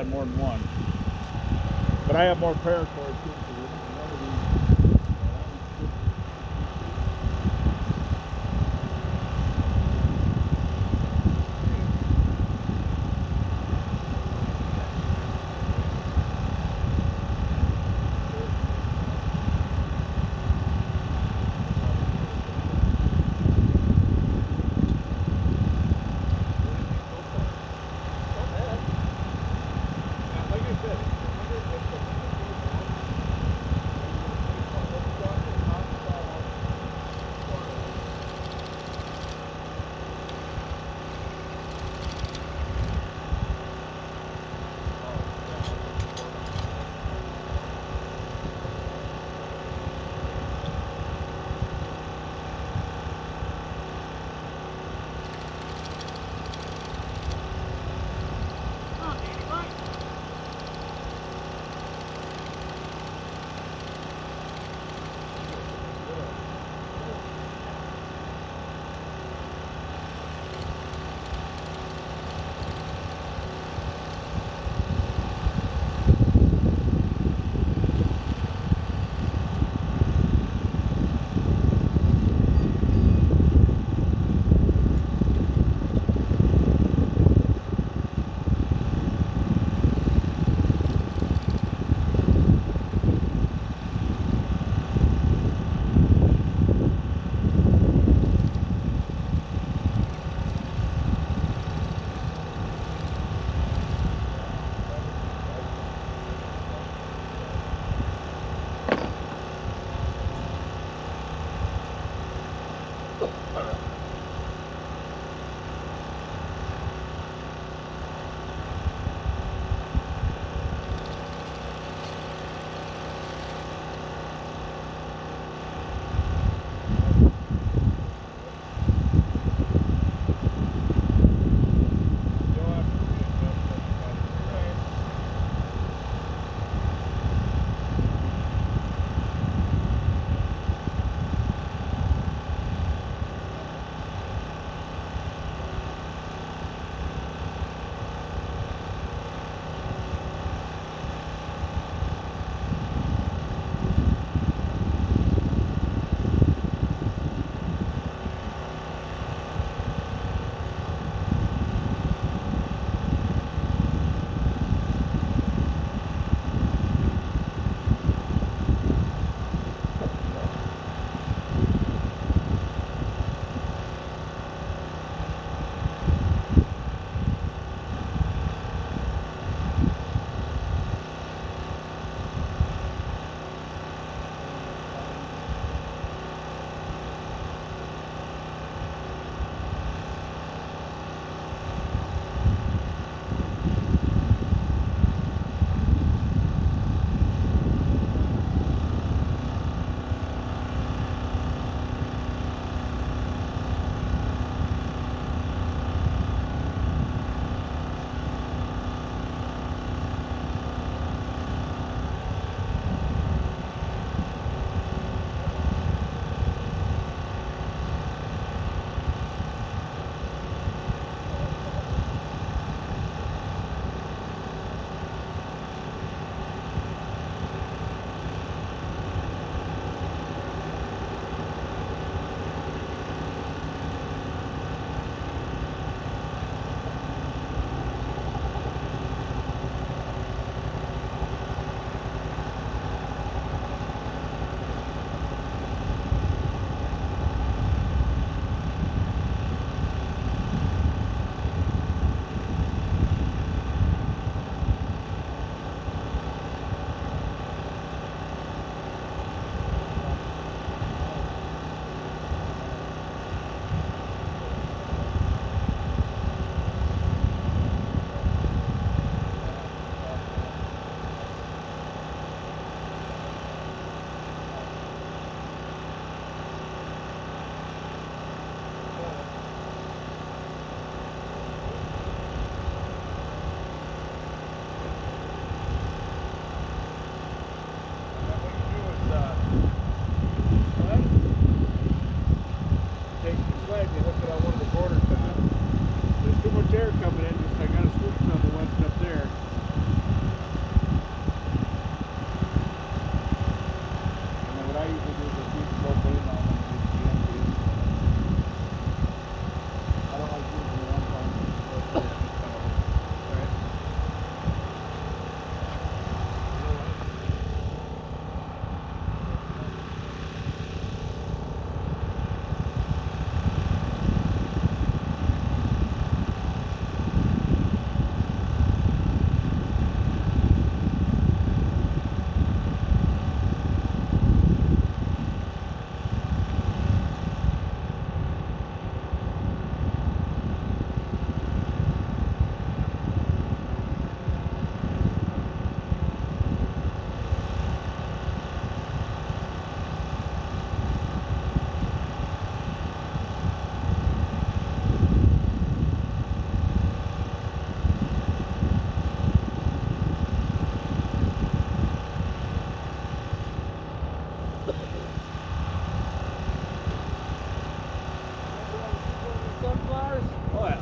have more than one. But I have more paracord too. So one of these, sunflowers? Oh yeah.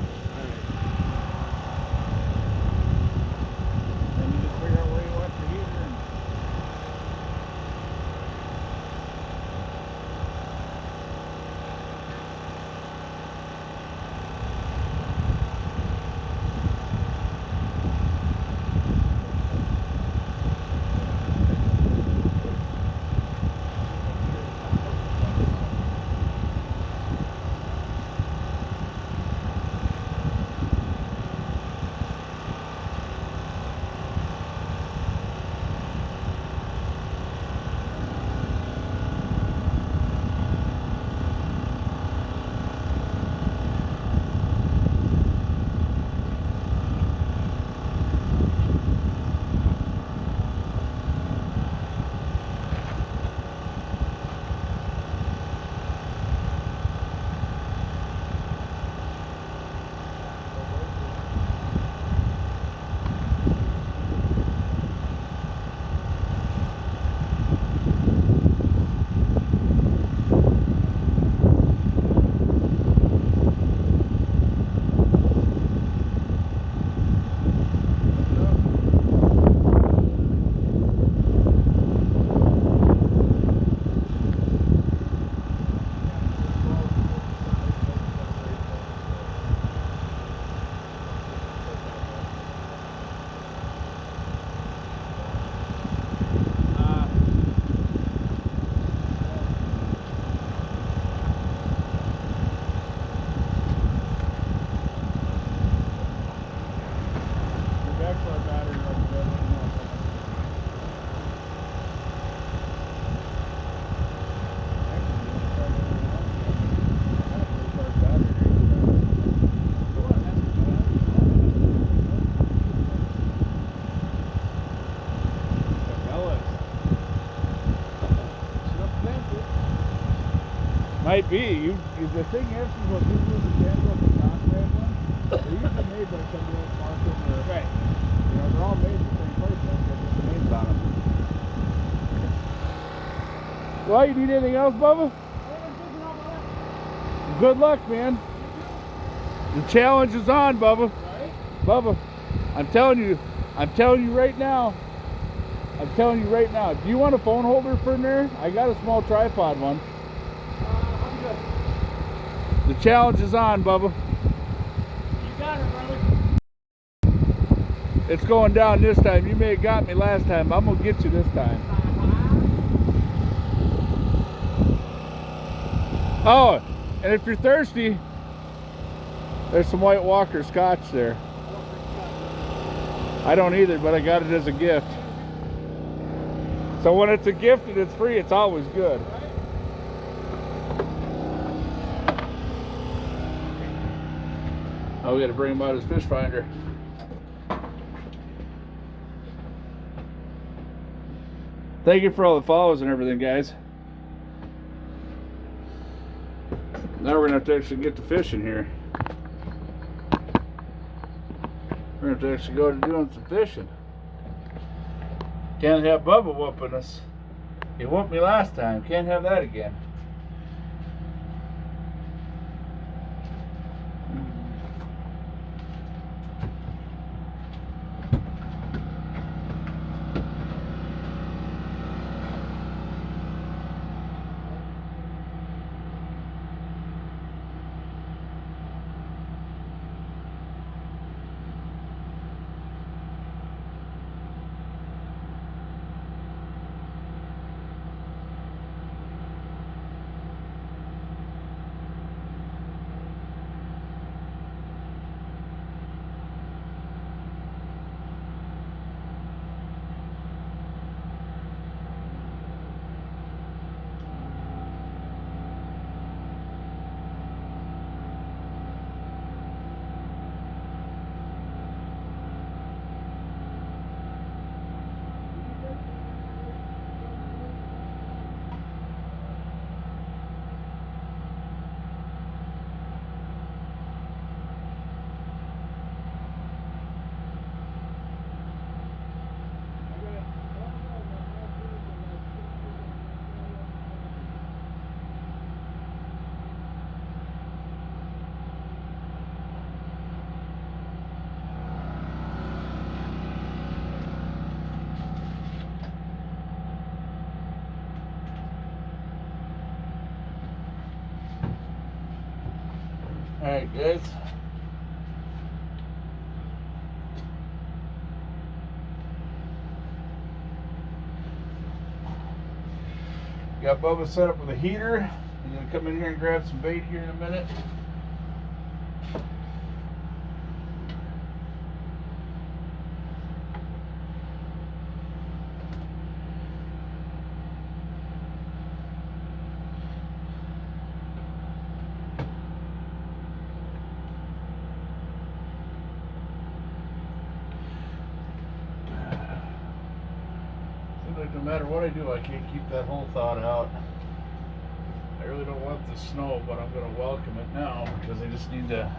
Then you just figure out where you want the heater and the Vexlar battery runs better than that. Might be. The thing is what people use the Canada the non-brand one, they're usually made by somebody else market or Right. you know, they're all made in the same place, but just the names on them. Well, you need anything else, Bubba? Good luck, man. The challenge is on, Bubba. Bubba, I'm telling you right now. Do you want a phone holder for in there? I got a small tripod one. I'm good. The challenge is on, Bubba. You got it, brother. It's going down this time. You may have got me last time, but I'm gonna get you this time. Oh, and if you're thirsty, there's some White Walker Scotch there. I don't either, but I got it as a gift. So when it's a gift and it's free, it's always good. Oh, we got to bring him out his fish finder. Thank you for all the follows and everything, guys. Now we're gonna have to actually get to fishing here. We're gonna have to actually go to doing some fishing. Can't have Bubba whooping us. He whooped me last time. Can't have that again. Alright, guys. Got Bubba set up with a heater. He's gonna come in here and grab some bait here in a minute. No matter what I do, I can't keep that whole thought out. I really don't want the snow, but I'm going to welcome it now because I just need to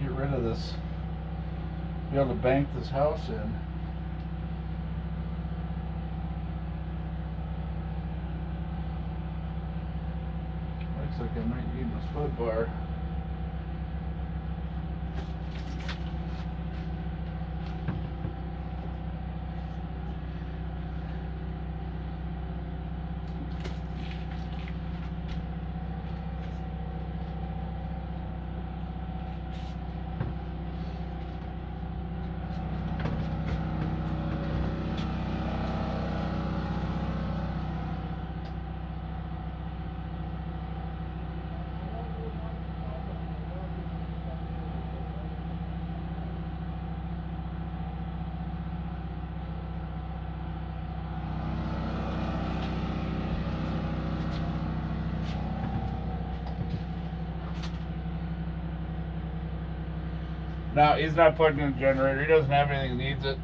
get rid of this, be able to bank this house in. Looks like I might need my spud bar. No, he's not plugged in the generator. He doesn't have anything that needs it.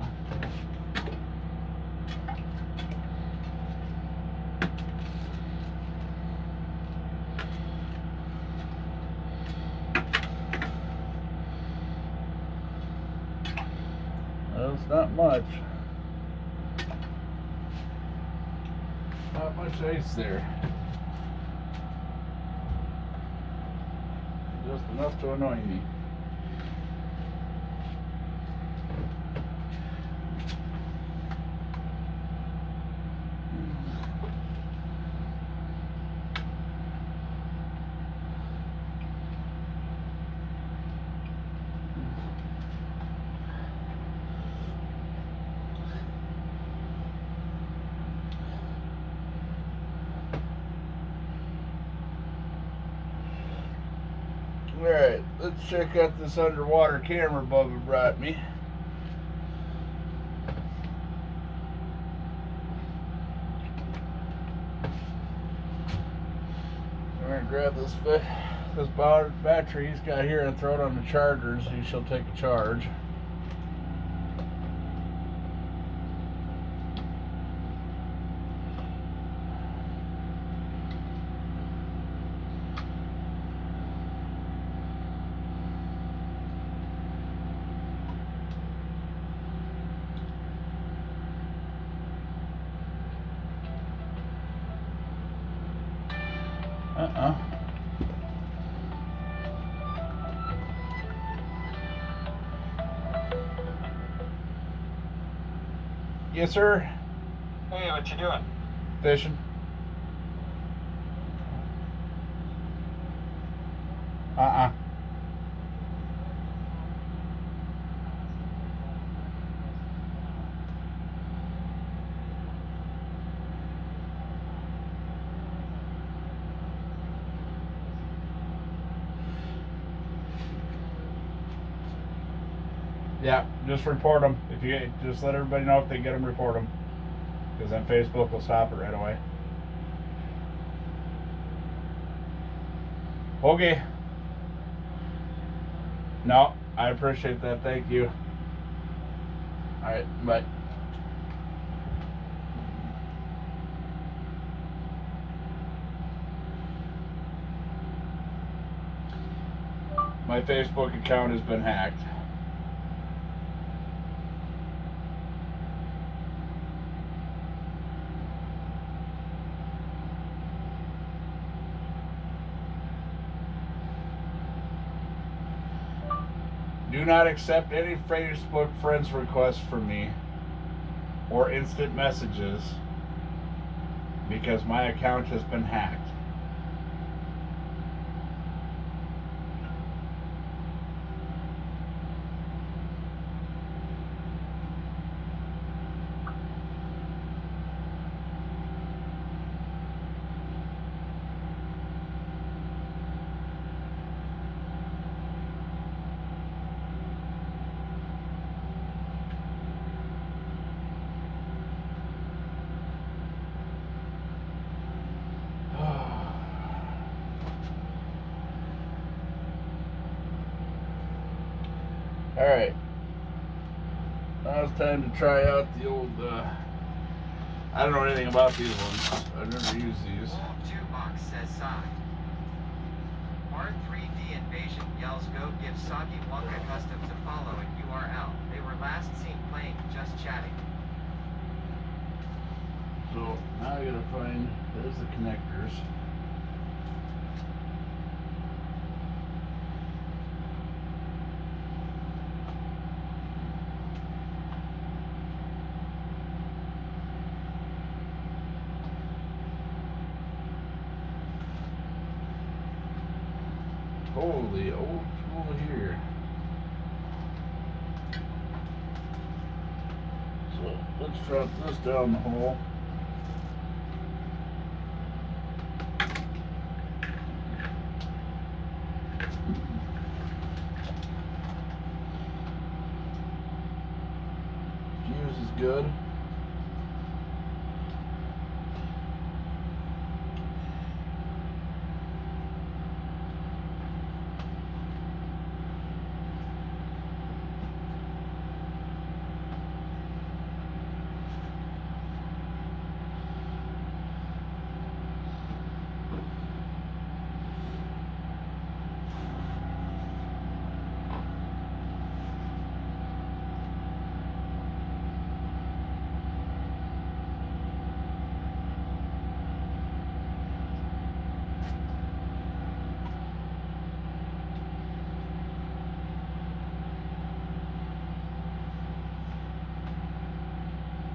Well, it's not much. Not much ice there. Just enough to annoy me. Alright, let's check out this underwater camera Bubba brought me. We're going to grab this battery he's got here and throw it on the charger so she'll take a charge. Yes, sir. Hey, what you doing? Fishing. Yeah, just report them. If you just let everybody know if they get them, report them, because then Facebook will stop it right away. Okay. No, I appreciate that. Thank you. All right, bye. My Facebook account has been hacked. Do not accept any Facebook friends requests from me or instant messages because my account has been hacked. Alright. Now it's time to try out the old, I don't know anything about these ones. I've never used these. Old Jukebox says sigh. R3D Invasion yells go give Soggy Wonka Customs a follow at URL. They were last seen playing Just Chatting. So now I gotta find, there's the connectors. Holy old school here. So let's drop this down the hole. Fuse is good.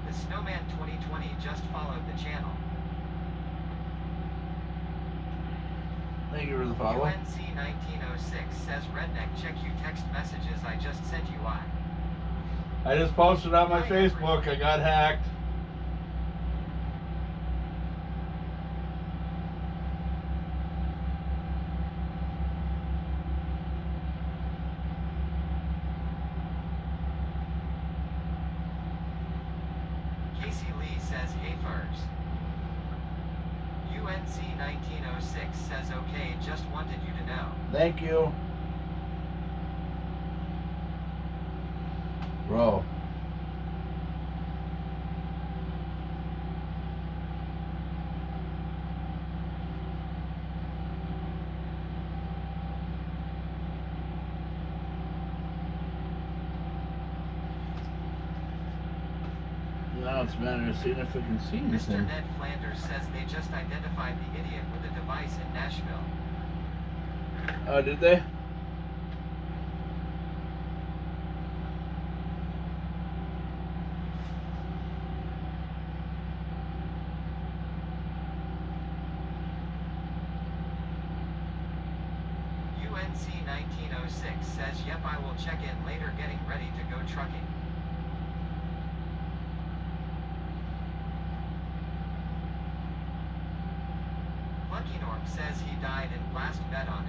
The Snowman 2020 just followed the channel. Thank you for the follow. UNC 1906 says Redneck, check you text messages I just sent you. I just posted on my Facebook. I got hacked. Casey Lee says hey first. UNC 1906 says okay, just wanted you to know. Thank you. Bro. Now it's a matter of seeing if we can see Mr. anything. Ned Flanders says they just identified the idiot with a device in Nashville. Oh, did they? UNC 1906 says yep, I will check in later, getting ready to go trucking. Lucky Norm says he died and last bet on it.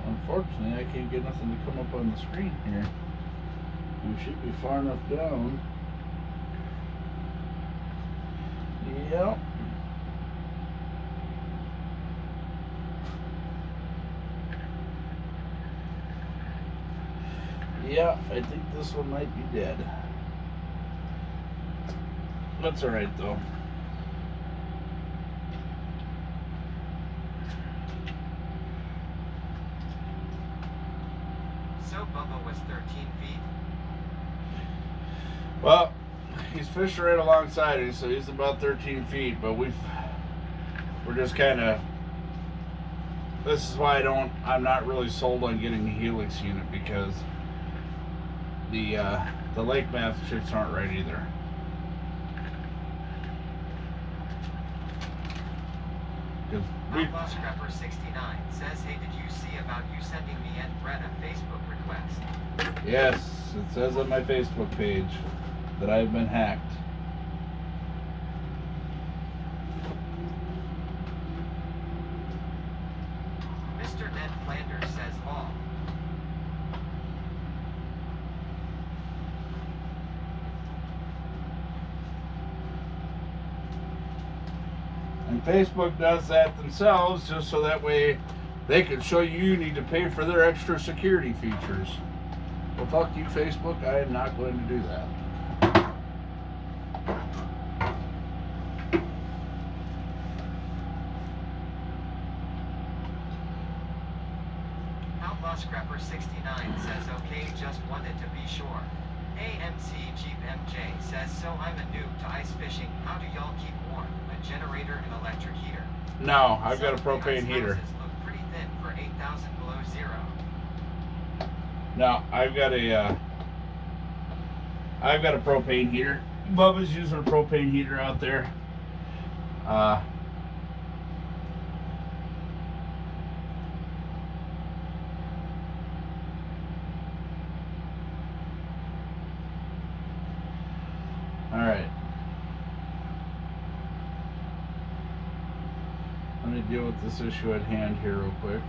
Unfortunately, I can't get nothing to come up on the screen here. We should be far enough down. Yep. Yeah, I think this one might be dead. That's alright though. So Bubba was 13 feet. Well, he's fishing right alongside it, so he's about 13 feet, but we're just kind of, this is why I'm not really sold on getting a Helix unit, because the lake math shits aren't right either. Outlaw Scrapper 69 says, hey, did you see about you sending me and Brett a Facebook request? Yes, it says on my Facebook page that I've been hacked. And Facebook does that themselves just so that way they can show you need to pay for their extra security features. Well, fuck you, Facebook. I am not going to do that. Outlaw Scrapper 69 says, okay, just wanted to be sure. AMC Jeep MJ says, so I'm a noob to ice fishing. How do y'all keep warm? A generator and electric heater. No, I've got a Some of the propane ice heater. houses look pretty thin for 8,000 below zero. No, I've got a propane heater. Bubba's using a propane heater out there. All right. Let me deal with this issue at hand here real quick.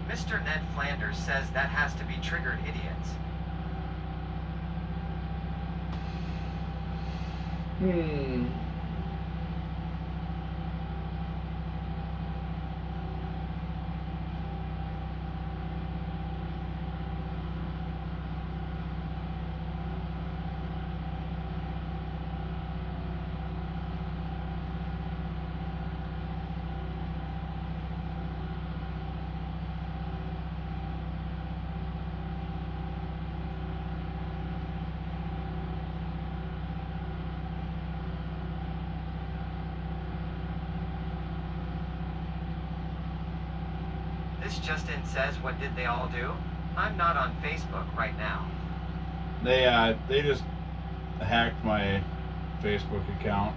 Mr. Ned Flanders says that has to be triggered idiots. This Justin says, what did they all do? I'm not on Facebook right now. They just hacked my Facebook account.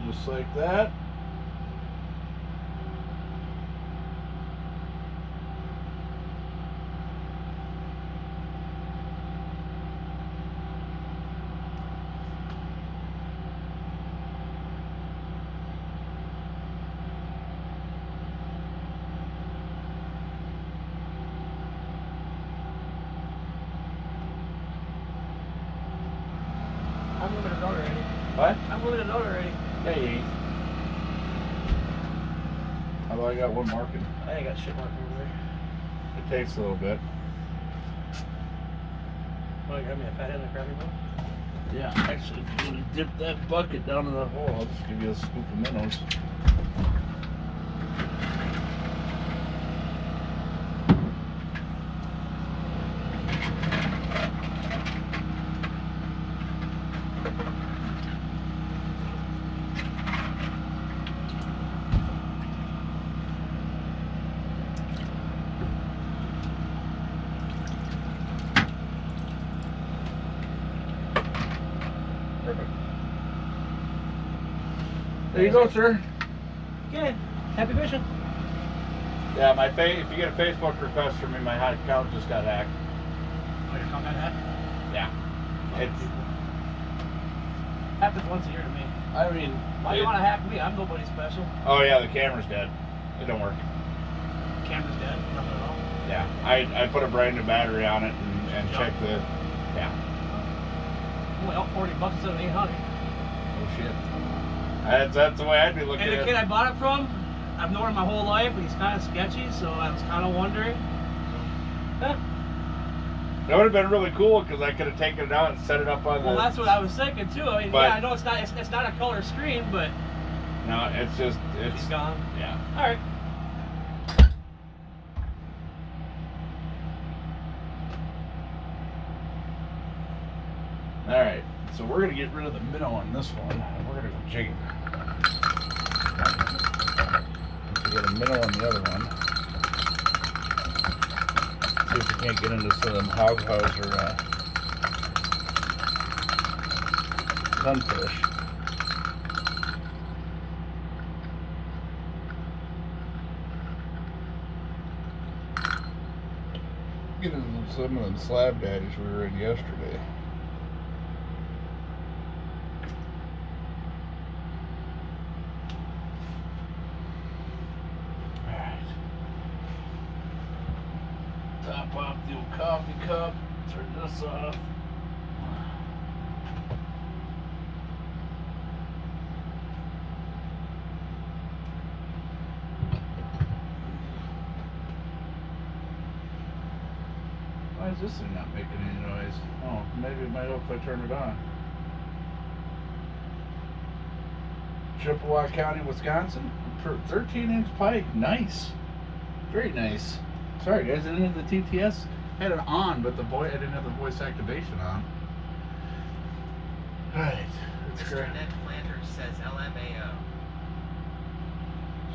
Just like that. I'm limited out already. What? I'm limited out already. Yeah, you ain't. Although I got one marking. I ain't got shit marking over there. It takes a little bit. Want to grab me a fat head and a crappy bone? Yeah, actually, if you want to dip that bucket down in the hole, I'll just give you a scoop of minnows. Perfect. There you go, sir. Okay. Happy fishing. Yeah, if you get a Facebook request from me, my account just got hacked. Oh, your comment hat? Yeah. It's, Happens once a year to me. I mean, Why do you want to hack me? I'm nobody special. Oh yeah, the camera's dead. It don't work. Camera's dead. Nothing at all. Yeah, I put a brand new battery on it and checked the. Yeah. Well, $40 instead of 800. Oh shit. That's the way I'd be looking And at the kid it. I bought it from, I've known him my whole life, but he's kind of sketchy, so I was kind of wondering. Huh? That would have been really cool because I could have taken it out and set it up on Well, the. that's what I was thinking too. I mean, But- yeah, I know it's not a color screen, but No, it's just it's gone. Yeah. All right. All right. So we're gonna get rid of the minnow on this one, and we're gonna go jigging. So we got a minnow on the other one. See if we can't get into some of them hoghouse or sunfish. Get into some of them slab daddies we were in yesterday. Alright. Top off the old coffee cup. Turn this off. Why is this thing not making any noise? Oh, maybe it might help if I turn it on. Chippewa County, Wisconsin. 13-inch pike. Nice. Very nice. Sorry guys, I didn't have the TTS. I had it on, but I didn't have the voice activation on. Alright. Let's Mr. grab. Ned Flanders says LMAO.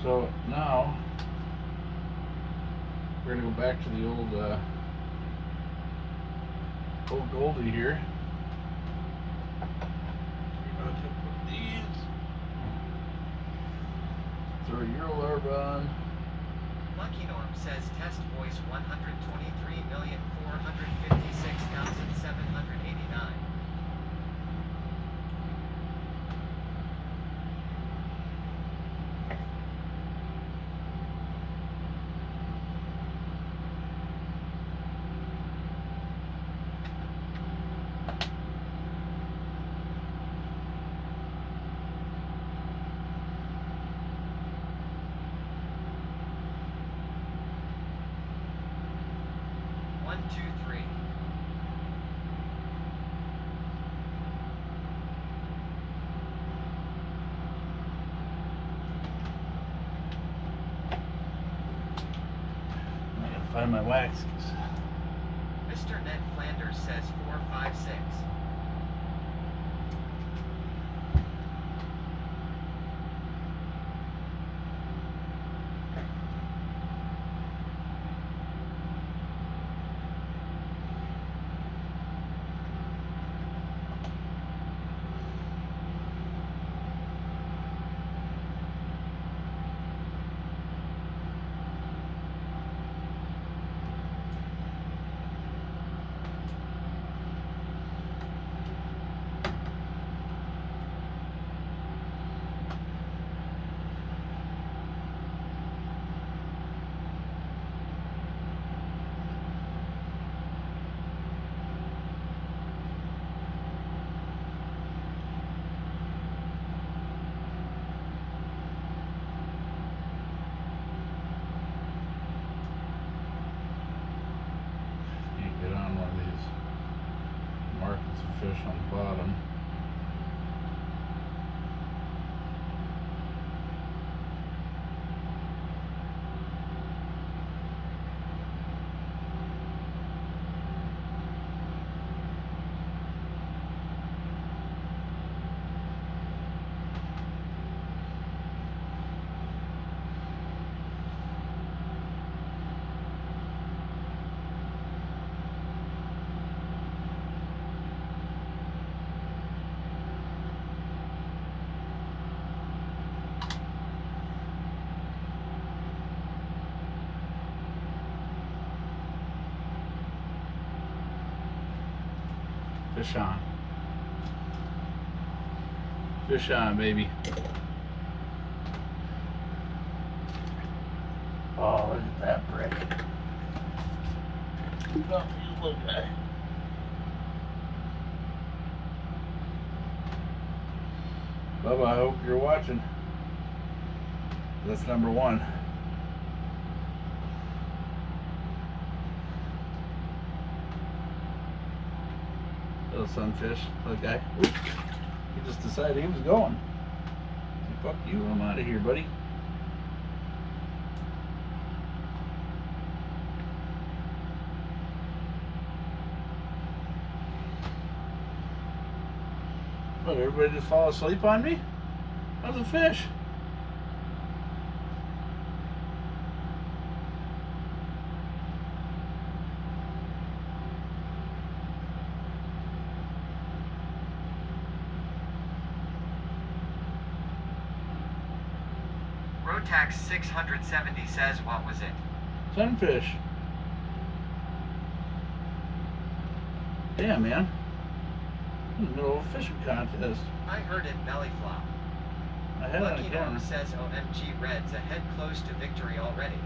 So now we're gonna go back to the old Goldie here. We're gonna put these. Throw a Euro larva on. Lucky Norm says test voice 123,456,789. One, two, three. I gotta find my waxes. Mr. Ned Flanders says 456. fish on the bottom. Fish on. Fish on, baby. Oh, look at that brick. Oh, you look at it. Bubba, I hope you're watching. That's number one. Little sunfish, little guy. Oops. He just decided he was going. Fuck you, I'm out of here, buddy. What, everybody just fall asleep on me? That was a fish. Rotax 670 says, what was it? Sunfish. Yeah, man. In the middle of a fishing contest. I heard it belly flop. I had it on Lucky camera. Norm says OMG Reds ahead close to victory already.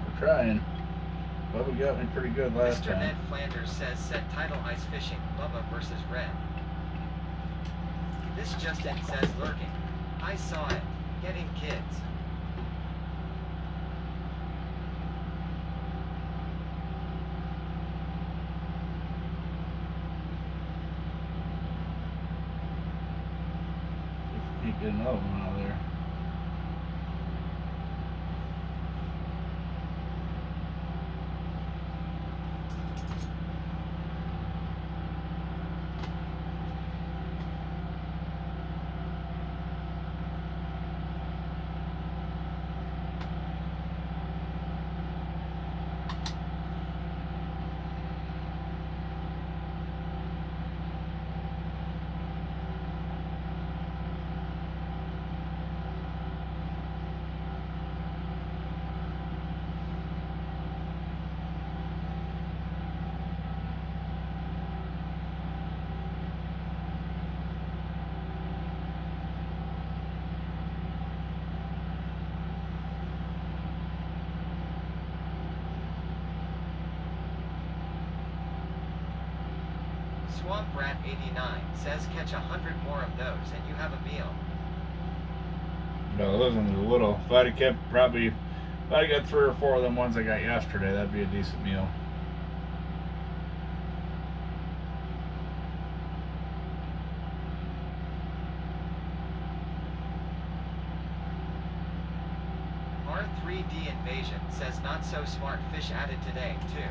We're trying. Bubba got me pretty good last Mr. time. Ned Flanders says set title ice fishing, Bubba versus Red. This just in says lurking. I saw it. Getting kids. Can't get another one out of there. Swamp Rat 89 says catch 100 more of those and you have a meal. No, those ones are little. If I'd have kept probably, if I'd got 3 or 4 of them ones I got yesterday, that'd be a decent meal. R3D Invasion says not so smart fish added today, too.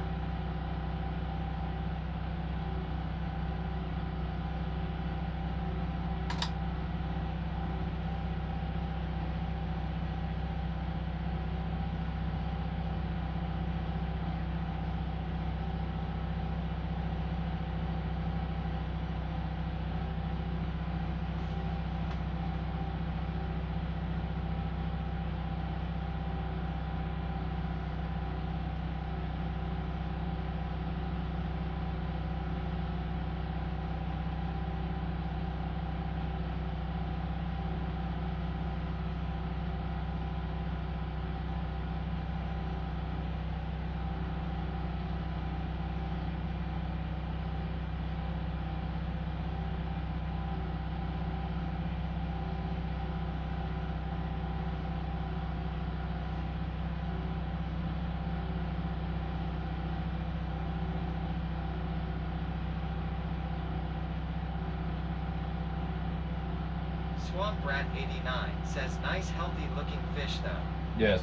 Swamp Rat 89 says nice healthy looking fish though. Yes.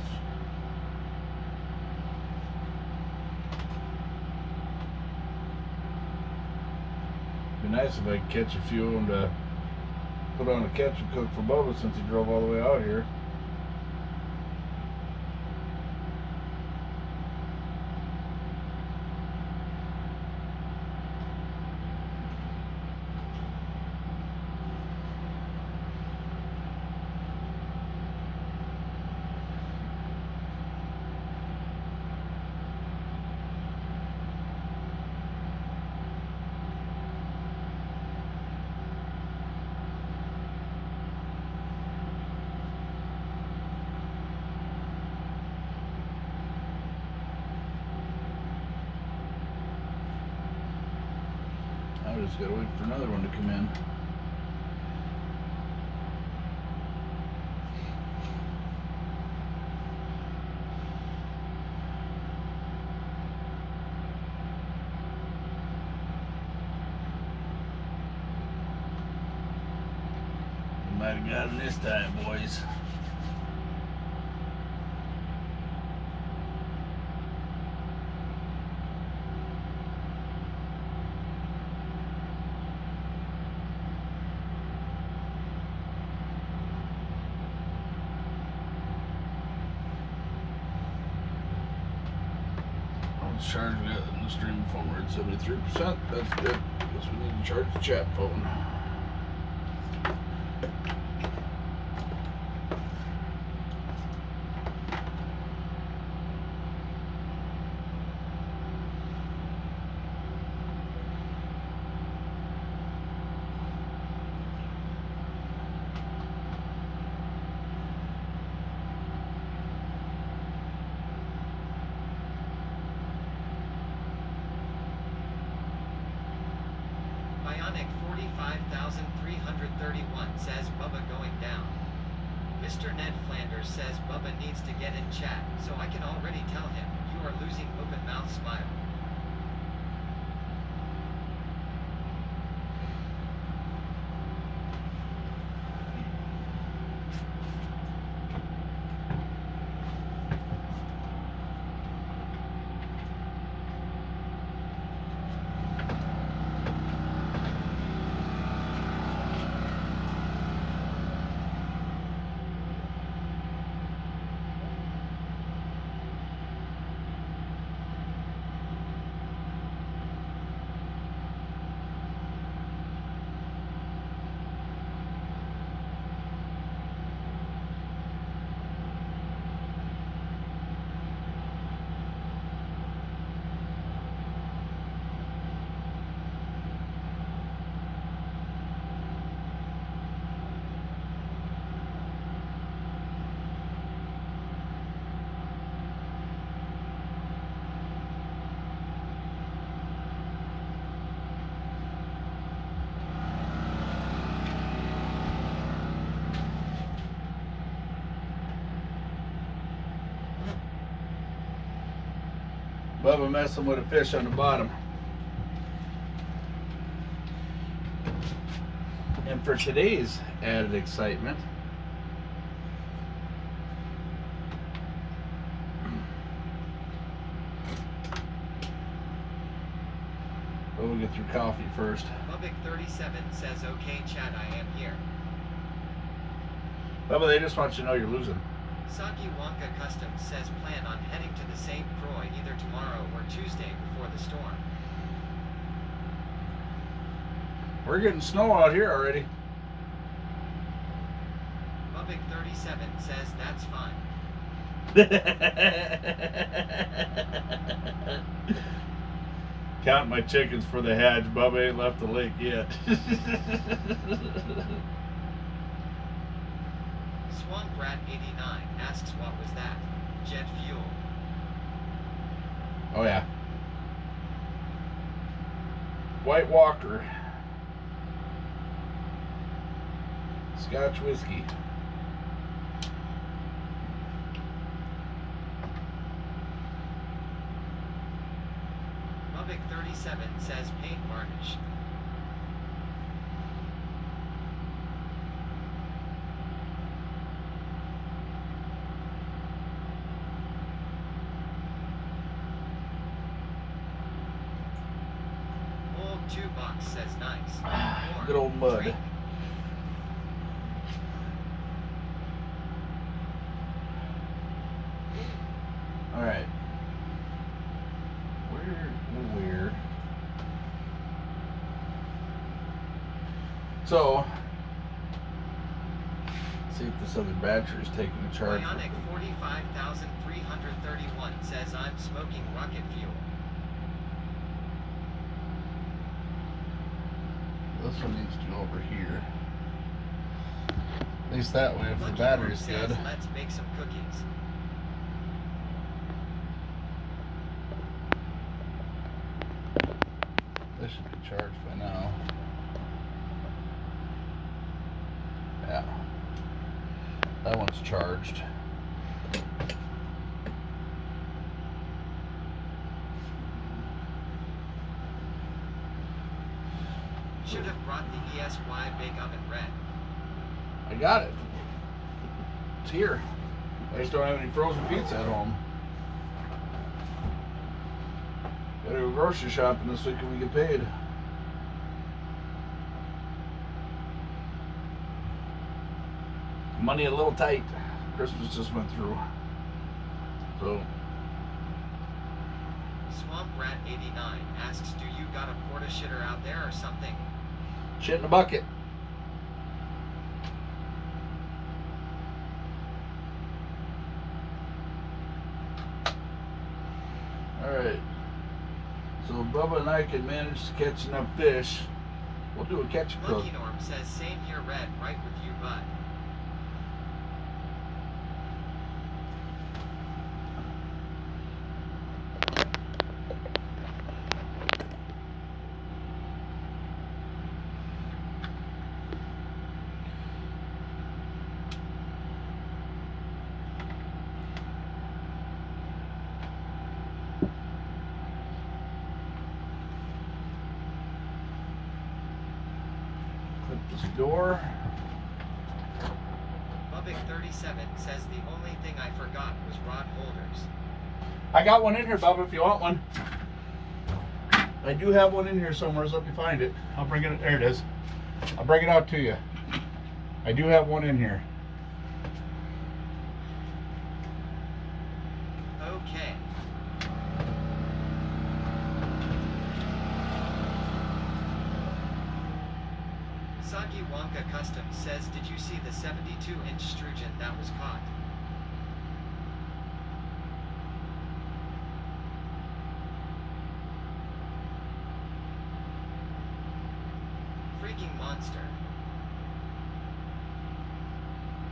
Be nice if I could catch a few of them to put on a catch and cook for Bubba since he drove all the way out here. I just gotta wait for another one to come in. We might have got him this time, boys. Charge we got in the stream phone. We're at 73%. That's good. Guess we need to charge the chat phone. Bionic 45,331 says Bubba going down. Mr. Ned Flanders says Bubba needs to get in chat, so I can already tell him, you are losing open mouth smile. Bubba messing with a fish on the bottom. And for today's added excitement, we'll get through coffee first. Bubbic 37 says, okay chat, I am here. Bubba, they just want you to know you're losing. Saki Wonka Customs says plan on heading to the St. Croix either tomorrow or Tuesday before the storm. We're getting snow out here already. Bubbic 37 says that's fine. Count my chickens for the hatch. Bubba ain't left the lake yet. Swamp Rat 89 asks what was that? Jet fuel. Oh yeah. White Walker. Scotch whiskey. Bubbic 37 says paint varnish. Fox says nice. More. Good old mud. Drink. All right. Weird. So, see if this other battery is taking a charge. Bionic 45,331 says I'm smoking rocket fuel. This one needs to go over here. At least that way, if the Lucky battery's Worm good. says, let's make some cookies. This should be charged by now. Yeah. That one's charged. Should have brought the ESY Big Oven Red. I got it. It's here. I just don't have any frozen pizza at home. Gotta go grocery shopping this week and we get paid. Money a little tight. Christmas just went through. So, Swamp Rat 89 asks, do you got a porta shitter out there or something? shit in a bucket. Alright. So Bubba and I can manage to catch enough fish. We'll do a catch and cook. Lucky Norm says, same here, Red, right with you, bud. Clip this door. Bubbick 37 says the only thing I forgot was rod holders. I got one in here, Bubba, if you want one. I do have one in here somewhere, so let me find it. I'll bring it. There it is. I'll bring it out to you. I do have one in here. Okay. Soggy Wonka Custom says, did you see the 72-inch sturgeon that was caught? Freaking monster.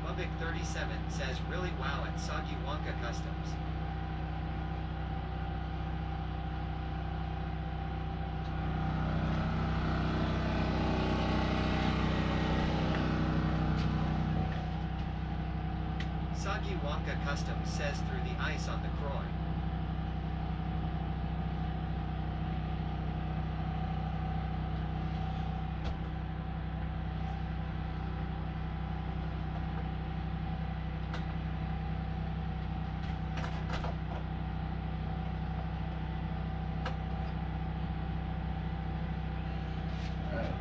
Bubbick 37 says, really wow at Soggy Wonka Customs. Soggy Wonka Customs says through the ice on the Croy. Alright.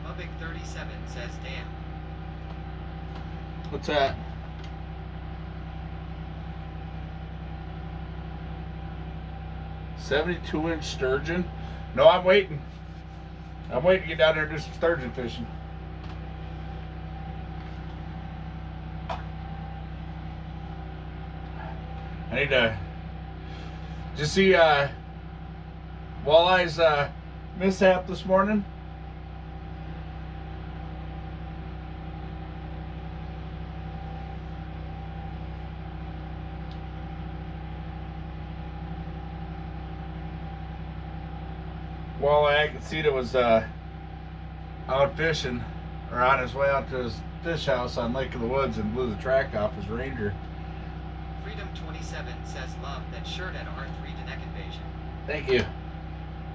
Bubbick 37 says, damn. What's that? "72-inch sturgeon?" No, I'm waiting. I'm waiting to get down there and do some sturgeon fishing. I need to just see Walleye's mishap this morning. Walleye, I could see that was out fishing or on his way out to his fish house on Lake of the Woods and blew the track off his Ranger. Freedom27 says love that shirt at R3 to neck invasion. Thank you.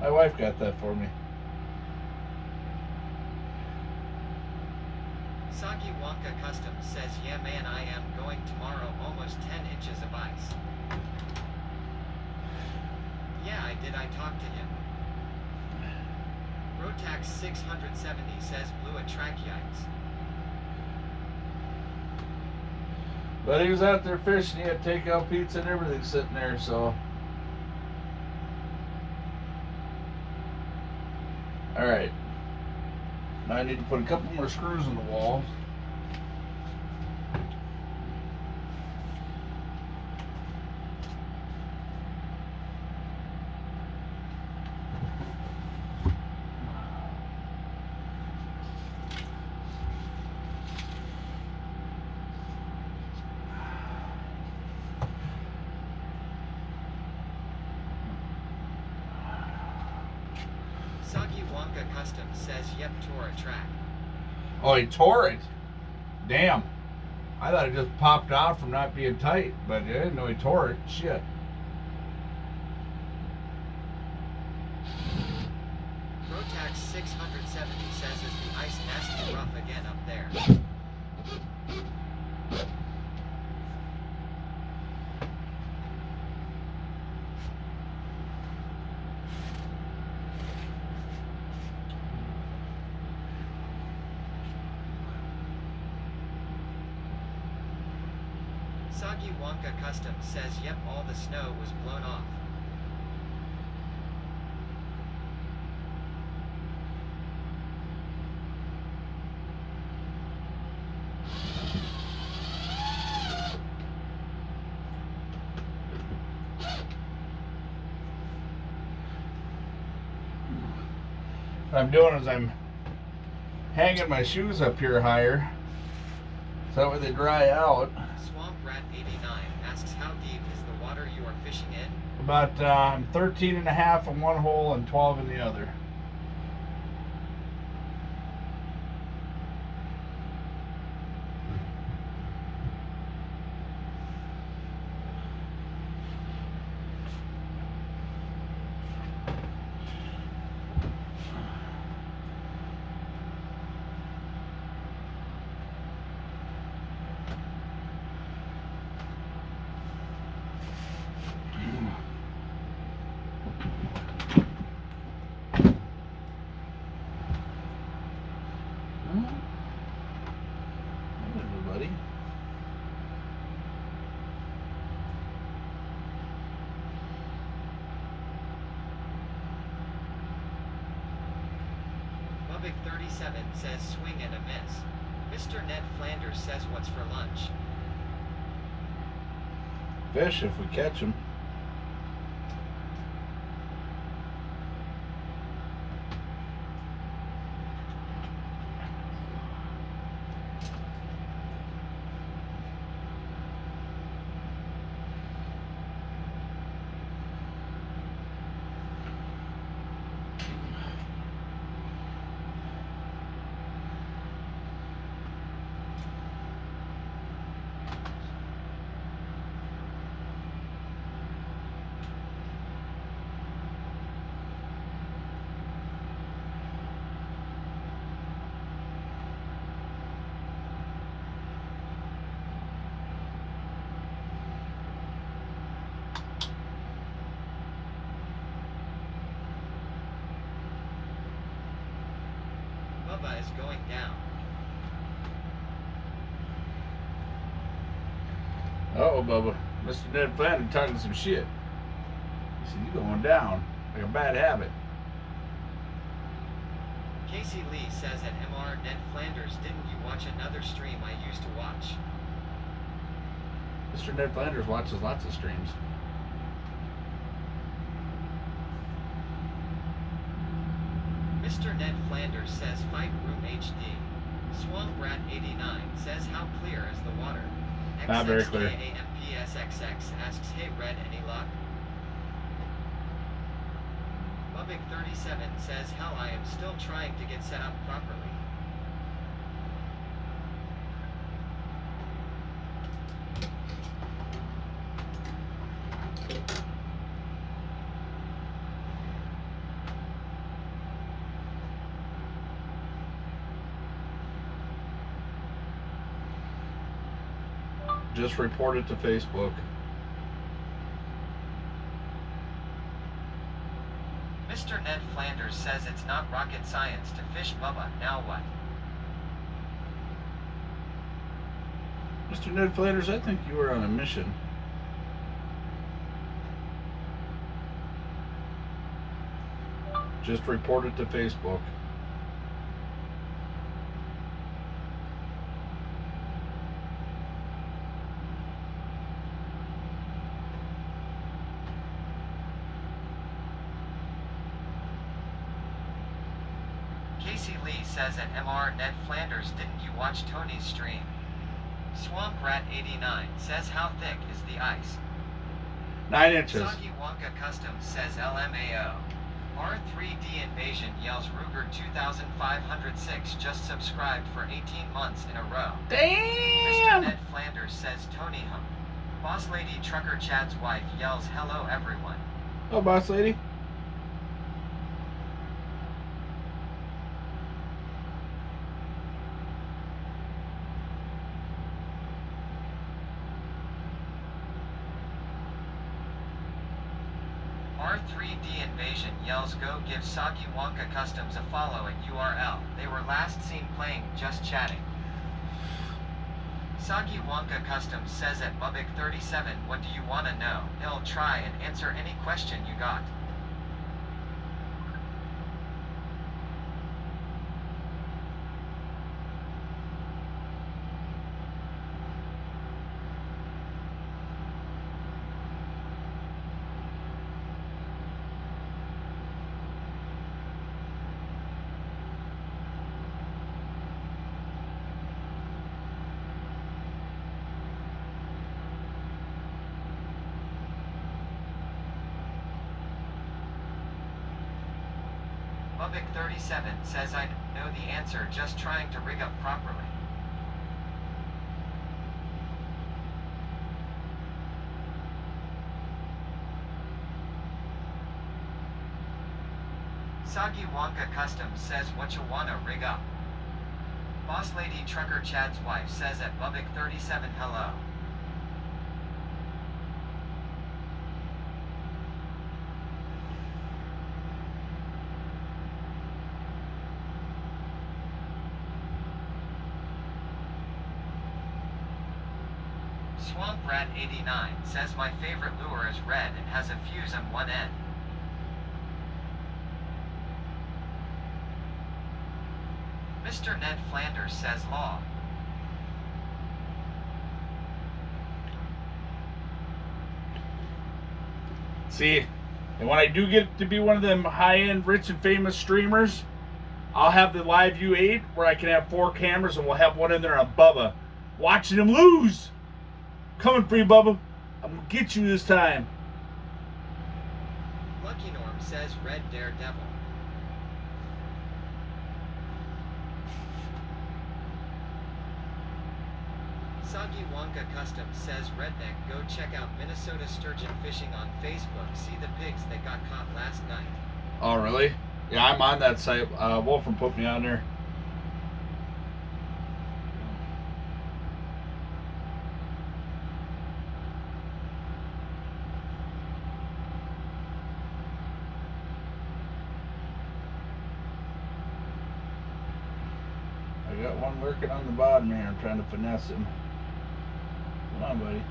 My wife got that for me. Saki Wonka Customs says, yeah man, I am going tomorrow, almost 10 inches of ice. Yeah, I did. I talked to him. Rotax 670 says, blew a track, yikes. But he was out there fishing. He had takeout pizza and everything sitting there, so. Alright. Now I need to put a couple more screws in the wall. Saki Wonka Customs says, yep, tore a track. Oh, he tore it. Damn. I thought it just popped out from not being tight, but I didn't know he tore it. Shit. Rotax 670 says, is the ice nasty rough again up there? Saki Wonka Customs says, yep, all the snow was blown off. What I'm doing is I'm hanging my shoes up here higher so that way they dry out. Swamp Rat 89 asks, how deep is the water you are fishing in? About 13 and a half in one hole and 12 in the other. Everybody. Bubbic 37 says, swing and a miss. Mr. Ned Flanders says, what's for lunch? Fish if we catch them. Bubba is going down. Uh-oh, Bubba. Mr. Ned Flanders talking some shit. He said, you going down. Like a bad habit. Casey Lee says at MR, Ned Flanders, didn't you watch another stream I used to watch? Mr. Ned Flanders watches lots of streams. Mr. Ned Flanders says, Fight Room HD. Swamp Rat 89 says, how clear is the water? Not very clear. XXKAMPSXX asks, hey Red, any luck? Bubbic 37 says, hell, I am still trying to get set up properly. Just report it to Facebook. Mr. Ned Flanders says it's not rocket science to fish Bubba. Now what? Mr. Ned Flanders, I think you were on a mission. Just report it to Facebook. Casey Lee says at MR Ned Flanders, didn't you watch Tony's stream? Swamp Rat 89 says how thick is the ice? 9 inches. Soggy Wonka Customs says LMAO. R3D Invasion yells Ruger 2506 just subscribed for 18 months in a row. Damn! Mr. Ned Flanders says Tony hum. Boss Lady Trucker Chad's wife yells hello everyone. Oh, boss lady. R3D Invasion yells go give Soggy Wonka Customs a follow at URL. They were last seen playing Just Chatting. Soggy Wonka Customs says at Bubbic 37, what do you want to know? He'll try and answer any question you got. Bubbic 37 says I know the answer, just trying to rig up properly. Soggy Wonka Customs says what you wanna rig up. Boss Lady Trucker Chad's wife says at Bubbic 37 hello. Swamp Rat 89 says my favorite lure is red and has a fuse on one end. Mr. Ned Flanders says law. See, and when I do get to be one of them high-end, rich and famous streamers, I'll have the Live U8 where I can have 4 cameras and we'll have one in there on Bubba, watching him lose. Coming for you, Bubba. I'm gonna get you this time. Lucky Norm says red daredevil. Soggy Wonka Customs says redneck, go check out Minnesota sturgeon fishing on Facebook. See the pigs that got caught last night. Oh, really? Yeah, I'm on that site. Wolfram put me on there. I got one lurking on the bottom here. I'm trying to finesse him. Come on, buddy.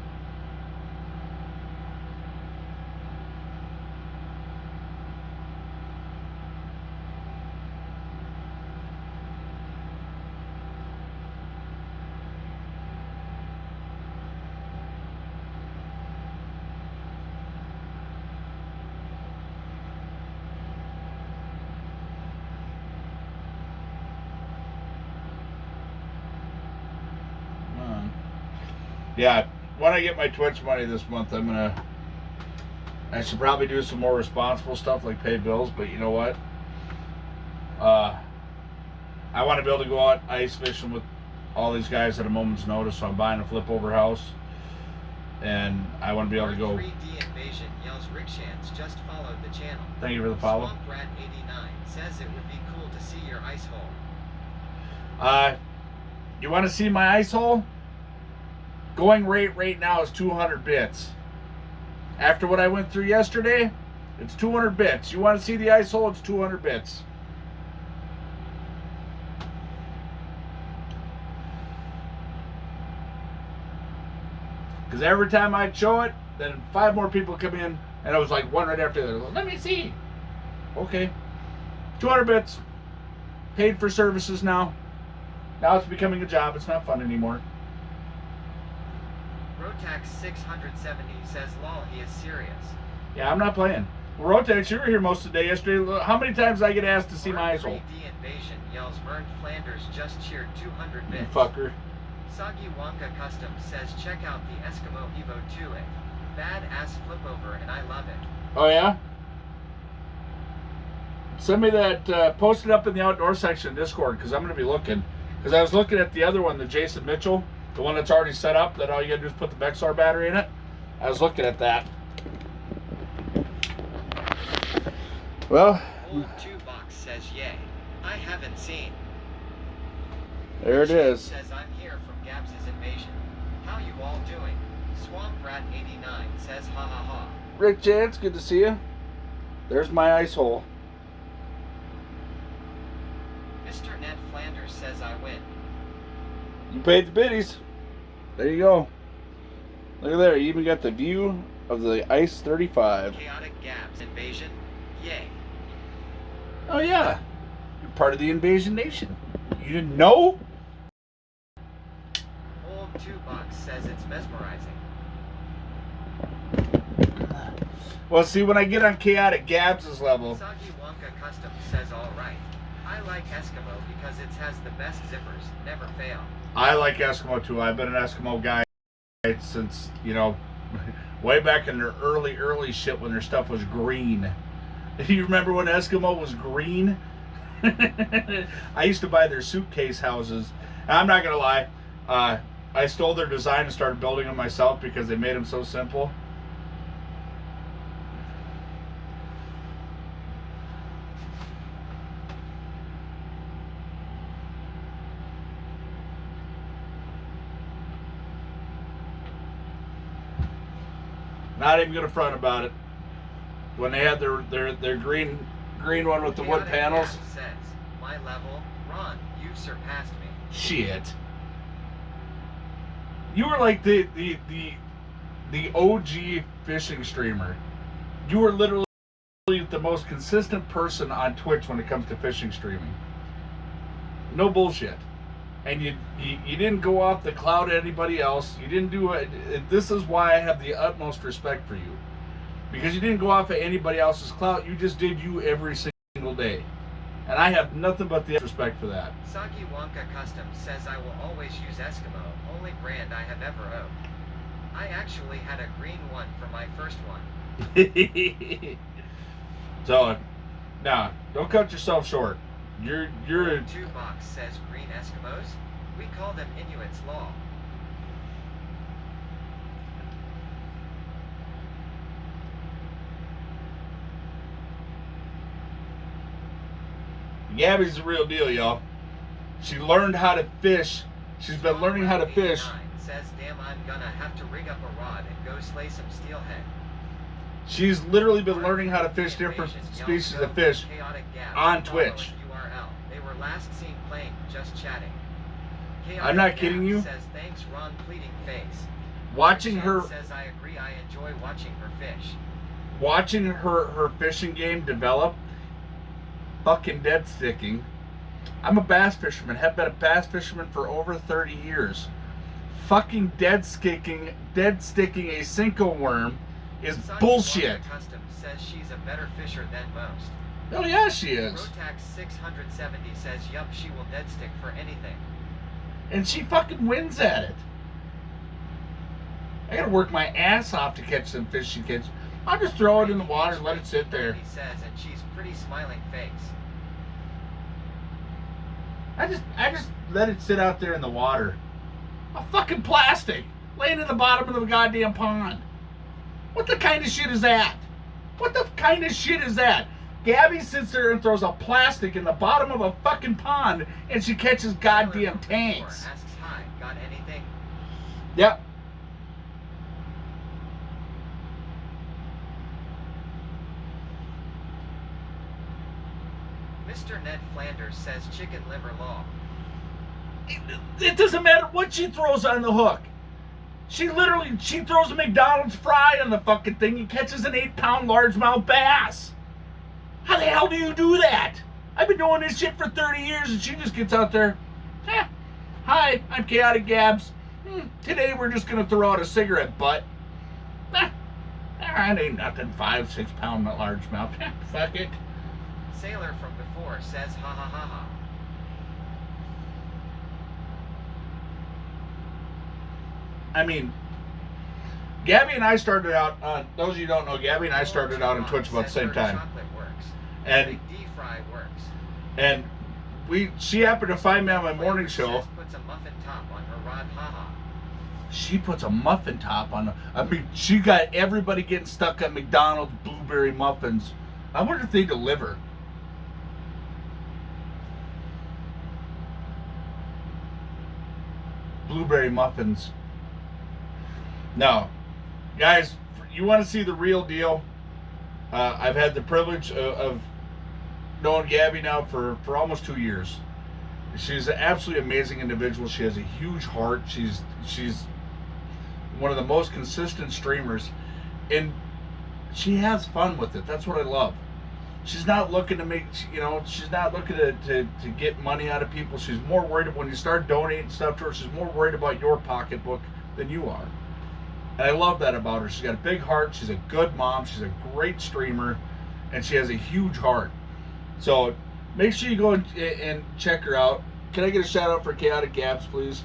Yeah, when I get my Twitch money this month, I should probably do some more responsible stuff like pay bills, but you know what? I want to be able to go out ice fishing with all these guys at a moment's notice, so I'm buying a flip over house. And I want to be able to go. 3D Invasion yells Rickshans just followed the channel. Thank you for the follow. Swamp Rat 89 says it would be cool to see your ice hole. You want to see my ice hole? Going rate right now is 200 bits. After what I went through yesterday, it's 200 bits. You want to see the ice hole? It's 200 bits. Because every time I'd show it, then 5 more people come in, and it was like one right after the other. Let me see. Okay. 200 bits. Paid for services now. Now it's becoming a job. It's not fun anymore. Rotax 670 says, lol, he is serious. Yeah, I'm not playing. Rotex, you were here most of the day yesterday. How many times did I get asked to see my ice hole? 3D Invasion yells, Mern Flanders just cheered 200 You bits. fucker. Soggy Wonka Custom says, check out the Eskimo Evo 2A. Badass flip over and I love it. Oh, yeah? Send me that, post it up in the outdoor section of Discord, because I'm going to be looking. Because I was looking at the other one, the Jason Mitchell, the one that's already set up, that all you got to do is put the Bexar battery in it. I was looking at that. Well, Old 2-Box says, yay. I haven't seen. there it is. Says, I'm here from Gabs' Invasion. How you all doing? Swamp Rat 89 says, ha ha ha. Rick Chance, good to see you. There's my ice hole. Mr. Ned Flanders says, I win. You paid the biddies. There you go. Look at there. You even got the view of the Ice 35. Chaotic Gabs Invasion. Yay. Oh, yeah. You're part of the Invasion Nation. You didn't know? Old 2-Box says it's mesmerizing. Well, see, when I get on Chaotic Gabs' level, Soggy Wonka Custom says, alright. I like Eskimo because it has the best zippers. Never fail. I like Eskimo too. I've been an Eskimo guy since, way back in their early shit when their stuff was green. You remember when Eskimo was green? I used to buy their suitcase houses. And I'm not going to lie. I stole their design and started building them myself because they made them so simple. Not even gonna front about it. When they had their green one with the wood Chaotic panels. Gabs says, my level, Ron, you've surpassed me. Shit. You were like the OG fishing streamer. You were literally the most consistent person on Twitch when it comes to fishing streaming. No bullshit. And you didn't go off the cloud at anybody else. You didn't do it. This is why I have the utmost respect for you. Because you didn't go off at anybody else's clout. You just did you every single day. And I have nothing but the respect for that. Soggy Wonka Custom says I will always use Eskimo, only brand I have ever owned. I actually had a green one for my first one. So, now, don't cut yourself short. You're 2-Box says green Eskimos? We call them Inuits law. Gabby's the real deal, y'all. She learned how to fish. She's been learning how to fish. Says, damn, I'm gonna have to rig up a rod and go slay some steelhead. She's literally been learning how to fish different species of fish on Twitch. URL. They were last seen playing, just chatting. I'm not kidding you. Says, thanks, Ron, pleading face. Watching her Says, I agree, I enjoy watching her fish. watching her fishing game develop, fucking dead sticking. I'm a bass fisherman, have been a bass fisherman for over 30 years. Fucking dead sticking a Cinco worm is bullshit. Custom says she's a better fisher than most. Oh yeah, she is. Rotax 670 says, yup, she will dead stick for anything. And she fucking wins at it. I gotta work my ass off to catch some fish she catches. I'll just throw it in the water and let it sit there. He says, and she's pretty smiling face. I just let it sit out there in the water. A fucking plastic laying in the bottom of the goddamn pond. What the kind of shit is that? What the kind of shit is that? Gabby sits there and throws a plastic in the bottom of a fucking pond and she catches goddamn tanks. Asks, hi, got anything? Yep. Mr. Ned Flanders says chicken liver lol. It doesn't matter what she throws on the hook. She throws a McDonald's fry on the fucking thing and catches an 8-pound largemouth bass. How the hell do you do that? I've been doing this shit for 30 years and she just gets out there. Hi, I'm Chaotic Gabs. Today we're just gonna throw out a cigarette butt. It ain't nothing, 5-6 pound largemouth. Fuck it. Sailor from before says ha ha ha ha. I mean, Gabby and I started out, those of you who don't know, Gabby and I started out on Twitch about the same time. Chocolate works. And Big D fry works. And she happened to find me on my morning show. Says puts a muffin top on her rod, haha. She puts a muffin top on. She got everybody getting stuck on McDonald's blueberry muffins. I wonder if they deliver. Blueberry muffins. No, guys, you want to see the real deal? I've had the privilege of knowing Gabby now for almost 2 years. She's an absolutely amazing individual. She has a huge heart. She's one of the most consistent streamers, and she has fun with it. That's what I love. She's not looking to make, she's not looking to get money out of people. She's more worried about when you start donating stuff to her. She's more worried about your pocketbook than you are. And I love that about her. She's got a big heart. She's a good mom. She's a great streamer, and she has a huge heart. So make sure you go and check her out. Can I get a shout out for Chaotic Gabs, please?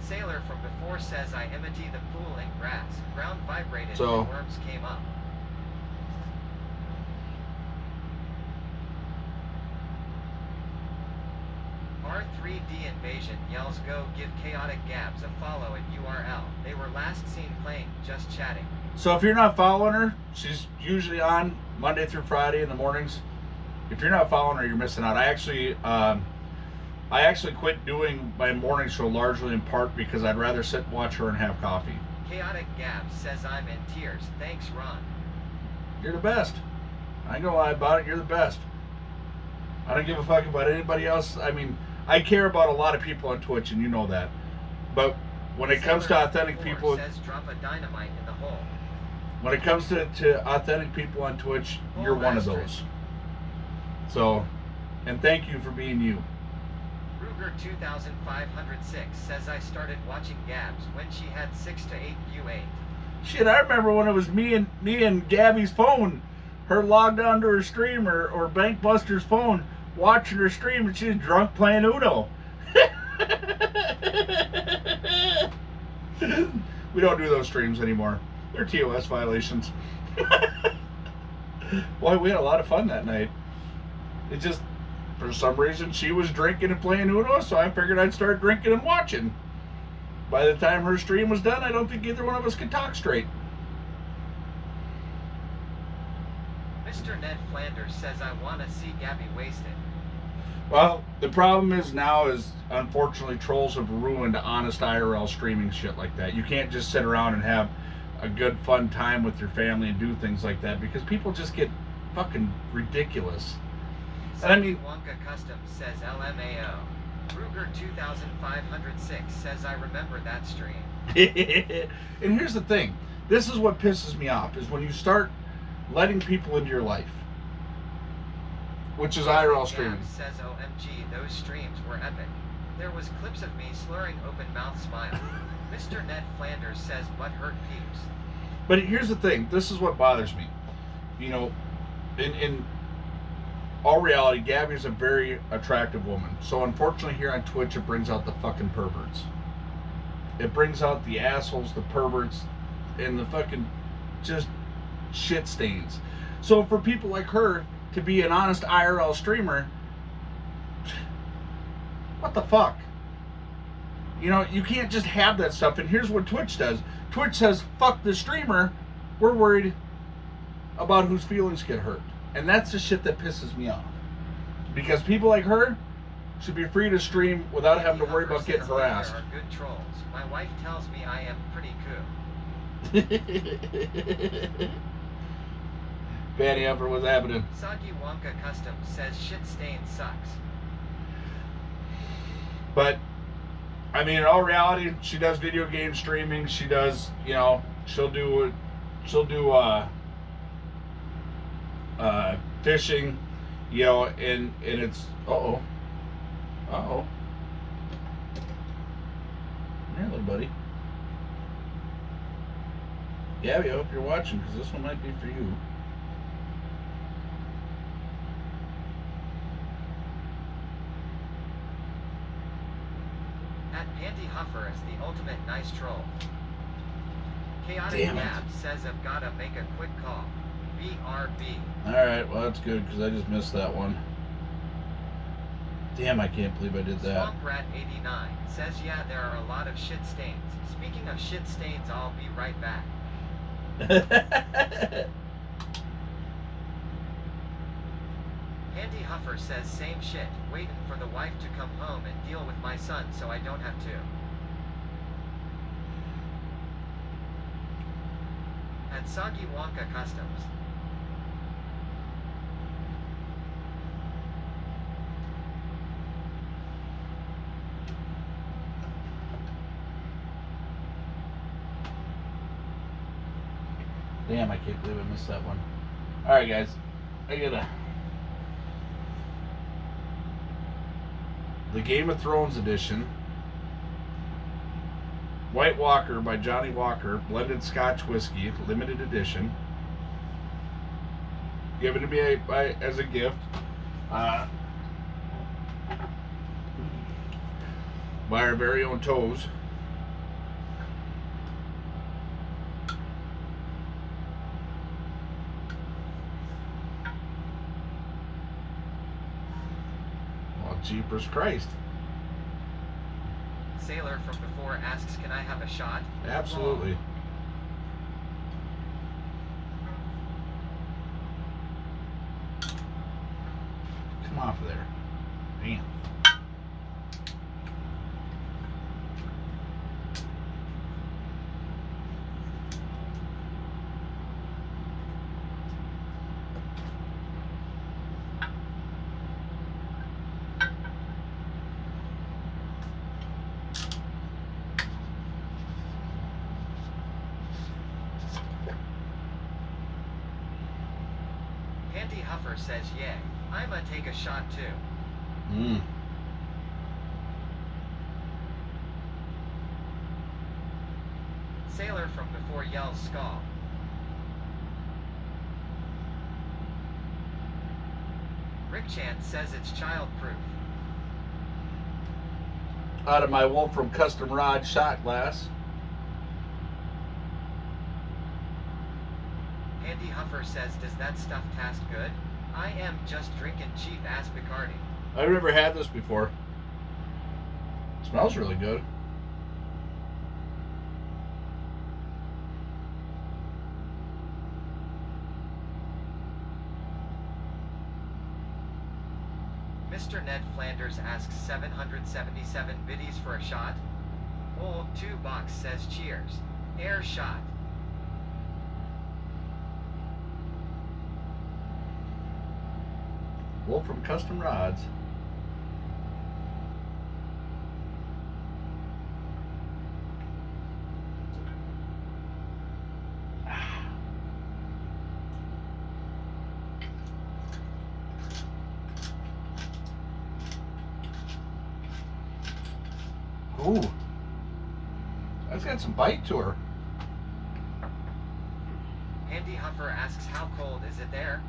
Sailor from before says I imitate the pool and grass. Ground vibrated So- and worms came up. R3D Invasion yells go give Chaotic Gabs a follow at URL. They were last seen playing, just chatting. So if you're not following her, she's usually on Monday through Friday in the mornings. If you're not following her, you're missing out. I actually quit doing my morning show largely in part because I'd rather sit and watch her and have coffee. Chaotic Gabs says I'm in tears. Thanks, Ron. You're the best. I ain't gonna lie about it. You're the best. I don't give a fuck about anybody else. I mean, I care about a lot of people on Twitch, and you know that. But when it comes to authentic people, says drop a dynamite in the hole. when it comes to authentic people on Twitch, you're one of those. So, and thank you for being you. Ruger 2506 says I started watching Gabs when she had 6 to 8 U8. Shit, I remember when it was me and Gabby's phone, her logged onto her stream or Bankbuster's phone, watching her stream, and she's drunk playing Uno. We don't do those streams anymore. They're TOS violations. Boy, we had a lot of fun that night. It just, for some reason, she was drinking and playing Uno, so I figured I'd start drinking and watching. By the time her stream was done, I don't think either one of us could talk straight. Mr. Ned Flanders says I want to see Gabby wasted. Well, the problem is now is, unfortunately, trolls have ruined honest IRL streaming shit like that. You can't just sit around and have a good, fun time with your family and do things like that because people just get fucking ridiculous. And I mean, Wonka Custom says LMAO. Ruger 2506 says I remember that stream. and here's the thing. This is what pisses me off, is when you start letting people into your life. Which is IRL streaming. Gabs says OMG, those streams were epic. There was clips of me slurring open mouth smile. Mr. Ned Flanders says butthurt peeps. But here's the thing. This is what bothers me. You know, in all reality, Gabby's a very attractive woman. So unfortunately here on Twitch, it brings out the fucking perverts. It brings out the assholes, the perverts, and the fucking just shit stains. So for people like her to be an honest IRL streamer, what the fuck? You know, you can't just have that stuff. And here's what Twitch does. Twitch says, fuck the streamer. We're worried about whose feelings get hurt. And that's the shit that pisses me off. Because people like her should be free to stream without having to worry about getting harassed. There are good trolls. My wife tells me I am pretty cool. Fanny Upper, what's happening? Soggy Wonka Custom says shit stain sucks. But I mean, in all reality, she does video game streaming. She does, you know, she'll do fishing, you know, and it's uh oh. Here, little buddy. Gabby, I hope you're watching because this one might be for you. At Panty Huffer is the ultimate nice troll. Chaotic Damn it. Gab says I've gotta make a quick call. BRB. Alright, well, that's good because I just missed that one. Damn, I can't believe I did that. Swamp Rat 89 says yeah, there are a lot of shit stains. Speaking of shit stains, I'll be right back. Panty Huffer says same shit, waiting for the wife to come home and deal with my son so I don't have to. At Soggy Wonka Customs. Damn, I can't believe I missed that one. Alright, guys. I gotta... The Game of Thrones edition. White Walker by Johnny Walker. Blended Scotch Whiskey. Limited edition. Given to me as a gift. By our very own Toes. Jeepers Christ. Sailor from before asks, can I have a shot? Absolutely. Come off of there. Damn. Panty Huffer says yay. I'ma take a shot too. Sailor from before yells skull. Rick Chance says it's childproof. Out of my Wolf from Custom Rod shot glass. Andy Huffer says, does that stuff taste good? I am just drinking cheap ass Bacardi. I've never had this before. It smells really good. Mr. Ned Flanders asks 777 biddies for a shot. Old 2 Bucks says cheers. Air shot. Wolf from Custom Rods. Ooh. That's got some bite to her. Andy Huffer asks, how cold is it there?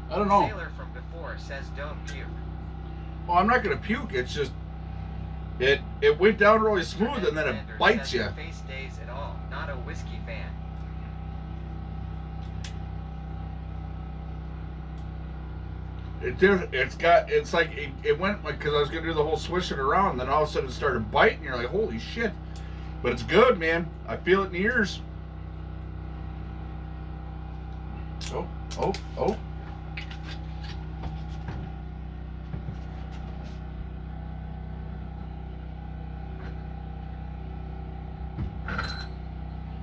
I don't know. Sailor from before says don't puke. Well, I'm not gonna puke. It's just it went down really smooth and then it Flanders bites says you. your face days at all. Not a whiskey fan. It's like it went because I was gonna do the whole swishing around, and then all of a sudden it started biting. You're like, holy shit! But it's good, man. I feel it in the ears. Oh.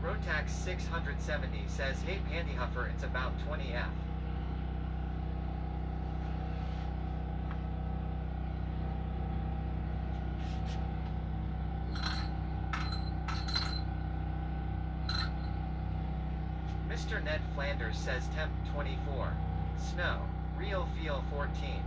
Rotax 670 says, hey Pandy Huffer, it's about 20F. Mr. Ned Flanders says temp 24. Snow. Real feel 14.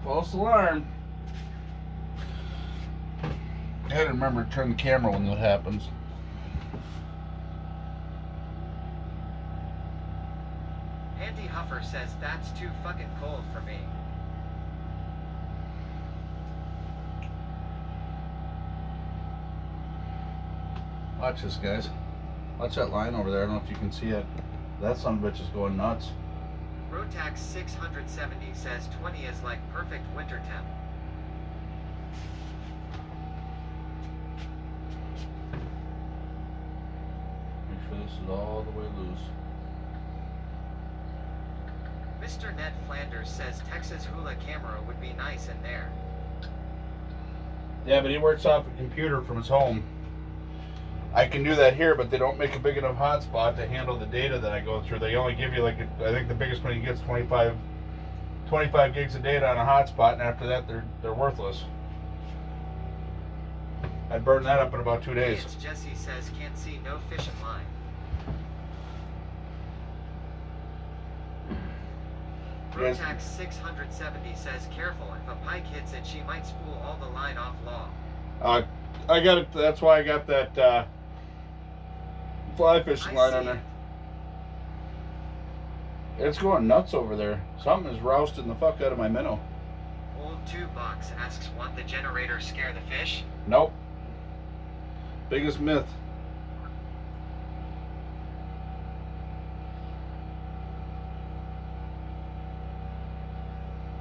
False alarm. I had to remember to turn the camera when that happens. Pandy Huffer says that's too fucking cold for me. Watch this, guys. Watch that line over there. I don't know if you can see it. That son of a bitch is going nuts. Rotax 670 says 20 is like perfect winter temp. Make sure this is all the way loose. Mr. Ned Flanders says Texas Hula camera would be nice in there. Yeah, but he works off a computer from his home. I can do that here, but they don't make a big enough hotspot to handle the data that I go through. They only give you, like, I think the biggest one you get is 25 gigs of data on a hotspot, and after that, they're worthless. I'd burn that up in about 2 days. It's Jesse says can't see no fishing line. Yes. Rotax 670 says careful, if a pike hits it she might spool all the line off law. I got it. That's why I got that fly fishing line on there. It's going nuts over there. Something is rousting the fuck out of my minnow. Old 2 Bucks asks, want the generator scare the fish? Nope. Biggest myth.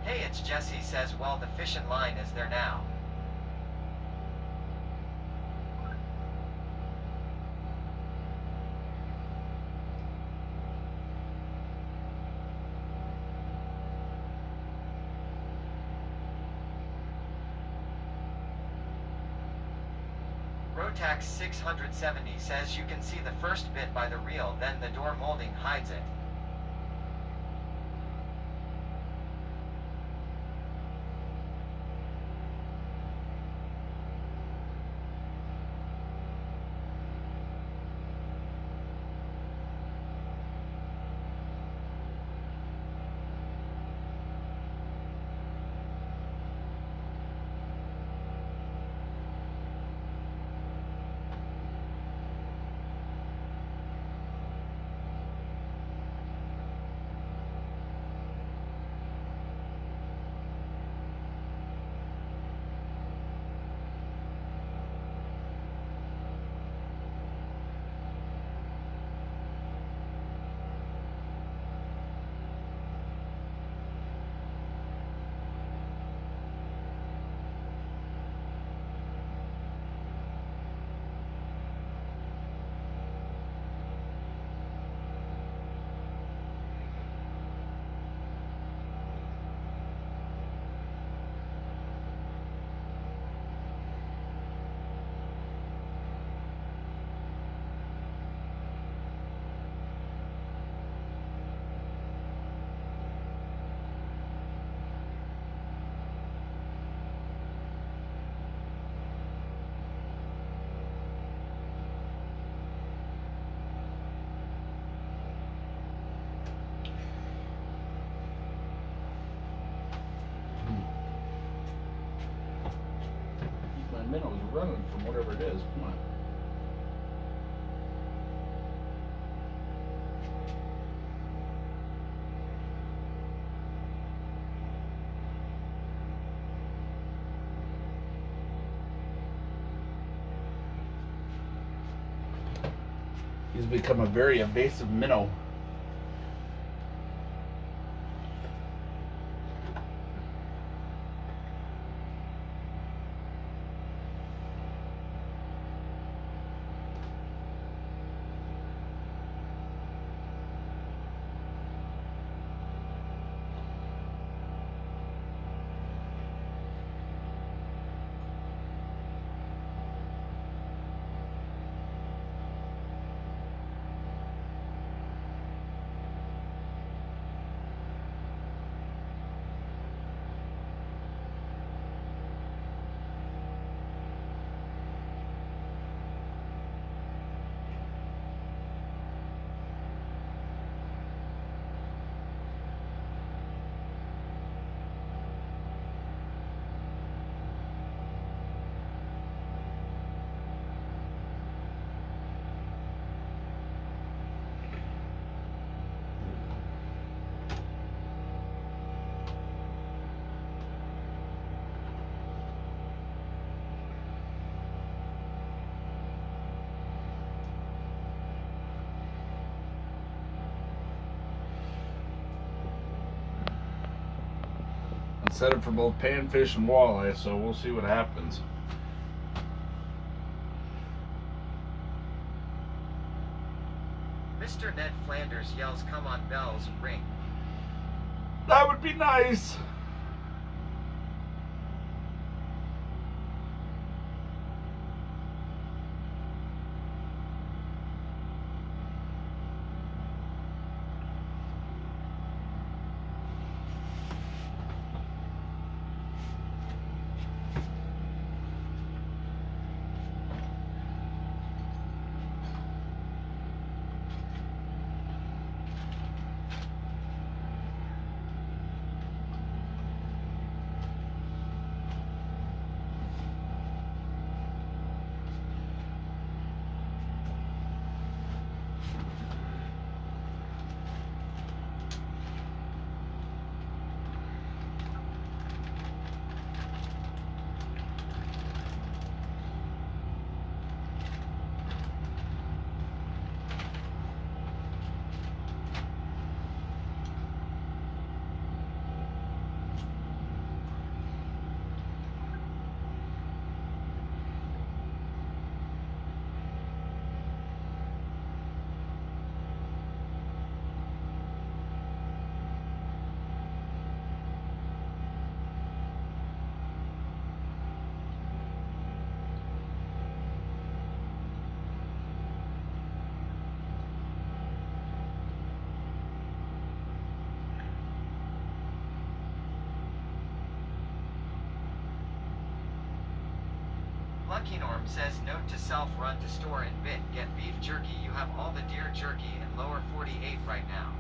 Hey, it's Jesse says, well, the fishing line is there now. Rotax 670 says you can see the first bit by the reel, then the door molding hides it. Minnows running from whatever it is. Come on. He's become a very evasive minnow. set it for both panfish and walleye, so we'll see what happens. Mr. Ned Flanders yells, "Come on, bells, ring." That would be nice. Lucky Norm says, "Note to self, run to store and get beef jerky. You have all the deer jerky in lower 48 right now."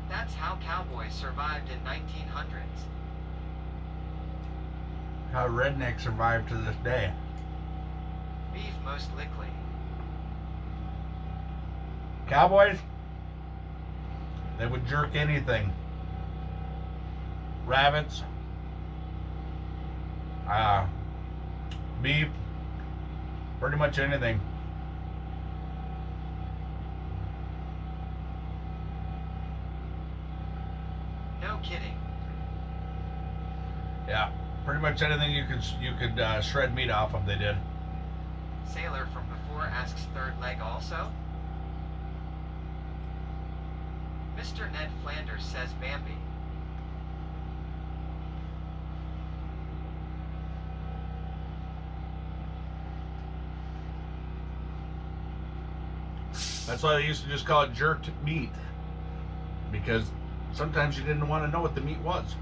That's how cowboys survived in 1900s. How rednecks survive to this day. Beef most likely. Cowboys, they would jerk anything. Rabbits, beef, pretty much anything. No kidding. Yeah, pretty much anything you could shred meat off of, they did. Sailor from before asks, third leg also? Mr. Ned Flanders says Bambi. That's why they used to just call it jerked meat, because sometimes you didn't want to know what the meat was.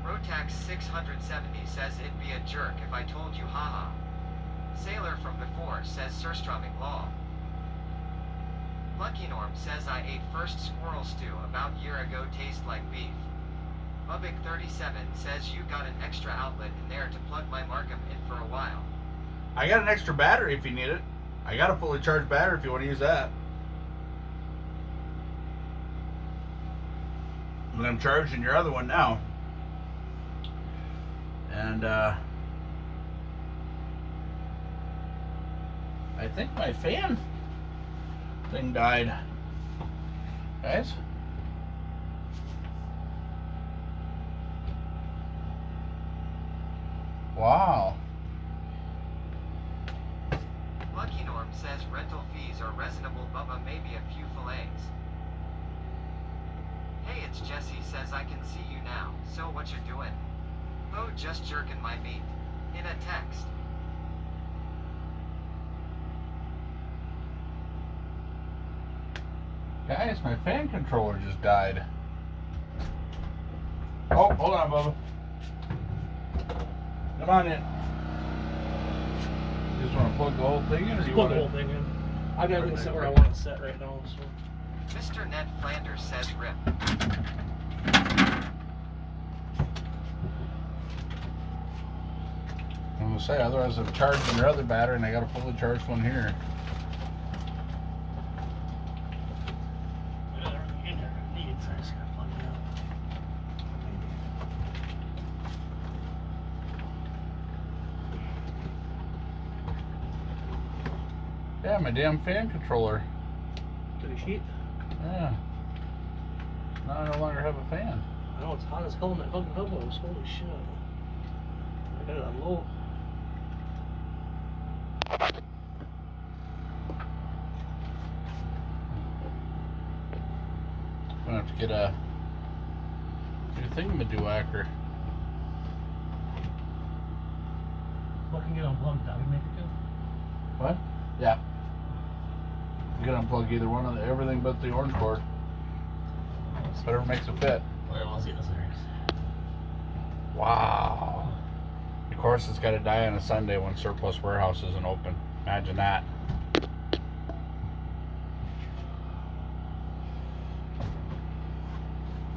Rotax 670 says it'd be a jerk if I told you, haha. Sailor from before says surströmming law. Lucky Norm says I ate first squirrel stew about year ago, taste like beef. Bubbic 37 says you got an extra outlet in there to plug my Markham in for a while. I got an extra battery if you need it. I got a fully charged battery if you want to use that. And I'm charging your other one now. And I think my fan thing died. Guys? Wow. Lucky Norm says rental fee cheese or reasonable Bubba, maybe a few fillets. Hey, it's Jesse, says I can see you now, so what you doing? Oh, just jerking my meat. In a text. Guys, my fan controller just died. Oh, hold on, Bubba. Come on in. You just want to plug the whole thing in, or Just you plug want the whole to? thing in. I got everything Right set where I there. want it set right now. So Mr. Ned Flanders says rip. I'm gonna say, otherwise I'm charging your other battery, and I got a fully charged one here. I got everything in there it needs. I just gotta plug it out. Yeah, my damn fan controller. Pretty sheet. Yeah. Now I no longer have a fan. I know it's hot as hell in that fucking elbows. Holy shit. I got it on low. I'm gonna have to get a new thingamadooacker. What can get unplugged? That would make it good. What? Yeah. You can unplug either one of the, everything but the orange cord. Whatever makes it fit. Well, I'll see this there. Wow. Of course, it's got to die on a Sunday when Surplus Warehouse isn't open. Imagine that.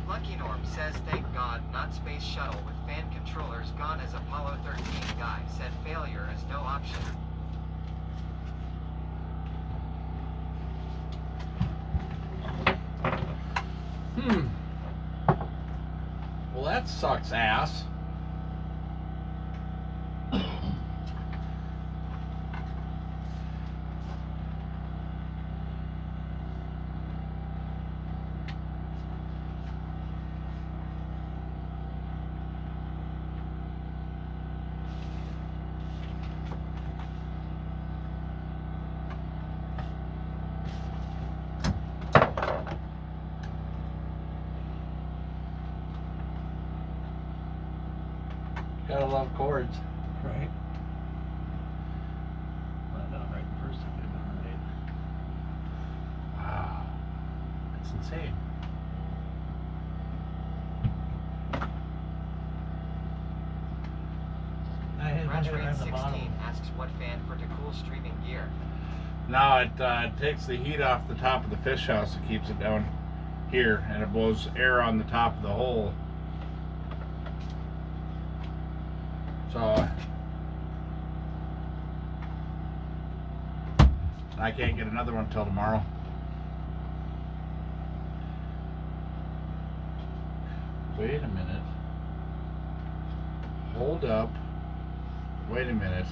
Lucky Norm says thank God not Space Shuttle with fan controllers gone as Apollo 13 guy said failure is no option. Well, that sucks ass. Gotta love cords. Right. Well, I got it right the first time. I got it right. Wow. That's insane. I had Ratch it Rain at the 16 bottom. asks what fan for the cool streaming gear. No, it takes the heat off the top of the fish house and keeps it down here, and it blows air on the top of the hole. So I can't get another one until tomorrow. Wait a minute. Hold up. Wait a minute.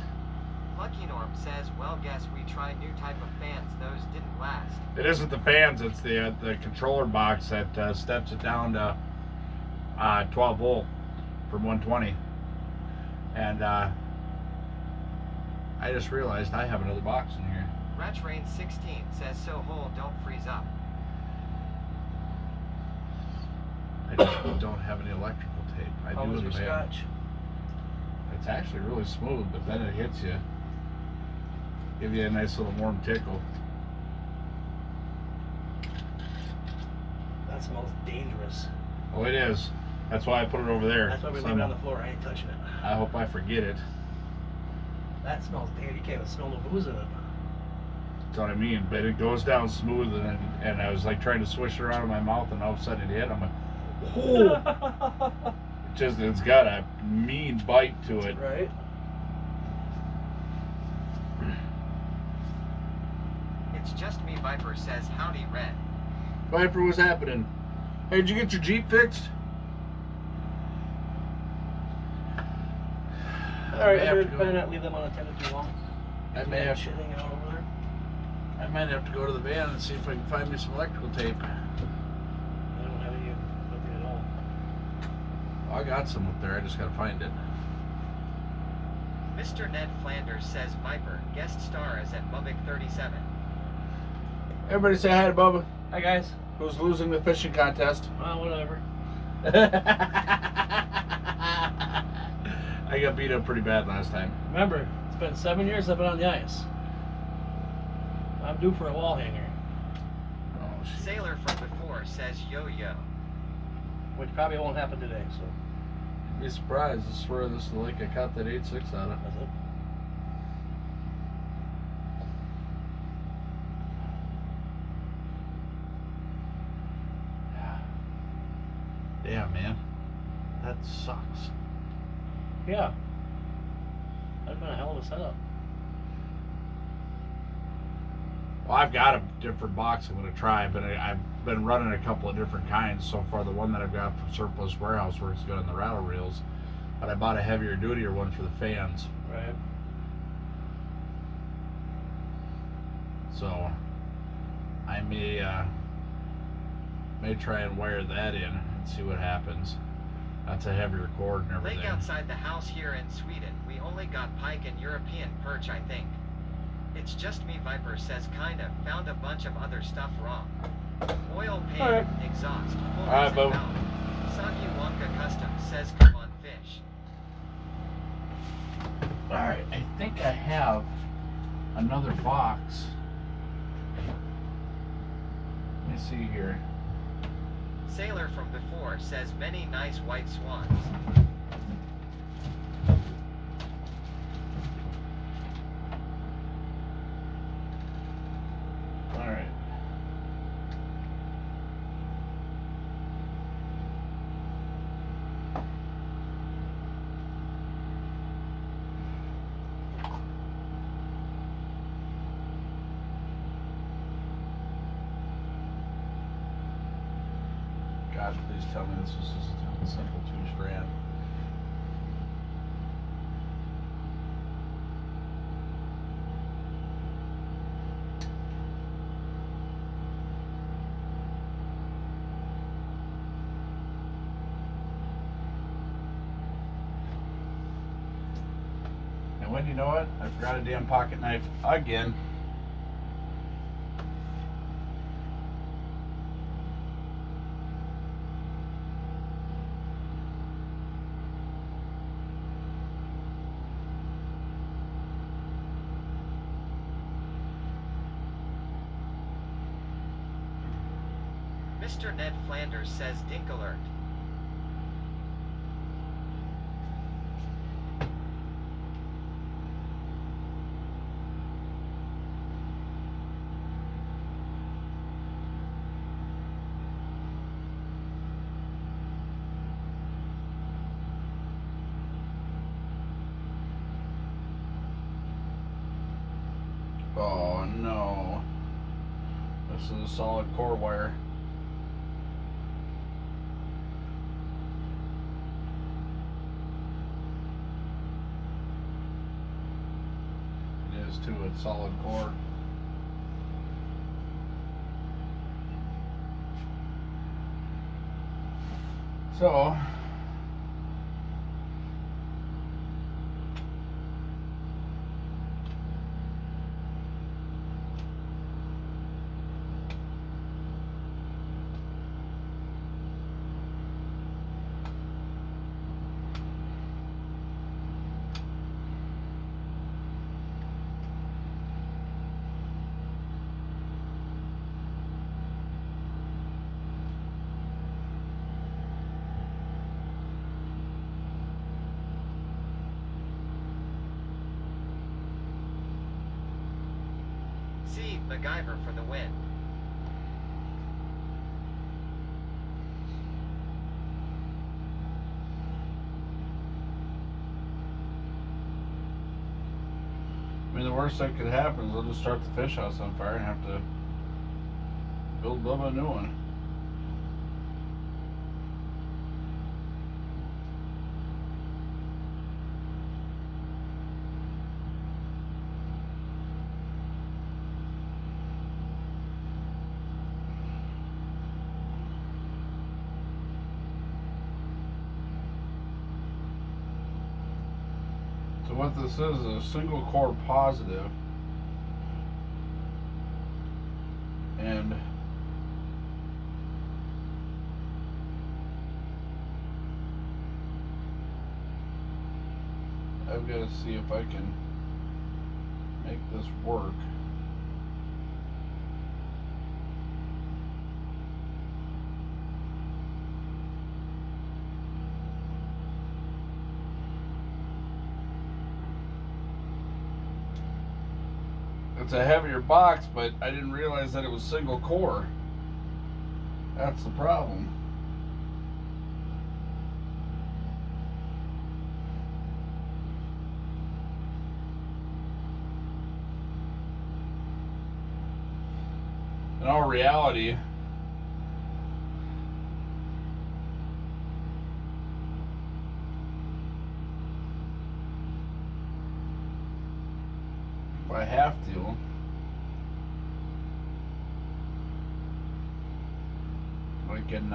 Lucky Norm says, well, guess we try new type of fans. Those didn't last. It isn't the fans, it's the controller box that steps it down to 12 volt from 120. And I just realized I have another box in here. Ratch Rain 16 says, so hole don't freeze up. I just don't have any electrical tape. I How do was in your the van. scotch? It's actually really smooth, but then it hits you. Give you a nice little warm tickle. That smells dangerous. Oh, it is. That's why I put it over there. That's why we So leave it on the floor. I ain't touching it. I hope I forget it. That smells dangerous. You can't even smell the booze in it. That's what I mean. But it goes down smooth, and I was like trying to swish it around in my mouth, and all of a sudden it hit. I'm like, oh! It's got a mean bite to it. Right? It's just me, Viper says, howdy, Red. Viper, what's happening? Hey, did you get your Jeep fixed? Alright, have I to go. better not leave them unattended too long. I may have Shit hanging out over there. I might have to go to the van and see if I can find me some electrical tape. I don't have any nothing at all. I got some up there. I just gotta find it. Mr. Ned Flanders says, Viper, guest star is at Mubik 37. Everybody say hi to Bubba, Hi guys. who's losing the fishing contest. Well, whatever. I got beat up pretty bad last time. Remember, it's been 7 years I've been on the ice. I'm due for a wall hanger, Oh, shit. Sailor from before says yo-yo. which probably won't happen today. So You'd be surprised. I swear this is the lake I caught that 8.6 out of. that's it. Damn, man. That sucks. Yeah. That'd been a hell of a setup. Well, I've got a different box I'm going to try, but I've been running a couple of different kinds so far. The one that I've got from Surplus Warehouse works good on the rattle reels, but I bought a heavier dutier one for the fans. Right. So I may try and wire that in and see what happens. That's a heavier cord and everything. Lake outside the house here in Sweden. We only got pike and European perch, I think. It's just me, Viper says kinda. Found a bunch of other stuff wrong. Oil pan, Alright. exhaust, Alright, pulleys Bo. and valve. Soggy Wonka Custom says come on fish. Alright, I think I have another box. Let me see here. Sailor from before says many nice white swans. Alright. God, please tell me this was just a simple 2-strand. And when you know it, I forgot a damn pocket knife again. Mr. Ned Flanders says dink alert. Oh no. This is a solid core wire. It is too, it's solid core. So See, MacGyver for the win. I mean, the worst that could happen is they'll just start the fish house on fire and have to build Bubba a new one. So what this is a single core positive, and and I've got to see if I can make this work. It's a heavier box, but I didn't realize that it was single core. That's the problem. In all reality, if I have to, I can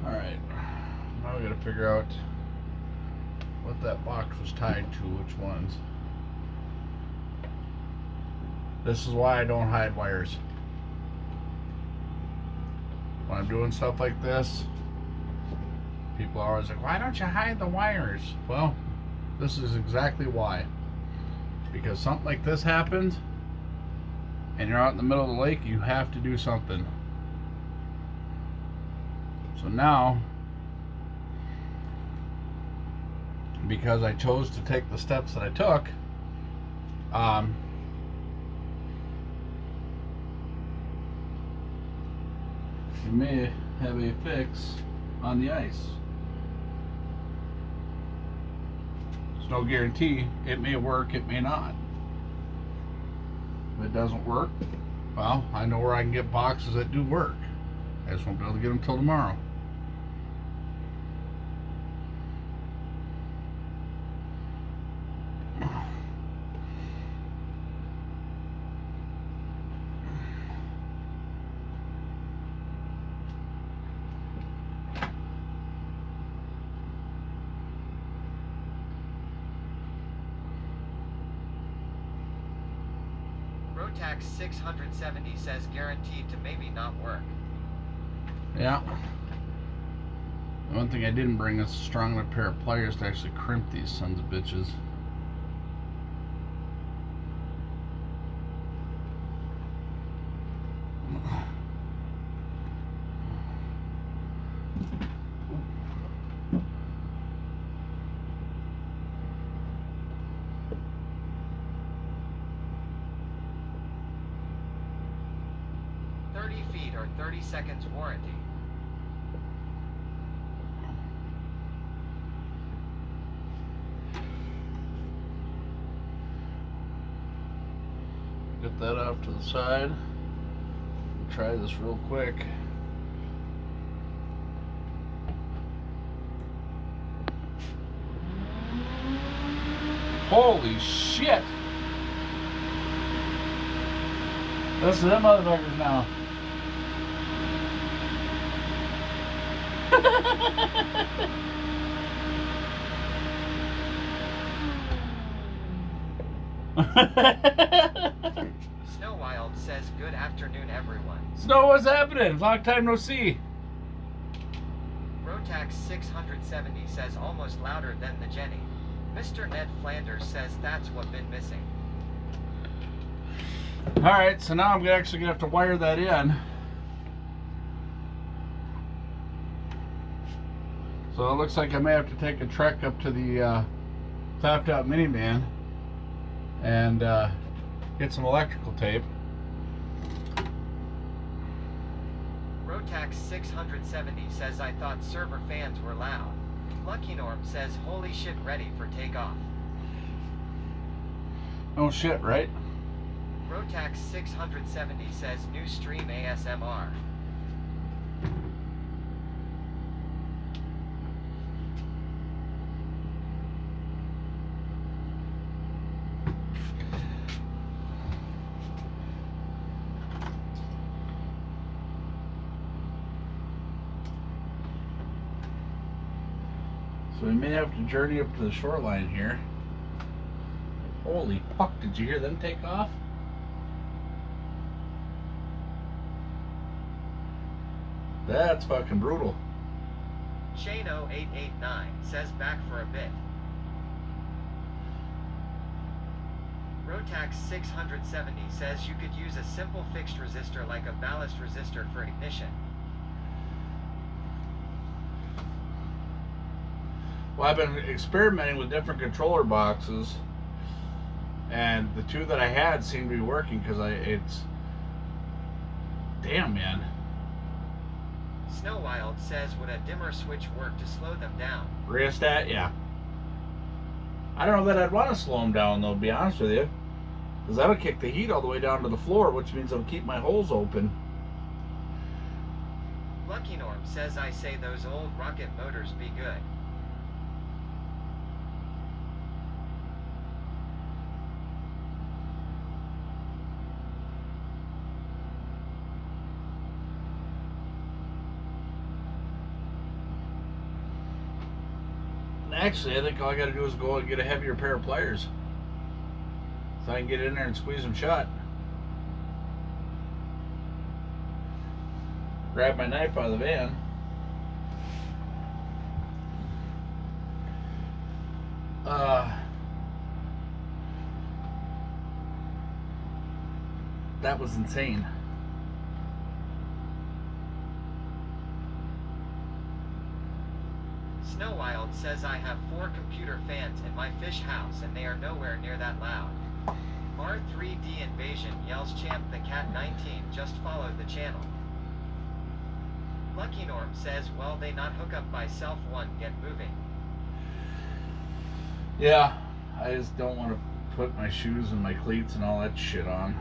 alright, now we gotta figure out what that box was tied to, which ones. This is why I don't hide wires. When I'm doing stuff like this, people are always like, why don't you hide the wires? Well, this is exactly why. Because something like this happens, and you're out in the middle of the lake, you have to do something. So now, because I chose to take the steps that I took, you may have a fix on the ice. There's no guarantee. It may work, it may not. If it doesn't work, well, I know where I can get boxes that do work. I just won't be able to get them till tomorrow. Rotax 670 says guaranteed to maybe not work. Yeah. The one thing I didn't bring is a strong enough pair of pliers to actually crimp these sons of bitches. Feet or 30 seconds warranty. Get that off to the side. Try this real quick. Holy shit! This is them motherfuckers now. Snow Wild says good afternoon everyone. Snow, what's happening? Long time no see. Rotax 670 says almost louder than the Jenny. Mr. Ned Flanders says that's what been missing. Alright, so now I'm actually gonna have to wire that in. So it looks like I may have to take a trek up to the topped out minivan and get some electrical tape. Rotax 670 says I thought server fans were loud. Lucky Norm says holy shit ready for takeoff. Oh shit, right? Rotax 670 says new stream ASMR. So we may have to journey up to the shoreline here. Holy fuck, did you hear them take off? That's fucking brutal. Shano889 says back for a bit. Rotax 670 says you could use a simple fixed resistor like a ballast resistor for ignition. Well, I've been experimenting with different controller boxes, and the two that I had seem to be working because it's damn, man. Snowwild says would a dimmer switch work to slow them down? Rheostat, yeah. I don't know that I'd want to slow them down though, to be honest with you, because that'll kick the heat all the way down to the floor, which means it'll keep my holes open. Lucky Norm says I say those old rocket motors be good. Actually, I think all I got to do is go and get a heavier pair of pliers so I can get in there and squeeze them shut. Grab my knife out of the van. That was insane. Snowwild says I have 4 computer fans in my fish house and they are nowhere near that loud. R3D Invasion yells champ the cat 19 just followed the channel. Lucky Norm says well they not hook up by self one get moving. Yeah, I just don't want to put my shoes and my cleats and all that shit on.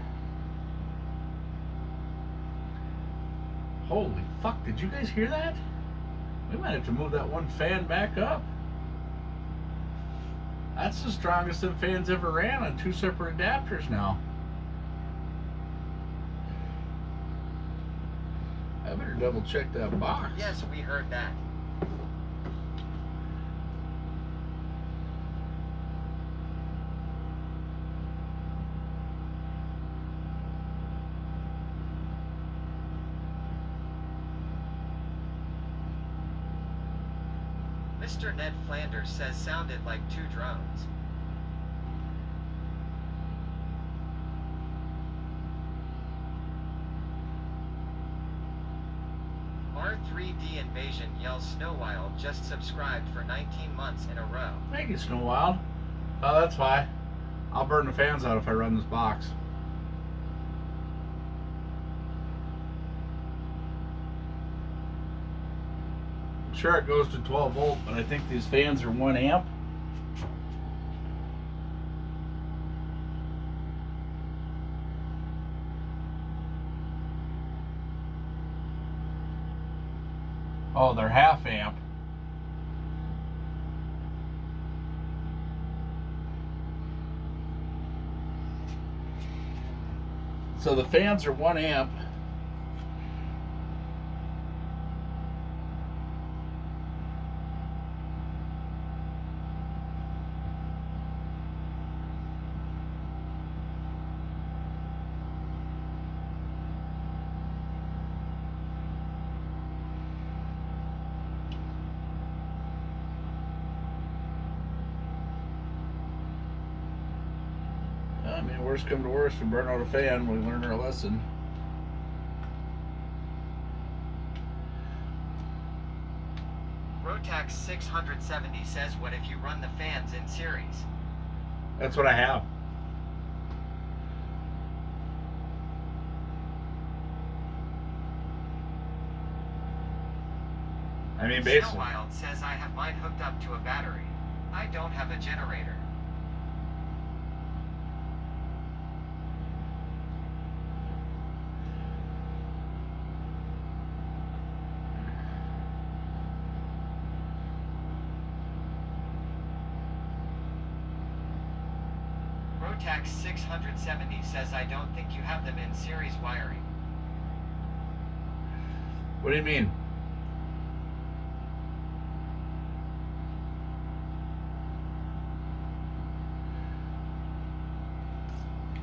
Holy fuck, did you guys hear that? We might have to move that one fan back up. That's the strongest them fans ever ran on 2 separate adapters now. I better double check that box. Yes, we heard that. Mr. Ned Flanders says sounded like 2 drones. R3D Invasion yells Snowwild just subscribed for 19 months in a row. Thank you, Snowwild. Oh, that's fine. I'll burn the fans out if I run this box. Sure, it goes to 12 volt, but I think these fans are 1 amp. Oh, they're half amp. So the fans are 1 amp. I mean, worst come to worst, we burn out a fan, we learn our lesson. Rotax 670 says what if you run the fans in series? That's what I have. I mean, basically. Snowwild says I have mine hooked up to a battery. I don't have a generator. Rotax 670 says I don't think you have them in series wiring. What do you mean?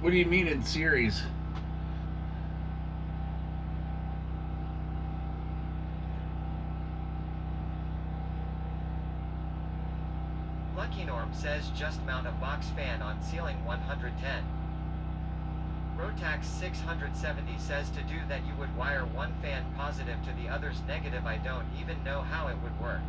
What do you mean in series? Lucky Norm says just mount a box fan on ceiling 110. Rotax 670 says to do that you would wire one fan positive to the other's negative. I don't even know how it would work.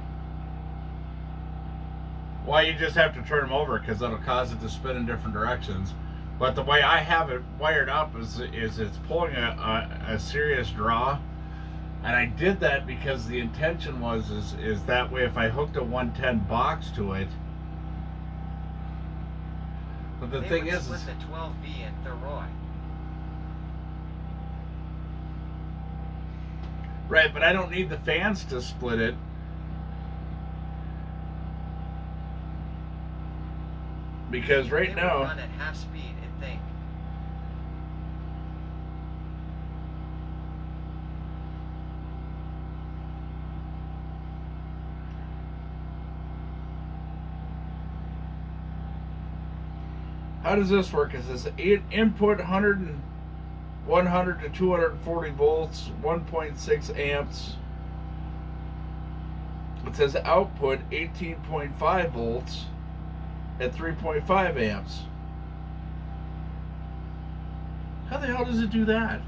Well, you just have to turn them over because that'll cause it to spin in different directions. But the way I have it wired up is it's pulling a serious draw. And I did that because the intention was is that way if I hooked a 110 box to it. But the thing is split the 12V in Thoroy. Right, but I don't need the fans to split it. Because right they now would run at half speed and think. how does this work? Is this input 100 to 240 volts, 1.6 amps. It says output 18.5 volts at 3.5 amps. How the hell does it do that?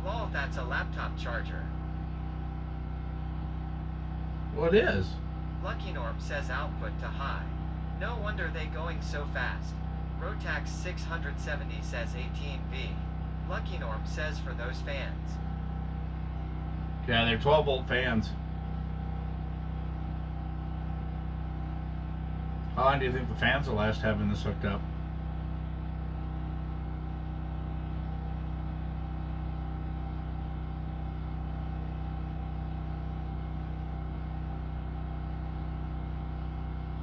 Lol, that's a laptop charger. Well, it is. Lucky Norm says output to high. No wonder they going so fast. Rotax 670 says 18V. Lucky Norm says for those fans. Yeah, they're 12 volt fans. How long do you think the fans will last having this hooked up?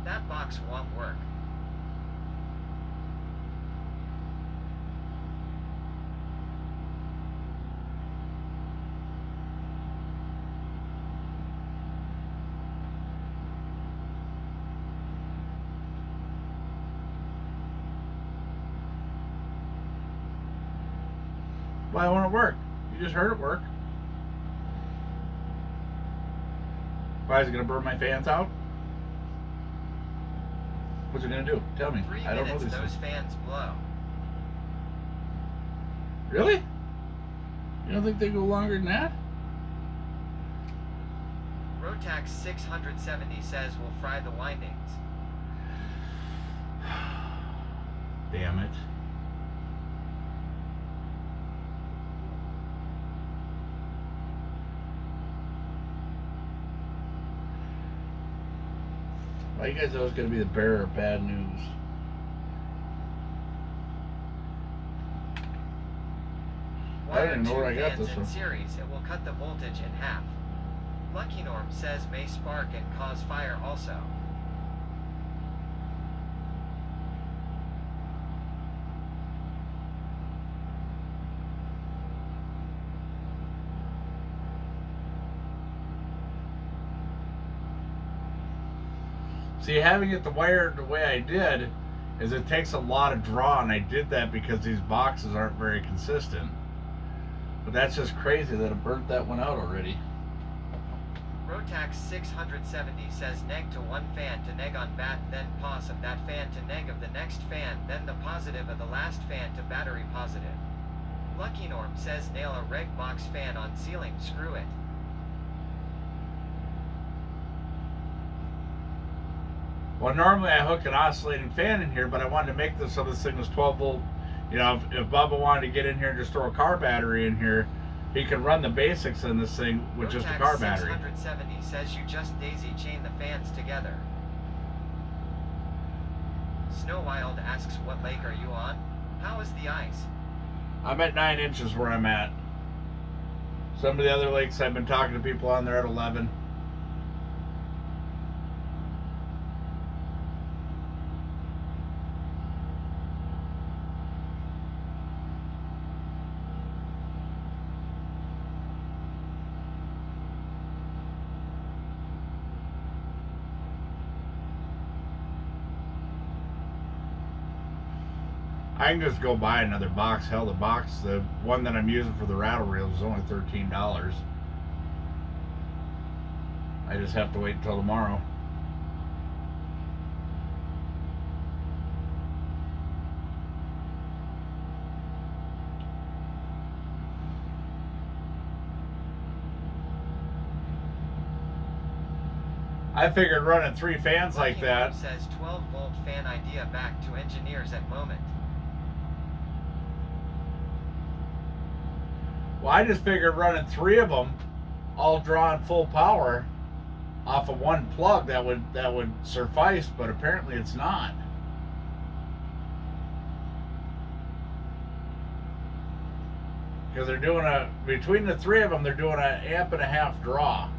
That box won't work. Why won't it work? You just heard it work. Why is it going to burn my fans out? What's it going to do? Tell me. 3 I don't know minutes these those things. fans blow. Really? You don't think they go longer than that? Rotax 670 says we'll fry the windings. Damn it. Why you guys always going to be the bearer of bad news? I Wire didn't know two where I got fans this in from. series, it will cut the voltage in half. Lucky Norm says may spark and cause fire also. See, having it wired the way I did is it takes a lot of draw, and I did that because these boxes aren't very consistent. But that's just crazy that it burnt that one out already. Rotax 670 says neg to one fan to neg on bat, then pos of that fan to neg of the next fan, then the positive of the last fan to battery positive. Lucky Norm says nail a reg box fan on ceiling, screw it. Well, normally I hook an oscillating fan in here, but I wanted to make this so this thing was 12 volt. You know, if Bubba wanted to get in here and just throw a car battery in here, he could run the basics in this thing with just a car battery. Rotax 670 says you just daisy chain the fans together. Snow Wild asks what lake are you on? How is the ice? I'm at 9 inches where I'm at. Some of the other lakes I've been talking to people on, they're at 11. I can just go buy another box. Hell, the one that I'm using for the rattle reels is only $13. I just have to wait until tomorrow. I figured running 3 fans like that. Says 12-volt fan idea back to engineers at moment. Well, I just figured running 3 of them, all drawing full power, off of one plug that would suffice, but apparently it's not. Because they're doing between the 3 of them, they're doing an 1.5 amp draw.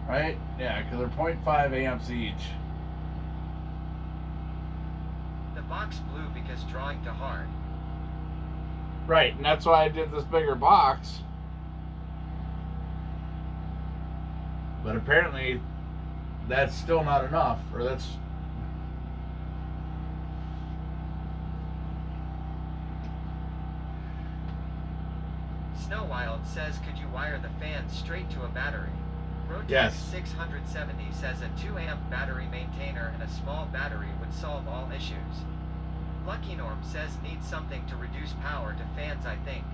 Right? Yeah, because they're 0.5 amps each. The box blew because drawing too hard. Right, and that's why I did this bigger box. But apparently, that's still not enough, or that's... Snowwild says, could you wire the fan straight to a battery? Rotex Yes. 670 says a 2 amp battery maintainer and a small battery would solve all issues. Lucky Norm says needs something to reduce power to fans, I think.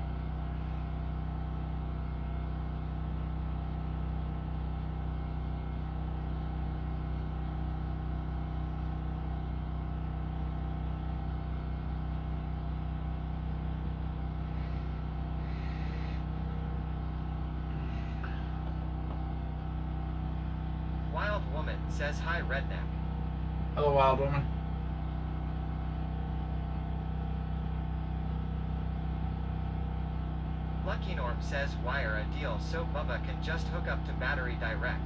Wild Woman says hi redneck. Hello, Wild Woman. Lucky Norm says wire a deal so Bubba can just hook up to battery direct.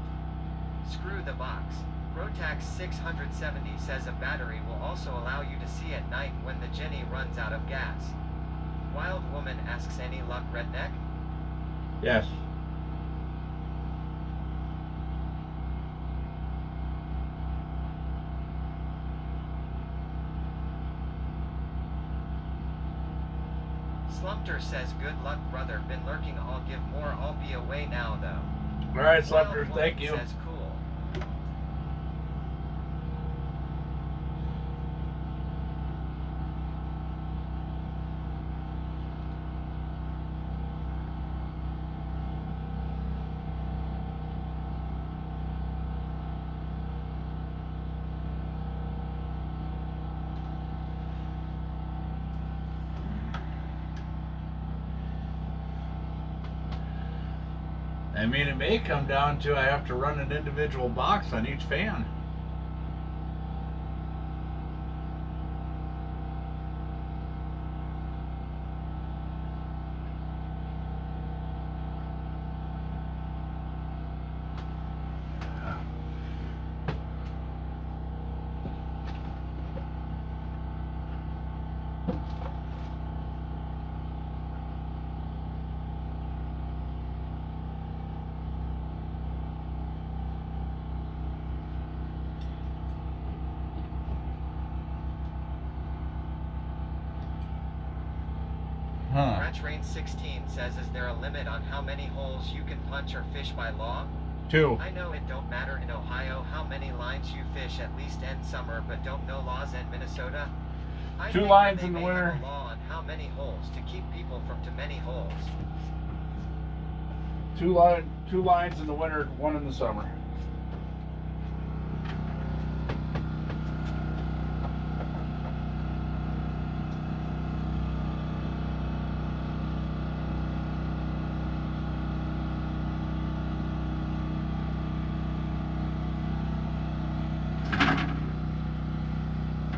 Screw the box. Rotax 670 says a battery will also allow you to see at night when the Jenny runs out of gas. Wild Woman asks, any luck redneck? Yes. Slumpter says good luck brother, been lurking, I'll give more, I'll be away now though. Alright, Slumpter, Wild thank Woman you. says cool. I mean, it may come down to I have to run an individual box on each fan. Ratch Rain 16 says, is there a limit on how many holes you can punch or fish by law? 2. I know it don't matter in Ohio how many lines you fish at least end summer, but don't know laws in Minnesota? I 2 think lines they in the may winter. have a law on how many holes to keep people from too many holes. 2 lines in the winter, 1 in the summer.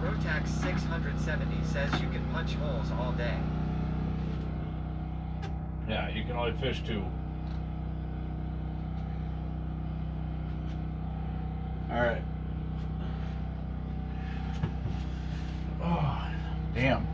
Rotax 670 says you can punch holes all day. Yeah, you can only fish 2. Alright. Oh, damn.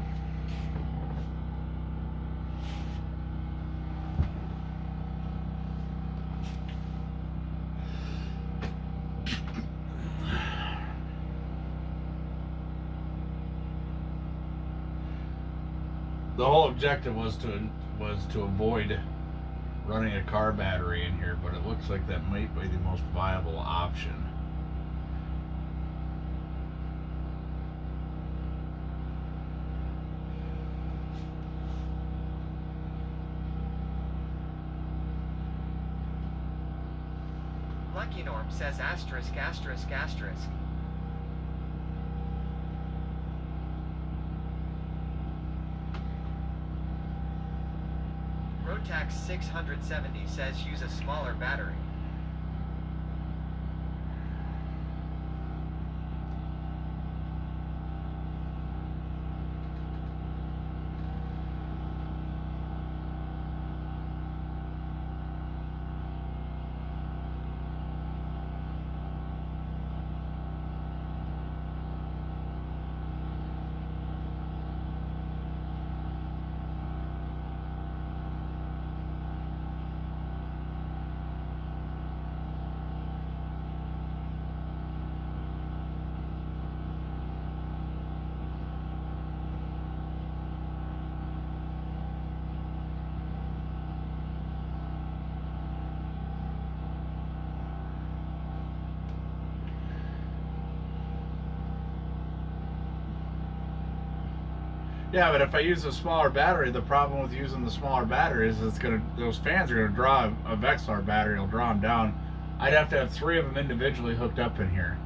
the whole objective was to avoid running a car battery in here, but it looks like that might be the most viable option. Lucky Norm says asterisk asterisk asterisk. Rotax 670 says use a smaller battery. Yeah, but if I use a smaller battery, the problem with using the smaller battery is those fans are gonna draw a Vexilar battery. It'll draw them down. I'd have to have 3 of them individually hooked up in here.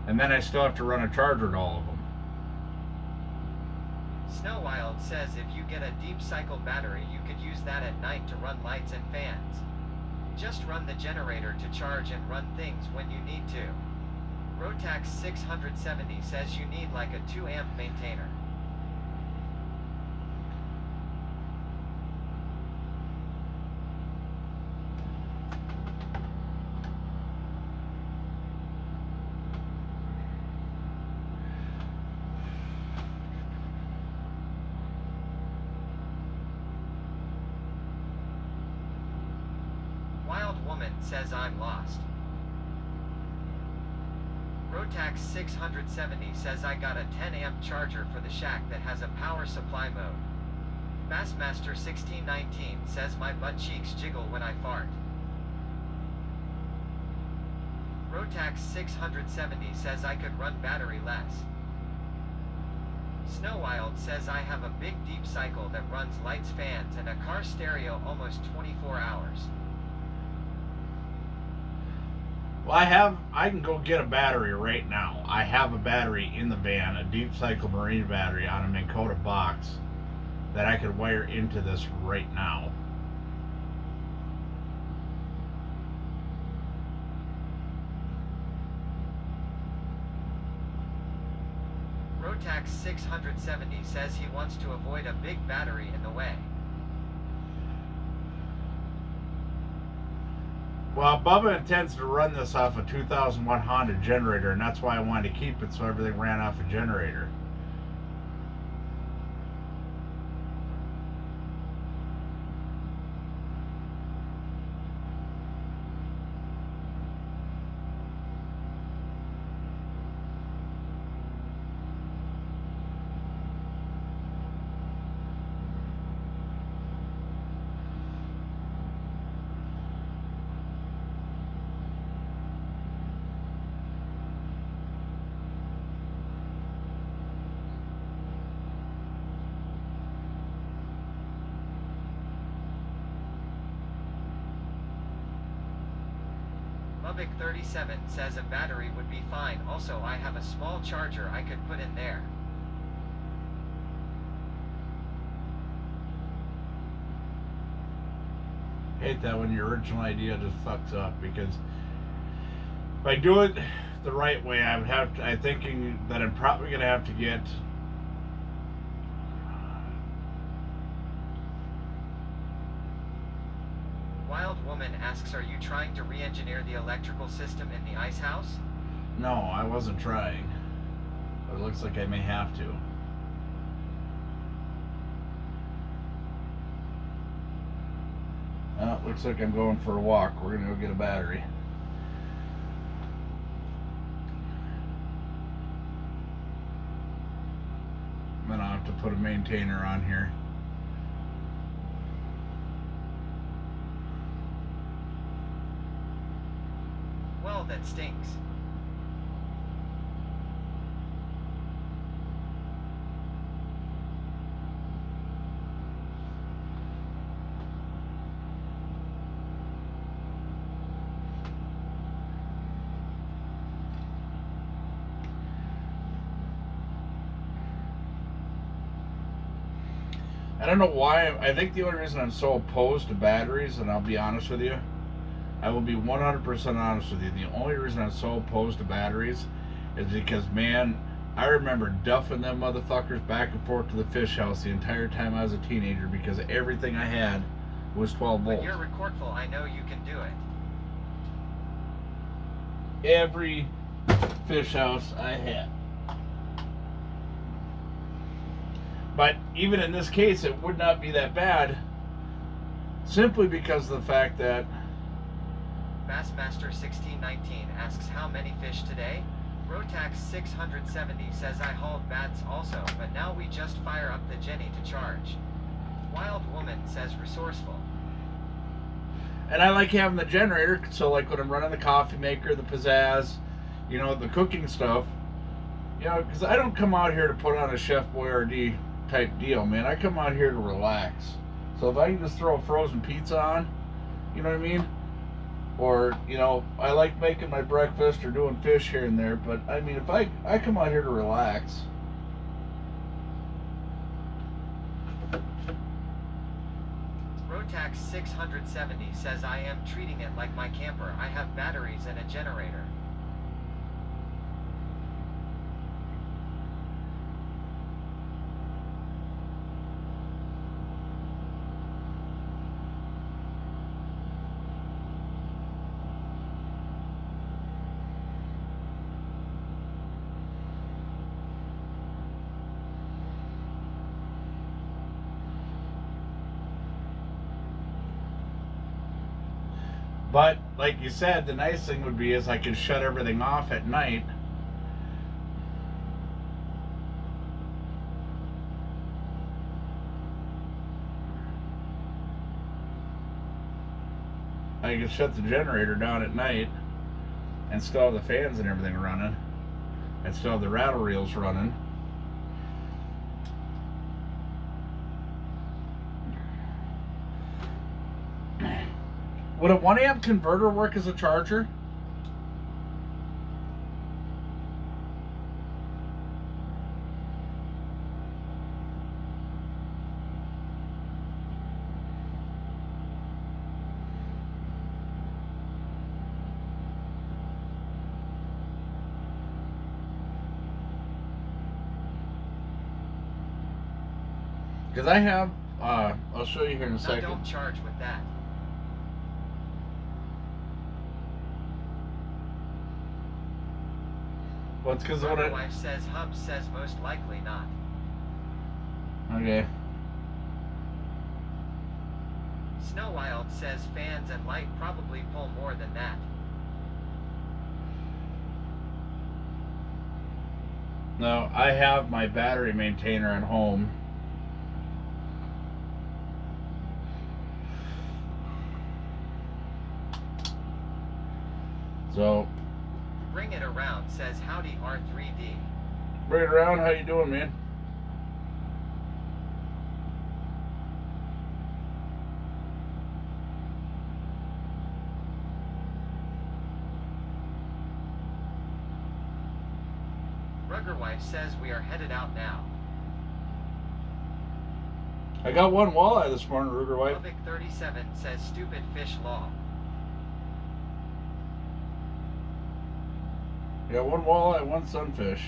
And then I still have to run a charger to all of them. Snow Wild says if you get a deep cycle battery, you could use that at night to run lights and fans. Just run the generator to charge and run things when you need to. Rotax 670 says you need like a 2 amp maintainer. Wild Woman says I'm lost. Rotax 670 says I got a 10 amp charger for the shack that has a power supply mode. Bassmaster 1619 says my butt cheeks jiggle when I fart. Rotax 670 says I could run battery less. Snow Wild says I have a big deep cycle that runs lights, fans, and a car stereo almost 24 hours. Well, I can go get a battery right now. I have a battery in the van, a deep cycle marine battery on a Minn Kota box that I could wire into this right now. Rotax 670 says he wants to avoid a big battery in the way. Well, Bubba intends to run this off a 2001 Honda generator, and that's why I wanted to keep it so everything ran off a generator. Lubbock 37 says a battery would be fine. Also, I have a small charger I could put in there. Hate that when your original idea just fucks up, because if I do it the right way, I'm thinking that I'm probably gonna have to get Wild Woman asks, are you trying to re-engineer the electrical system in the ice house? No, I wasn't trying. But it looks like I may have to. Well, looks like I'm going for a walk. We're gonna go get a battery. put a maintainer on here. Well, that stinks. I don't know why. I think the only reason I'm so opposed to batteries, and I'll be honest with you, I will be 100% honest with you. The only reason I'm so opposed to batteries is because, man, I remember duffing them motherfuckers back and forth to the fish house the entire time I was a teenager because everything I had was 12 volts. When you're recordful, I know you can do it. Every fish house I had. But even in this case, it would not be that bad, simply because of the fact that Bassmaster1619 asks how many fish today? Rotax670 says I hauled bats also, but now we just fire up the Jenny to charge. Wild Woman says resourceful. and I like having the generator, so like when I'm running the coffee maker, the pizzazz, you know, the cooking stuff, you know, because I don't come out here to put on a Chef Boyardee type deal, man. I come out here to relax. So if I can just throw a frozen pizza on, you know what I mean? Or, you know, I like making my breakfast or doing fish here and there, but I mean, if I come out here to relax. Rotax670 says I am treating it like my camper. I have batteries and a generator. But like you said, the nice thing would be is I could shut everything off at night. I could shut the generator down at night and still have the fans and everything running, and still have the rattle reels running. Would a 1 amp converter work as a charger? Because I have, I'll show you here in a No, second. don't charge with that. Well, it's because what My I... wife says Hub says most likely not. Okay. Snow Wild says fans and light probably pull more than that. No, I have my battery maintainer at home. So, Bring It Around says howdy R3D. bring it around. How you doing, man? Rugger Wife says we are headed out now. I got one walleye this morning, Ruger wife. Lubbock 37 says stupid fish law. I got one walleye, one sunfish.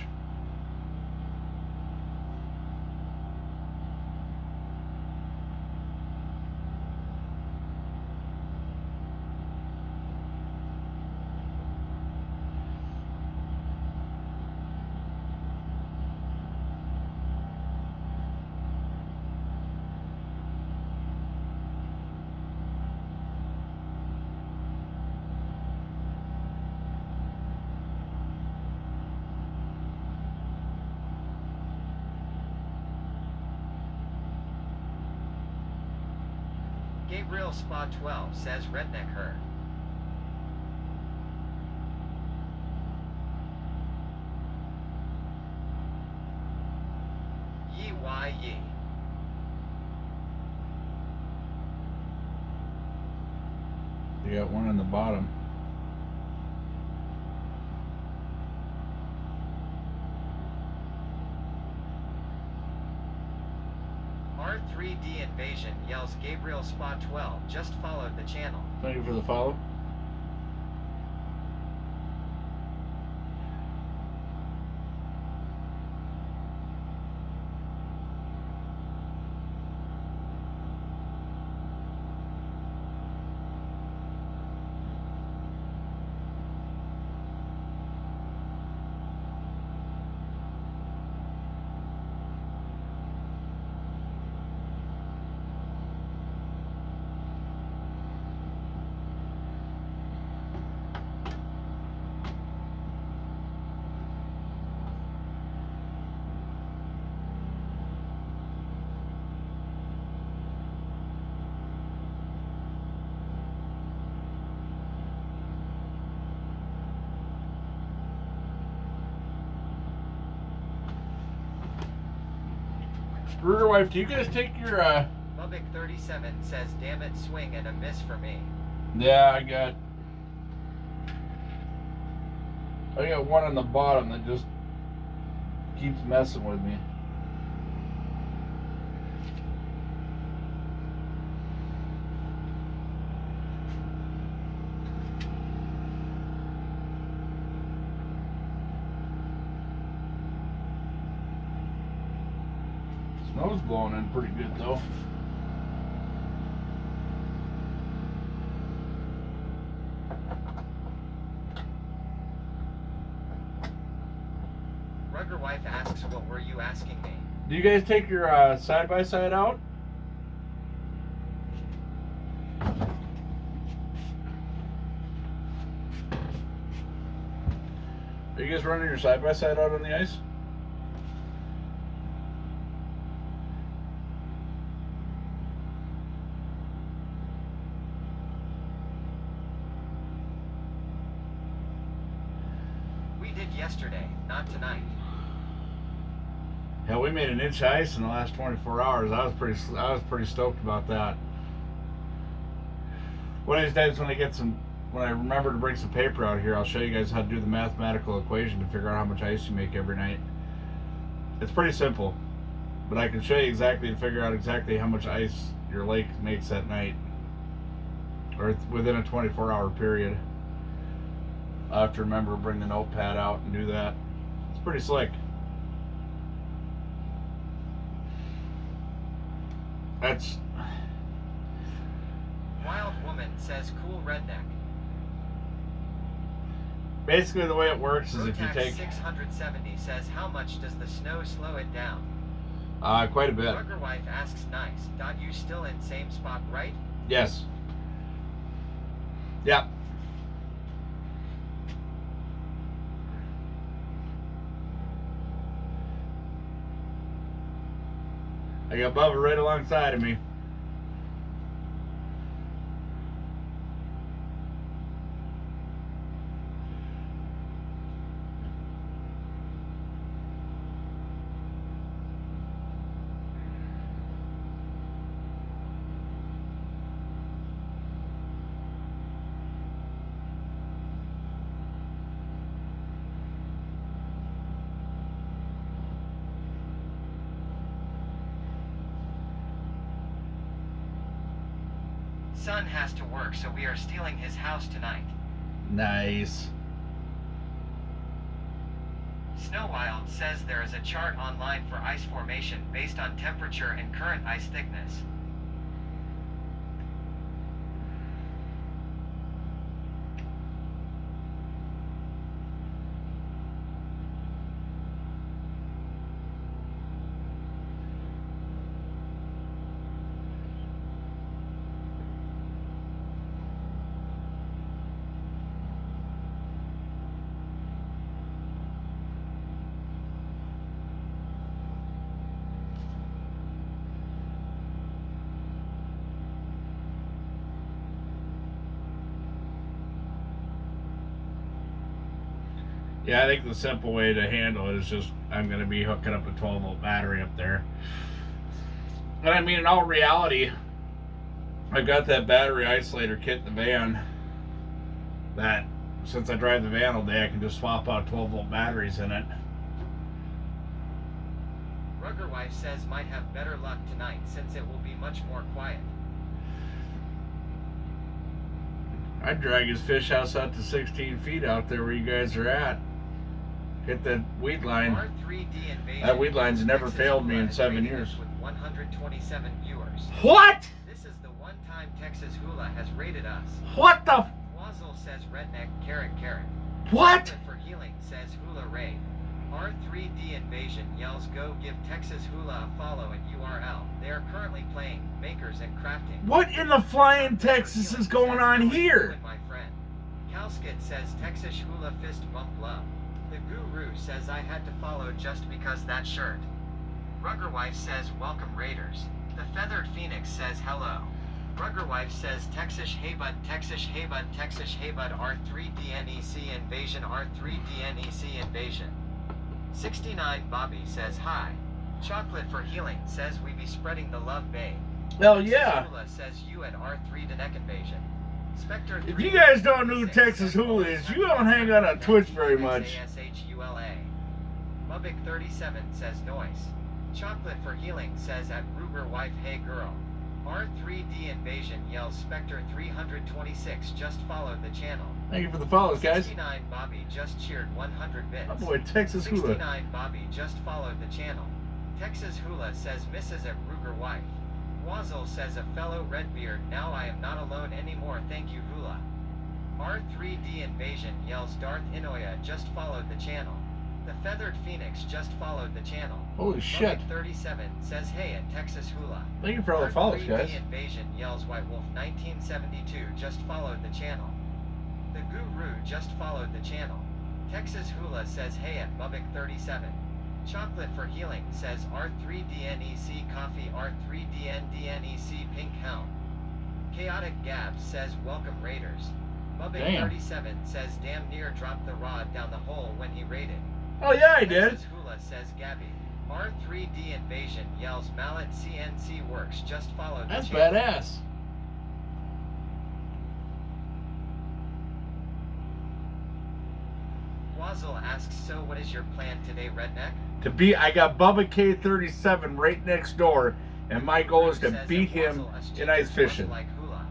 Gabriel Spa 12 says redneck her. Yee why yee. You got one in the bottom. R3D Invasion yells Gabriel Spa 12 just followed the channel. Thank you for the follow. Brooder wife, do you guys take your Lubbock 37 says damn it swing and a miss for me. Yeah, I got one on the bottom that just keeps messing with me. Snow's blowing in pretty good though. Rugger wife asks, what were you asking me? Do you guys take your side-by-side out? Are you guys running your side-by-side out on the ice? We did yesterday, not tonight. Yeah, we made an inch of ice in the last 24 hours. I was pretty stoked about that. One of these days when I remember to bring some paper out here, I'll show you guys how to do the mathematical equation to figure out how much ice you make every night. It's pretty simple, but I can show you exactly to figure out exactly how much ice your lake makes at night, or within a 24-hour period. I'll have to remember to bring the notepad out and do that. It's pretty slick. That's Wild woman says cool redneck. basically the way it works. Is if you Rotax take 670 says how much does the snow slow it down? quite a bit. Rugger wife asks nice. You still in same spot, right? Yes. Yeah. I got Bubba right alongside of me. Son has to work, so we are stealing his house tonight. Nice. Snowwild says there is a chart online for ice formation based on temperature and current ice thickness. Yeah, I think the simple way to handle it is just I'm going to be hooking up a 12-volt battery up there. And I mean, in all reality, I've got that battery isolator kit in the van that, since I drive the van all day, I can just swap out 12-volt batteries in it. Rugger Wife says might have better luck tonight since it will be much more quiet. I'd drag his fish house out to 16 feet out there where you guys are at. Hit that weed line. R3D Invasion. That weed line's never Texas failed me Hula in has 7 rated years. us with 127 viewers. What? This is the one time Texas Hula has rated us. What the? Wazzle says redneck carrot. What? Chocolate for healing says Hula raid. R3D Invasion yells go give Texas Hula a follow at URL. They are currently playing Makers and Crafting. What in the flying Texas is going on here? My friend. Calskit says Texas Hula fist bump love. The Guru says I had to follow just because that shirt. Ruggerwife says welcome Raiders. The Feathered Phoenix says hello. Ruggerwife says Texas Haybud R3DNEC Invasion R3DNEC Invasion. 69 Bobby says hi. Chocolate for healing says we be spreading the love babe. Hell yeah. Texas Hula says you at R3 to neck invasion. Spectre If you guys don't know who Texas Hula is, you don't hang out on Twitch very much. ASHULA. Mubik 37 says noise. Chocolate for healing says at Ruger wife hey girl. R3D Invasion yells Spectre 326 just followed the channel. Thank you for the follows, guys. 69 Bobby just cheered 100 bits. Oh boy, Texas Hula. 69 Bobby just followed the channel. Texas Hula says Mrs. at Ruger wife. Wazzle says a fellow Redbeard now I am not alone anymore thank you Hula. R3D Invasion yells Darth Inoya just followed the channel. The Feathered Phoenix just followed the channel. Holy shit. Mubik 37 says hey at Texas Hula. Thank you for all the follows, guys. R3D Invasion yells White Wolf 1972 just followed the channel. The Guru just followed the channel. Texas Hula says hey at Mubik 37. Chocolate for healing says R3DNEC coffee R3DNDNEC pink hound. Chaotic Gab says welcome Raiders. Mubik Damn. 37 says damn near dropped the rod down the hole when he raided. Oh yeah, I did. Texas Hula says Gabby. R3D Invasion yells Mallet CNC Works just followed the That's channel. badass. Wazzle asks, so what is your plan today, Redneck? I got Bubba K37 right next door, and my goal is to Says beat that him Wazzle us in chickens ice Wazzle fishing. like hula.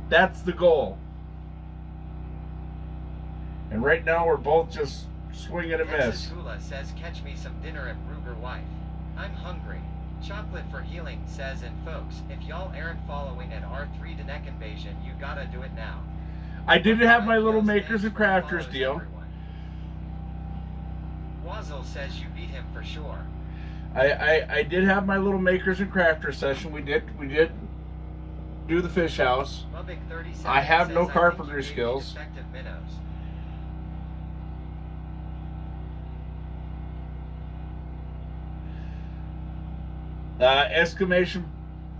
That's the goal. And right now we're both just swing and a Texas miss. Hula says catch me some dinner at Ruger wife. I'm hungry. Chocolate for healing says, and folks, if y'all aren't following at R3 to neck invasion, you gotta do it now. I did have my little Yells, makers and thanks for the crafters follows, deal. everyone. Wazzle says you beat him for sure. I did have my little makers and crafters session. We did do the fish house. Mubik 37 I have says, no I think carpentry you gave me skills. defective minnows. Exclamation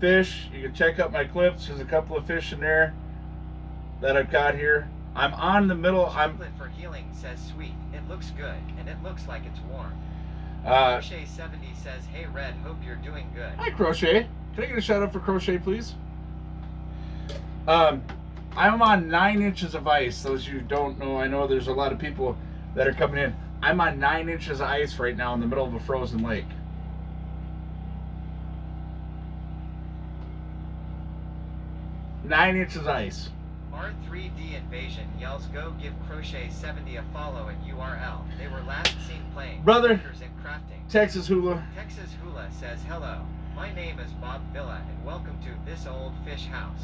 fish. You can check out my clips. There's a couple of fish in there that I've got here. I'm on the middle. Chocolate for healing says sweet. It looks good, and it looks like it's warm. Uh, Crochet 70 says, hey Red, hope you're doing good. Hi, Crochet. Can I get a shout out for Crochet, please? I'm on 9 inches of ice. Those of you who don't know, I know there's a lot of people that are coming in. I'm on 9 inches of ice right now in the middle of a frozen lake. Nine inches ice. R3D Invasion yells go give Crochet 70 a follow at URL. They were last seen playing Brother. Makers and Crafting. Texas Hula. Texas Hula says hello. My name is Bob Villa and welcome to this old fish house.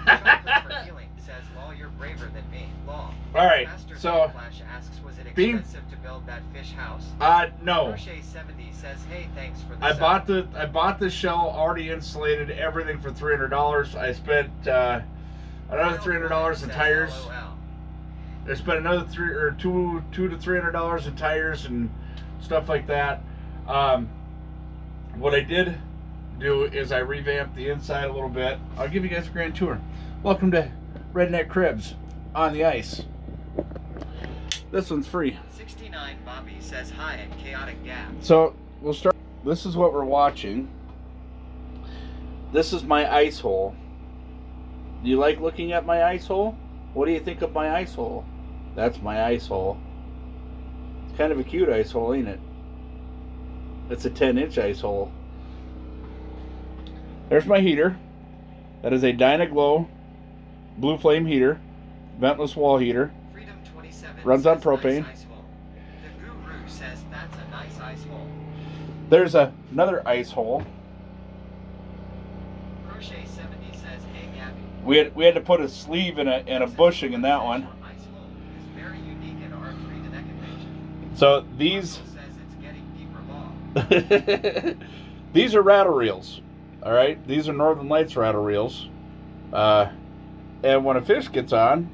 Chocolate for healing says lol you're braver than me. Lol. Alright, Master so Flash asks was it Bean- expensive to build that fish house? no. Crochet 70 says hey thanks for the I sub." bought the shell already insulated, everything for $300. I spent another $300 in Says tires. LOL. I spent another $200 to $300 in tires and stuff like that. What I did do is I revamped the inside a little bit. I'll give you guys a grand tour. Welcome to Redneck Cribs on the ice. This one's free. 69 Bobby says hi at Chaotic Gap. So we'll start. This is what we're watching. This is my ice hole. Do you like looking at my ice hole? What do you think of my ice hole? That's my ice hole. It's kind of a cute ice hole, ain't it? It's a 10-inch ice hole. There's my heater. That is a Dynaglow Blue Flame heater, ventless wall heater. Freedom 27 Runs on says propane. nice ice hole. The Guru says that's a nice ice hole. There's another ice hole. Crochet 70 says, hey Gabby. We had to put a sleeve and a bushing in that one. Ice hole is very unique in R3 to neck invasion. So these Says it's getting deeper long. these are rattle reels. All right, these are Northern Lights rattle reels. And when a fish gets on,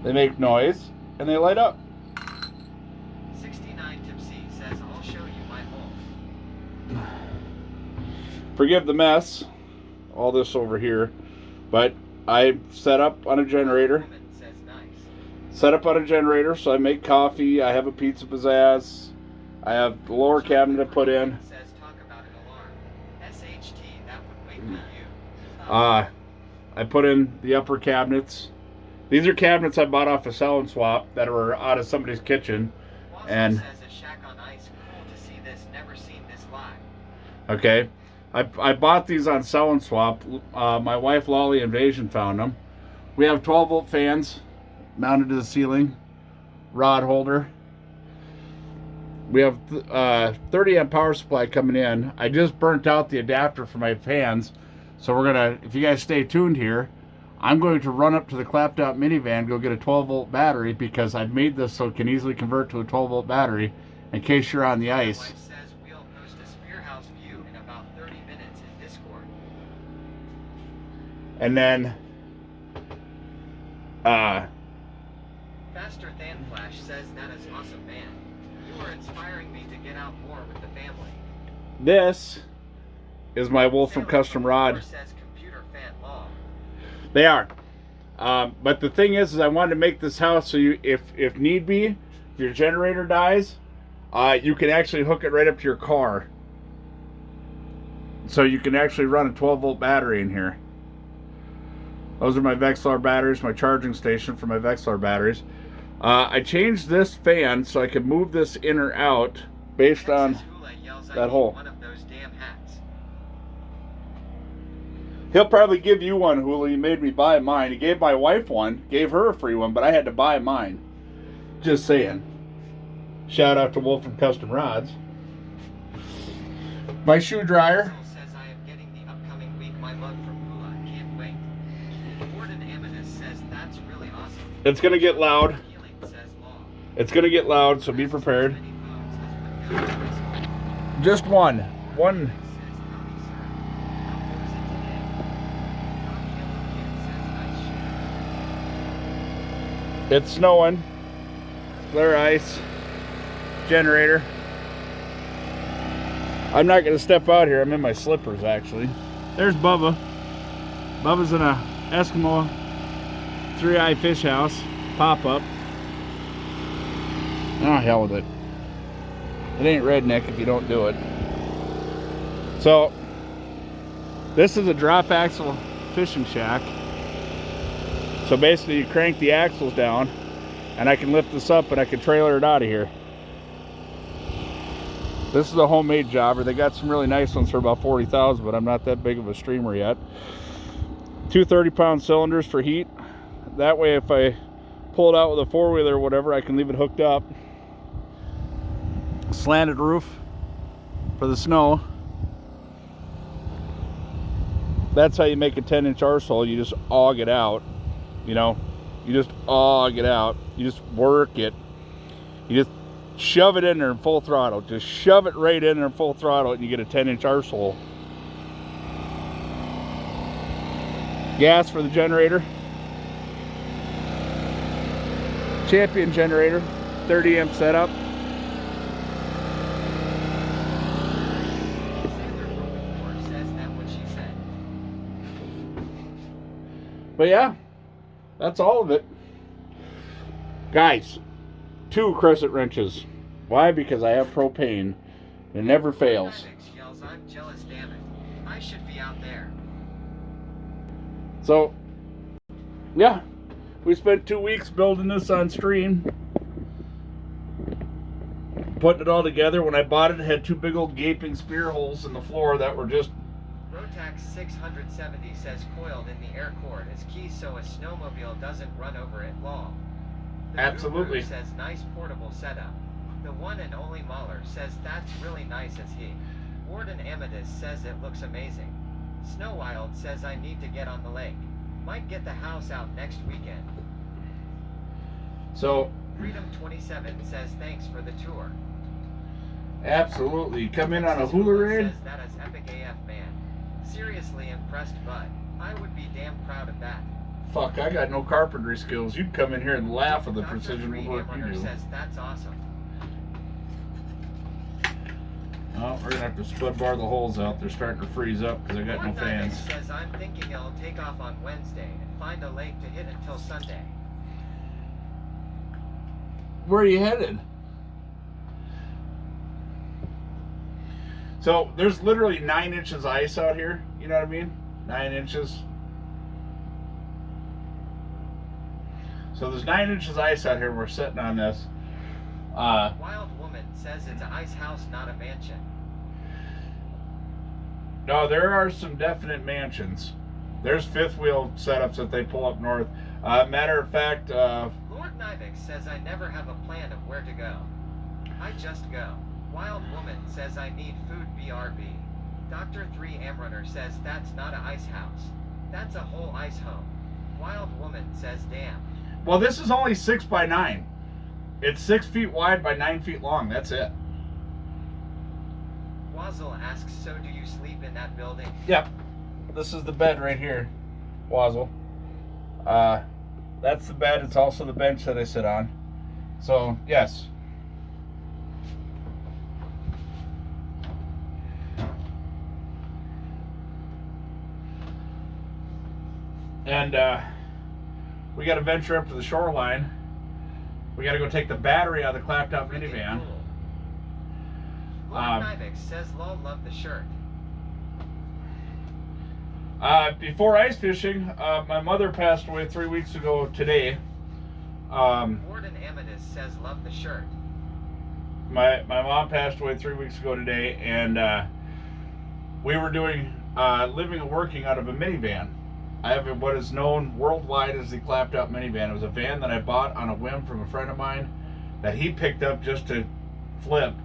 they make noise and they light up. 69 Tipsy says, I'll show you my hole. Forgive the mess, all this over here, but I set up on a generator. Woman says nice. Set up on a generator, so I make coffee. I have a pizza pizzazz. I have the lower cabinet to put in. Says talk about an alarm. SHT, that would wake me you. I put in the upper cabinets. These are cabinets I bought off a sell and swap that were out of somebody's kitchen. Wassel And says a shack on ice. Cool to see this. Never seen this live. okay, I bought these on sell and swap. My wife Lolly Invasion found them. We have 12-volt fans mounted to the ceiling, rod holder. We have 30 amp power supply coming in. I just burnt out the adapter for my fans, so we're gonna. If you guys stay tuned here, I'm going to run up to the clapped out minivan, go get a 12-volt battery because I've made this so it can easily convert to a 12-volt battery in case you're on the My ice. wife says we'll post a Spearhouse view in about 30 minutes in Discord. And then, Faster Than Flash says that is awesome, man. You are inspiring me to get out more with the family. this is my Wolfram Custom Rod. Says computer fan law. They are. But the thing is I wanted to make this house so you, if need be, if your generator dies, you can actually hook it right up to your car. So you can actually run a 12-volt battery in here. Those are my Vexilar batteries, my charging station for my Vexilar batteries. I changed this fan so I could move this in or out based on Texas Hula yells, I that need hole. one of those damn hats. He'll probably give you one, Hula. He made me buy mine. He gave my wife one, gave her a free one, but I had to buy mine. Just saying. Shout out to Wolfram Custom Rods. My shoe dryer. Russell says I am getting the upcoming week my mug from Hula. Can't wait. Gordon Amethyst says that's really awesome. It's going to get loud. Healing says law. It's going to get loud, so be prepared. Many phones has put down this one. Just one. One. Says howdy sir. How goes it today? Rock Yellow Kid says nice shoe. It's snowing. Clear ice. Generator. I'm not going to step out here. I'm in my slippers, actually. There's Bubba. Bubba's in a Eskimo 3-eye fish house. Pop-up. Oh, hell with it. It ain't redneck if you don't do it. So, this is a drop axle fishing shack. So basically you crank the axles down and I can lift this up and I can trailer it out of here. This is a homemade jobber. They got some really nice ones for about $40,000, but I'm not that big of a streamer yet. Two 30-pound cylinders for heat. That way if I pull it out with a four-wheeler or whatever, I can leave it hooked up. Slanted roof for the snow. That's how you make a 10-inch arsehole. You just aug it out. You know, you just aug it out. You just work it. You just shove it in there in full throttle. Just shove it right in there in full throttle and you get a 10-inch arsehole. Gas for the generator. Champion generator. 30 amp setup. Says that what she said. But yeah, that's all of it. Guys, 2 crescent wrenches. Why? Because I have propane. It never fails. Mavics yells, I'm jealous, damn it. I should be out there. So, yeah. We spent 2 weeks building this on stream. Putting it all together. When I bought it, it had 2 big old gaping spear holes in the floor that were just... Rotax 670 says coiled in the air cord is key so a snowmobile doesn't run over it long. The Absolutely. Guru says nice portable setup. The one and only Mahler says that's really nice as he. Warden Amethyst says it looks amazing. Snowwild says I need to get on the lake. Might get the house out next weekend. So, Freedom 27 says thanks for the tour. absolutely. Come in on a hula raid. Says that is epic AF, man. Seriously impressed, bud. I would be damn proud of that. Fuck, I got no carpentry skills. You'd come in here and laugh at the Dr. precision Three work you Hamrunner do. says that's awesome. Oh, we're gonna have to spud bar the holes out. They're starting to freeze up because I got no Lord fans. Nymex says I'm thinking I'll take off on Wednesday and find a lake to hit until Sunday. Where are you headed? So there's literally 9 inches ice out here. You know what I mean? 9 inches. So there's 9 inches ice out here. We're sitting on this. Wild Woman says it's an ice house, not a mansion. No, there are some definite mansions. There's fifth wheel setups that they pull up north. Matter of fact, Lord Nymex says I never have a plan of where to go. I just go. Wild Woman says I need food BRB. Dr. 3 Amrunner says that's not a ice house. That's a whole ice home. Wild Woman says damn. well, this is only 6 by 9. It's 6 feet wide by 9 feet long. That's it. Wazzle asks, so do you sleep in that building? Yep. This is the bed right here, Wazzle. That's the bed. It's also the bench that I sit on. So, yes. And we got to venture up to the shoreline. We got to go take the battery out of the clapped out Freaking minivan. cool. Lord Nymex says lol, love the shirt. Before ice fishing, my mother passed away 3 weeks ago today. Warden Amethyst says love the shirt. My mom passed away 3 weeks ago today, and we were doing living and working out of a minivan. I have what is known worldwide as the clapped out minivan. It was a van that I bought on a whim from a friend of mine that he picked up just to flip,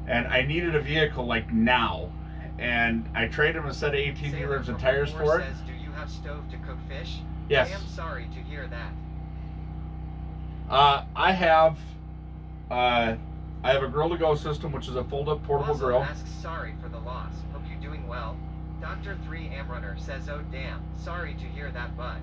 and I needed a vehicle like now, and I traded him a set of 18 Sailor rims and from tires before for it. says, do you have stove to cook fish? Yes. I am sorry to hear that. I have a grill to go system, which is a fold up portable Wazzle grill. asks sorry for the loss. Hope you're doing well. Dr. 3 Amrunner says oh damn, sorry to hear that, bud.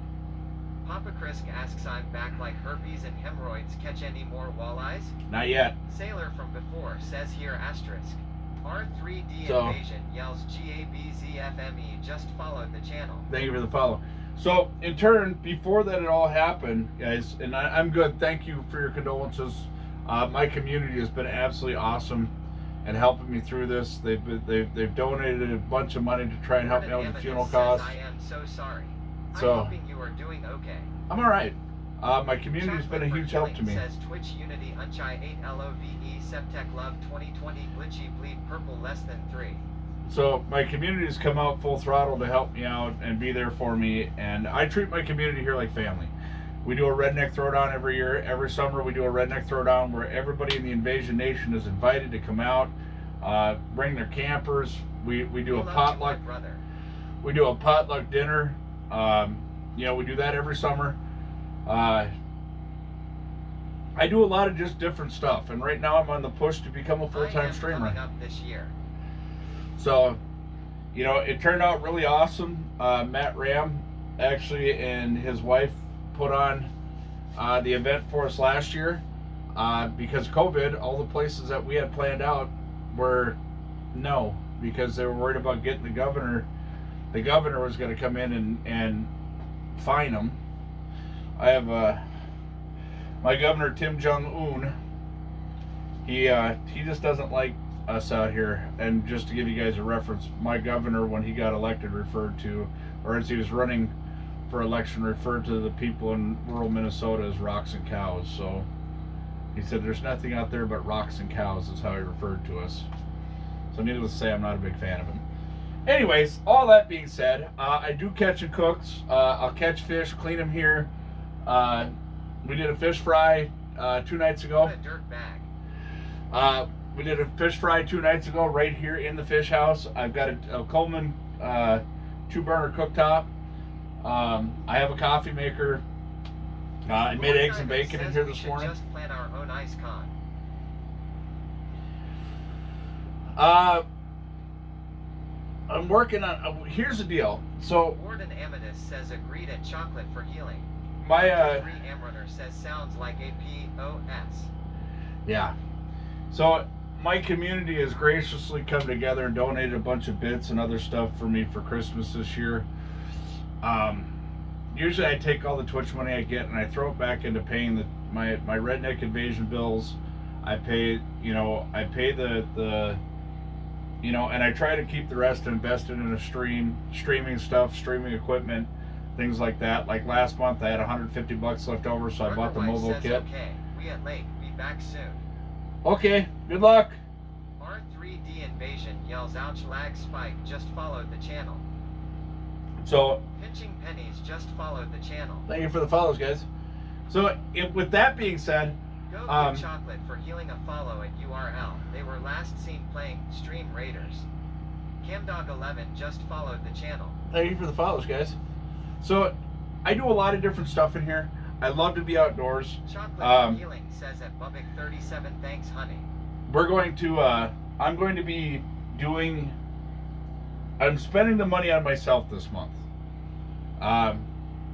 Papa Krisk asks I'm back like herpes and hemorrhoids, catch any more walleyes? Not yet. Sailor from before says here asterisk. R3D So- Invasion yells GABZFME just followed the channel. Thank you for the follow. So, in turn, before that it all happened, guys, and I'm good. Thank you for your condolences. My community has been absolutely awesome and helping me through this. They've donated a bunch of money to try and help me out with the funeral costs. I am so sorry. So- I'm hoping you are doing okay. I'm all right. My community has been a Chocolate huge for help to Killing me. Says Twitch Unity Unchai 8 LOVE Septec Love 2020 Glitchy Bleed Purple less than 3. So my community has come out full throttle to help me out and be there for me, and I treat my community here like family. We do a redneck throwdown every year. Every summer we do a redneck throwdown where everybody in the Invasion Nation is invited to come out, bring their campers. We do We a love you, potluck. my brother. We do a potluck dinner. We do that every summer. I do a lot of just different stuff, and right now I'm on the push to become a I full-time am streamer. coming up this year. So, it turned out really awesome. Matt Ram, actually, and his wife put on the event for us last year. Because of COVID, all the places that we had planned out were no, because they were worried about getting the governor. The governor was going to come in and fine them. I My governor, Kim Jong-un, he just doesn't like us out here. And just to give you guys a reference, my governor, when he got elected, referred to, or as he was running for election, referred to the people in rural Minnesota as rocks and cows. So he said there's nothing out there but rocks and cows is how he referred to us. So needless to say, I'm not a big fan of him. Anyways, all that being said, I do catch and cooks. I'll catch fish, clean them here. We did a fish fry 2 nights ago. What a dirt bag. We did a fish fry 2 nights ago right here in the fish house. I've got a Coleman 2-burner cooktop. I have a coffee maker. I made eggs and bacon in here this morning. Just plan our own ice con. I'm working on. Here's the deal. So Warden Amethyst says agreed at chocolate for healing. my Free Amrunner says sounds like a POS. yeah. So my community has graciously come together and donated a bunch of bits and other stuff for me for Christmas this year. Usually I take all the Twitch money I get and I throw it back into paying my redneck invasion bills. I pay the and I try to keep the rest invested in streaming stuff, streaming equipment, things like that. Like last month I had $150 left over, so I bought the mobile kit. Okay, we at late. Be back soon. Okay, good luck. R3D Invasion yells ouch lag spike just followed the channel. So Pinching Pennies just followed the channel. thank you for the follows, guys. So with that being said, Go Good Chocolate for healing a follow at URL. They were last seen playing Stream Raiders. Camdog11 just followed the channel. thank you for the follows, guys. So I do a lot of different stuff in here. I love to be outdoors. Chocolate for healing says at Bubbick37 thanks honey. We're going to I'm going to be doing I'm spending the money on myself this month.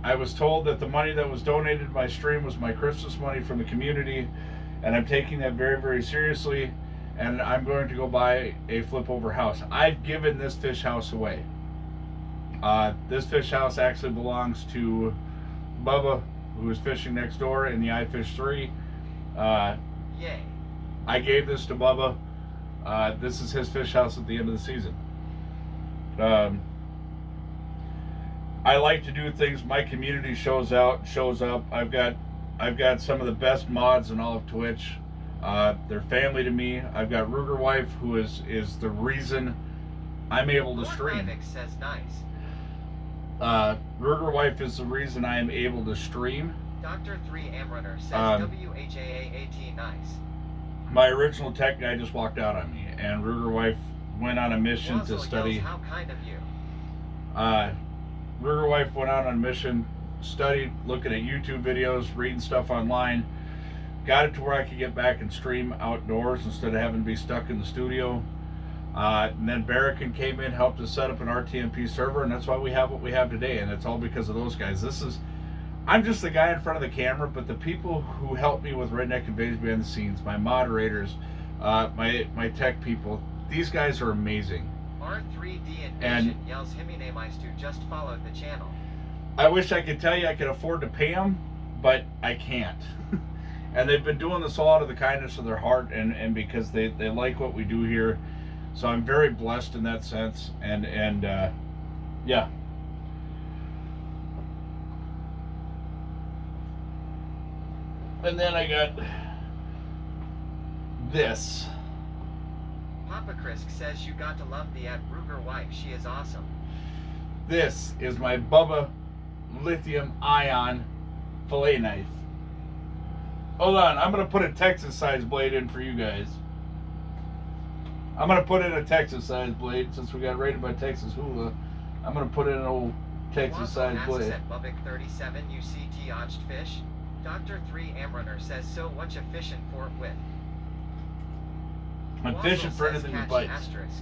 I was told that the money that was donated to my stream was my Christmas money from the community, and I'm taking that very, very seriously, and I'm going to go buy a flip over house. I've given this fish house away. This fish house actually belongs to Bubba, who is fishing next door in the iFish 3. Yay. I gave this to Bubba. This is his fish house at the end of the season. I like to do things. My community shows up. I've got some of the best mods in all of Twitch. They're family to me. I've got Ruger Wife, who is the reason I'm able to stream. Lord says nice. Ruger Wife is the reason I am able to stream. Dr. 3 Amrunner says WHAAAT nice. My original tech guy just walked out on me, and Ruger Wife went on a mission to Wazzle study. yells, how kind of you. Ruger Wife went out on a mission, studied, looking at YouTube videos, reading stuff online, got it to where I could get back and stream outdoors instead of having to be stuck in the studio. And then Barrican came in, helped us set up an RTMP server, and that's why we have what we have today, and it's all because of those guys. I'm just the guy in front of the camera, but the people who help me with Redneck Invasion behind the scenes, my moderators, my tech people, these guys are amazing. R3D Invasion yells Himine Meistu just followed the channel. I wish I could tell you I could afford to pay them, but I can't. And they've been doing this all out of the kindness of their heart and because they like what we do here. So I'm very blessed in that sense. And yeah. And then I got this. Papa Krisk says you got to love the at Ruger Wife. She is awesome. This is my Bubba lithium ion fillet knife. Hold on, I'm going to put a Texas size blade in for you guys. I'm going to put in a Texas size blade since we got raided by Texas Hula. I'm going to put in an old Texas size blade. At Bubbick37 UCT Otched Fish. Dr. 3 Amrunner says so what you fishing for with. I'm fishing for anything that bites. Asterisk.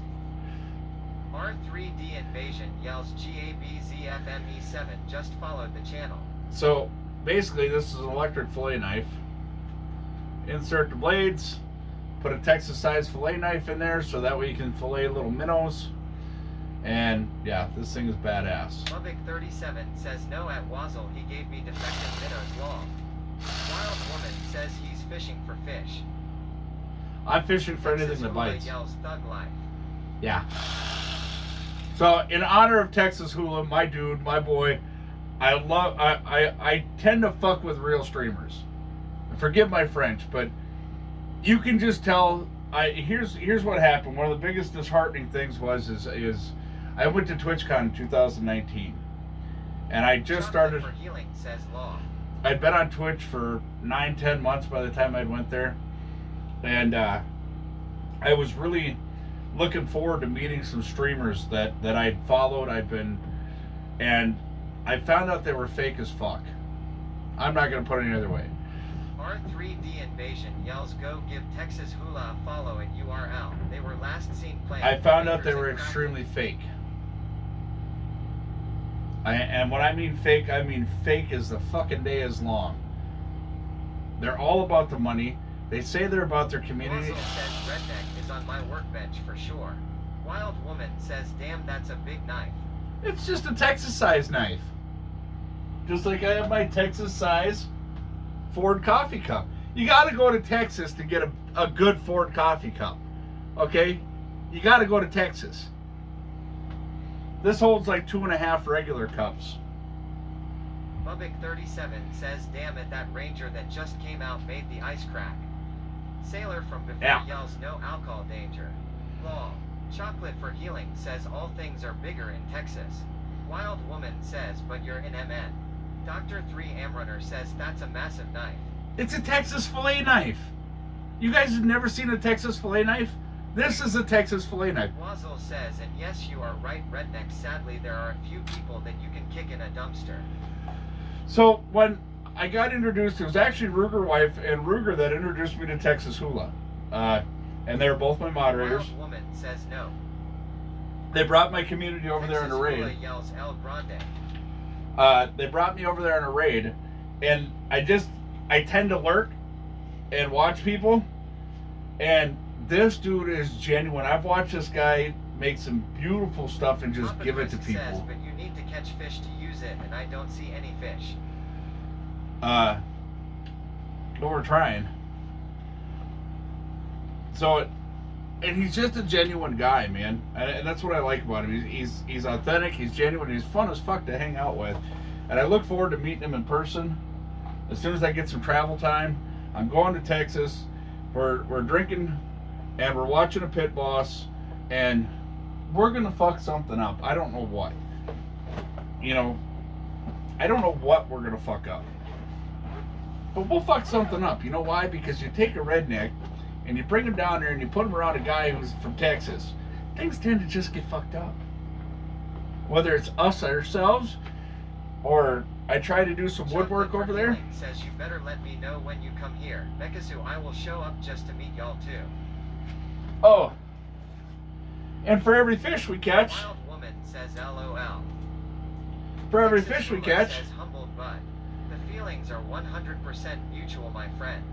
R3D Invasion yells GABZFME7 just followed the channel. So basically this is an electric fillet knife. Insert the blades, put a Texas size fillet knife in there so that way you can fillet little minnows. And yeah, this thing is badass. Bubbick37 says no at Wazzle, he gave me defective minnows long. Wild Woman says he's fishing for fish. I'm fishing for anything Texas that Hula bites. yells Thug Life. Yeah. So in honor of Texas Hula, my dude, my boy, I tend to fuck with real streamers. Forgive my French, but you can just tell. Here's what happened. One of the biggest disheartening things is I went to TwitchCon in 2019, and I just started. For healing, says Law. I'd been on Twitch for 9-10 months by the time I went there, and I was really looking forward to meeting some streamers that I'd followed. And I found out they were fake as fuck. I'm not gonna put it any other way. R3D Invasion yells go give Texas Hula a follow at URL. They were last seen playing. I found out they Lakers were in extremely fake. And when I mean fake as the fucking day is long. They're all about the money. They say they're about their community. Wazzle says redneck is on my workbench for sure. Wild Woman says damn that's a big knife. It's just a Texas size knife. Just like I have my Texas size Ford coffee cup. You gotta go to Texas to get a good Ford coffee cup. Okay? You gotta go to Texas. This holds like 2.5 regular cups. Bubbick37 says damn it that Ranger that just came out made the ice crack. Sailor from before yells no alcohol danger. Law. Chocolate for healing says all things are bigger in Texas. Wild Woman says but you're in MN. Dr. 3 Amrunner says that's a massive knife. It's a Texas fillet knife. You guys have never seen a Texas fillet knife? This is a Texas fillet knife. Wazzle says, and yes you are right redneck, sadly there are a few people that you can kick in a dumpster. So when I got introduced, it was actually Ruger wife and Ruger that introduced me to Texas Hula. And they were both my moderators. Wild Woman says no. They brought my community over there in a raid. Hula yells El Grande. They brought me over there in a raid, and I tend to lurk and watch people, and this dude is genuine. I've watched this guy make some beautiful stuff and just give it to people. Says, but you need to catch fish to use it, and I don't see any fish. But we're trying. So, and he's just a genuine guy, man, and that's what I like about him. He's authentic, he's genuine, he's fun as fuck to hang out with, and I look forward to meeting him in person. As soon as I get some travel time, I'm going to Texas. We're drinking, and we're watching a pit boss, and we're gonna fuck something up. I don't know what. I don't know what we're gonna fuck up, but we'll fuck something up. You know why? Because you take a redneck and you bring him down there and you put him around a guy who's from Texas, things tend to just get fucked up. Whether it's us ourselves, or I try to do some woodwork over there. Says you better let me know when you come here. Mekasu, I will show up just to meet y'all too. Oh. And for every fish we catch. Wild Woman says LOL. For every Texas fish we Hula catch. Says humbled bud. The feelings are 100% mutual, my friend.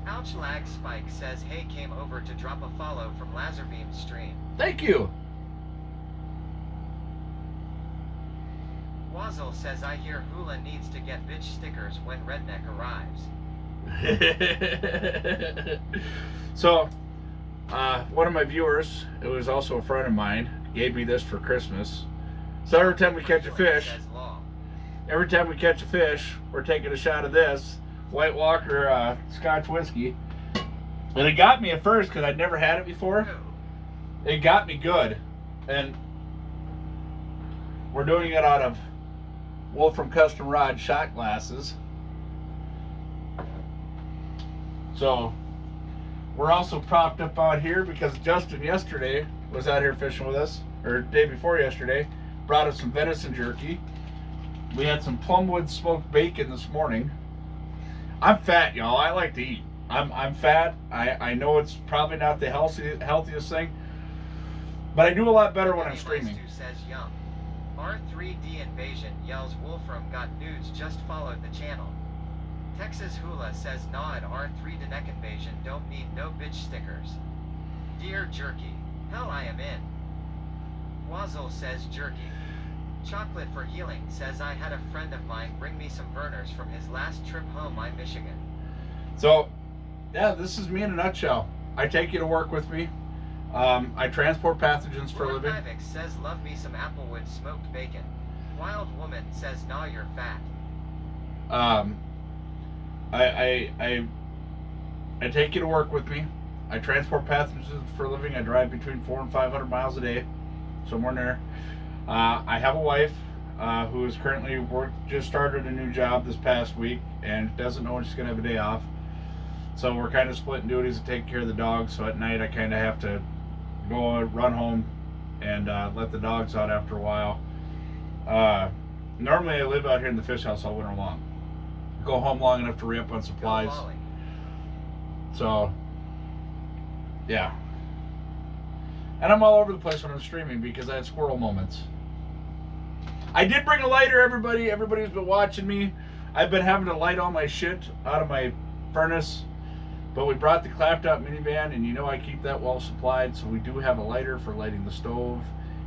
Ouch lag Spike says hey came over to drop a follow from Lazarbeam's stream. Thank you. Wazzle says I hear Hula needs to get bitch stickers when redneck arrives. So, one of my viewers, who is also a friend of mine, gave me this for Christmas. So every time we catch a fish, we're taking a shot of this White Walker Scotch whiskey. And it got me at first because I'd never had it before. It got me good. And we're doing it out of Wolfram Custom Rod shot glasses. So we're also propped up out here because Justin yesterday was out here fishing with us, or day before yesterday, brought us some venison jerky. We had some Plumwood smoked bacon this morning. I'm fat, y'all. I like to eat. I'm fat. I know it's probably not the healthiest thing, but I do a lot better when I'm streaming. Says yum. R3D Invasion yells Wolfram got nudes, just followed the channel. Texas Hula says nah at R3 Neck Invasion don't need no bitch stickers. Dear Jerky, hell I am in. Wazzle says jerky. Chocolate for Healing says I had a friend of mine bring me some burners from his last trip home, Michigan. So, yeah, this is me in a nutshell. I take you to work with me. I transport pathogens for a living. Ivex says love me some Applewood smoked bacon. Wild Woman says nah, you're fat. I take you to work with me. I transport pathogens for a living. I drive between 400 and 500 miles a day, somewhere near. I have a wife who is currently just started a new job this past week and doesn't know when she's going to have a day off. So we're kind of splitting duties to take care of the dogs. So at night I kind of have to go run home and let the dogs out after a while. Normally I live out here in the fish house all winter long. Go home long enough to re-up on supplies. So, yeah. And I'm all over the place when I'm streaming because I had squirrel moments. I did bring a lighter, everybody. Everybody's been watching me. I've been having to light all my shit out of my furnace. But we brought the clapped out minivan, and you know I keep that well supplied, so we do have a lighter for lighting the stove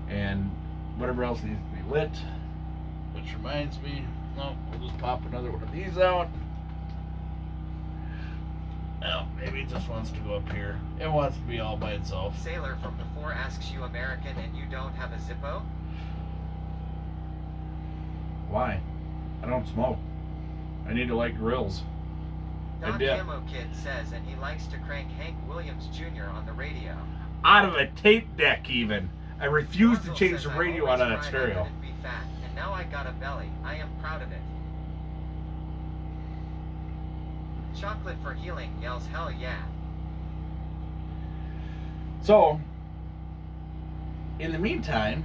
and whatever else needs to be lit. Which reminds me, no, we'll just pop another one of these out. Oh, maybe it just wants to go up here. It wants to be all by itself. Sailor from before asks you American and you don't have a Zippo? Why? I don't smoke. I need to light grills. Doc Camo Kid says, and he likes to crank Hank Williams Jr. on the radio. Out of a tape deck, even. I refuse to Russell change says, the I radio always out of that cried I stereo. couldn't be fat, and now I got a belly. I am proud of it. Chocolate for Healing yells hell yeah. So, in the meantime,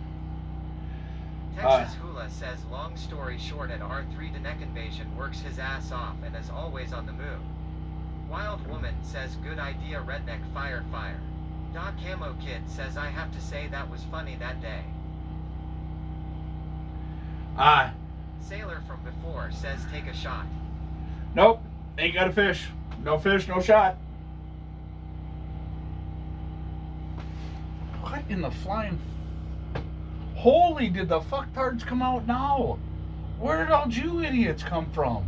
Texas Hula says long story short at R3 the neck invasion works his ass off and is always on the move. Wild Woman says good idea redneck fire. Doc Camo Kid says I have to say that was funny that day. Sailor from before says take a shot. Nope, ain't got a fish. No fish, no shot. What in the flying... Holy, did the fucktards come out now? Where did all you idiots come from?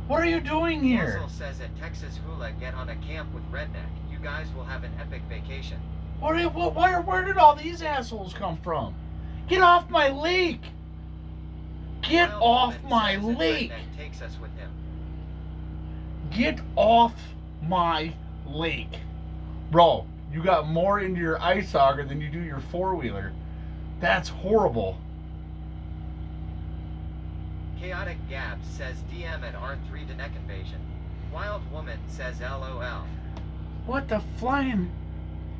What are you doing here? Russell says at Texas Hula get on a camp with Redneck. You guys will have an epic vacation. Where did all these assholes come from? Get off my lake! Get Wild off Woman my says that lake! Redneck takes us with him. Get off my lake. Bro, you got more into your ice auger than you do your four-wheeler. That's horrible. Chaotic Gabs says DM at R3 to neck invasion. Wild Woman says LOL. What the flying...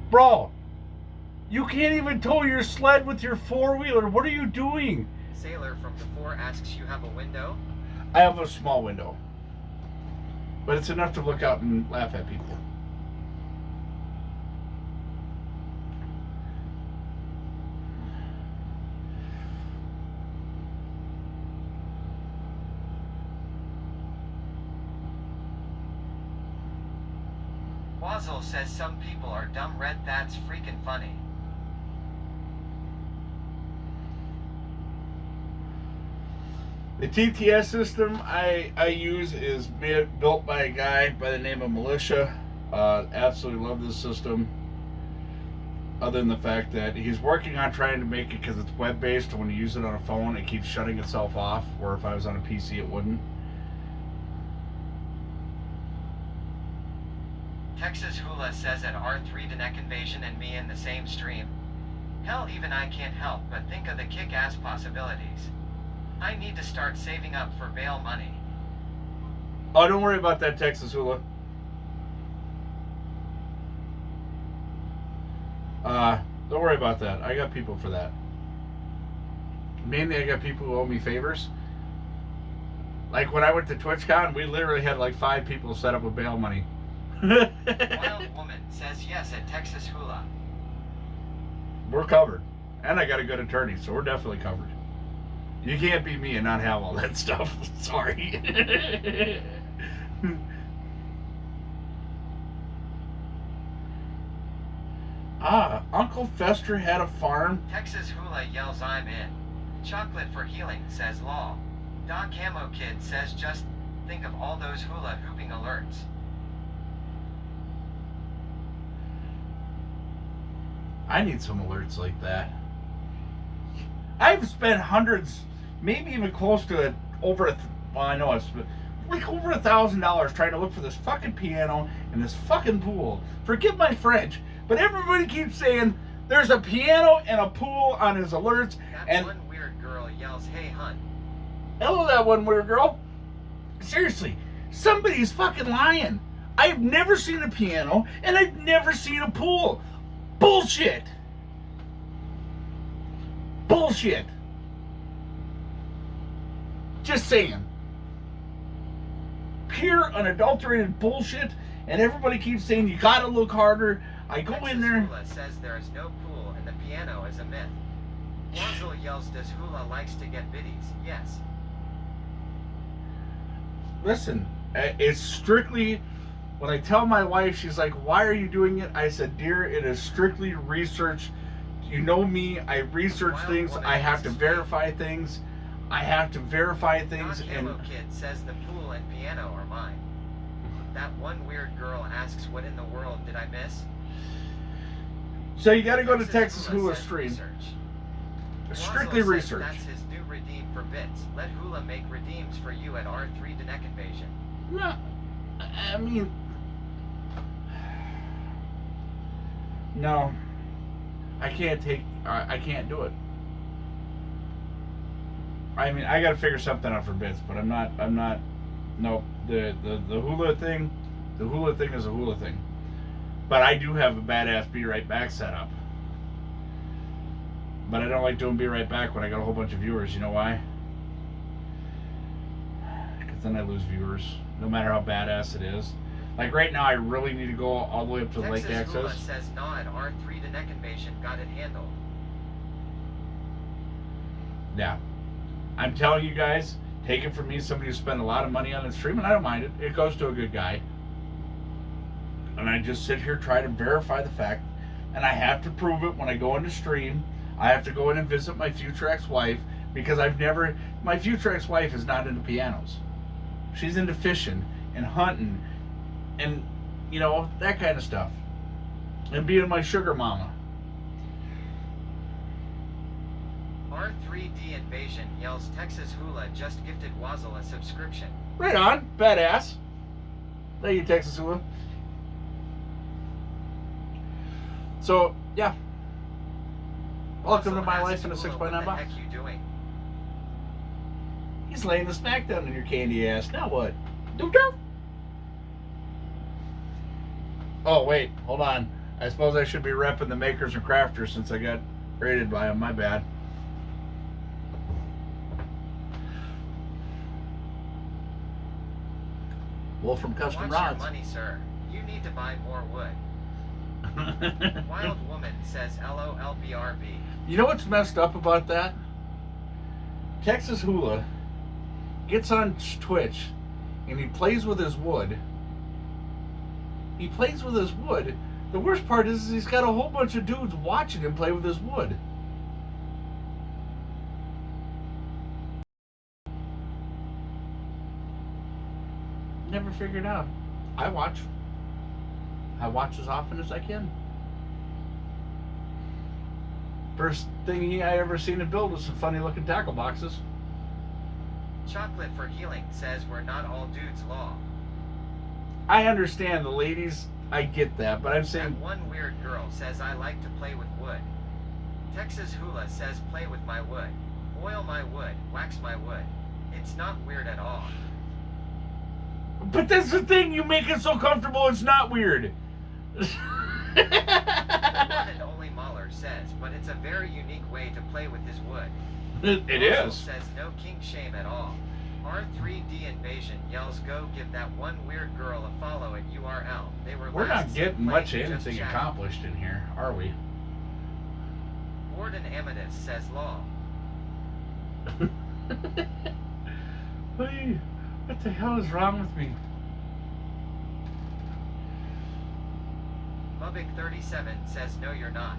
Bro, you can't even tow your sled with your four-wheeler. What are you doing? Sailor from before asks you have a window? I have a small window. But it's enough to look out and laugh at people. Wazzle says some people are dumb red, that's freaking funny. The TTS system I use is built by a guy by the name of Militia. Absolutely love this system. Other than the fact that he's working on trying to make it, because it's web-based, when you use it on a phone, it keeps shutting itself off, where if I was on a PC, it wouldn't. Texas Hula says at R3 to neck invasion and me in the same stream. Hell, even I can't help but think of the kick-ass possibilities. I need to start saving up for bail money. Oh, don't worry about that, Texas Hula. Don't worry about that. I got people for that. Mainly, I got people who owe me favors. Like when I went to TwitchCon, we literally had like 5 people set up with bail money. Wild Woman says yes at Texas Hula. We're covered. And I got a good attorney, so we're definitely covered. You can't be me and not have all that stuff. Sorry. Uncle Fester had a farm. Texas Hula yells I'm in. Chocolate for healing says law. Doc Camo Kid says just think of all those hula hooping alerts. I need some alerts like that. I've spent hundreds, maybe even close to I know I've spent like over $1,000 trying to look for this fucking piano and this fucking pool. Forgive my French, but everybody keeps saying there's a piano and a pool on his alerts. That And one weird girl yells, "Hey, hun." hello, that one weird girl. Seriously, somebody's fucking lying. I've never seen a piano and I've never seen a pool. Bullshit. Bullshit. Just saying. Pure unadulterated bullshit, and everybody keeps saying you gotta look harder. I go in there. Hula says there is no pool and the piano is a myth. Wazzle yells, "Does Hula likes to get biddies?" Yes. Listen, it's strictly, when I tell my wife, she's like, why are you doing it? I said, dear, it is strictly research. You know me, I research things, I have to verify things. I have to verify things. Doc Camo Kid says the pool and piano are mine. That one weird girl asks, what in the world did I miss? So you gotta go to Texas Hula says stream. research. Strictly Wazzle says research. That's his new redeem for bits. Let Hula make redeems for you at R3 Denek Invasion. No, I mean, no, I can't do it. I mean, I gotta figure something out for bits, but I'm not, no, the hula thing is a hula thing. But I do have a badass Be Right Back set up. But I don't like doing Be Right Back when I got a whole bunch of viewers. You know why? Because then I lose viewers, no matter how badass it is. Like right now, I really need to go all the way up to Texas Lake Access. Hula says no at R3 Denek Invasion, got it handled. Yeah. I'm telling you guys, take it from me, somebody who spent a lot of money on the stream, and I don't mind it. It goes to a good guy. And I just sit here, try to verify the fact, and I have to prove it when I go into stream. I have to go in and visit my future ex-wife, because my future ex-wife is not into pianos. She's into fishing and hunting and, you know, that kind of stuff. And being my sugar mama. R3D Invasion yells, Texas Hula just gifted Wazzle a subscription. Right on, badass. Thank you, Texas Hula. So, yeah. Welcome to my life in a 6x9 What the box. heck you doing? He's laying the smackdown in your candy ass. Now what? Doop doop. Oh, wait. Hold on. I suppose I should be repping the makers and crafters since I got raided by them. My bad. Wolf from Custom Watch Rods. your money, sir. You need to buy more wood. Wild Woman says LOLBRB. You know what's messed up about that? Texas Hula gets on Twitch and he plays with his wood. He plays with his wood. The worst part is he's got a whole bunch of dudes watching him play with his wood. Never figured out. I watch as often as I can. First thing I ever seen him build was some funny looking tackle boxes. Chocolate for Healing says we're not all dudes law. I understand the ladies, I get that, but I'm That saying one weird girl says I like to play with wood. Texas Hula says play with my wood. Oil my wood, wax my wood. It's not weird at all. but that's the thing, you make it so comfortable it's not weird. The one and only Mahler says, but it's a very unique way to play with his wood. It Russell is. says no kink shame at all. R3D Invasion yells go give that one weird girl a follow at URL. They were We're last not seen getting much playing Just anything Chatting. accomplished in here, are we? Warden Amadeus says law. What the hell is wrong with me? Mubik37 says no you're not.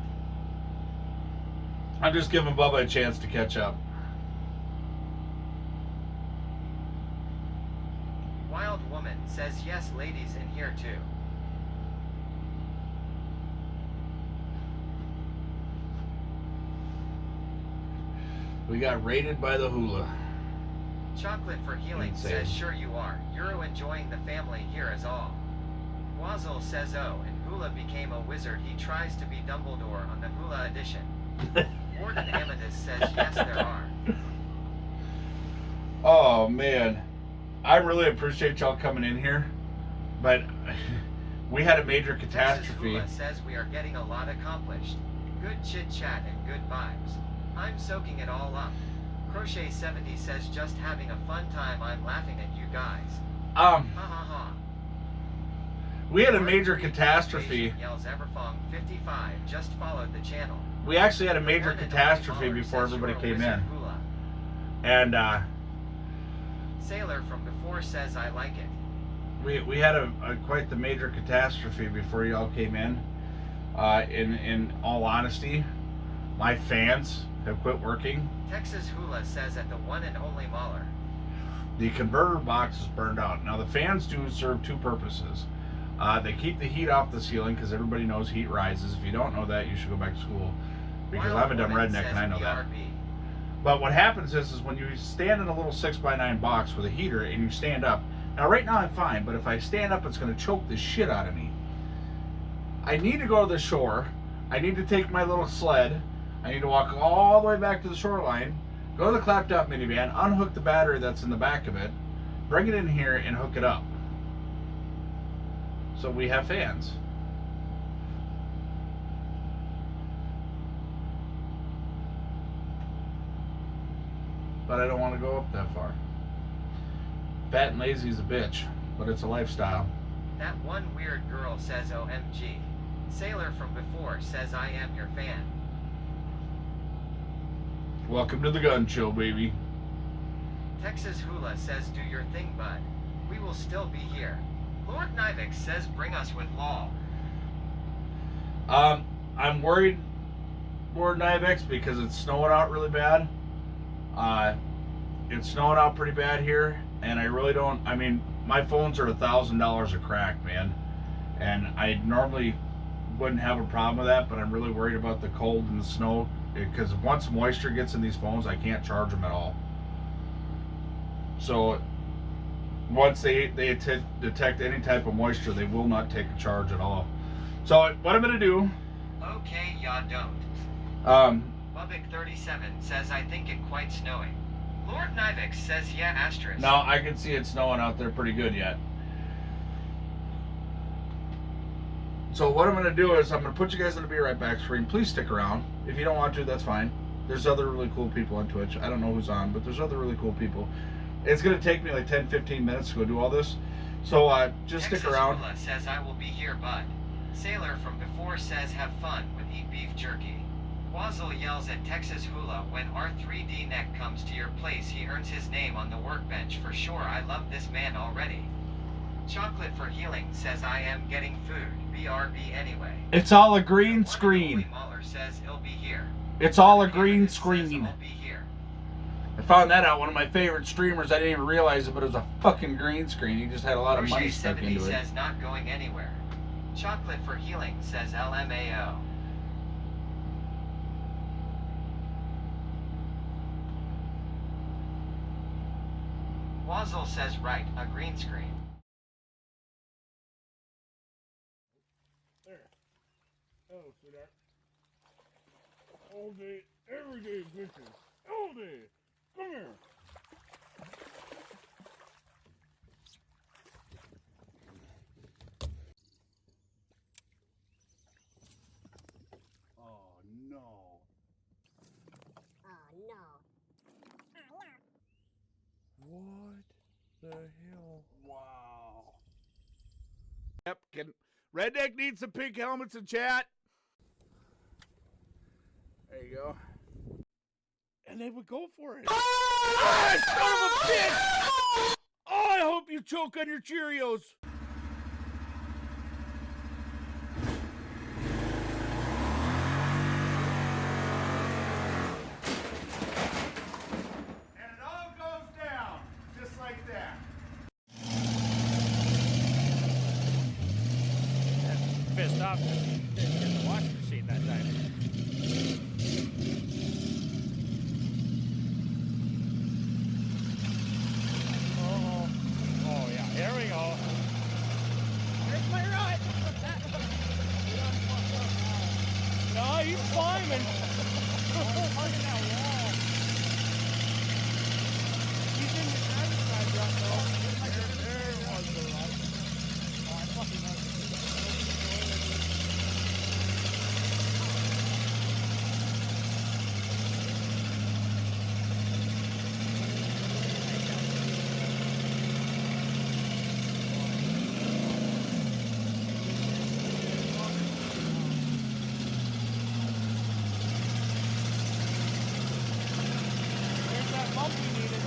I'm just giving Bubba a chance to catch up. says yes, ladies in here too. We got raided by the hula. Chocolate for Healing Insane. says sure you are. Euro enjoying the family here is all. Wazzle says oh, and Hula became a wizard. He tries to be Dumbledore on the Hula edition. Warden Amethyst says yes there are. Oh man, I really appreciate y'all coming in here, but we had a major Texas catastrophe. Hula says we are getting a lot accomplished. Good chit chat and good vibes. I'm soaking it all up. Crochet 70 says just having a fun time. I'm laughing at you guys. Ha ha ha. We had a major catastrophe. Yells Everfong 55 just followed the channel. We actually had a major One and only catastrophe Mahler before says everybody you're a came in. wizard, Hula. And Sailor from before says I like it. we had a quite the major catastrophe before y'all came in. In all honesty, my fans have quit working. Texas Hula says at the one and only Mahler. The converter box is burned out. Now the fans do serve two purposes. They keep the heat off the ceiling because everybody knows heat rises. If you don't know that, you should go back to school because Wild I'm a dumb Woman redneck says and I know that. BRB. But what happens is when you stand in a little 6x9 box with a heater and you stand up. Now right now I'm fine, but if I stand up, it's going to choke the shit out of me. I need to go to the shore. I need to take my little sled. I need to walk all the way back to the shoreline, go to the clapped up minivan, unhook the battery that's in the back of it, bring it in here and hook it up. So we have fans. But I don't want to go up that far. Fat and lazy is a bitch, but it's a lifestyle. That one weird girl says OMG. Sailor from before says I am your fan. Welcome to the gun show, baby. Texas Hula says do your thing, bud. We will still be here. Lord Nivek says bring us with law. I'm worried, Lord Nivex, because it's snowing out really bad. It's snowing out pretty bad here, and I really don't. I mean, my phones are $1,000 a crack, man, and I normally wouldn't have a problem with that, but I'm really worried about the cold and the snow because once moisture gets in these phones, I can't charge them at all. So once they detect any type of moisture, they will not take a charge at all. So what I'm gonna do? Okay, ya don't. Bubbick 37 says I think it quite snowing. Lord Nivek says yeah asterisk. Now I can see it snowing out there pretty good yet. So what I'm going to do is I'm going to put you guys on the Be Right Back screen. Please stick around. If you don't want to, that's fine. There's other really cool people on Twitch. I don't know who's on, but there's other really cool people. It's going to take me like 10-15 minutes to go do all this. So just Texas stick around. Hula says I will be here, bud. Sailor from before says have fun with eat beef jerky. Wazzle yells at Texas Hula when R3D Neck comes to your place. He earns his name on the workbench for sure. I love this man already. Chocolate for Healing says I am getting food. BRB anyway. It's all a green One and screen. only Mahler says he'll be here. It's all a Lord green Nivek says screen. I'll be here. I found that out. One of my favorite streamers, I didn't even realize it, but it was a fucking green screen. He just had a lot of money Crochet stuck 70 into it. says not going anywhere. Chocolate for Healing says LMAO. Wazzle says right, a green screen. There. Oh, sweetheart. All day, every day adventures. All day. Come here. Oh, no. Oh no. What the hell? Wow. Yep, can Redneck need some pink helmets in chat? There you go. And they would go for it. Ah, son of a bitch! Oh, I hope you choke on your Cheerios. And it all goes down just like that. stopped and didn't get the washing machine that time. Oh yeah, here we go. Here's my rut. No, he's climbing. Hugging that wall. He's in the driver's side rut though. There was the rut. Oh, I fucking know. There's that bump you needed.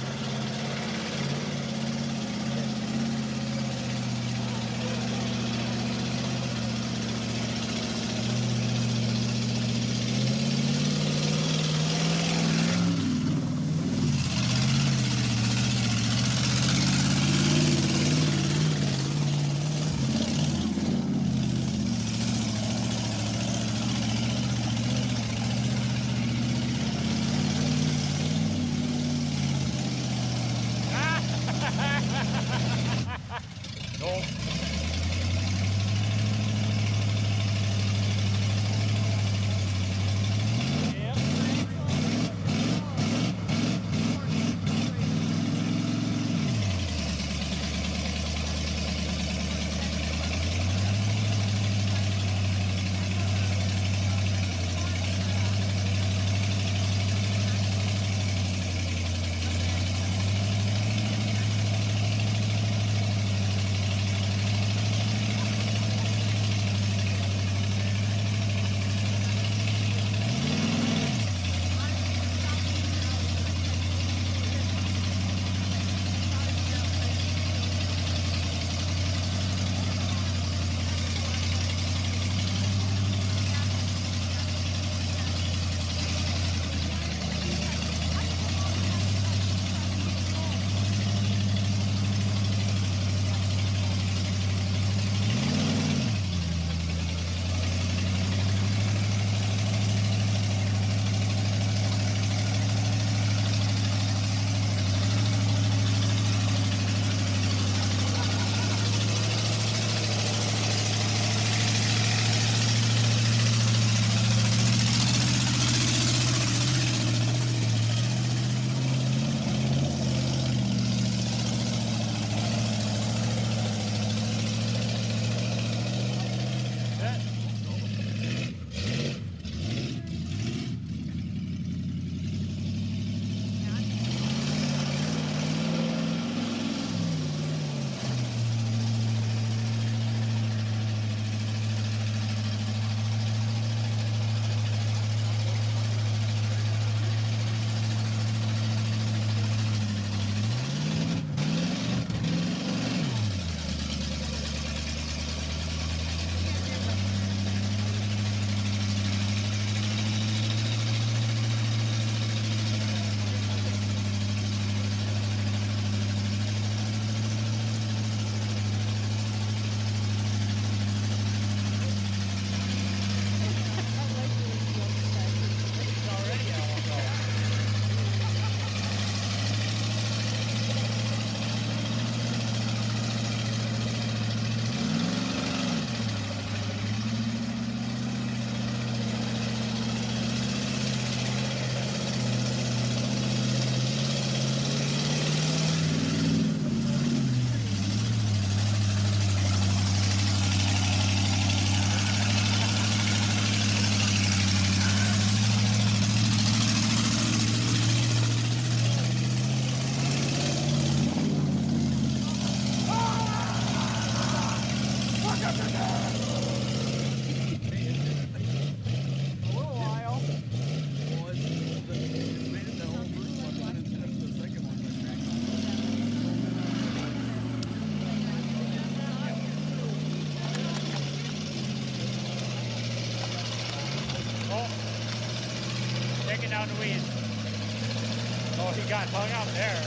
Nope. Taking down the weeds. Oh, he got hung up there.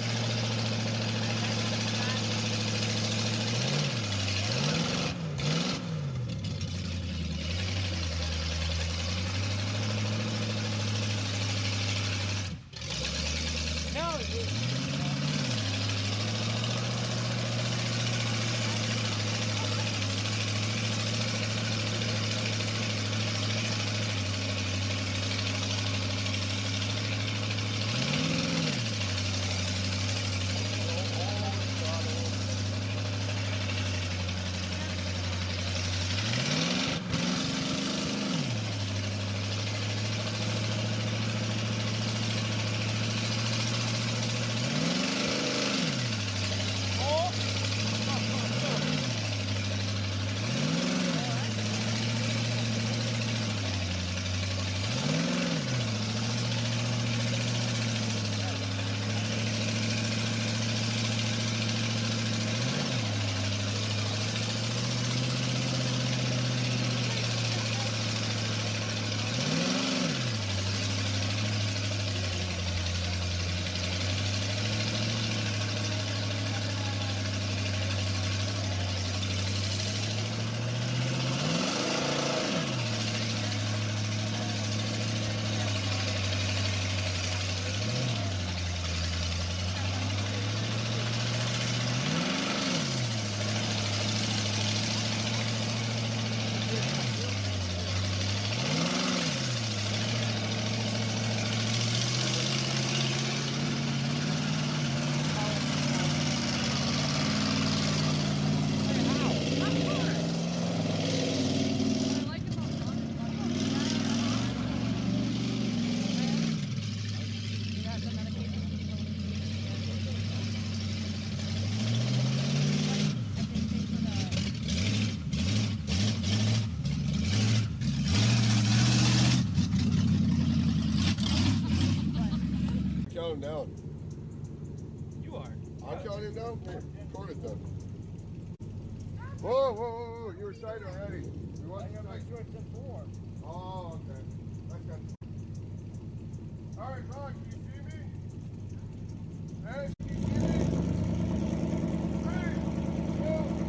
Count him down. You are. I'll count him down. Here, record it then. Whoa, whoa, whoa, whoa! You were sight already. We want to sight. Oh, okay. That's good. All right, Ron, can you see me? Hey, can you see me? 3, 2.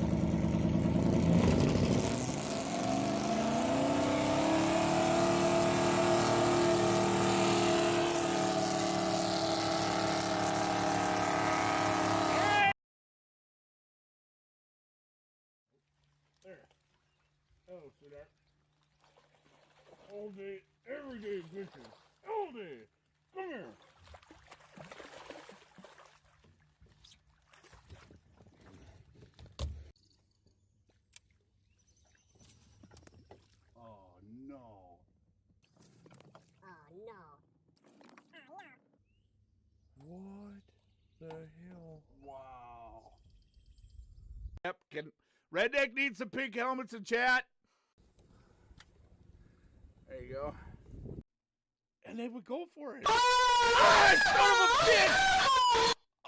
There. Oh, sweetheart. All day, every day adventures. All day. Come here. Oh, no. Oh no. What the hell? Wow. Yep, Redneck needs some pink helmets in chat. There you go. And they would go for it. Ah, son of a bitch!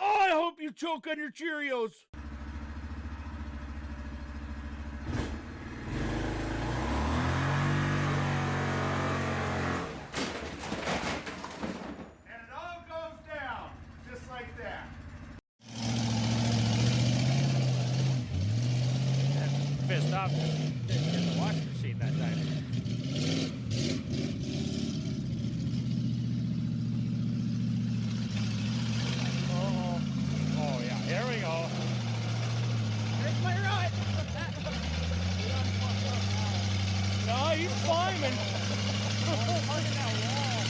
Oh, I hope you choke on your Cheerios. And it all goes down just like that. Pissed off. Didn't get the washing machine that time. Oh yeah, here we go. There's my rut. No, he's climbing. Hugging that wall.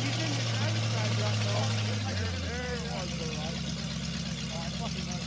He's in the driver's side rut though. There was the rut. Oh, I fucking know.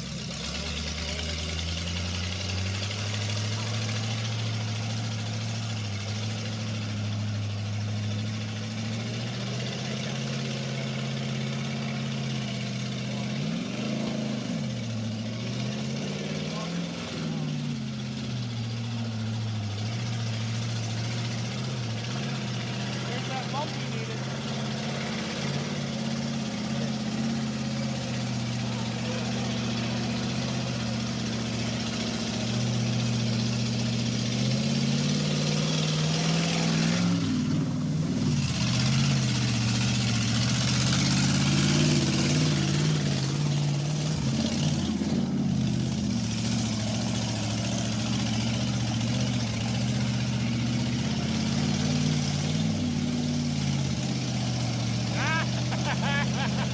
Nope.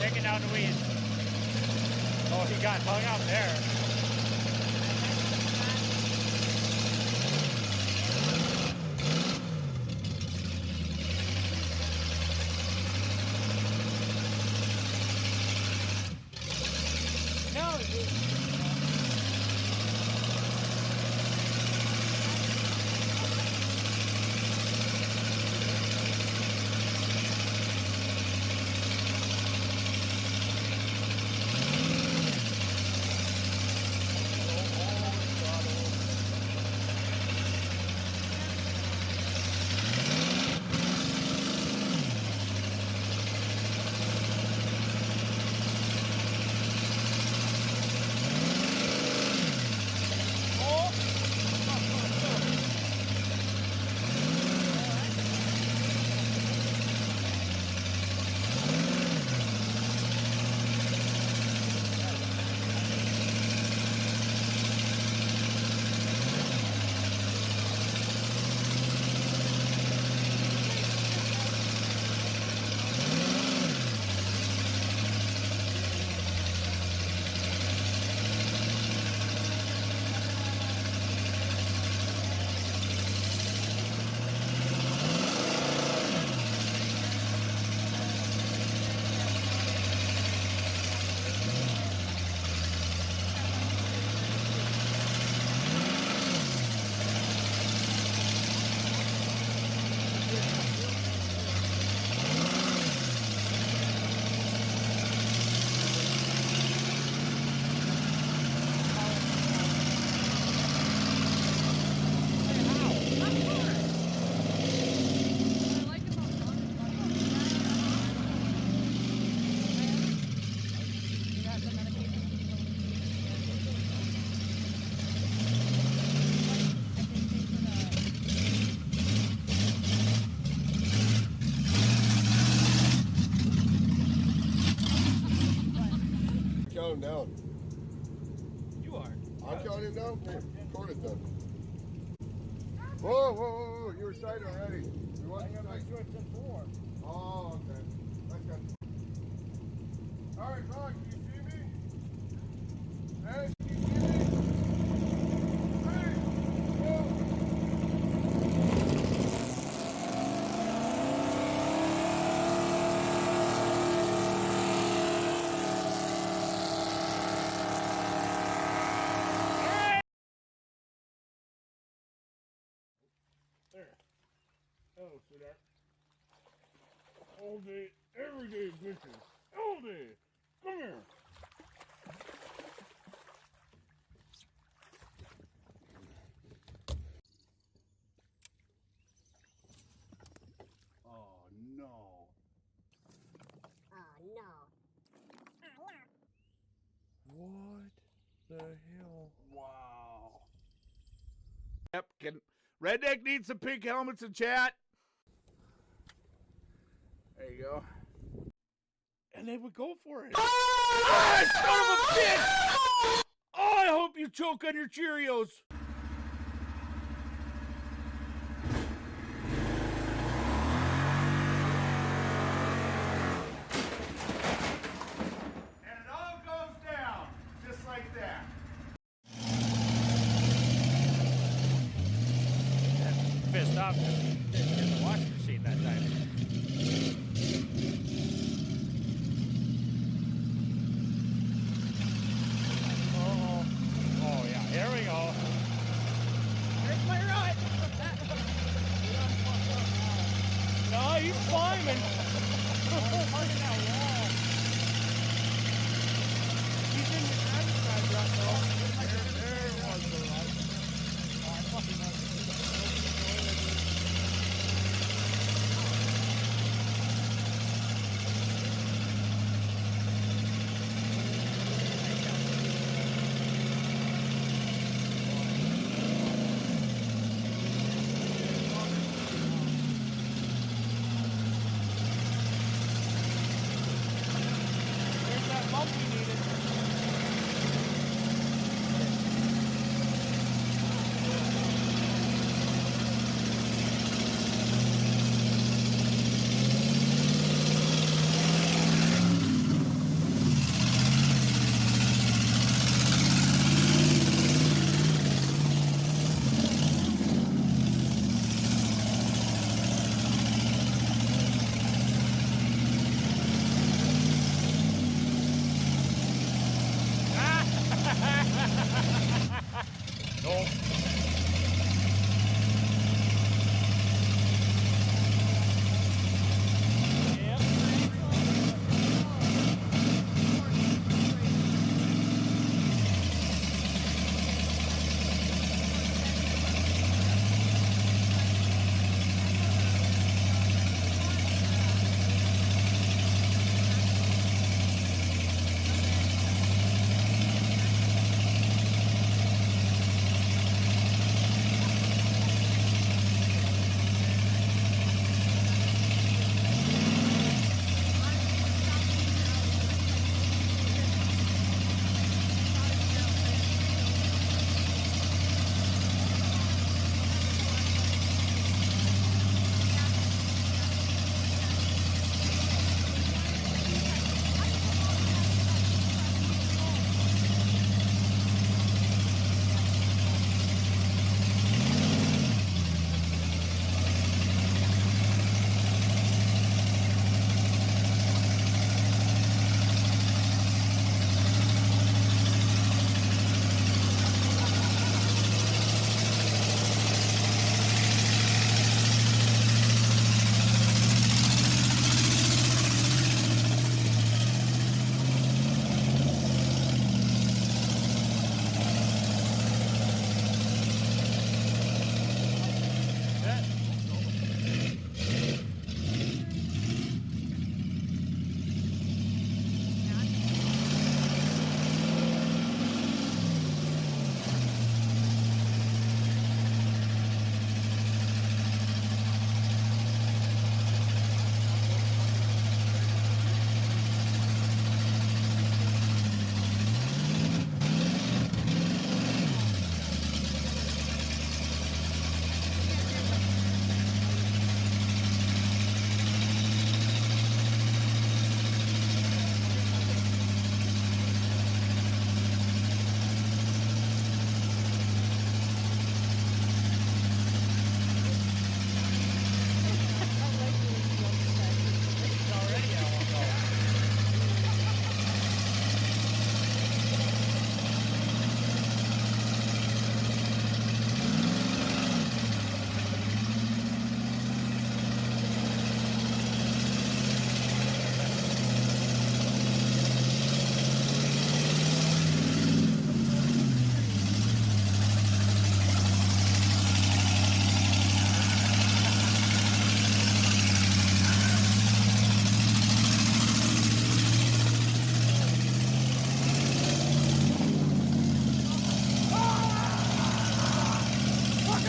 Taking down the weeds. Oh, he got hung up there. down. You are. I'm counting him down? Here, record it then. Whoa, whoa, whoa, whoa. You were sighted already. We want you sight. Shorts in 4. Oh, okay. That's good. All right, Ron, can you see me? Hey, can you see me? Hey, whoa. There. Oh, sweetheart. All day, every day, bitches. All day. Come here. Oh, no. Oh no. What the hell? Wow. Yep, Redneck needs some pink helmets in chat. There you go. And they would go for it. Ah, son of a bitch! Oh, I hope you choke on your Cheerios. And it all goes down just like that. Pissed off because he didn't get the washing machine that time. Oh yeah, here we go. There's my rut. No, he's climbing. He's in the exercise rut though. There was the rut. Oh, I fucking know.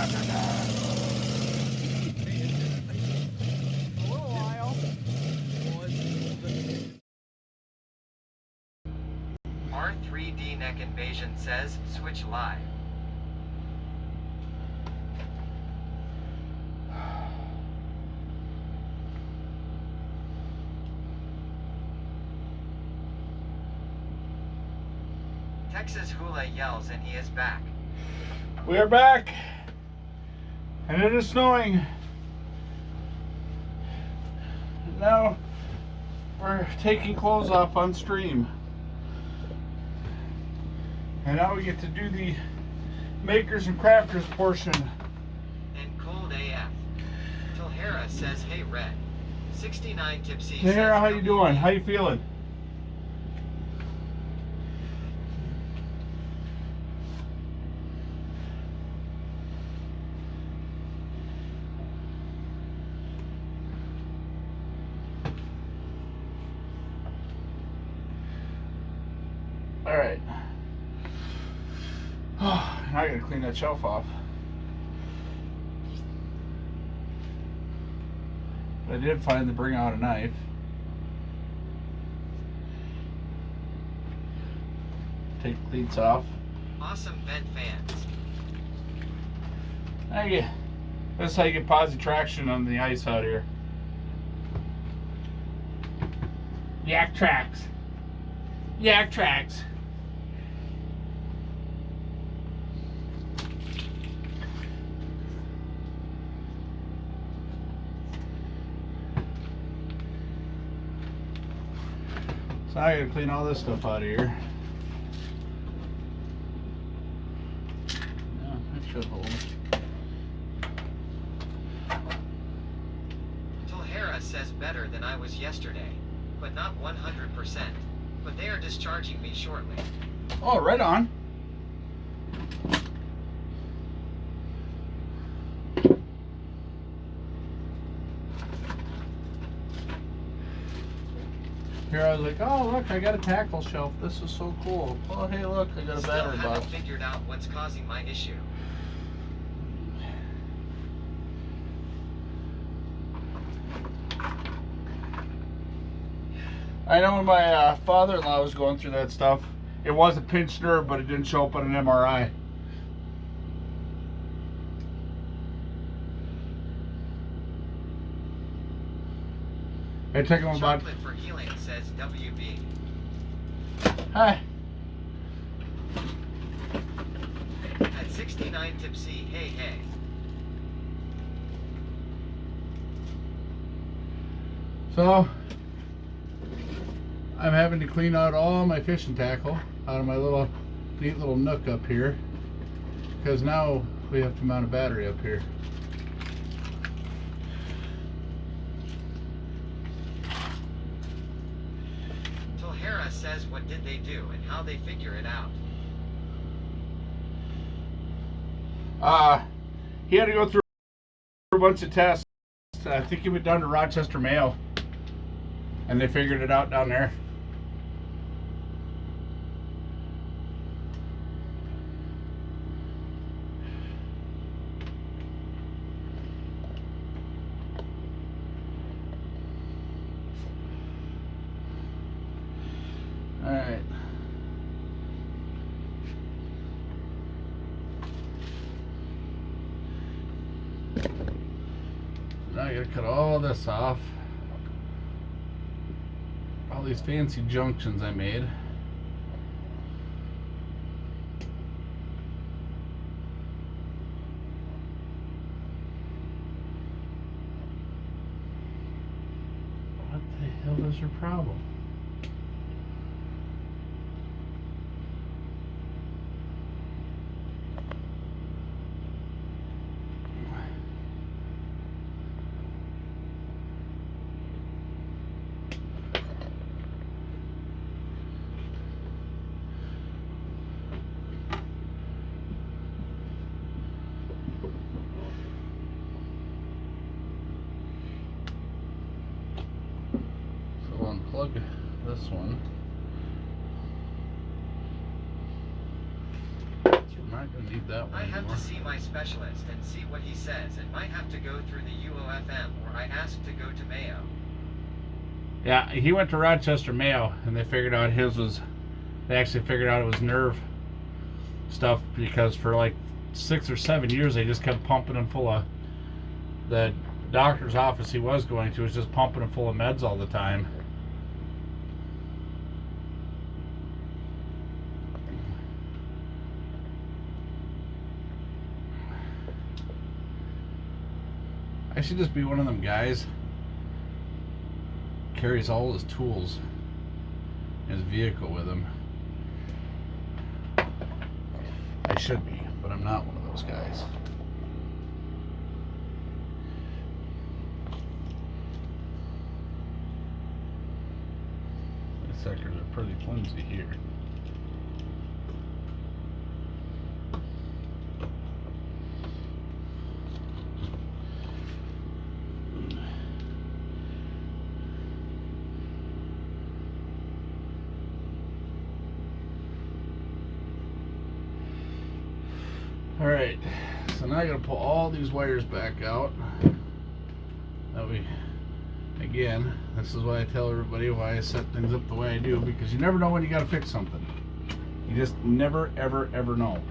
A little while. R3D Neck Invasion says, switch live. Texas Hula yells and he is back. We are back, and it is snowing. Now we're taking clothes off on stream, and now we get to do the makers and crafters portion. And cold AF. Tilhara says, hey Red. 69 Tipsy Hey, says, how you doing? How you feeling? All right. Oh, now I gotta clean that shelf off. But I did finally bring out a knife. Take the cleats off. Awesome vent fans. This is how you get positive traction on the ice out here. Yak tracks. Yak tracks. So I gotta clean all this stuff out of here. Yeah, that should hold. Tilhara says better than I was yesterday, but not 100%. But they are discharging me shortly. Oh, right on. Here I was like, oh look, I got a tackle shelf. This is so cool. Oh hey look, I got a Still battery haven't box. figured out what's causing my issue. I know when my father-in-law was going through that stuff, it was a pinched nerve, but it didn't show up on an MRI. It took him about... Chocolate for healing says WB. Hi. At 69 Tipsy, hey hey. So, I'm having to clean out all my fishing tackle out of my little neat little nook up here, because now we have to mount a battery up here. Tilhara says what did they do and how they figure it out. He had to go through a bunch of tests. I think he went down to Rochester Mayo, and they figured it out down there. All right. Now I gotta cut all this off. All these fancy junctions I made. What the hell is your problem? Unplug this one. That's where not going to need that one I have anymore. to see my specialist and see what he says and might have to go through the UOFM or I asked to go to Mayo. Yeah, he went to Rochester Mayo, and they figured out they actually figured out it was nerve stuff, because for like 6 or 7 years they just kept pumping him full of, the doctor's office he was going to was just pumping him full of meds all the time. I should just be one of them guys carries all his tools in his vehicle with him. I should be, but I'm not one of those guys. The suckers are pretty flimsy here. Alright, so now I gotta pull all these wires back out. Again, this is why I tell everybody why I set things up the way I do, because you never know when you gotta fix something. You just never, ever, ever know.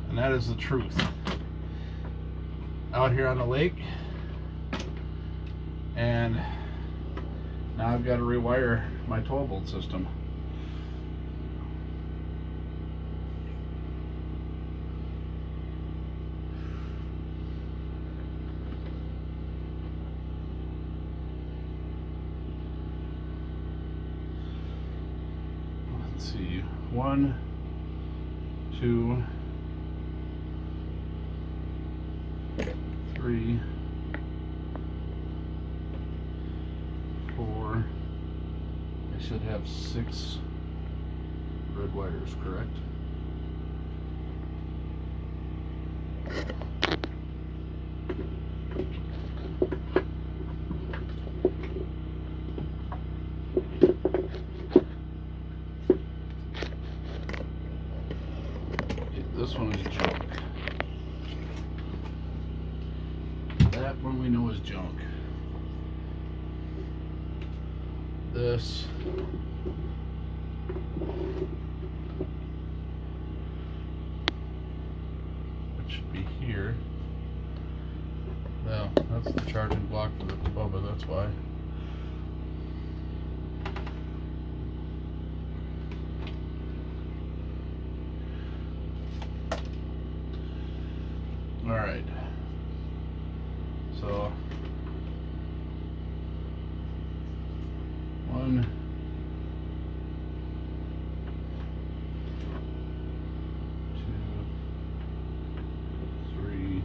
And that is the truth. Out here on the lake, and now I've got to rewire my 12-volt system. Let's see, 1, 2, 3, 4. I should have 6 red wires, correct? This one is junk. That one we know is junk. This. It should be here. Well, that's the charging block for the Bubba, that's why. Alright, so 1, 2, 3,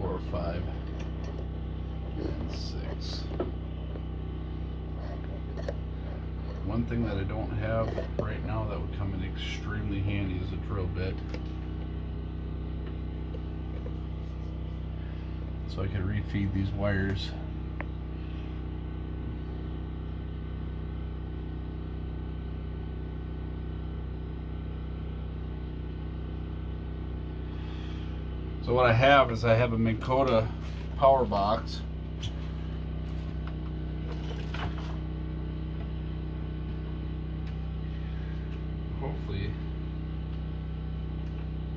4, 5. And 6. One thing that I don't have right now that would come in extremely handy is a drill bit. So I could refeed these wires. So what I have is I have a Minn Kota power box. Hopefully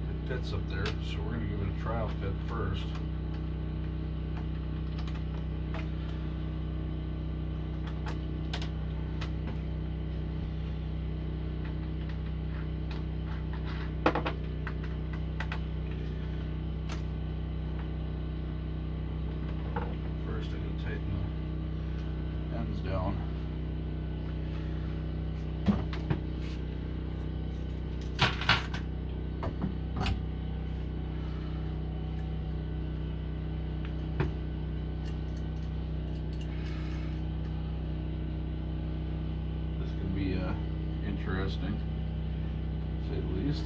it fits up there, so we're going to give it a trial fit first. First I gotta tighten the ends down. Interesting, to say the least.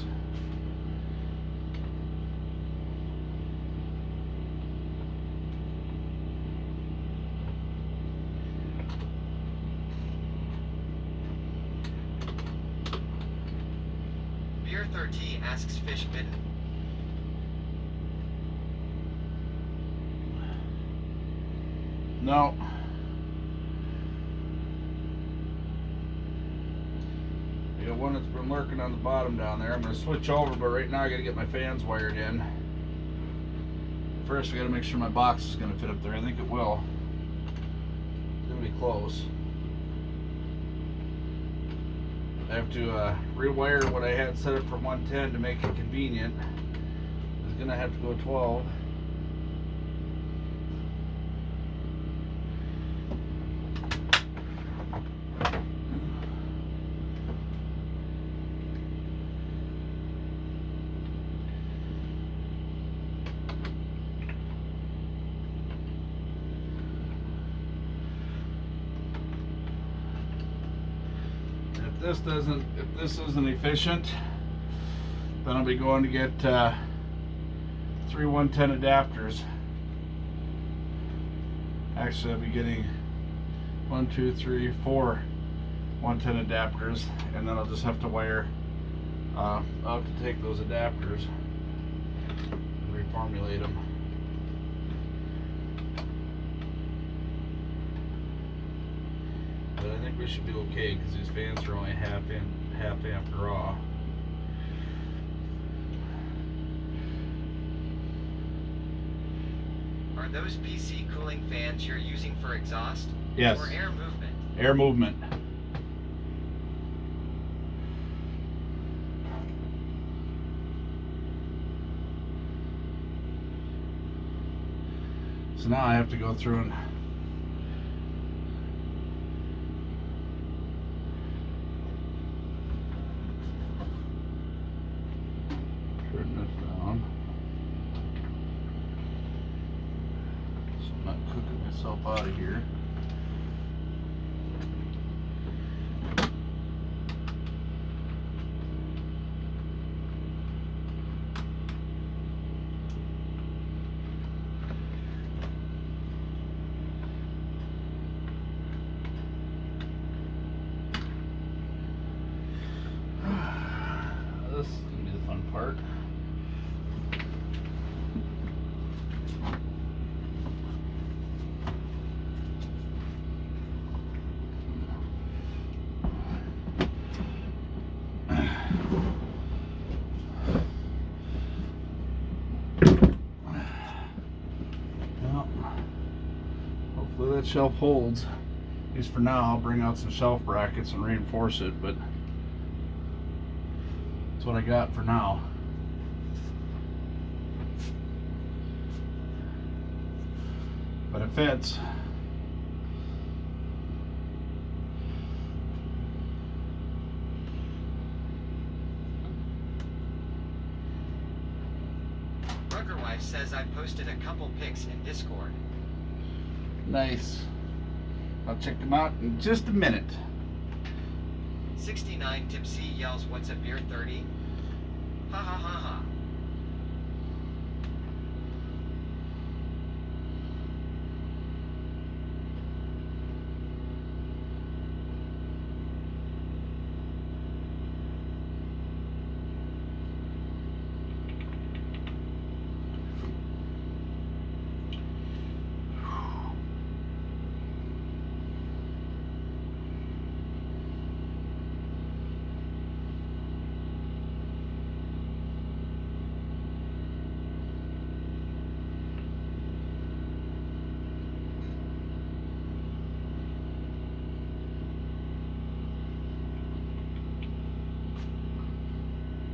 Beer 30 asks fish bitten. No. I got one that's been lurking on the bottom down there. I'm going to switch over, but right now I got to get my fans wired in. First, I got to make sure my box is going to fit up there. I think it will. It's going to be close. I have to rewire what I had set up for 110 to make it convenient. It's going to have to go 12. If this isn't efficient, then I'll be going to get 3 110 adapters. Actually, I'll be getting 1, 2, 3, 4 110 adapters, and then I'll just have to wire. I'll have to take those adapters and reformulate them. But I think we should be okay because these fans are only half amp draw. Are those PC cooling fans you're using for exhaust? Yes. Or air movement? Air movement. So now I have to go through and turn this down. So I'm not cooking myself out of here. This is going to be the fun part. Well, hopefully that shelf holds. At least for now. I'll bring out some shelf brackets and reinforce it, but that's what I got for now. But it fits. Ruggerwife says I posted a couple pics in Discord. Nice. I'll check them out in just a minute. 69 Tipsy yells, "What's a beer 30?" Ha ha ha ha.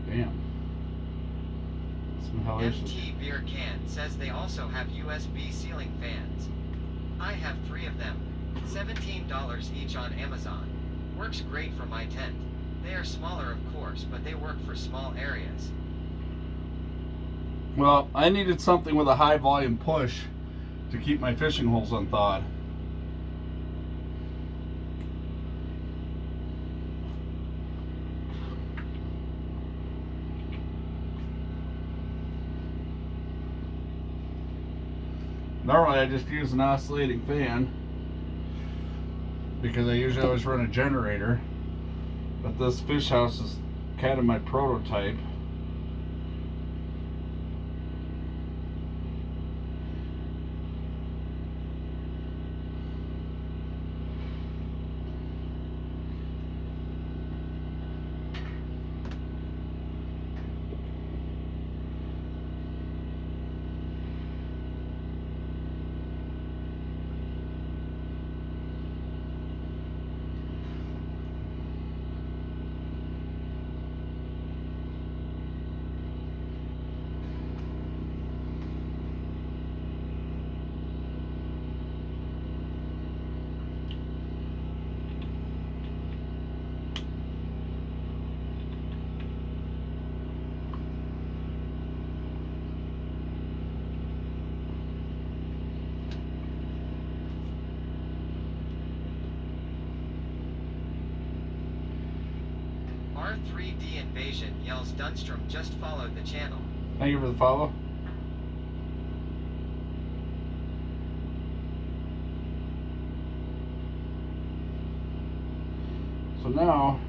Damn. Some hellacious. MT Beer Can says they also have USB ceiling fans. I have 3 of them. $17 each on Amazon. Works great for my tent. They are smaller, of course, but they work for small areas. Well, I needed something with a high volume push to keep my fishing holes unthawed. Normally I just use an oscillating fan because I usually always run a generator, but this fish house is kind of my prototype. R3D Invasion yells Dunstrom just followed the channel. Thank you for the follow. So now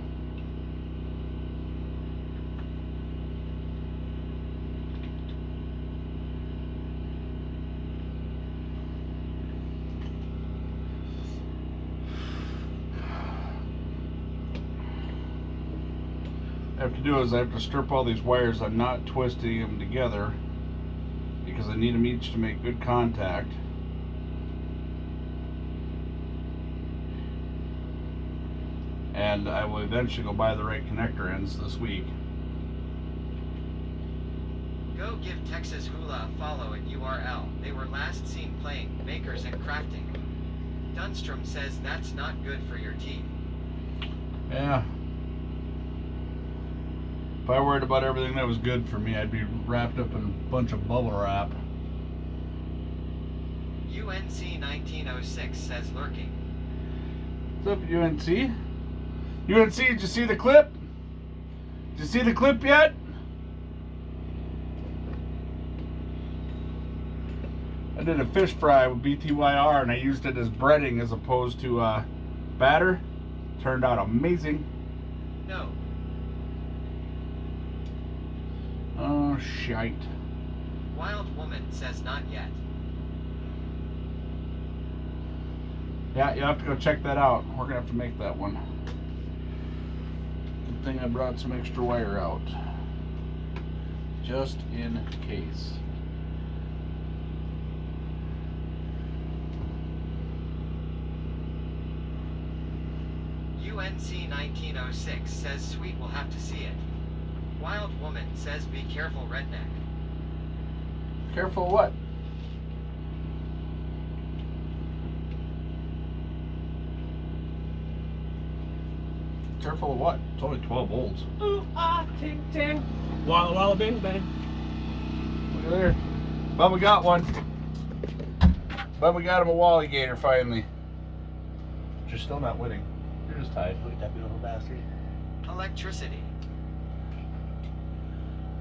I have to do is I have to strip all these wires. I'm not twisting them together because I need them each to make good contact. And I will eventually go buy the right connector ends this week. Go give Texas Hula a follow at URL. They were last seen playing Makers and Crafting. Dunstrom says that's not good for your teeth. Yeah. If I worried about everything that was good for me, I'd be wrapped up in a bunch of bubble wrap. UNC 1906 says lurking. What's up, UNC? UNC, did you see the clip? Did you see the clip yet? I did a fish fry with BTYR and I used it as breading as opposed to batter. Turned out amazing. No. Oh, shite. Wild Woman says not yet. Yeah, you'll have to go check that out. We're going to have to make that one. Good thing I brought some extra wire out. Just in case. UNC 1906 says Sweet will have to see it. Wild Woman says be careful, redneck. Careful what? Careful of what? It's only 12 volts. Ooh, ah, ting, ting. Walla, walla, bing, bang. Look at there. Bubba got one. Bubba got him a Wally Gator finally. But you're still not winning. You're just tied. Look at that beautiful bastard. Electricity.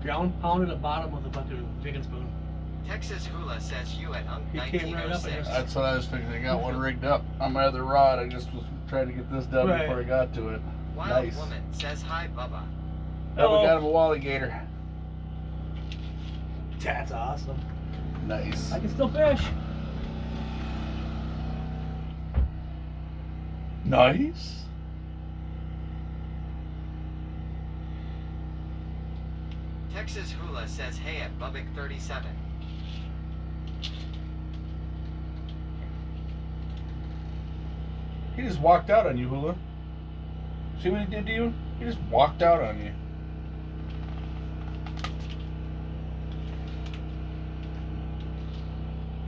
Ground pounded the bottom with a fucking chicken spoon. Texas Hula says you at UNC He came right up and 1906. That's what I was thinking. I got one rigged up on my other rod. I just was trying to get this done Right. before I got to it. Wild Nice. Woman says hi, Bubba. Bubba got him a Wally Gator. That's awesome. Nice. I can still fish. Nice. Texas Hula says hey at Bubbick 37. He just walked out on you, Hula. See what he did to you? He just walked out on you.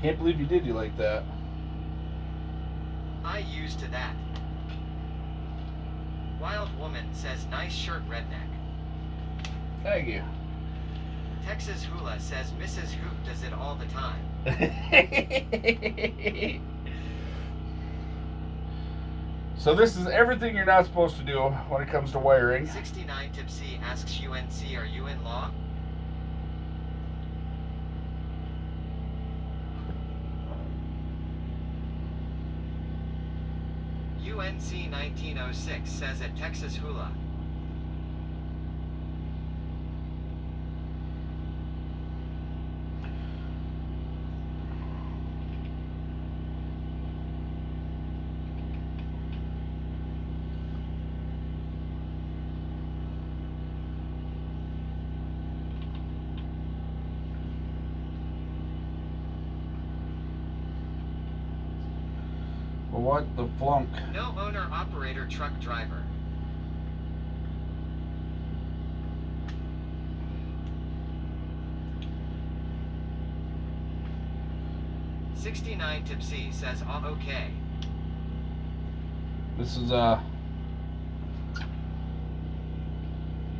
Can't believe he did you like that. I used to that. Wild Woman says nice shirt, redneck. Thank you. Texas Hula says Mrs. Hoop does it all the time. So this is everything you're not supposed to do when it comes to wiring. 69 Tipsy asks UNC, are you in law? UNC 1906 says at Texas Hula. What the flunk? No owner operator truck driver. $69 Tipsy says all okay. This is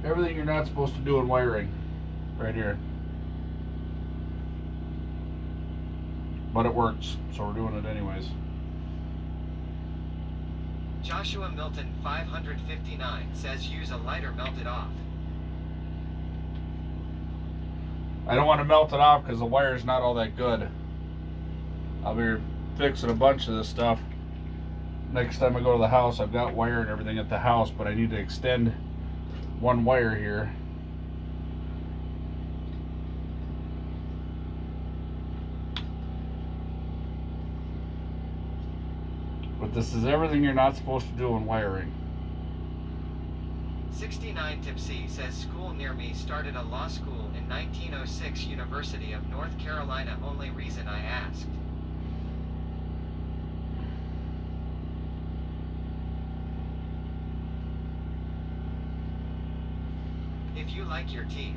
everything you're not supposed to do in wiring, right here. But it works, so we're doing it anyways. Joshua Milton 559 says use a lighter, melt it off. I don't want to melt it off because the wire's not all that good. I'll be fixing a bunch of this stuff next time I go to the house. I've got wire and everything at the house, but I need to extend one wire here. But this is everything you're not supposed to do in wiring. 69 Tipsy says school near me started a law school in 1906, University of North Carolina. Only reason I asked. If you like your teeth.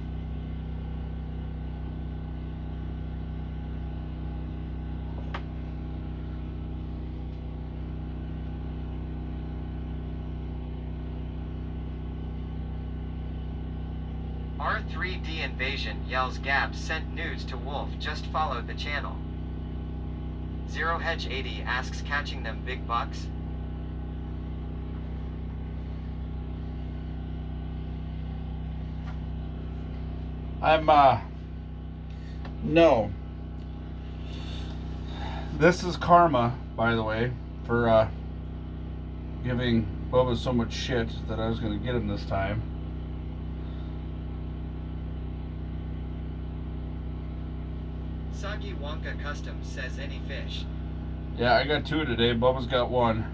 R3D Invasion yells Gabs sent nudes to Wolf, just followed the channel. Zero Hedge 80 asks catching them big bucks. No. This is karma, by the way, for giving Bubba so much shit that I was going to get him this time. Sagi Wonka Customs says any fish. Yeah, I got 2 today. Bubba's got 1.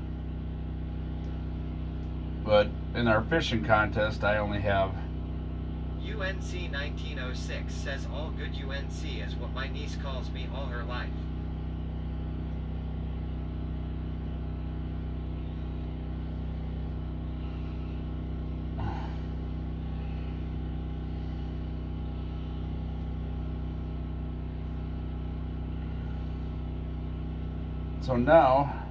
But in our fishing contest, I only have... UNC 1906 says all good UNC is what my niece calls me all her life. So now,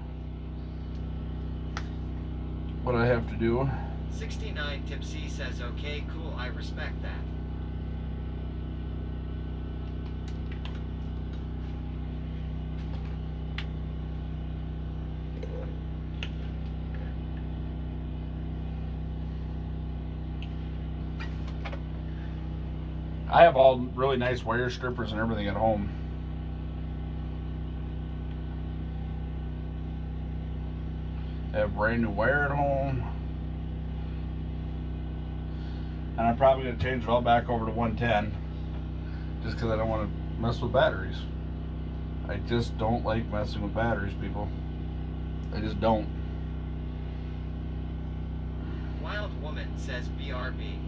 what I have to do... 69 Tipsy says okay, cool, I respect that. I have all really nice wire strippers and everything at home. I have brand new wire at home. And I'm probably going to change it all back over to 110. Just because I don't want to mess with batteries. I just don't like messing with batteries, people. I just don't. Wild Woman says BRB.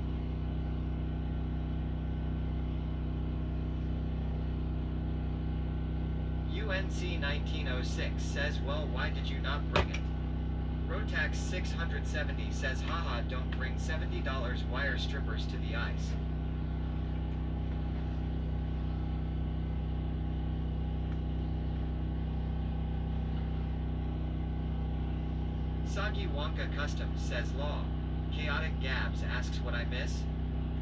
UNC 1906 says, well, why did you not bring it? Rotax 670 says, haha, don't bring $70 wire strippers to the ice. Sagi Wonka Customs says law. Chaotic Gabs asks what I miss.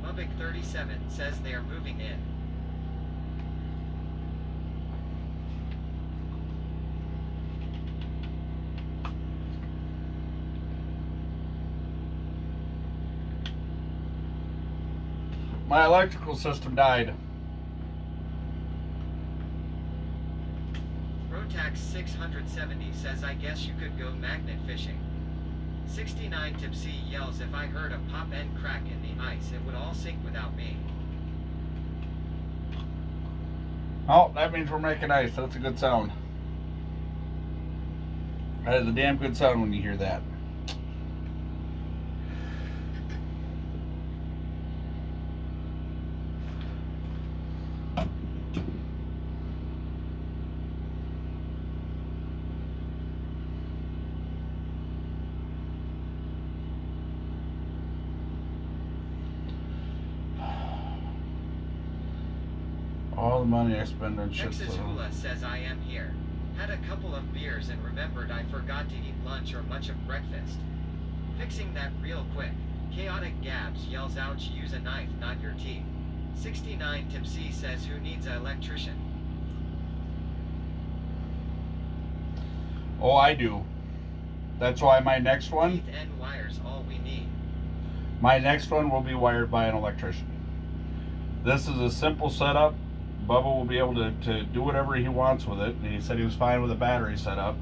Mubik 37 says they are moving in. My electrical system died. Rotax 670 says I guess you could go magnet fishing. 69 Tipsy yells if I heard a pop and crack in the ice it would all sink without me. Oh, that means we're making ice. That's a good sound. That is a damn good sound when you hear that. the money I spend on shit. Texas So. Hula says I am here. Had a couple of beers and remembered I forgot to eat lunch or much of breakfast. Fixing that real quick. Chaotic Gabs yells out, use a knife, not your teeth. 69 Tim C says who needs an electrician? Oh, I do. That's why my next one. Teeth and wires all we need. My next one will be wired by an electrician. This is a simple setup. Bubba will be able to do whatever he wants with it. And he said he was fine with a battery setup.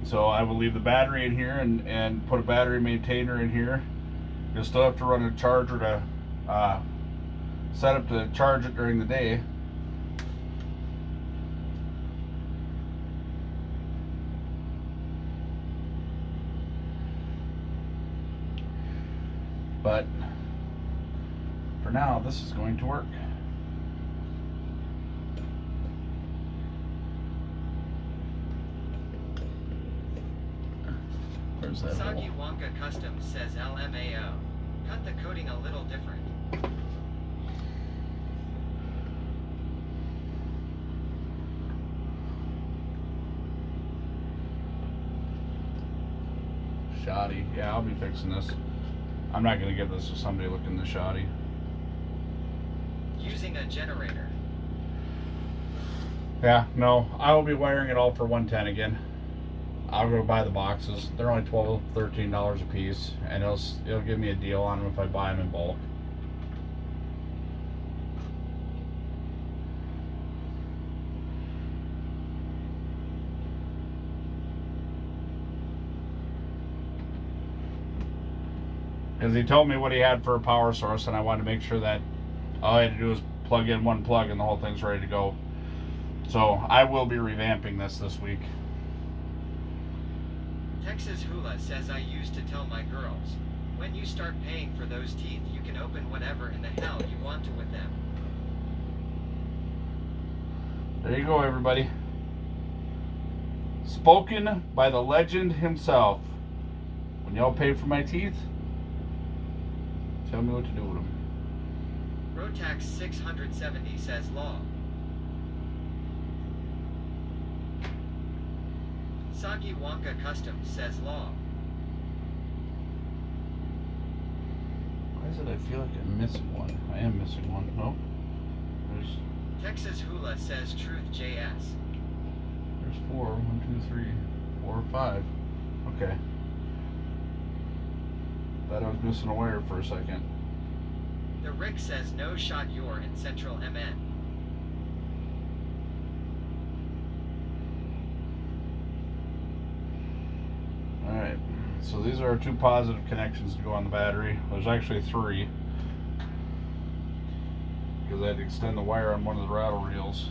So I will leave the battery in here and put a battery maintainer in here. You'll still have to run a charger to set up to charge it during the day. But for now, this is going to work. Where's that Soggy hole? Wonka Customs says LMAO. Cut the coating a little different. Shoddy. Yeah, I'll be fixing this. I'm not going to give this to somebody looking this shoddy. Using a generator. Yeah, no, I will be wiring it all for 110 again. I'll go buy the boxes. They're only $12, $13 a piece, and it'll give me a deal on them if I buy them in bulk. Because he told me what he had for a power source, and I wanted to make sure that all I had to do was plug in one plug and the whole thing's ready to go. So I will be revamping this week. Texas Hula says I used to tell my girls, when you start paying for those teeth, you can open whatever in the hell you want to with them. There you go, everybody. Spoken by the legend himself. When y'all pay for my teeth, tell me what to do with them. Rotax 670 says law. Soggy Wonka Customs says law. Why is it I feel like I'm missing one? I am missing one. Oh, there's Texas Hula says truth JS. there's 4. 1, 2, 3, 4, 5. Okay. Thought I was missing a wire for a second. The Rick says no shot you're in central MN. Alright, so these are our 2 positive connections to go on the battery. There's actually 3. Because I had to extend the wire on one of the rattle reels.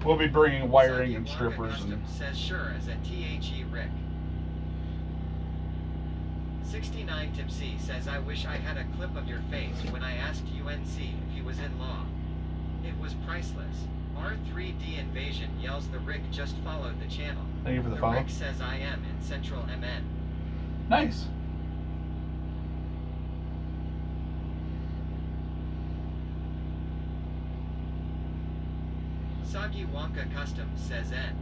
We'll be bringing wiring Soggy and Wonka strippers and... Customs says sure as a THE Rick. 69 Tipsy says I wish I had a clip of your face when I asked UNC if he was in law. It was priceless. R3D Invasion yells the Rick just followed the channel. Thank you for the The follow. Rick says I am in central MN. Nice. Soggy Wonka Customs says N.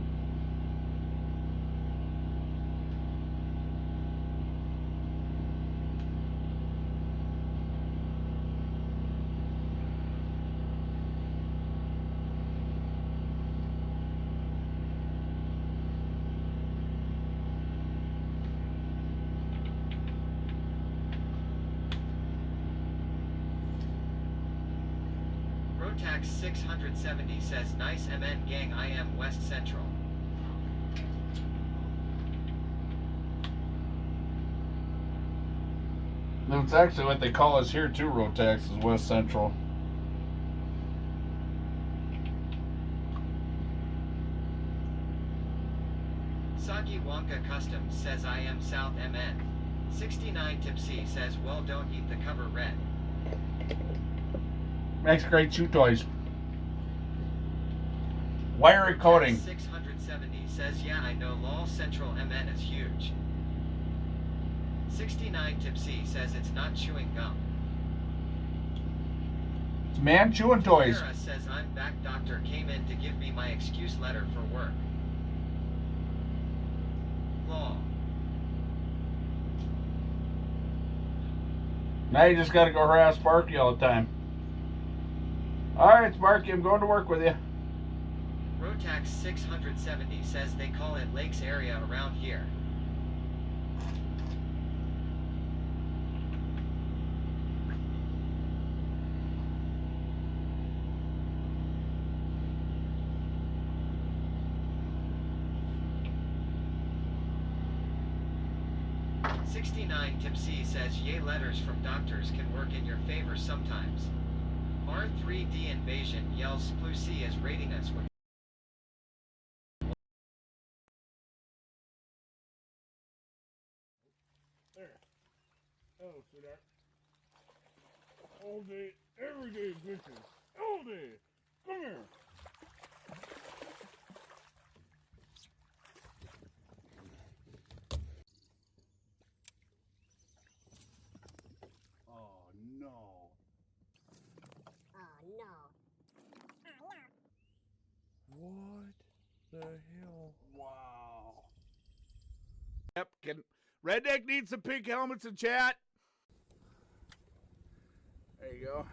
Rotax 670 says nice MN gang I am West Central. That's actually what they call us here too, Rotax, is West Central. Soggy Wonka Customs says I am South MN. 69 Tipsy says well don't eat the cover red. Makes great chew toys. Wire coating. 670 says yeah I know lol Central MN is huge. 69 Tipsy says it's not chewing gum. It's man chewing toys. Sarah says, I'm back. Doctor came in to give me my excuse letter for work. Law. Now you just gotta go harass Sparky all the time. Alright, Sparky, I'm going to work with you. Rotax 670 says they call it Lakes area around here. '69 Tip C says yay, letters from doctors can work in your favor sometimes. R3D Invasion yells Blue C is rating us with There. Hello, sweetheart. All day, every day adventures. All day. Come here. Oh no. Oh no. What the hell? Wow. Yep, Redneck needs some pink helmets in chat. There you go.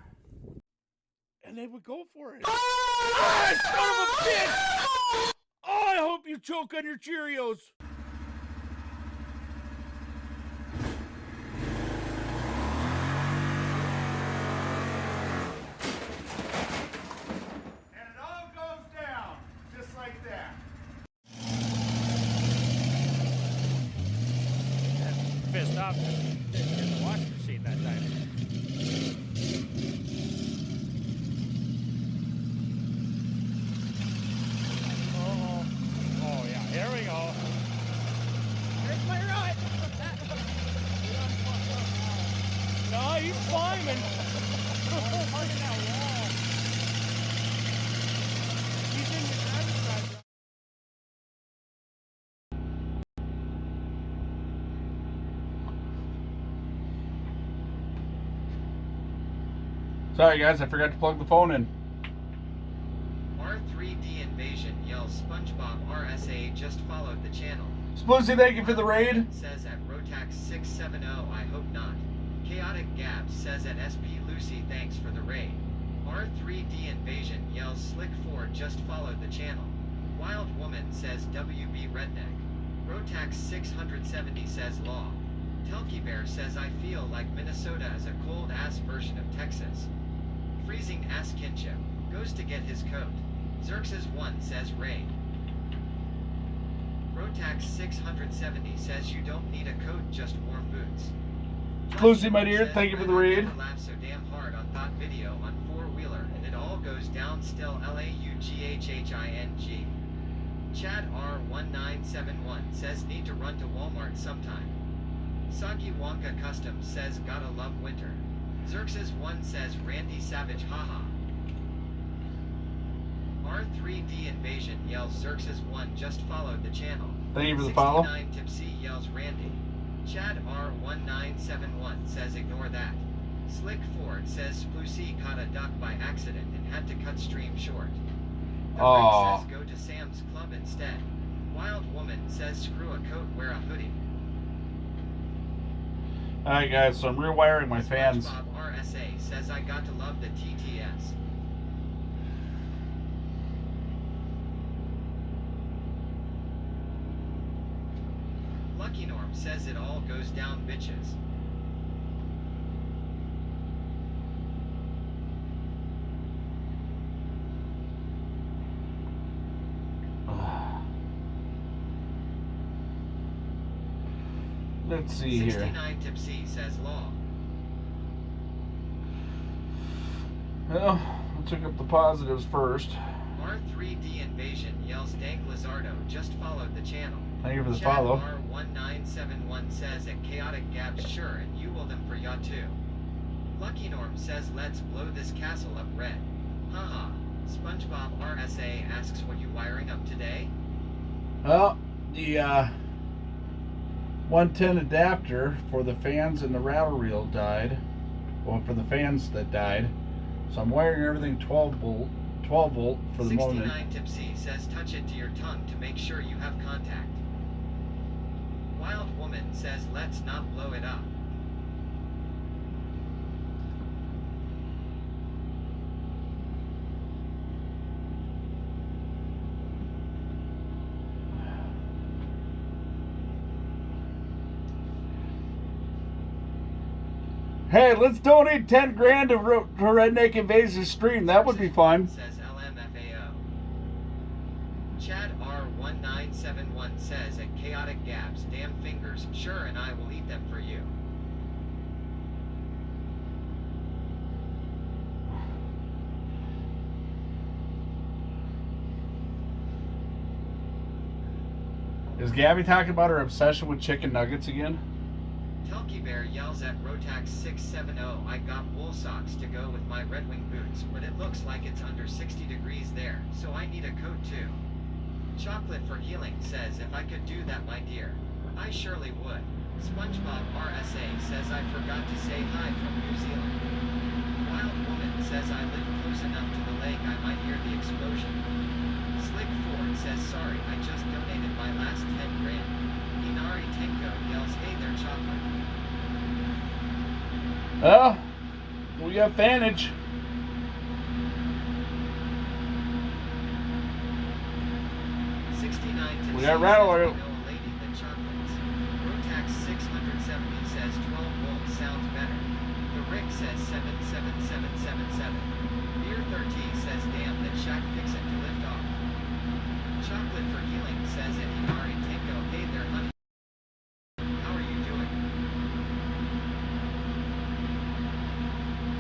And they would go for it. Ah, son of a bitch! Oh, I hope you choke on your Cheerios. And it all goes down just like that. Pissed off that didn't get the washing machine that time. Oh yeah, here we go. Here's my ride. No, he's climbing. He's in the driver's side. Sorry guys, I forgot to plug the phone in. R3D Invasion yells SpongeBob RSA just followed the channel. Spluzy, thank you for the raid. Says at Rotax 670, I hope not. Chaotic Gabs says at SP Lucy, thanks for the raid. R3D Invasion yells Slick 4 just followed the channel. Wild Woman says WB Redneck. Rotax 670 says Law. Telky Bear says I feel like Minnesota is a cold ass version of Texas. Freezing ass kinship. Goes to get his coat. Xerxes 1 says raid. Rotax 670 says you don't need a coat, just warm boots. Lucy, my dear, Says, thank you for the "I raid." never laughed so damn hard on thought video on four-wheeler and it all goes down still LAUGHHING. Chad R1971 says need to run to Walmart sometime. Saki Wonka Custom says gotta love winter. Xerxes 1 says Randy Savage haha. R3D Invasion yells Xerxes 1 just followed the channel. Thank you for the follow. 69 Tipsy yells Randy. Chad R1971 says ignore that. Slick Ford says Splucy caught a duck by accident and had to cut stream short. The Aw. Rick says go to Sam's Club instead. Wild Woman says screw a coat, wear a hoodie. Alright guys, so I'm rewiring my fans. SpongeBob RSA says I got to love the TTS. Lucky Norm says it all goes down bitches. Let's see here. 69 Tipsy says law. Well, let's look up the positives first. R3D Invasion yells Dank Lizardo just followed the channel. Thank you for the Chad follow. R1971 says at Chaotic Gabs sure and you will them for ya too. Lucky Norm says let's blow this castle up red. Haha. SpongeBob RSA asks what you wiring up today? Well, the 110 adapter for the fans and the rattle reel died. Well, for the fans that died. So I'm wiring everything 12 volt for the moment. 69 Tipsy says touch it to your tongue to make sure you have contact. Wild Woman says let's not blow it up. Hey, let's donate 10 grand to Redneck Invasion stream. That would be fun. Says LMFAO. Chad R1971 says at Chaotic Gabs, damn fingers, sure, and I will eat them for you. Is Gabby talking about her obsession with chicken nuggets again? Telky Bear yells at Rotax 670, I got wool socks to go with my Red Wing boots, but it looks like it's under 60 degrees there, so I need a coat too. Chocolate for Healing says if I could do that, my dear, I surely would. SpongeBob RSA says I forgot to say hi from New Zealand. Wild Woman says I live close enough to the lake I might hear the explosion. Slick Ford says sorry, I just donated my last 10 grand. Inari Tenko yells hey there, Chocolate. Oh, we got Vantage. We got Rattle Oil. Lady the Chocolates. Rotax 670 says 12 volts sounds better. The Rick says 77777. Beer 13 says damn that Shaq fix it to lift off. Chocolate for Healing says at Inari Tenko hey there, honey. How are you doing?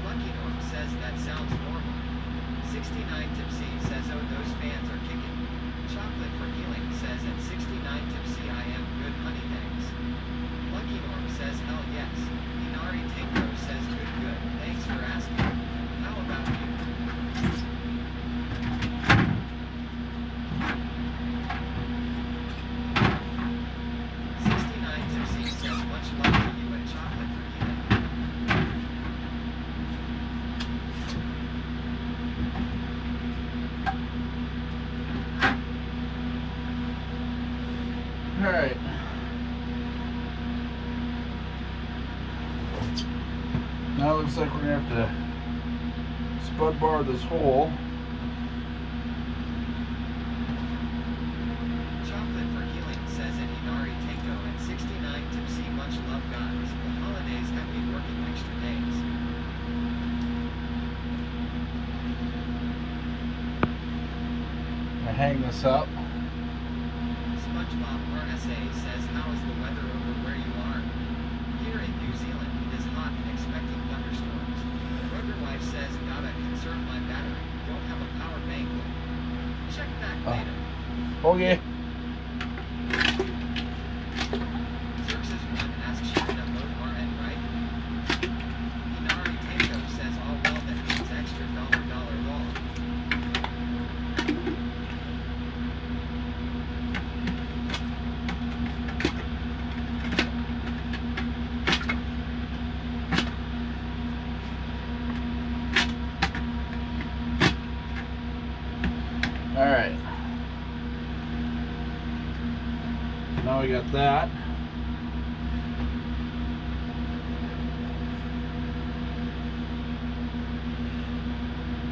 Lucky Norm says that sounds normal. 69 Tipsy says oh those fans are kicking. Chocolate for Healing says at 69 Tipsy I am good, honey, thanks. Lucky Norm says hell yes. Inari Tenko says good, thanks for asking. How about you? Tipsy says much love to you and Chocolate for Healing. Alright. Now it looks like we're going to have to spud bar this hole. Chocolate for Healing says at Inari Tenko and 69 Tipsy much love guys. The holidays have me working extra days. I hang this up. SpongeBob RSA says how is the weather over where you are? Here in New Zealand it is hot and expecting thunderstorms. Rugger Wife says gotta conserve my battery. Don't have a power bank. Check back later. Okay. Xerxes 1 asks should the boat RN right? Inari Tenko says all well that means extra dollar wall. Alright. Now we got that.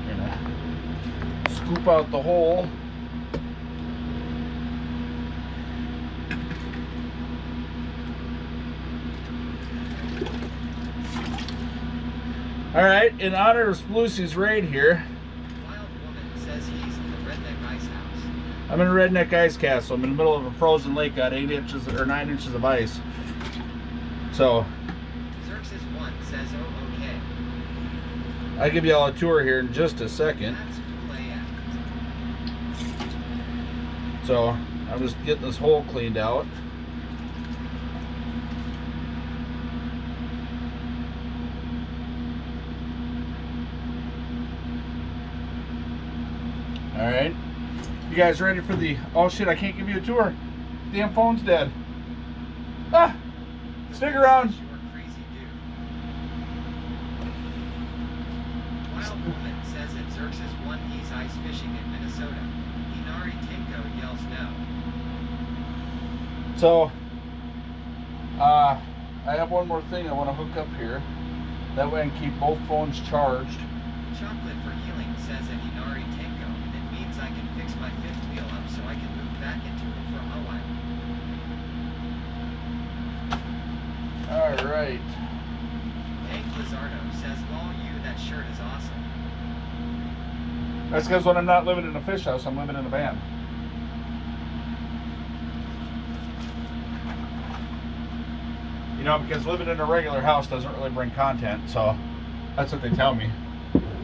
We're gonna scoop out the hole. Alright, in honor of Splucy's raid here, Wild Woman says he's in the Redneck Ice House. I'm in a Redneck Ice Castle. I'm in the middle of a frozen lake, got 8 inches or 9 inches of ice. So, Xerxes 1 says oh okay. I'll give you all a tour here in just a second. That's cool AF. So, I'm just getting this hole cleaned out. Alright. You guys ready for the... Oh shit, I can't give you a tour. Damn phone's dead. Ah! Stick around. You're a crazy dude. Wild Woman says at Xerxes 1 he's ice fishing in Minnesota. Inari Tinko yells no. So, I have one more thing I want to hook up here. That way I can keep both phones charged. Chocolate for healing says at Inari Tinko, it means I can fix my fifth wheel up so I can move back into it for a while. Alright. Hank Lizardo says, lol you, that shirt is awesome. That's because when I'm not living in a fish house, I'm living in a van. You know, because living in a regular house doesn't really bring content, so that's what they tell me.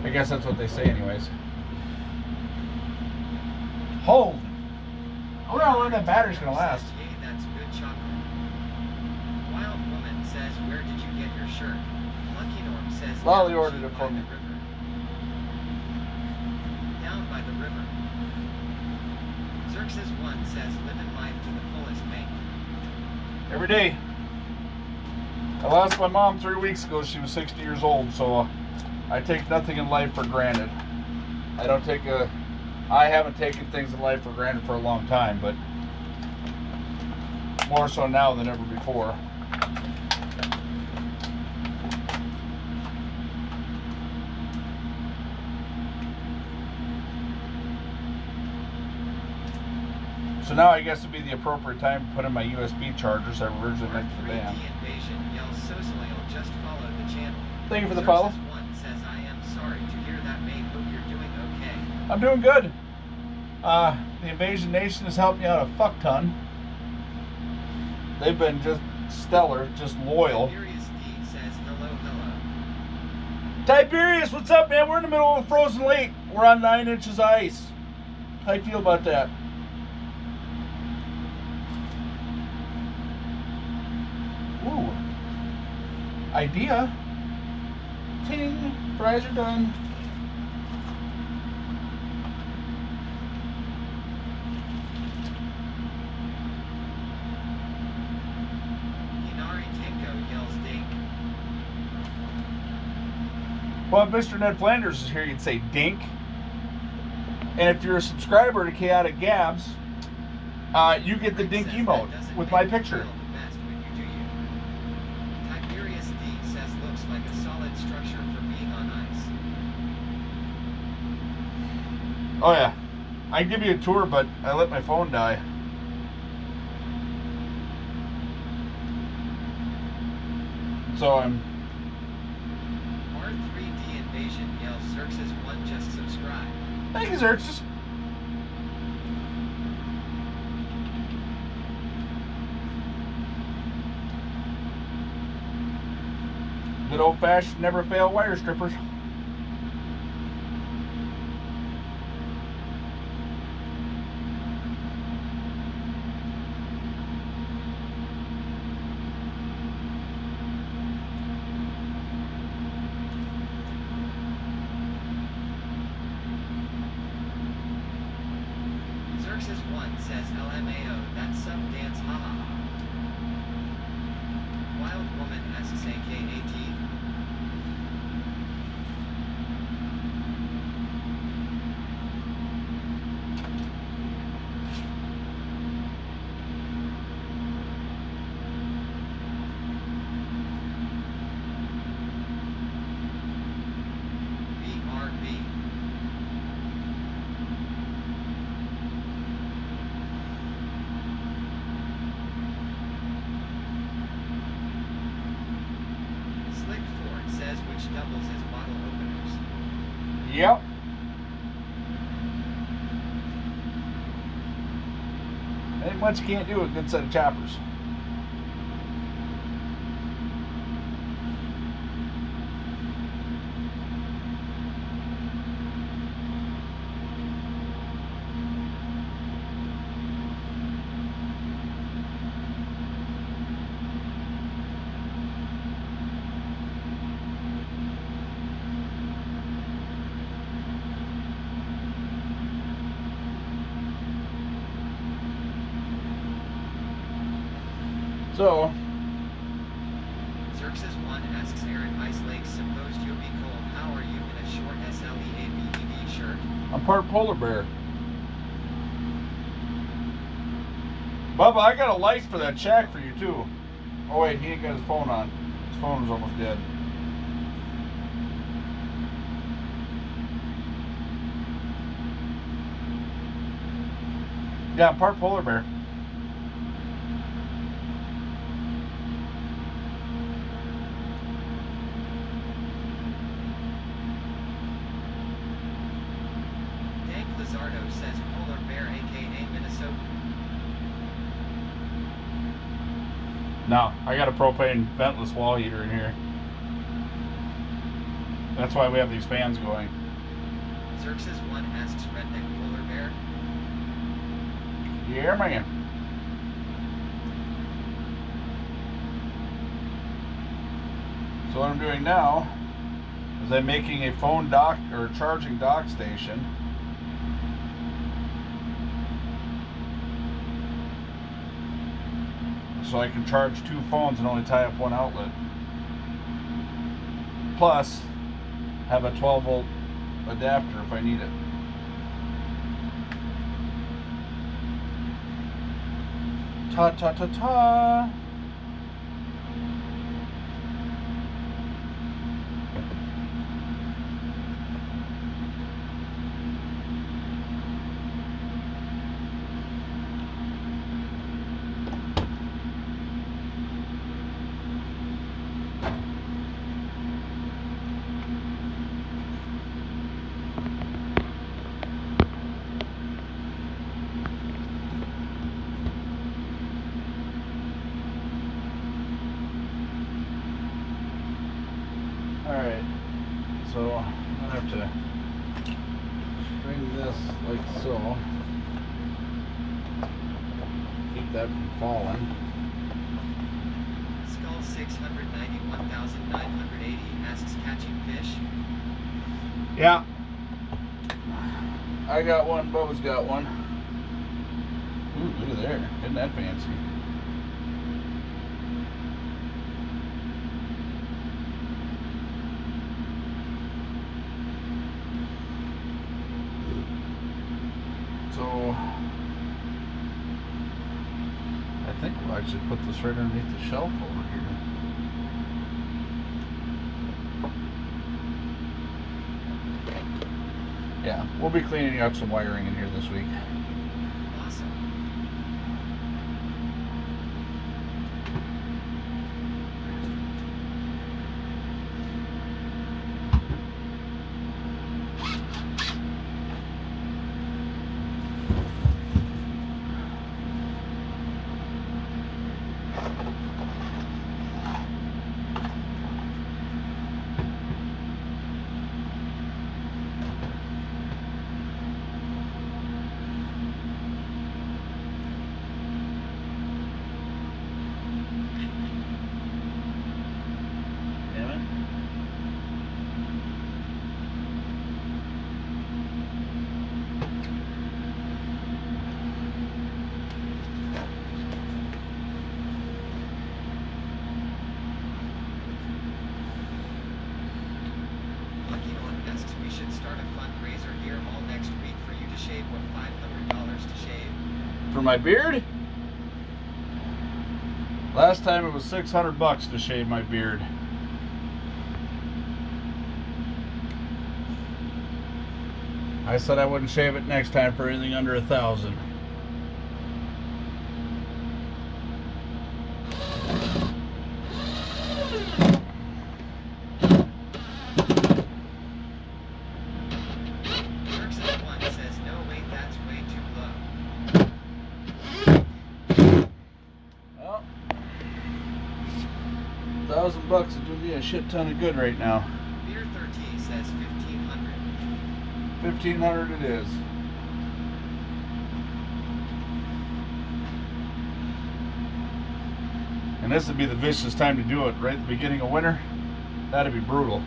I guess that's what they say anyways. Hold! I wonder how long that battery's gonna last. Says, yay, that's good chocolate. Wild Woman says, where did you get your shirt? Lucky Norm says, Lolly down ordered it for by me. the river. Down by the river. Xerxes 1 says, living life to the fullest, mate. Every day. I lost my mom 3 weeks ago. She was 60 years old, so I take nothing in life for granted. I haven't taken things in life for granted for a long time, but more so now than ever before. So now I guess would be the appropriate time to put in my USB chargers I originally meant for the van. 3D Invasion yells Sosaleo just followed the channel. Thank you for the follow. Xerxes 1 says, I am sorry to hear that, mate. Hope you're doing okay. I'm doing good. The Invasion Nation has helped me out a fuck ton. They've been just stellar, just loyal. Tiberius D says, hello, hello. Tiberius, what's up, man? We're in the middle of a frozen lake. We're on 9 inches of ice. How you feel about that? Ooh. Idea. Ting. Fries are done. Inari Tinko yells dink. Well, if Mr. Ned Flanders is here, you'd say dink. And if you're a subscriber to Chaotic Gabs, you get the dink emote with my picture. Tiberius D says looks like a solid structure for being on ice. Oh yeah, I can give you a tour, but I let my phone die. So I'm. R3D Invasion yells Xerxes 1 just subscribe. Thank you, Xerxes. Good old fashioned never fail wire strippers. Xerxes 1 says LMAO, that's some dance, haha. Wild Woman asks AKAT. BRB. Slick Ford says which doubles as bottle openers. Yep. Ain't much you can't do with a good set of choppers. So, Xerxes 1 asks Aaron Ice Lake, suppose you'll be cold, how are you a short SLEABEV shirt. I'm part polar bear. Bubba, I got a light for that shack for you too. Oh wait, he ain't got his phone on. His phone is almost dead. Yeah, I'm part polar bear. Dank Lizardo says polar bear aka Minnesota. No, I got a propane ventless wall heater in here. That's why we have these fans going. Xerxes 1 asks redneck polar bear. Yeah, man. So what I'm doing now is I'm making a phone dock or charging dock station. So I can charge 2 phones and only tie up 1 outlet. Plus, have a 12-volt adapter if I need it. Ta ta ta ta. Alright, so I'm gonna have to string this like so. Keep that from falling. Skull 691,980 asks catching fish. Yeah. I got one, Bubba's got one. Ooh, look at there. Isn't that fancy? So I think we'll actually put this right underneath the shelf over here. Yeah, we'll be cleaning up some wiring in here this week. Awesome. Damn it. Lucky One asks we should start a fundraiser here all next week for you to shave. What, $500 to shave? For my beard? Last time it was $600 to shave my beard. I said I wouldn't shave it next time for anything under 1,000. Xerxes 1 says no wait, that's way too low. Well, $1,000 would do me a shit ton of good right now. Beer 13 says 1,500. 1,500 it is. And this would be the vicious time to do it, right at the beginning of winter. That'd be brutal.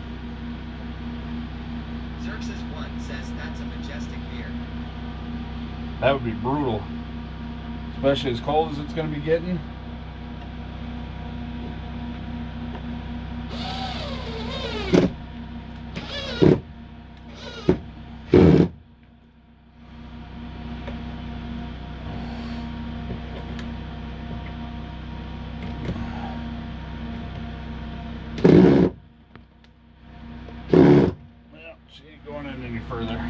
Xerxes 1 says that's a majestic beer. That would be brutal. Especially as cold as it's going to be getting. further.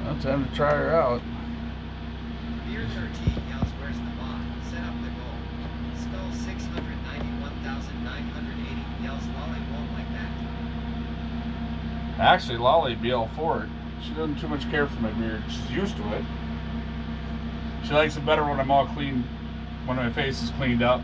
Well, time to try her out. Beer 13 yells, "Where's the mod? Set up the goal." Skull 691,980 yells, "Lolly won't like that." Actually, Lolly'd be all for it. She doesn't too much care for my beard. She's used to it. She likes it better when I'm all clean, when my face is cleaned up.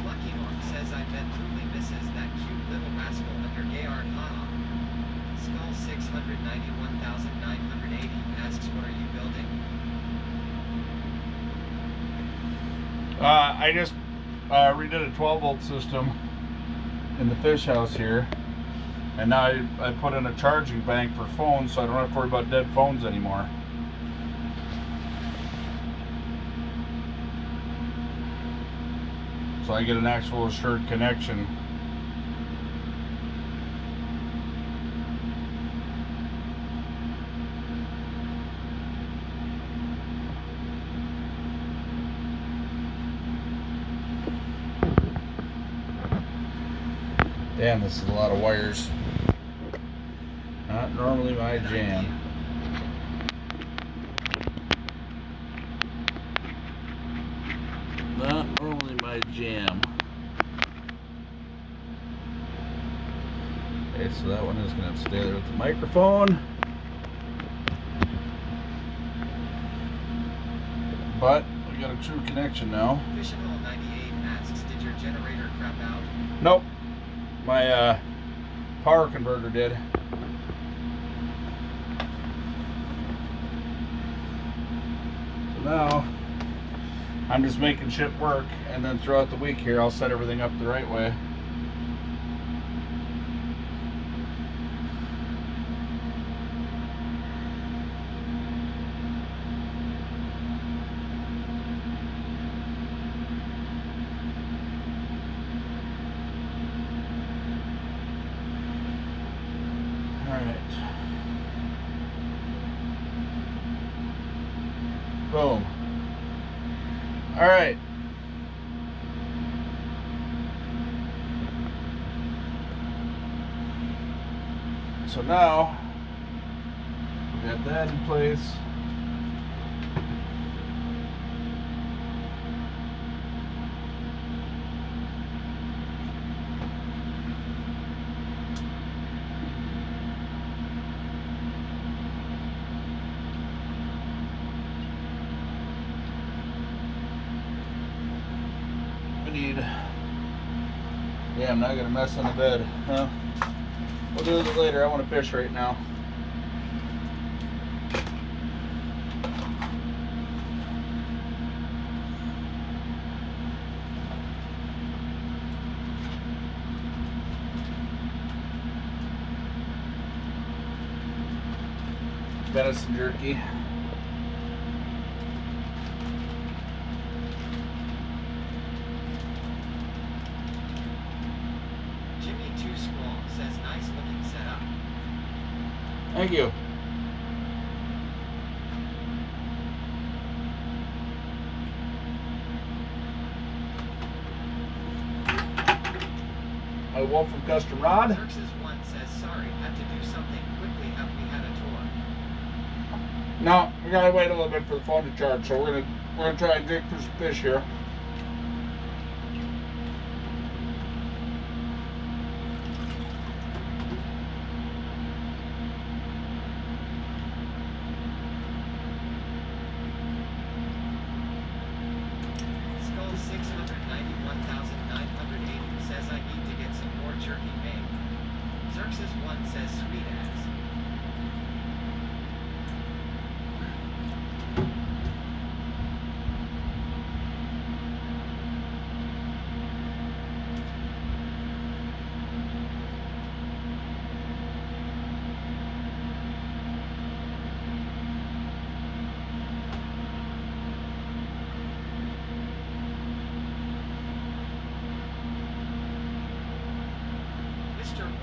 Lucky Mark says, "I bet truly misses that cute little rascal under Gayard, haha." Skull 691,980 asks, "What are you building?" I just redid a 12-volt system in the fish house here, and now I put in a charging bank for phones, so I don't have to worry about dead phones anymore. So I get an actual assured connection. Damn, this is a lot of wires. Not normally my jam. Not normally my jam. Okay, so that one is going to stay there with the microphone. But we got a true connection now. Fishinhole 98 asks, "Did your generator crap out?" Nope. My power converter did. So now I'm just making shit work, and then throughout the week here I'll set everything up the right way. Boom. All right. So now we got that in place. Yeah, I'm not gonna mess on the bed. Huh? We'll do it later. I want to fish right now. Venison jerky. Jimmy 2 Squall says, "Nice looking setup." Thank you. My wolf from Custom Rod. Xerxes 1 says, "Sorry, had to do something quickly. Have we had a tour?" No, we gotta wait a little bit for the phone to charge, so we're gonna try and dig for some fish here. Skull 691,980 says, "I need to get some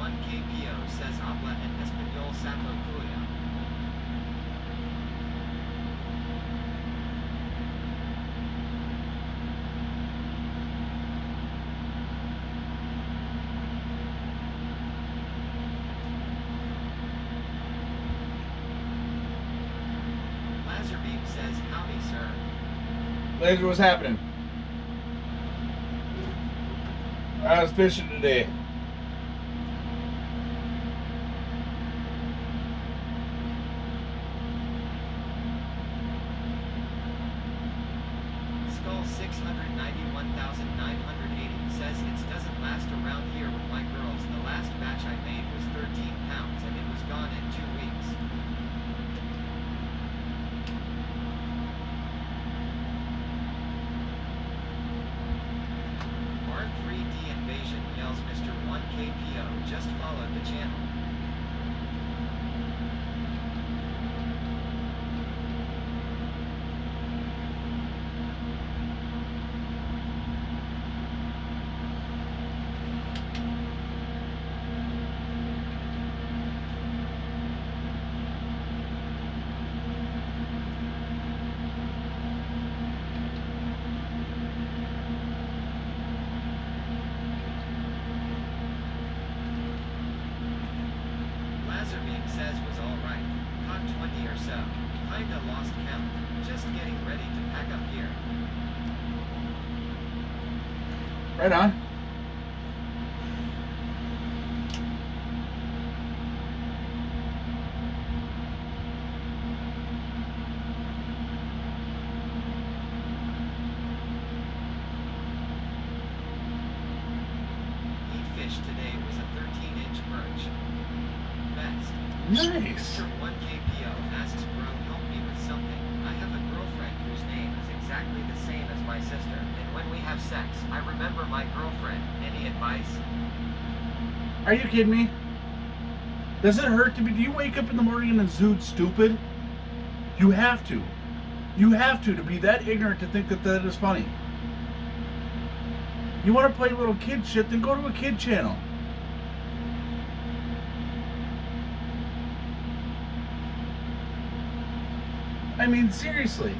1KPO says habla en español Sanlo Julio. Lazarbeam says howdy, sir. Laser, what's happening? I was fishing today. Skull 691,980 says it doesn't last around here with my girls. The last batch I made was 13 pounds and it was gone in 2 weeks. R3D Invasion yells Mr. 1KPO just followed the channel. Lazarbeam says was alright. Caught 20 or so. Kinda lost count. Just getting ready to pack up here. Right on. Eat fish today was a 13-inch perch. Best. Nice. Mr. 1KPO asks bro help me with something. I have a girlfriend whose name is exactly the same as my sister, and when we have sex, I remember my girlfriend. Any advice? Are you kidding me? Does it hurt to be? Do you wake up in the morning and zoot stupid? You have to. You have to be that ignorant to think that that is funny. You want to play little kid shit, then go to a kid channel. I mean, seriously.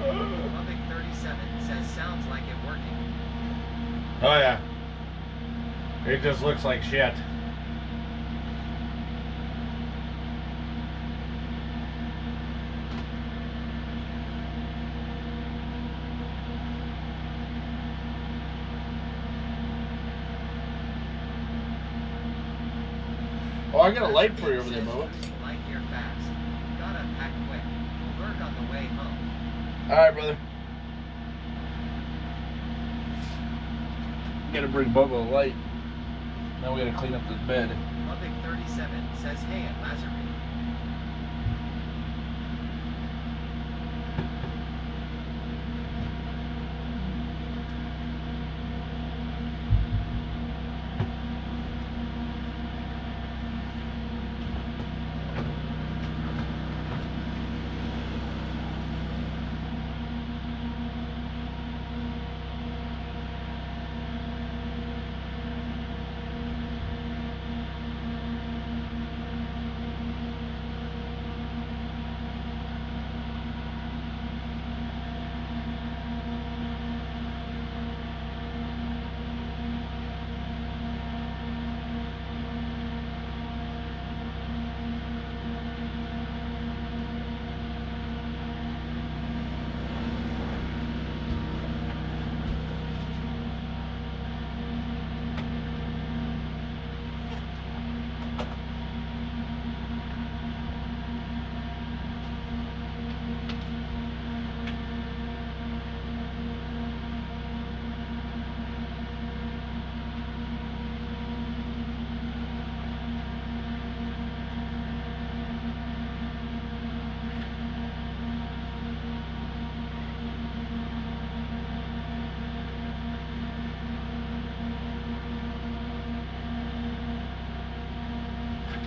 Lubbock 37 says sounds like it working. Oh yeah. It just looks like shit. Oh, I got a light for you over there, Bubba. Light here fast. Gotta pack quick. Work on the way home. Alright, brother. Gotta bring Bubba a light. Now we gotta clean up this bed. Lubbock 37 says hey at Lazarbeam.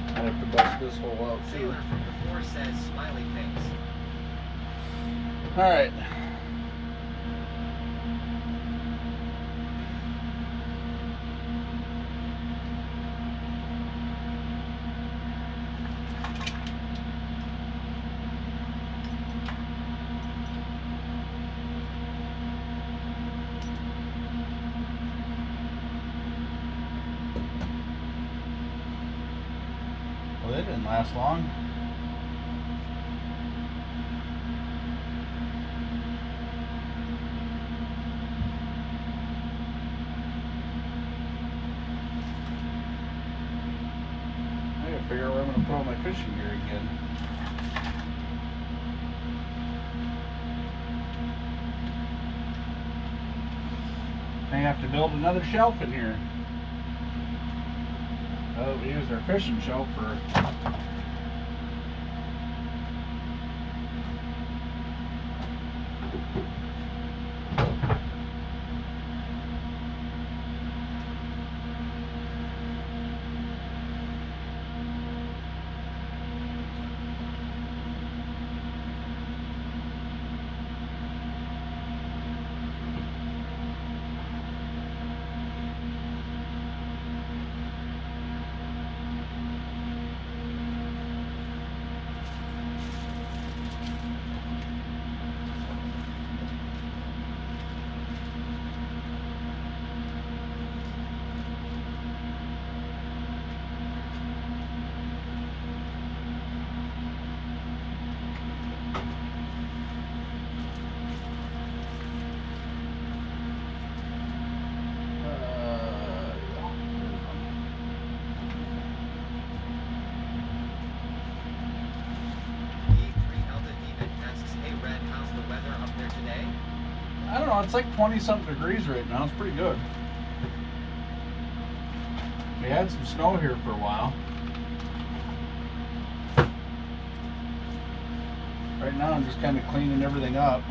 I have to bust this hole out too. Sailor from before says smiley face. All right. Well, they didn't last long. I gotta figure out where I'm gonna put all my fishing gear again. I have to build another shelf in here. Oh, we used our fishing shelf for E3 Elda Demon asks, hey Red, how's the weather up there today? I don't know, it's like 20-something degrees right now. It's pretty good. We had some snow here for a while. Right now I'm just kind of cleaning everything up.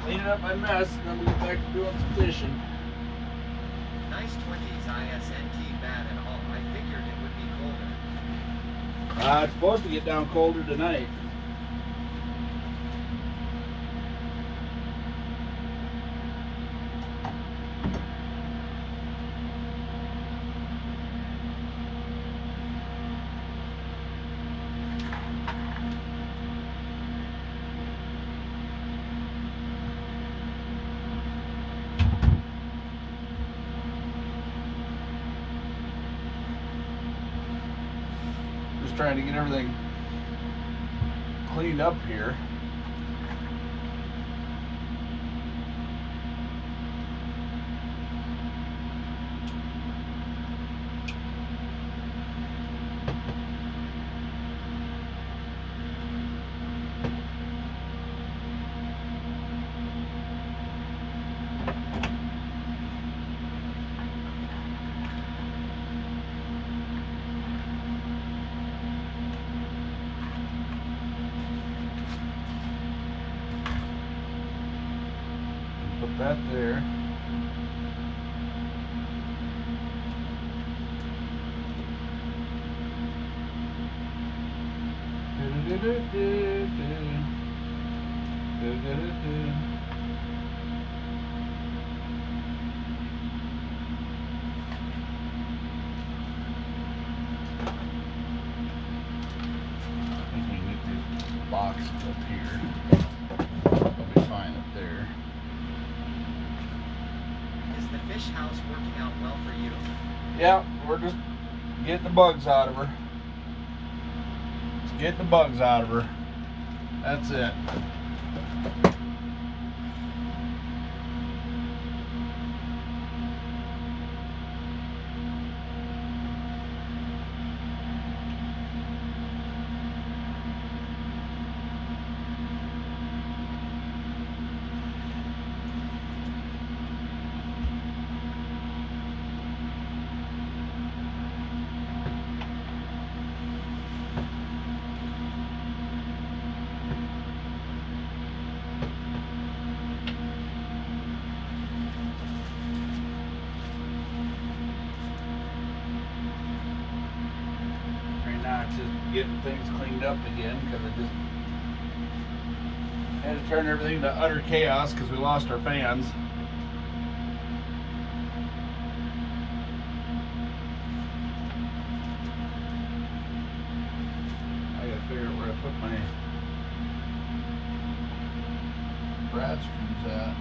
Cleaning up my mess, and then we'll get back to doing some fishing. Nice 20s ISNT bad and all. I figured it would be colder. It's supposed to get down colder tonight. Just trying to get everything cleaned up here. Put that there. I think we need these boxes up here. I'll be fine up there. Is the fish house working out well for you? Yeah, we're just getting the bugs out of her. Just getting the bugs out of her. That's it. getting things cleaned up again because I just had to turn everything to utter chaos because we lost our fans. I gotta figure out where I put my brad screws at.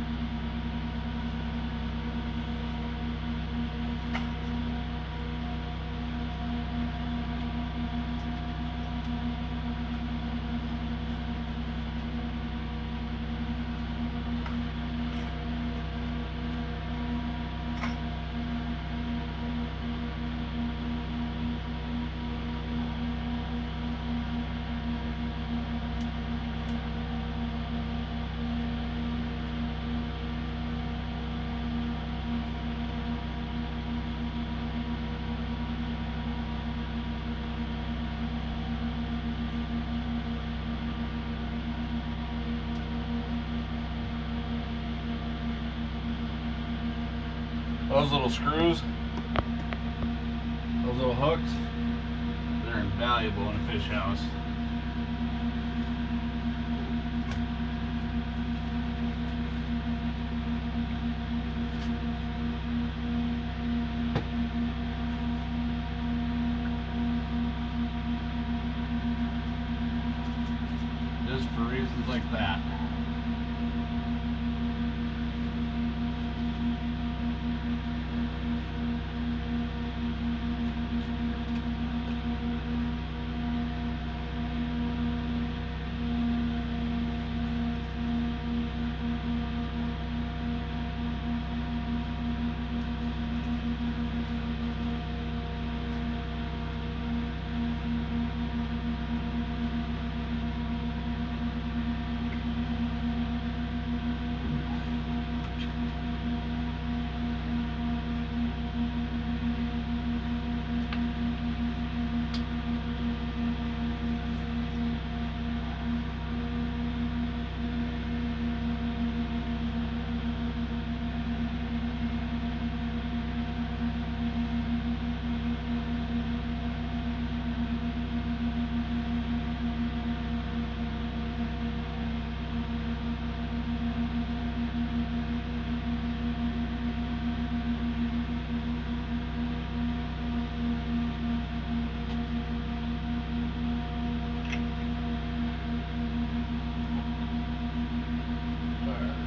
Those little screws, those little hooks, they're invaluable in a fish house. Just for reasons like that.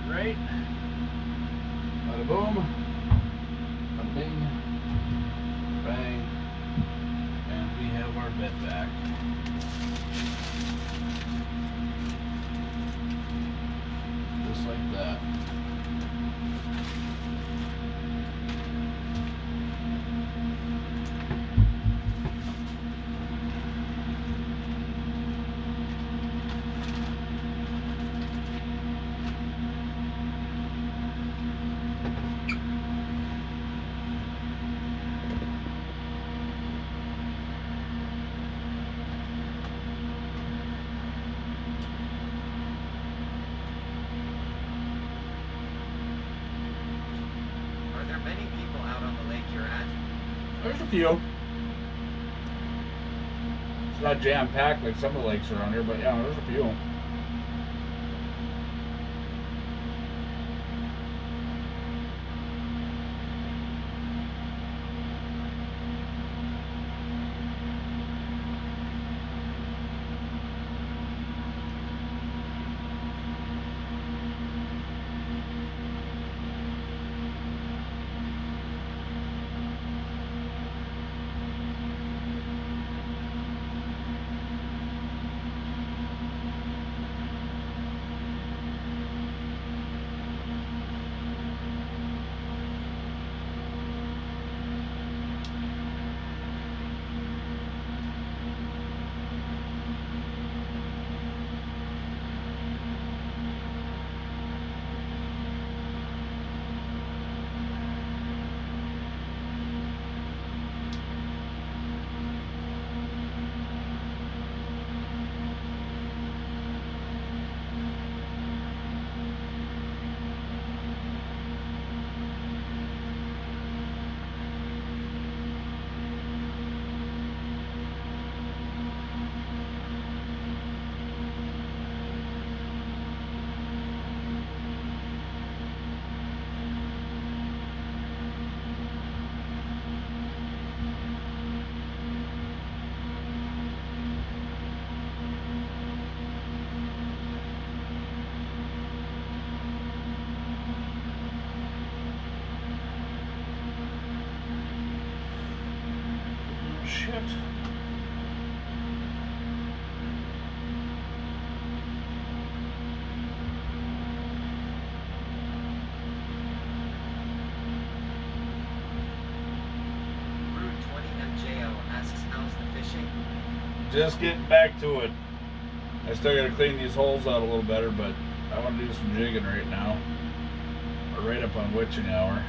Right, bada boom, bada bing, bang, and we have our bed back. Just like that. Are there many people out on the lake you're at? There's a few. It's not jam-packed like some of the lakes around here, but yeah, there's a few. shit. Route 20 MJO asks, how's the fishing? Just getting back to it. I still gotta clean these holes out a little better, but I want to do some jigging right now. We're right up on witching hour.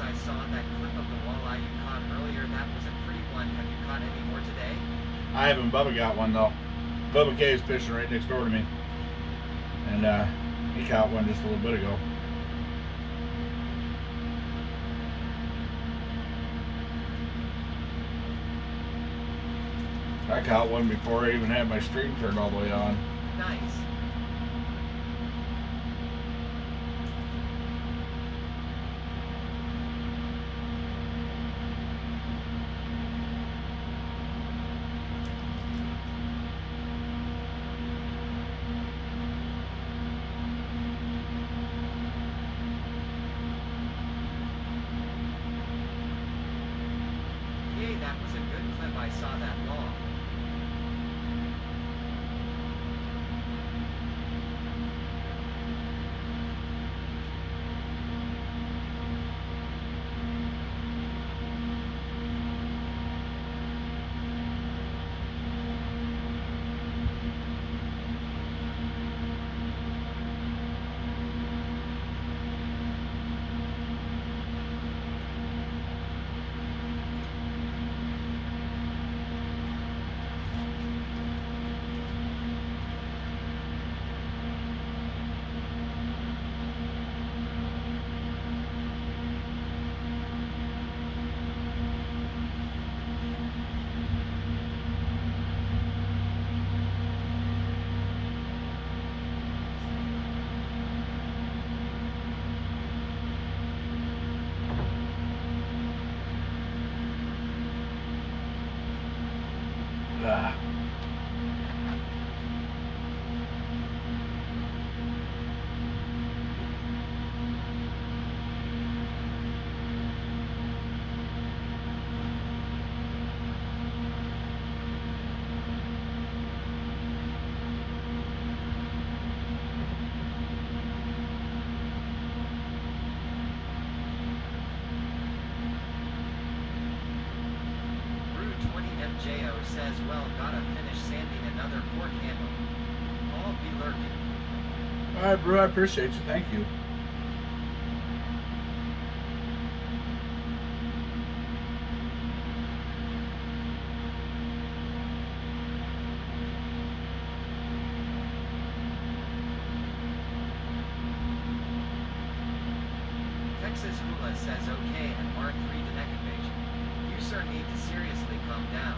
I saw that clip of the walleye you caught earlier. That was a pretty one. Have you caught any more today? I haven't. Bubba got one though. Bubba K is fishing right next door to me, and he caught one just a little bit ago. I caught one before I even had my stream turned all the way on. Nice. Yay, that was a good clip. I saw that long. J.O. says, well, gotta finish sanding another fork handle. I'll be lurking. Alright, bro, I appreciate you. Thank you. says okay and R3 to neck invasion. You sir need to seriously calm down.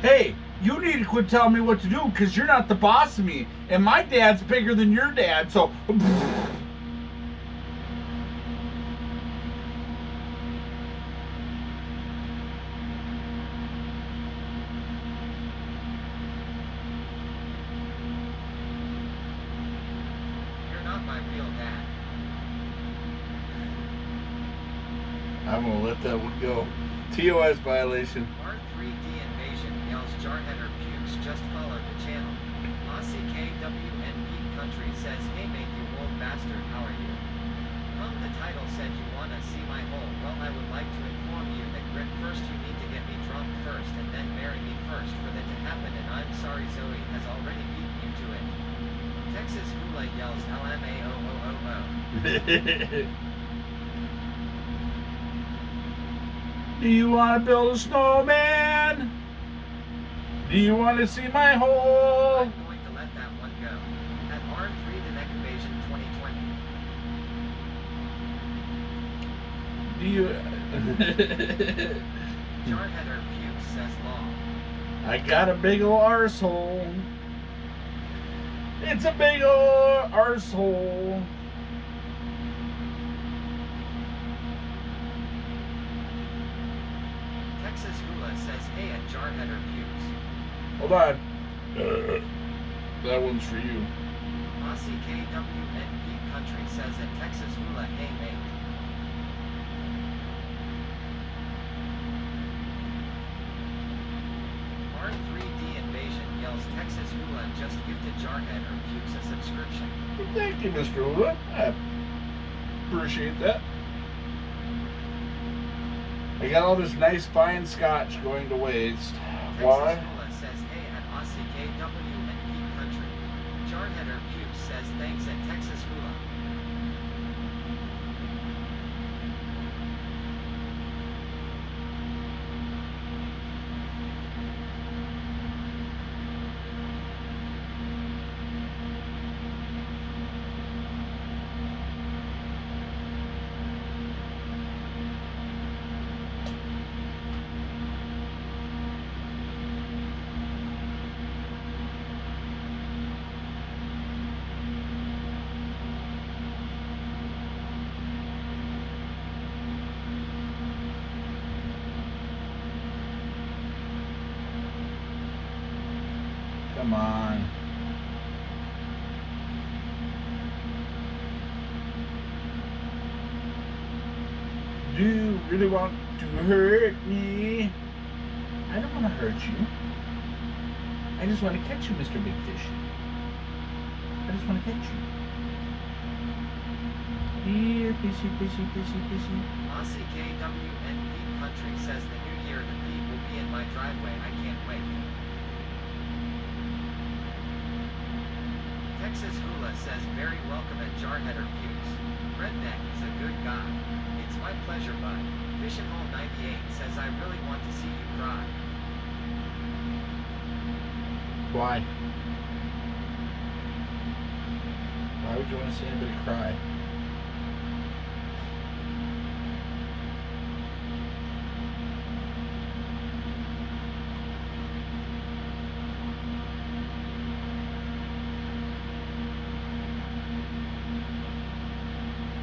Hey, you need to quit telling me what to do because you're not the boss of me. And my dad's bigger than your dad, so. You're not my real dad. I'm going to let that one go. TOS violation. R3D invasion yells Jarheader pukes just followed the channel. Aussie KWNP country says hey mate you old bastard how are you? The title said you wanna see my hole. Well I would like to inform you that Grit first you need to get me drunk first and then marry me first for that to happen and I'm sorry Zoe has already beaten you to it. Texas Hula yells LMAOOOO. Do you want to build a snowman? Do you want to see my hole? I'm going to let that one go. At R3 the neck invasion 2020. Do you? Jarheader pukes says law. I got a big ol' arsehole. It's a big ol' arsehole. Texas Hula says hey at Jarheader pukes. Hold on. That one's for you. Aussie KWNP country says at Texas Hula hey mate. R3D invasion yells Texas Hula just gifted Jarheader pukes a subscription. Well, thank you, Mr. Hula. I appreciate that. I got all this nice fine scotch going to waste. Why? Texas Hula says hey at Aussie KWNP country. Jarheader pukes says thanks at Texas Hula. Come on. Do you really want to hurt me? I don't want to hurt you. I just want to catch you, Mr. Big Fish. I just want to catch you. Here, fishy, fishy, fishy, fishy. Aussie KWNP country says the new year the beat will be in my driveway. I can't wait. Texas Hula says very welcome at Jarheader pukes. Redneck is a good guy. It's my pleasure, bud. Fishing Hole 98 says I really want to see you cry. Why? Why would you want to see anybody cry?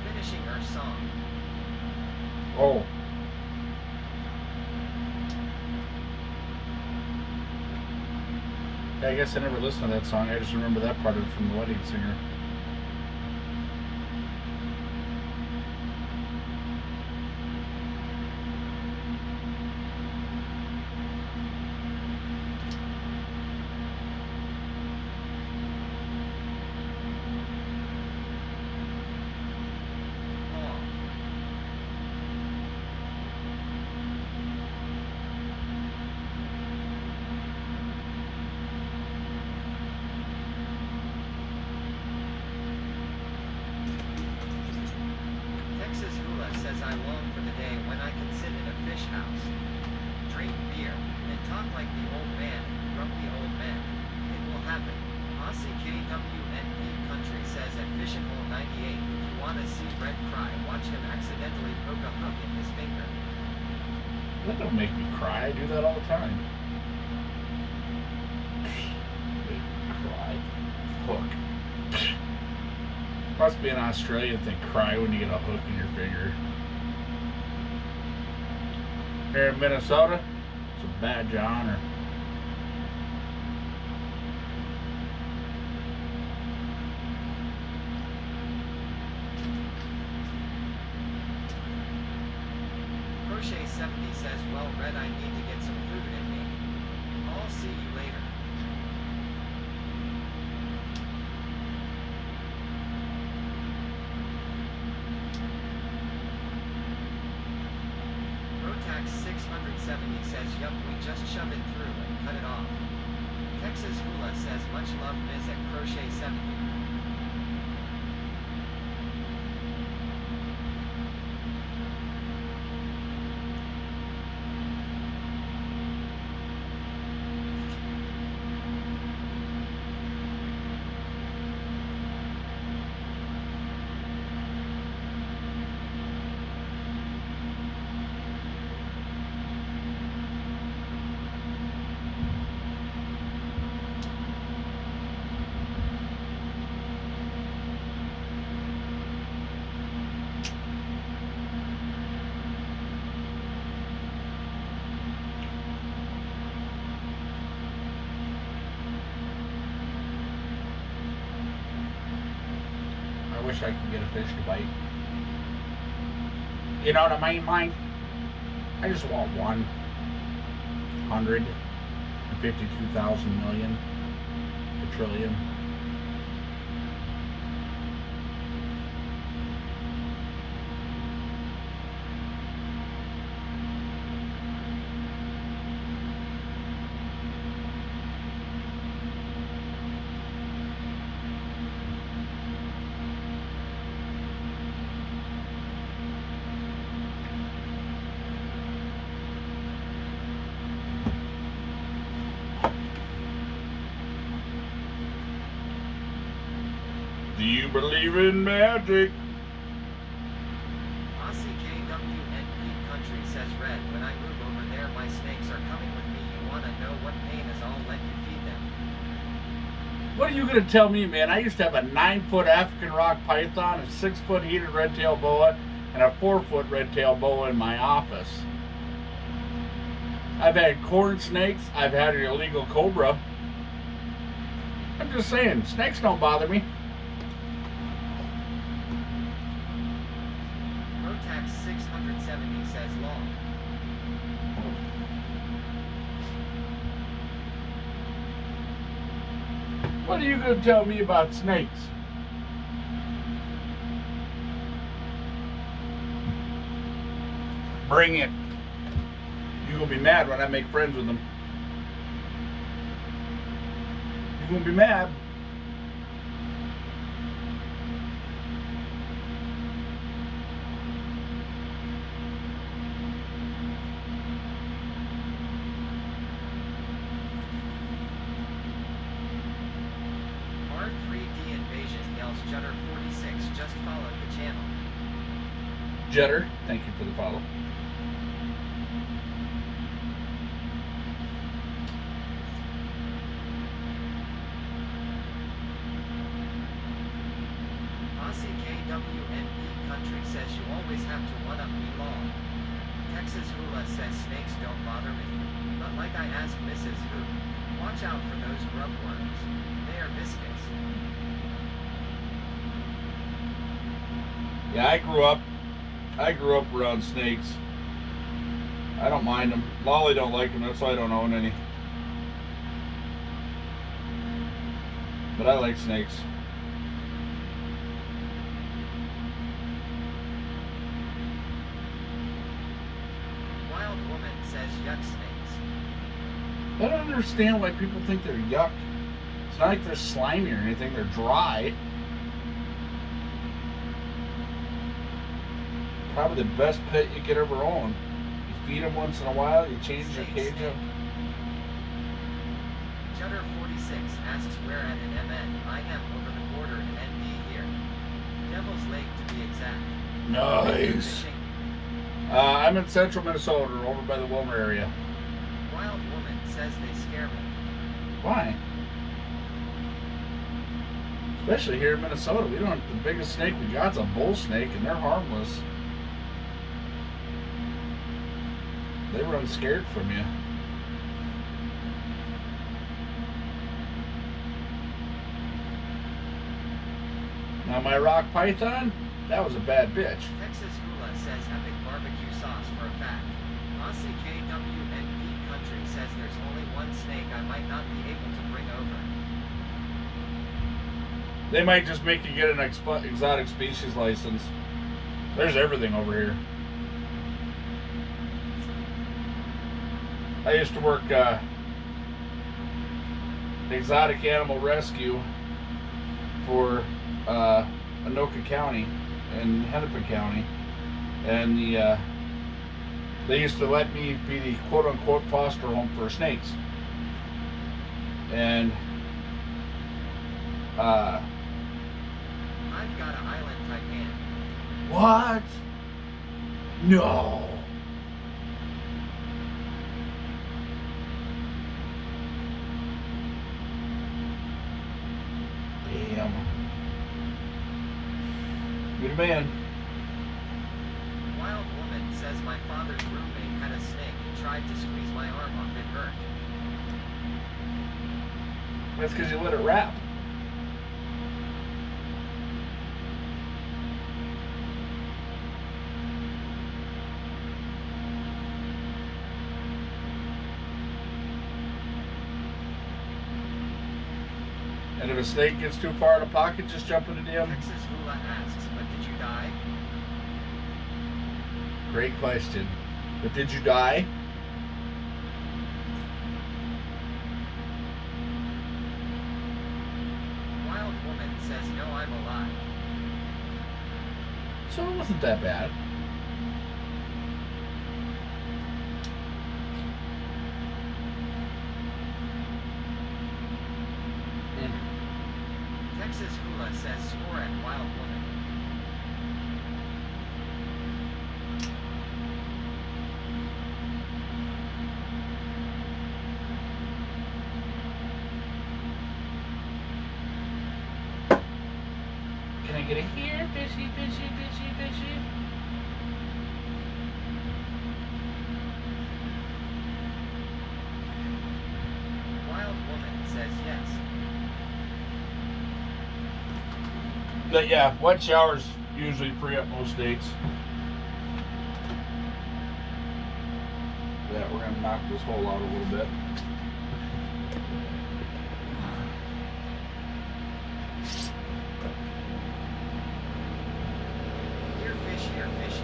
Finishing our song. Oh. Yeah, I guess I never listened to that song. I just remember that part of it from The Wedding Singer. Long. That don't make me cry. I do that all the time. Make me cry. Hook. Must be an Australian thing. Cry when you get a hook in your finger. Here in Minnesota, it's a badge of honor. Crochet 70 says, well, Red, I need to get some food in me. I'll see you later. Rotax 670 says, yup, we just shove it through and cut it off. Texas Hula says, much love, Ms. at Crochet 70. I wish I could get a fish to bite. You know what I mean, Mike? I just want 152,000 million, a trillion. Do you believe in magic? Aussie KWNP Country says, Red, when I move over there, my snakes are coming with me. You want to know what pain is? I'll let you feed them. What are you going to tell me, man? I used to have a 9-foot African rock python, a 6-foot heated red-tailed boa, and a 4-foot red-tailed boa in my office. I've had corn snakes. I've had an illegal cobra. I'm just saying, snakes don't bother me. Rotax 670 says, long. What are you going to tell me about snakes? Bring it. You're going to be mad when I make friends with them. You're going to be mad. R3D Invasion yells, Jutter 46 just followed the channel. Jetter, thank you for the follow. Aussie KWNP Country says, you always have to one-up me long. Texas Hula says, snakes don't bother me. But like I asked Mrs. Who, watch out for those grub worms. They are viscous. Yeah, I grew up around snakes. I don't mind them. Lolly don't like them, that's why I don't own any. But I like snakes. Wild Woman says, yuck snakes. I don't understand why people think they're yuck. It's not like they're slimy or anything, they're dry. Probably the best pet you could ever own. You feed them once in a while, you change their cage up. Jutter 46 asks, where at an MN? I am over the border in ND here. Devil's Lake to be exact. Nice. Fishing. I'm in central Minnesota, over by the Wilmer area. Wild Woman says they scare me. Why? Especially here in Minnesota, we don't. The biggest snake we got is a bull snake, and they're harmless. They run scared from you. Now my rock python, that was a bad bitch. Texas Hula says epic barbecue sauce for a fact. Aussie KWNP Country says there's only one snake I might not be able to bring over. They might just make you get an exotic species license. There's everything over here. I used to work exotic animal rescue for Anoka County and Hennepin County, and they used to let me be the quote-unquote foster home for snakes. And I've got an island taipan. what? No. Damn. Good man. Wild Woman says my father's roommate had a snake and tried to squeeze my arm off. It hurt. That's because you let it wrap. And if a snake gets too far in a pocket, just jump in the damn. Texas Hula asks, but did you die? Great question. But did you die? Wild Woman says no, I'm alive. So it wasn't that bad. Texas Hula says score at Wild Woman. Can I get a here? Fishy, fishy, fishy, fishy. Wild Woman says yes. But yeah, wet showers usually free up most dates. Yeah, we're gonna knock this hole out a little bit. Here fishy or fishy.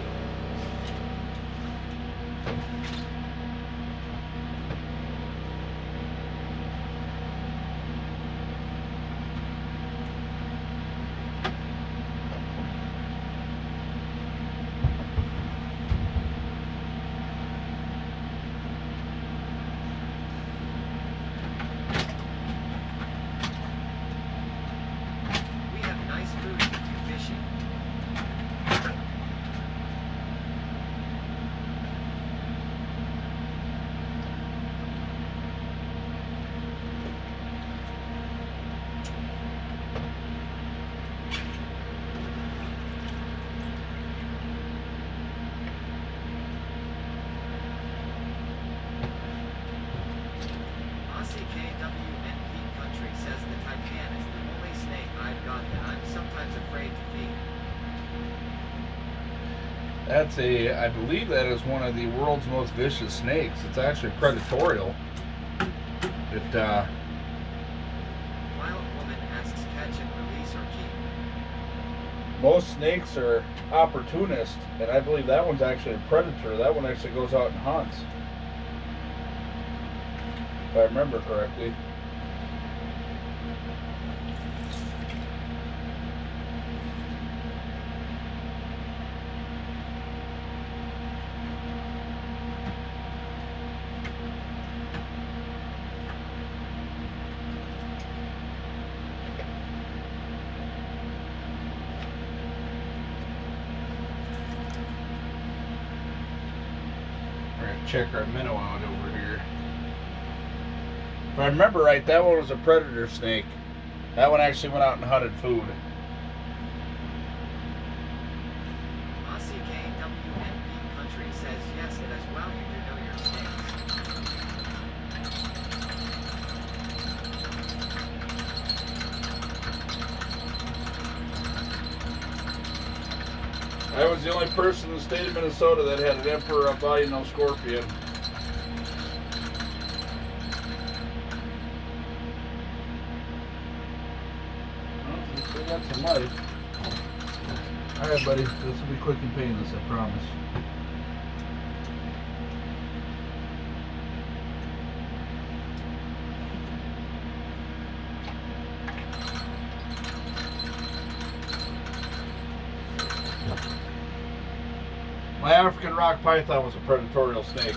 We have nice food if you fishing. Aussie KWNP Country says the taipan is the only snake I've got that I'm sometimes afraid to feed. That's I believe that is one of the world's most vicious snakes. It's actually predatorial. It, Wild Woman asks catch and release or keep. most snakes are opportunist, and I believe that one's actually a predator. That one actually goes out and hunts. If I remember correctly. check our minnow out over here. If I remember right, that one was a predator snake. That one actually went out and hunted food. ACKWNP Country says yes, it is well you do know your snakes. I was the only person in the state of Minnesota that had an emperor albino scorpion. Got some light. Alright, buddy. This will be quick and painless, I promise. My African rock python was a predatorial snake.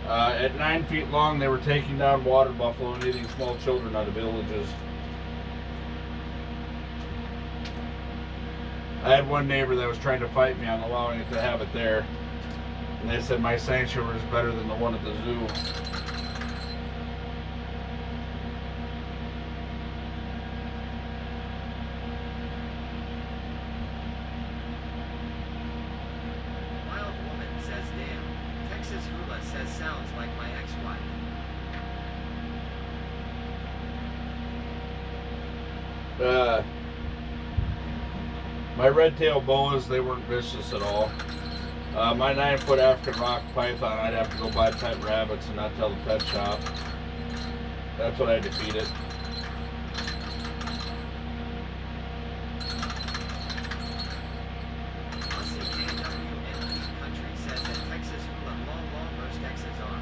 At 9 feet long, they were taking down water buffalo and eating small children out of villages. I had one neighbor that was trying to fight me on allowing it to have it there. And they said my sanctuary is better than the one at the zoo. Wild Woman says damn. Texas Hula says sounds like my ex-wife. My red-tailed boas, they weren't vicious at all. My 9-foot African rock python, I'd have to go buy pet rabbits and not tell the pet shop. That's what I defeated. ACKWNP Country says that Texas Hula long most X's are.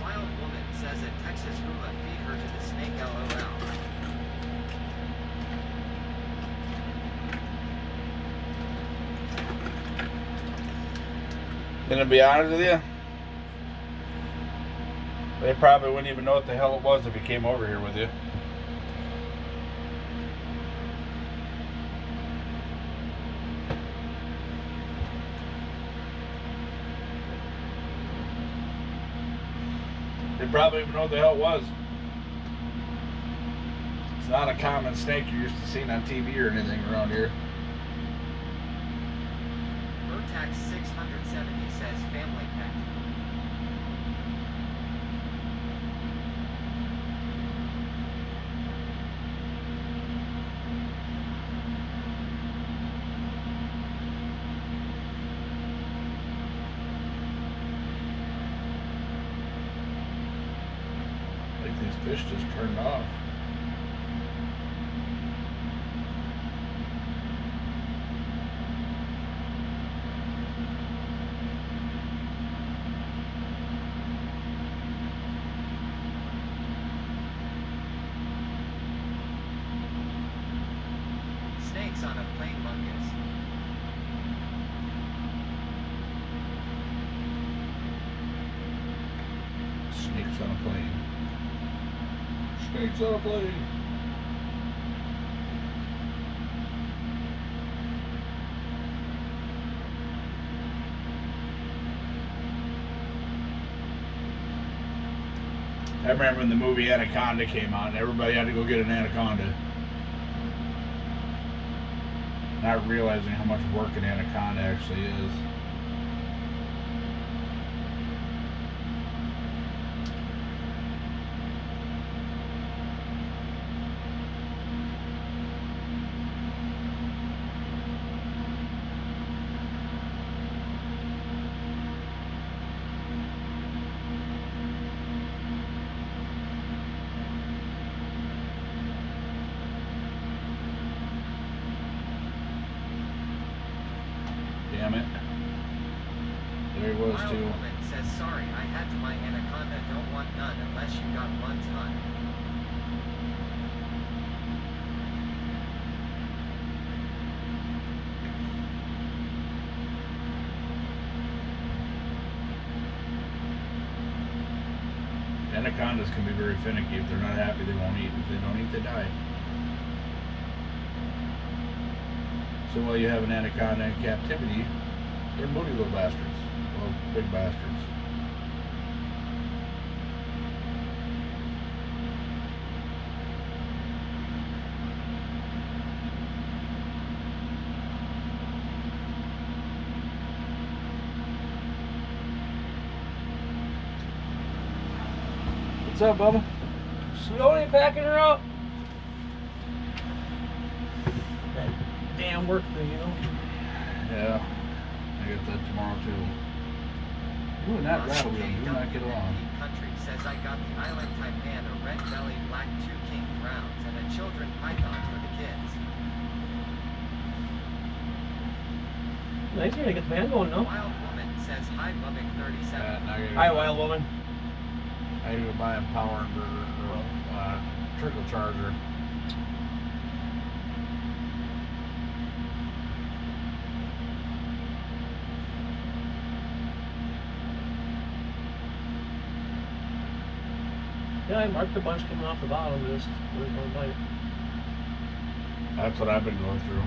Wild Woman says that Texas Hula feed her to the snake LOL. Gonna be honest with you, they probably wouldn't even know what the hell it was if he came over here with you. They probably even know what the hell it was. It's not a common snake you're used to seeing on TV or anything around here. Rotax 670 says family pet. I think these fish just turned off. Snakes on a plane mungus. Snakes on a plane. Snakes on a plane. I remember when the movie Anaconda came out and everybody had to go get an anaconda. Not realizing how much work an anaconda actually is. Damn it. There he was Wild too. Woman says sorry, I had to my anaconda, don't want none unless you got 1 ton. anacondas can be very finicky. If they're not happy, they won't eat. If they don't eat, they die. So while you have an anaconda in captivity, they're moody little bastards. Well, big bastards. What's up, Bubba? Slowly packing her up. That damn work thing, you know. Yeah, I get that tomorrow too. You and that rattle wheel do not get along. Country says I got the island taipan, a red belly, black 2 king browns, and a children python for the kids. Nice, you're gonna get the band going, no? Wild woman says hi, Lubbock 37. Hi, wild woman. I need to go buy a power inverter or trickle charger. Yeah, I marked a bunch coming off the bottom. Just where's one bite? That's what I've been going through.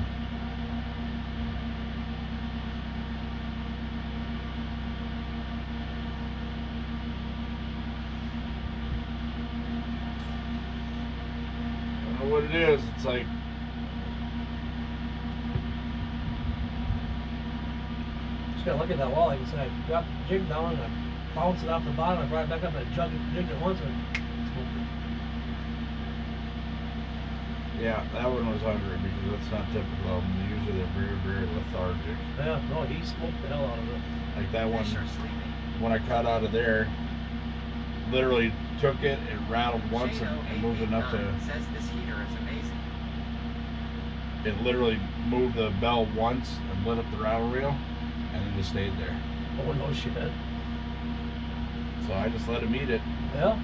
I don't know what it is. It's like Just gotta look at that wall. Like I said, I dropped the jig down and I bounced it off the bottom. I brought it back up and I jigged it once and yeah, that one was hungry because that's not typical of them. Usually they're very, very lethargic. yeah, no, he smoked the hell out of it. Like that one, Fish are sleeping. when I cut out of there, literally took it and rattled once Shano and moved enough to. 889 says this heater is amazing. It literally moved the bell once and lit up the rattle reel, and then just stayed there. Oh no shit. So I just let him eat it. Yeah.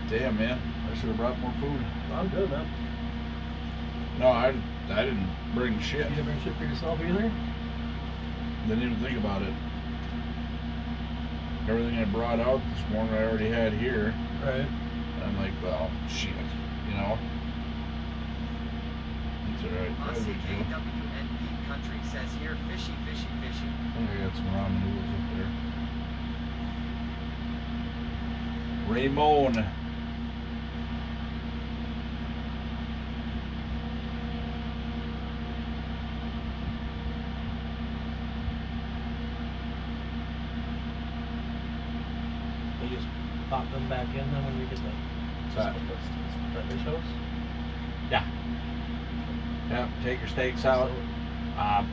Damn, man, I should have brought more food. I'm good, man. No, I didn't bring shit. You didn't bring shit for yourself either? Didn't even think about it. Everything I brought out this morning I already had here. Right. And I'm like, well, shit, you know. It's alright. No big deal. RCKWNP country says here fishy, fishy, fishy. I think I got some ramen noodles up there. Ramon. You just pop them back in then when you get the fish house? Yeah. Yeah, take your steaks out.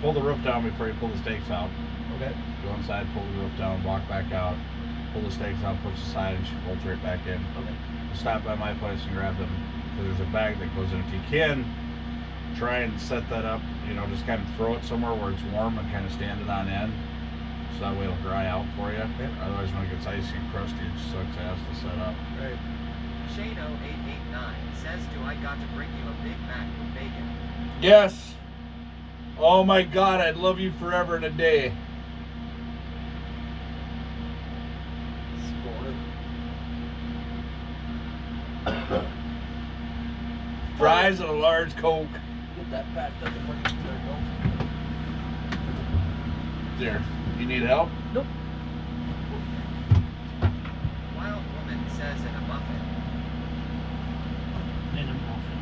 Pull the roof down before you pull the steaks out. Okay. Go inside, pull the roof down, walk back out, pull the steaks out, push the side, and she folds right back in. Okay. Stop by my place and grab them. There's a bag that goes in. If you can, try and set that up, you know, just kind of throw it somewhere where it's warm and kind of stand it on end. So that way it'll dry out for you. Okay. Otherwise, when it gets icy and crusty, it just sucks ass to set up. Right. Shano889 says, do I got to bring you a Big Mac with bacon? Yes. Oh my God, I'd love you forever and a day. Fries and a large Coke. Get that packed up and work. There you go. There. You need help? Nope. Wild woman says in a muffin. In a muffin.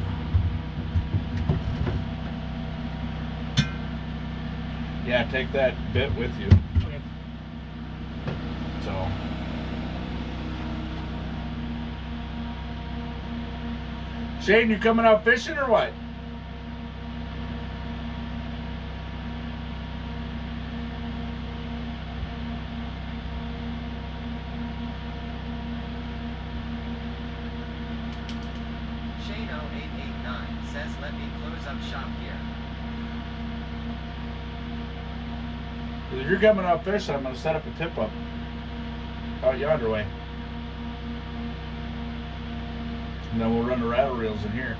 Yeah, take that bit with you. Okay. So. Shane, you coming out fishing or what? Shano889 says, let me close up shop here. If you're coming out fishing, I'm going to set up a tip up out yonder way. And then we'll run the rattle reels in here.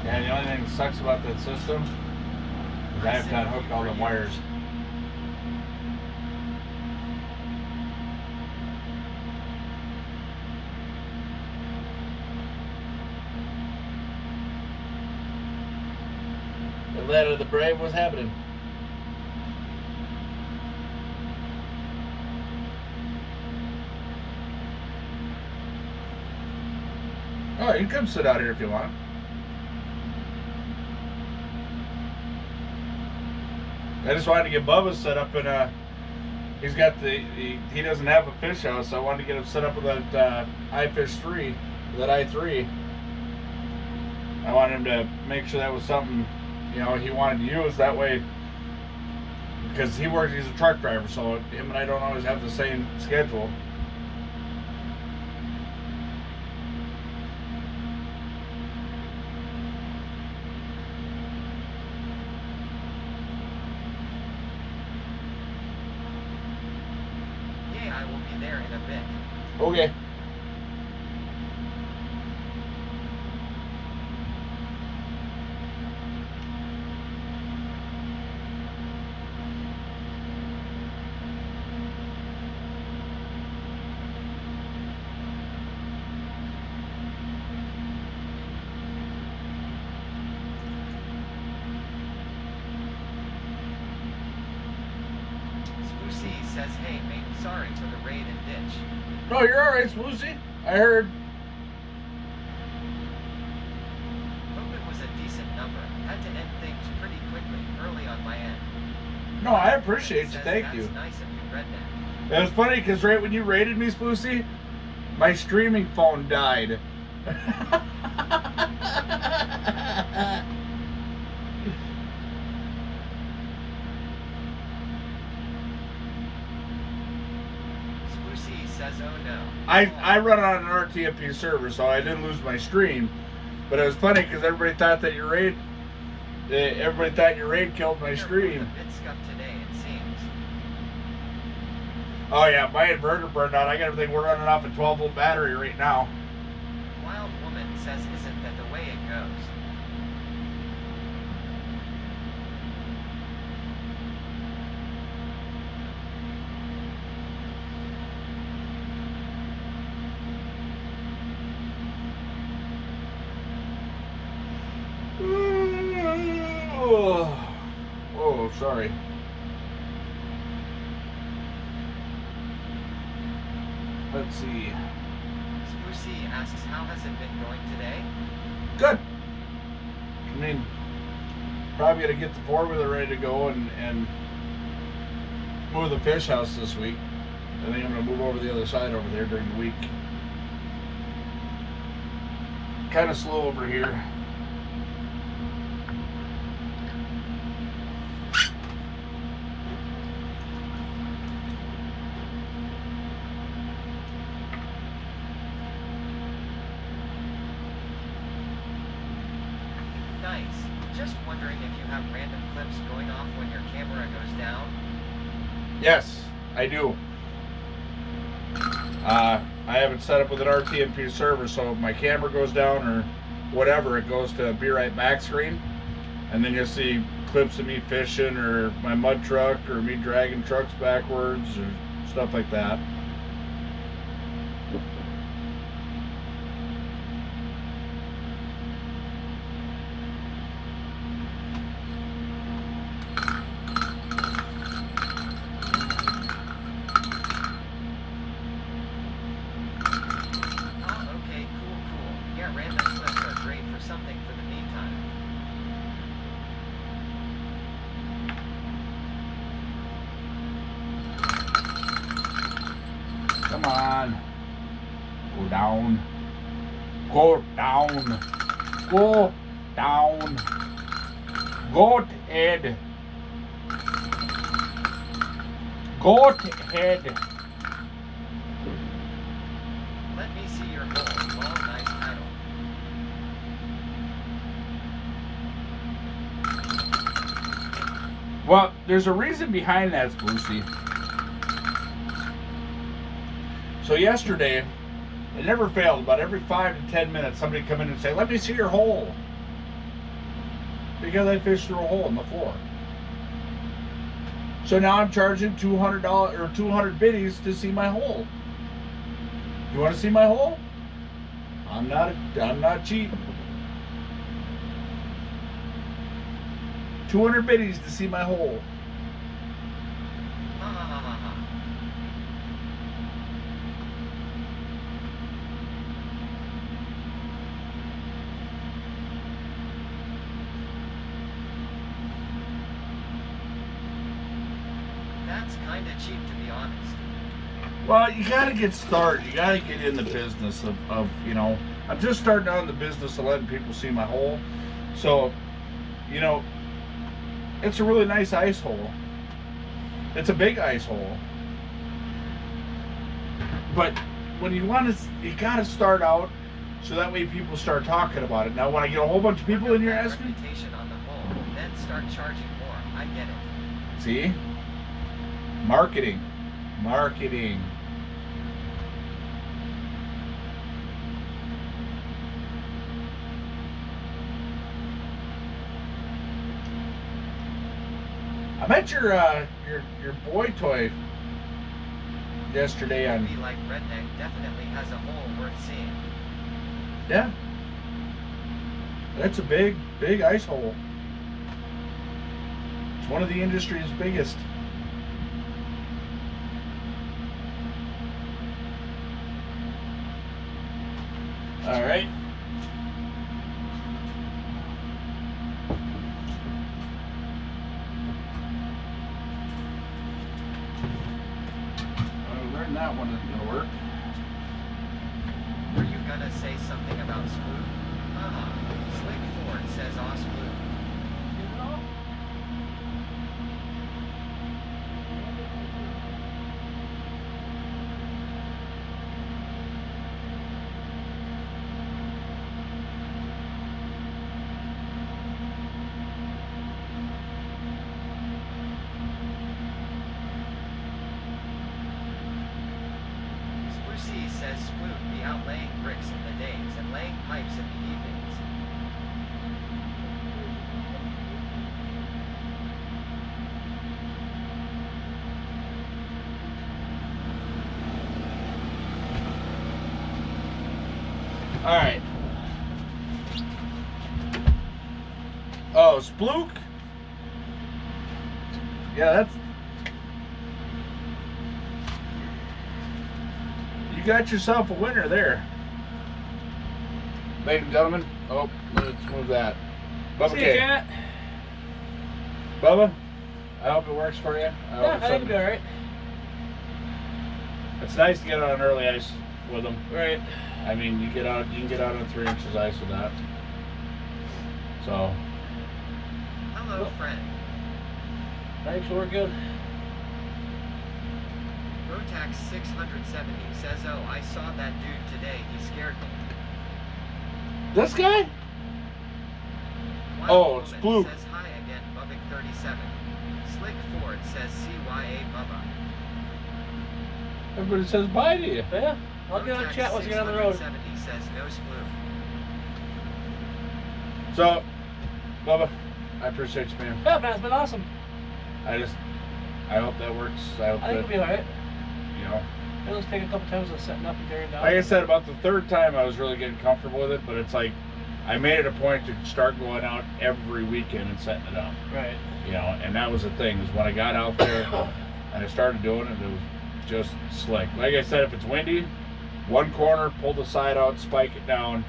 Yeah, the only thing that sucks about that system is I have to unhook all the wires. Atlanta the Brave, what's happening? Oh, you can come sit out here if you want. I just wanted to get Bubba set up in a. He's got he doesn't have a fish house, so I wanted to get him set up with that iFish 3, that i3. I wanted him to make sure that was something, you know, he wanted to use that way, because he's a truck driver, so him and I don't always have the same schedule. Yeah, I will be there in a bit. Okay. Spoocy says, hey mate, sorry for the raid and ditch. No, you're alright, Swoozy. I heard. Hope it was a decent number. Had to end things pretty quickly, early on my end. No, I appreciate you. Says, Thank that's you. Nice of you, Redneck. It was funny because right when you rated me, Spoocy, my streaming phone died. Spoocy says, oh no. I run on an RTMP server, so I didn't lose my stream. But it was funny because everybody thought that your raid killed my stream. A bit scuffed today, it seems. Oh yeah, my inverter burned out. I got everything. We're running off a 12-volt battery right now. Wild Woman says, isn't that the way it goes? Oh, sorry. Let's see. Spoocy asks, how has it been going today? Good. I mean, probably gonna get the four-wheeler ready to go and move the fish house this week. I think I'm gonna move over the other side over there during the week. Kind of slow over here. Nice. Just wondering if you have random clips going off when your camera goes down? Yes, I do. I have it set up with an RTMP server, so if my camera goes down or whatever, it goes to a Be Right Back screen, and then you'll see clips of me fishing or my mud truck or me dragging trucks backwards or stuff like that. Oh, okay, cool. Yeah, random clips are great for something for the meantime. Come on. Go down. Go down. Go down. Goat head. Goat head. Let me see your hole. Well, nice title. Well, there's a reason behind that, Spoocy. So yesterday, it never failed. About every 5 to 10 minutes, somebody come in and say, "Let me see your hole." because I fished through a hole in the floor. So now I'm charging $200 or 200 biddies to see my hole. You want to see my hole? I'm not cheap. 200 biddies to see my hole. Ha ha ha ha ha. That's kind of cheap, to be honest. Well, you got to get started. You got to get in the business of, you know, I'm just starting out in the business of letting people see my hole. So, you know, it's a really nice ice hole. It's a big ice hole. But when you want to, you got to start out so that way people start talking about it. Now, when I get a whole bunch of people in here asking, Reputation on the hole, then start charging more. I get it. see? Marketing. Marketing. I met your boy toy yesterday on. Be like Redneck definitely has a hole worth seeing. Yeah. That's a big ice hole. It's one of the industry's biggest. All right. Learned that one isn't gonna work. Were you gonna say something about Spook? Haha. Slick Ford says aw Spook. Sprucey says Spook be out laying bricks in the days and laying pipes in the evenings. All right. Oh, Splook? Yeah, that's. You got yourself a winner there. Ladies and gentlemen. Oh, let's move that. Bubba See you, K. Cat. Bubba, I hope it works for you. Yeah, I think it'll be alright. It's nice to get on early ice with them. Right. I mean, you can get out on 3 inches ice with that. So, Hello, friend. Thanks, we're good. Rotax 670 says, oh, I saw that dude today. He scared me. this guy? Wild Oh, it's Woman Splook. says hi again, Bubbic 37. Slick Ford says CYA Bubba. Everybody says bye to you. Yeah, I'll get on Rotax chat once you get on the road. 670 says no Splook. So, Bubba, I appreciate you, man. Yeah, man, it's been awesome. I hope that works. I hope I think it'll be that, alright. you know. It'll just take a couple times of setting up and tearing down. Like I said, about the third time I was really getting comfortable with it, but it's like, I made it a point to start going out every weekend and setting it up. Right. You know, and that was the thing, is when I got out there and I started doing it, it was just slick. Like I said, if it's windy, one corner, pull the side out, spike it down,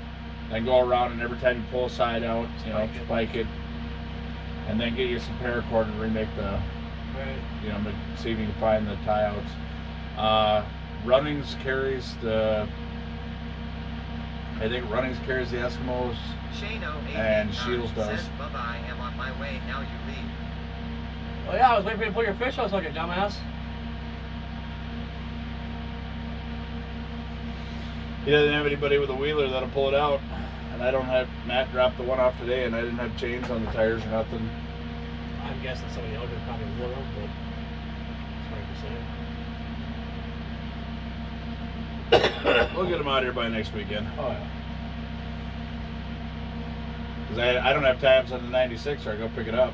then go around, and every time you pull a side out, you know, spike it, and then get you some paracord and remake the, Right. you know, see if you can find the tie outs. Runnings carries the, I think Runnings carries the Eskimos. Shano And Shields does. says, Bubba, I am on my way. Now you leave. Oh yeah, I was waiting for you to pull your fish. I was like a dumbass. He doesn't have anybody with a wheeler that'll pull it out. And I don't have, Matt dropped the one off today, and I didn't have chains on the tires or nothing. I'm guessing somebody else probably would have, but it's hard to say. We'll get him out here by next weekend. Oh yeah. Because I don't have tabs on the 96, or I go pick it up.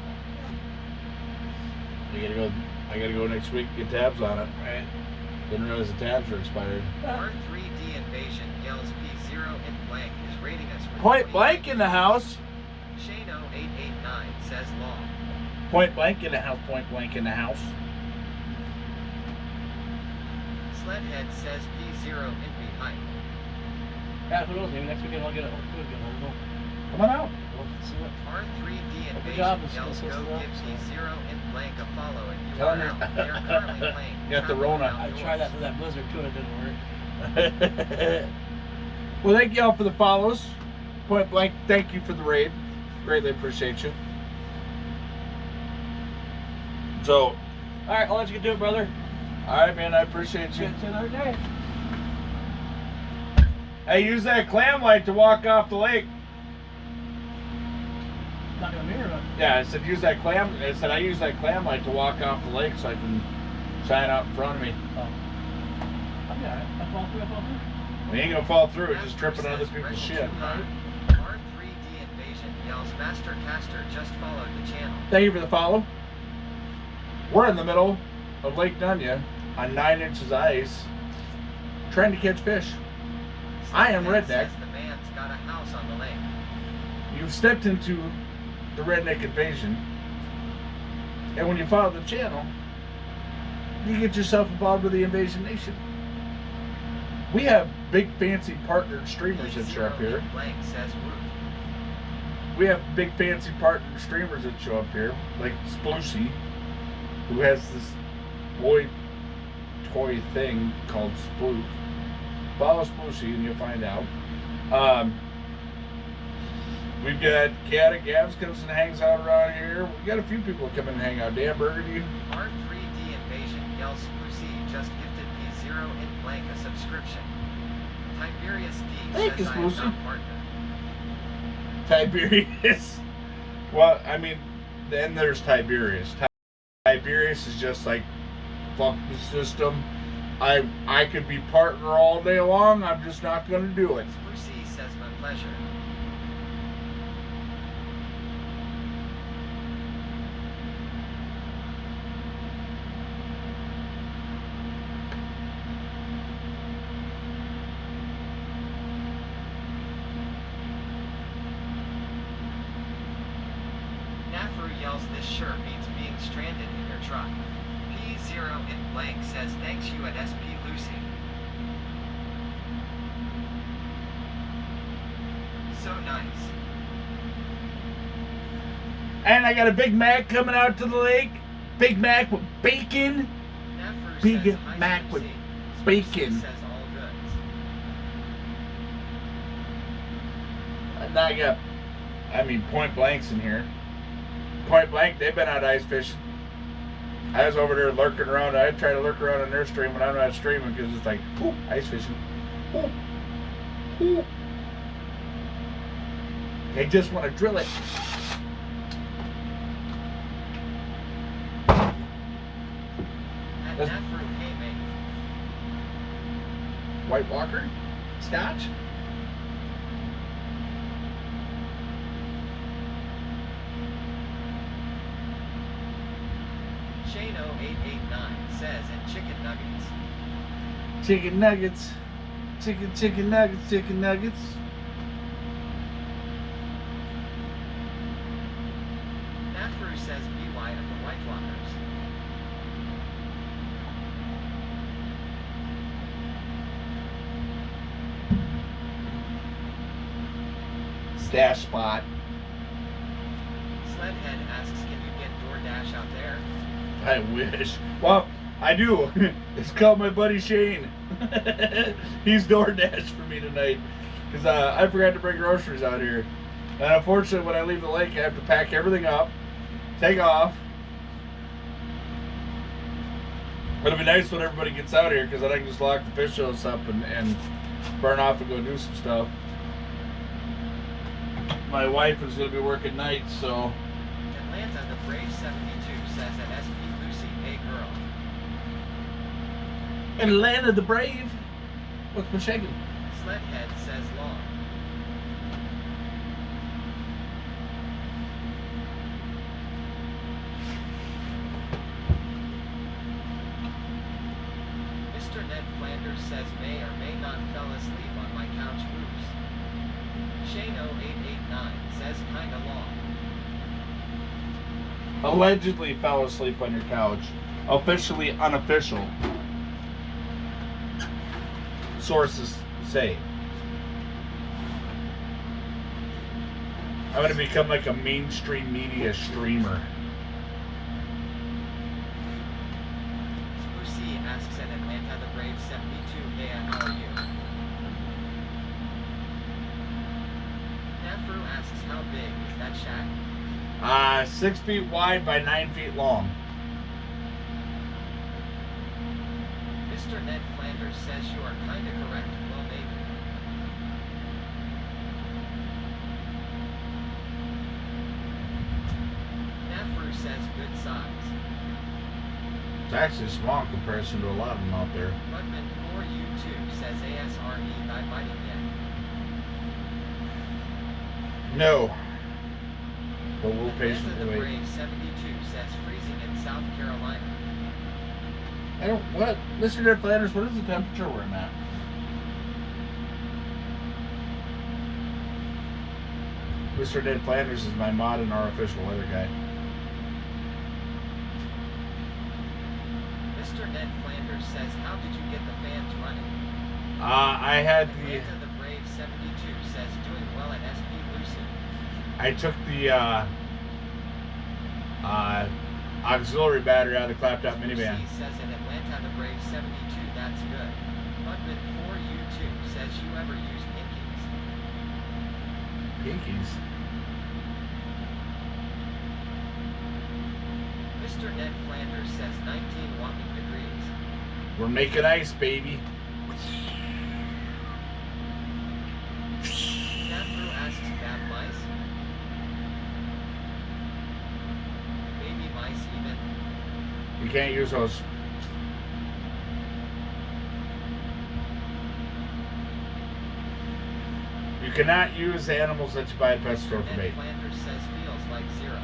I gotta go next week and get tabs on it. Right. Didn't realize the tabs were expired. R3D Invasion yells P0 in blank is rating us with Point 3. blank in the house. Shano889 says long. Point blank in the house. Point blank in the house. Sledhead says P0 in behind. Yeah, who knows? Maybe next weekend I'll get it. I don't know. Come on out. We'll see what. R3D Good job, Invasion yells Mr. go Mr. give P0 in blank a follow and you Tell are me. out. They are currently playing. Got the Travel Rona. I Outdoors. tried that for that blizzard too, and it didn't work. Well, thank y'all for the follows. Point blank, thank you for the raid. Greatly appreciate you. So, All right, I'll let you do it, brother. all right, man, I appreciate you. See you another day. Hey, use that clam light to walk off the lake. Not gonna mirror it. Yeah, I said use that clam. I said I use that clam light to walk off the lake so I can shine out in front of me. Oh. I'm alright. I fall through. We ain't gonna fall through. It's Master just tripping on other says people's Rebel shit. 29. R3D Invasion yells Master Caster just followed the channel. Thank you for the follow. We're in the middle of Lake Nunya on 9 inches of ice, trying to catch fish. I am Sledhead redneck. says the man's got a house on the lake. You've stepped into the redneck invasion, and when you follow the channel, you get yourself involved with the invasion nation. We have big fancy partnered streamers that show up here. P0 in blank says Ruth. We have big fancy partnered streamers that show up here, like Sploosy, who has this boy toy thing called Sploosh. Follow Sploosy and you'll find out. We've got Cat and Gabs comes and hangs out around here. We got a few people that come in and hang out. Dan Burgundy. R3D Invasion yells Spoocy just gifted P0 in blank a subscription. Tiberius D Thank you, says I am Spoocy. not partner. Tiberius. Well, I mean, then there's Tiberius. Tiberius is just like, fuck the system. I could be partner all day long. I'm just not going to do it. Spoocy says my pleasure. Nafru yells this sure beats being stranded in your truck. P0 in blank says thanks you at SP Lucy. So nice. And I got a Big Mac coming out to the lake. Big Mac with bacon. Nafru Big says, "Hi, Mac Spoocy." with Spoocy bacon. says all goods. And I got, Point Blank's in here. Point Blank, they've been out ice fishing. I was over there lurking around. I try to lurk around on their stream when I'm not streaming because it's like, ooh, ice fishing. Ooh, ooh. They just want to drill it. At That's- Nafru Gaming, White Walker, Scotch. Shano889 says in chicken nuggets. Chicken nuggets. Chicken nuggets, chicken nuggets. Nafru says BY of the White Walkers. Stash spot. Sledhead asks, can you get DoorDash out there? I wish. Well, I do. It's called my buddy Shane. He's DoorDash for me tonight. Because I forgot to bring groceries out here. And unfortunately, when I leave the lake, I have to pack everything up, take off. It'll be nice when everybody gets out here because then I can just lock the fish house up and burn off and go do some stuff. My wife is going to be working nights, so... Atlanta the Brave 72 says at SP Lucy, hey girl. Atlanta the Brave. What's my shaking? Sledhead says long. Shane0889 says kinda long. Allegedly fell asleep on your couch. Officially unofficial. Sources say. I'm going to become like a mainstream media streamer. Sprucey asks at Atlanta the Brave 72, yeah, how are you? Nafru asks how big is that shack? 6 feet wide by 9 feet long. Mr. Ned Flanders says you are kinda correct, well maybe. Nafru says good size. It's actually small in comparison to a lot of them out there. Budman 4U2 says ASRE thy biting yet. No. But we'll Atlanta patiently the wait. Brave 72 says freezing in South Carolina. I don't, what? Mr. Ned Flanders, what is the temperature we're at? Mr. Ned Flanders is my mod and our official weather guy. Mr. Ned Flanders says, how did you get the fans running? I had the, Atlanta the Brave 72 says doing well at SP Lucid. I took the auxiliary battery out of the clapped out minivan. C says in Atlanta the Brave 72, that's good. Budman 4U2 says you ever use pinkies. Pinkies. Mr. Ned Flanders says 19 walking degrees. We're making ice, baby. Nafru asks bad mice. Baby mice even. You can't use those. You cannot use the animals that you buy at pet store for Ned bait. Flanders says feels like zero.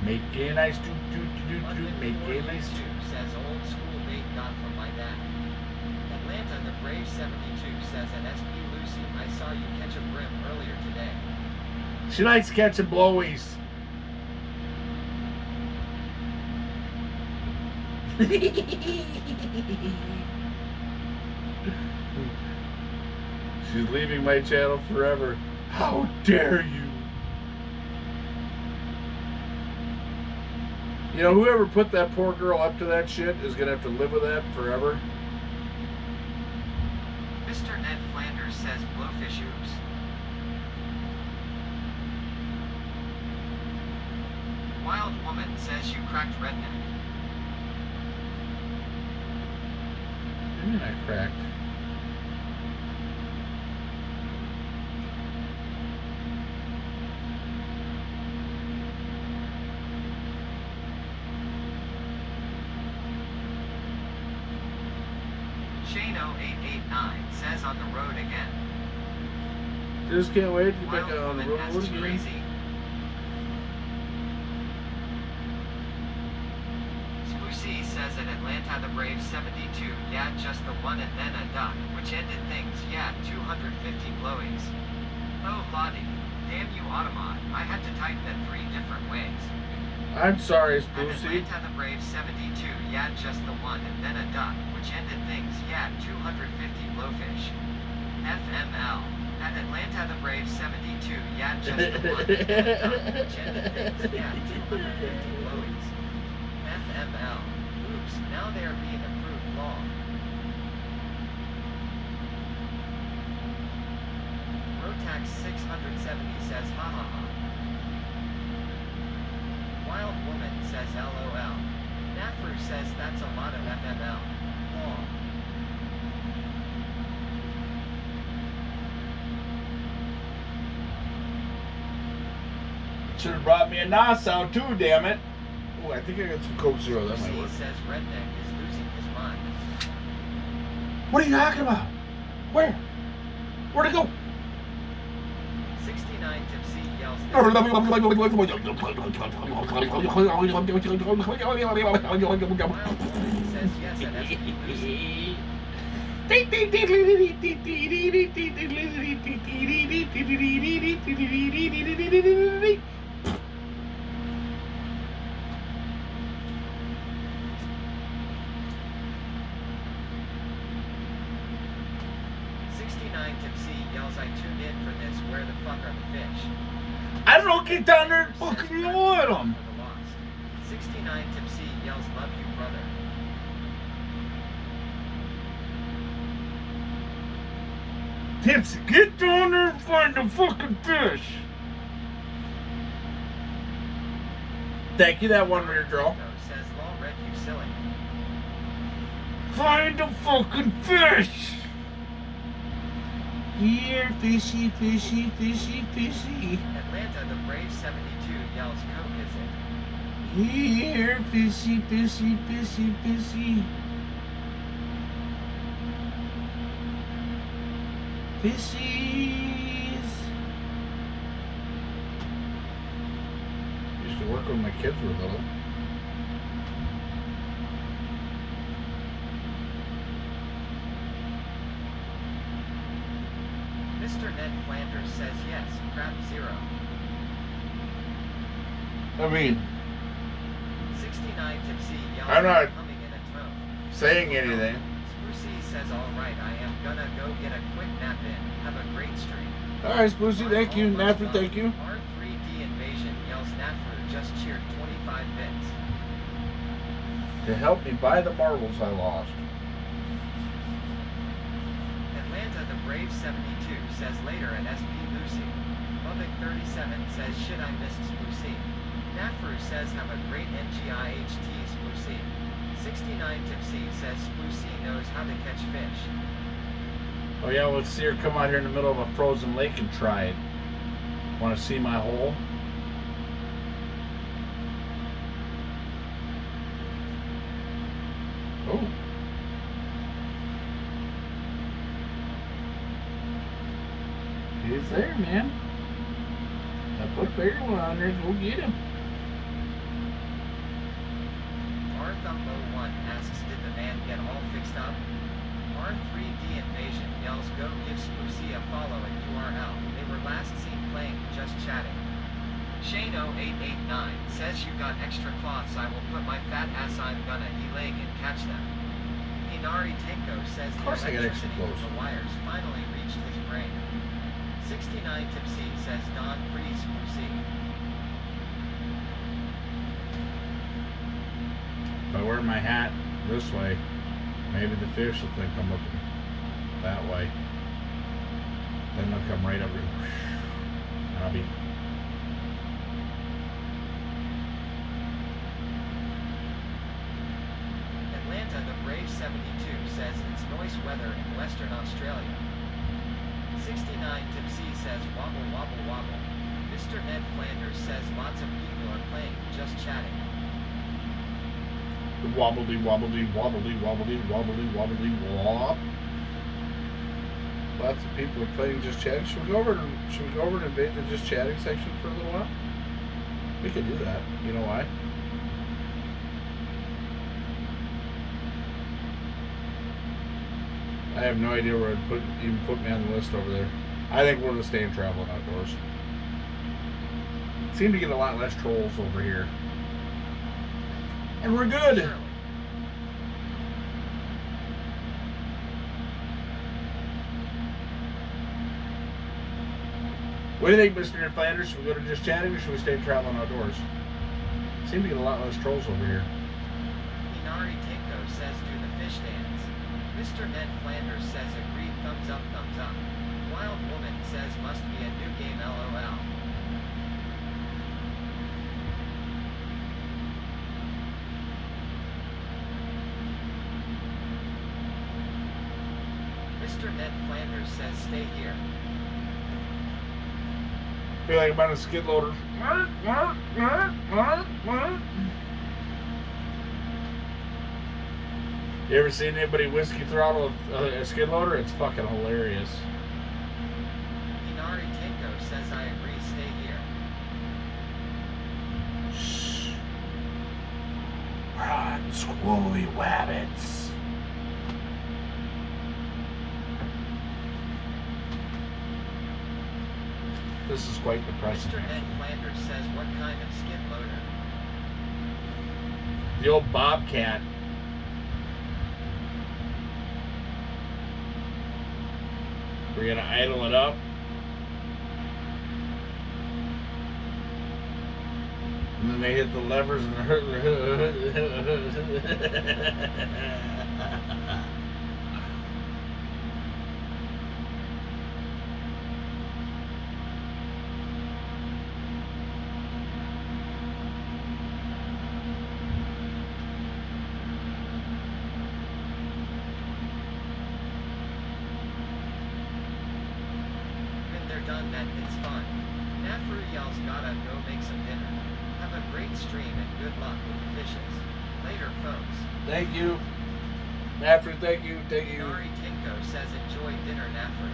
Making ice, do, Budman making ice. 4U2 says old school bait got from my dad. Atlanta the Brave 72 says at SP Lucy, I saw you catch a brim earlier today. She likes catching blowies. She's leaving my channel forever. How dare you? You know, whoever put that poor girl up to that shit is gonna have to live with that forever. Mr. Ned Flanders says blowfish oops. Wild woman says you cracked redneck. I mean, I cracked. Shane0889 says on the road again. Just can't wait to get Wild back on the woman road asks again. crazy. Sprucey says at Atlanta the Brave 72, yeah, just the one and then a duck, which ended things, yeah, 250 blowies. Oh, Lottie, damn you Automod, I had to type that 3 different ways. I'm sorry, At Sprucey. Atlanta the Brave 72, yeah, just the one and then a duck, which ended things, yeah, 250 blowfish. FML. At Atlanta the Brave 72, yeah, just the one and then a duck, which ended things, yeah, 250 blowies. FML. Oops, now they are being approved long. Rotax 670 says ha ha ha. Wild woman says LOL. Nafru says that's a lot of FML. Long. Should have brought me a Nassau too, damn it. Oh, I think I got some Coke Zero. That might C work. says redneck is losing his mind. What are you talking about? Where? Where'd it go? 69 Tipsy yells Wild woman says yes at SP Lucy. Tipsy yells, I tuned in for this. Where the fuck are the fish? I don't know, get down there and fucking yell at them. For the lost. 69 Tipsy yells, love you, brother. Tipsy, get down there and find the fucking fish. Thank you, that one weird girl. Says, lol, red, you silly. Find the fucking fish. Here, fishy, fishy, fishy, fishy. Atlanta, the Brave 72 yells, Coke is it? Here, fishy, fishy, fishy, fishy. Fishies. Used to work when my kids were little. Mr. Ned Flanders says yes, crap zero. I mean, 69 Tipsy yells, I'm not humming in a tone. saying anything. Sprucey says, alright, I am gonna go get a quick nap in. Have a great stream. Alright, Sprucey, thank you. Naffer, thank you. R3D Invasion yells, Naffer just cheered 25 bits. To help me buy the marbles I lost. Atlanta, the Brave 72 says later at SP Lucy. Lubbock 37 says, shit, I missed Sprucey. Nafru says, have a great NGIHT Sprucey. 69 Tipsy says, Sprucey knows how to catch fish. Oh yeah, let's see her come out here in the middle of a frozen lake and try it. Want to see my hole? Oh. He's there, man. I put a bigger one on there. Go get him. R-Thumbo1 asks, did the man get all fixed up? R3D Invasion yells, go give Sprucey a follow at URL. They were last seen playing, just chatting. Shane0889 says, you got extra cloths, I will put my fat ass I'm gonna leg and catch them. Inari Tenko says, Of course I got extra electricity clothes. of the wires finally reached his brain. 69 Tipsy says, Don pretty Sprucey. If I wear my hat this way, maybe the fish will think I'm looking that way. Then they'll come right up here. And I'll be... Atlanta, the Brave 72 says it's noise weather in Western Australia. 69 Tipsy says wobble wobble wobble. Mr. Ned Flanders says lots of people are playing, just chatting. Wobbly, wobbly, wobbly, wobbly, wobbly, wobbly, wop. Lots of people are playing just chatting. Should we go over and invade the just chatting section for a little while? We could do that. You know why? I have no idea where it'd even put me on the list over there. I think we're gonna stay in traveling outdoors. Seem to get a lot less trolls over here. And we're good. Surely. What do you think, Mr. Flanders? Should we go to just chatting or should we stay traveling outdoors? Seem to get a lot less trolls over here. Inari Tinko says do the fish dance. Mr. Ned Flanders says agreed, thumbs up, thumbs up. Wild Woman says must be a new game, LOL. Mr. Ned Flanders says stay here. Feel like I'm on a skid loader. You ever seen anybody whiskey throttle a skid loader? It's fucking hilarious. Inari Tinko says I agree, stay here. Shh. Run, squirrely wabbits. This is quite depressing. Mr. Ned Flanders says, what kind of skid loader? The old Bobcat. We're gonna idle it up. And then they hit the levers and When they're done, then it's fun. Nafru yells, gotta go make some dinner. Have a great stream and good luck with the fishes. Later, folks. Thank you. Nafru, thank you. Inari Tinko says, enjoy dinner, Nafru.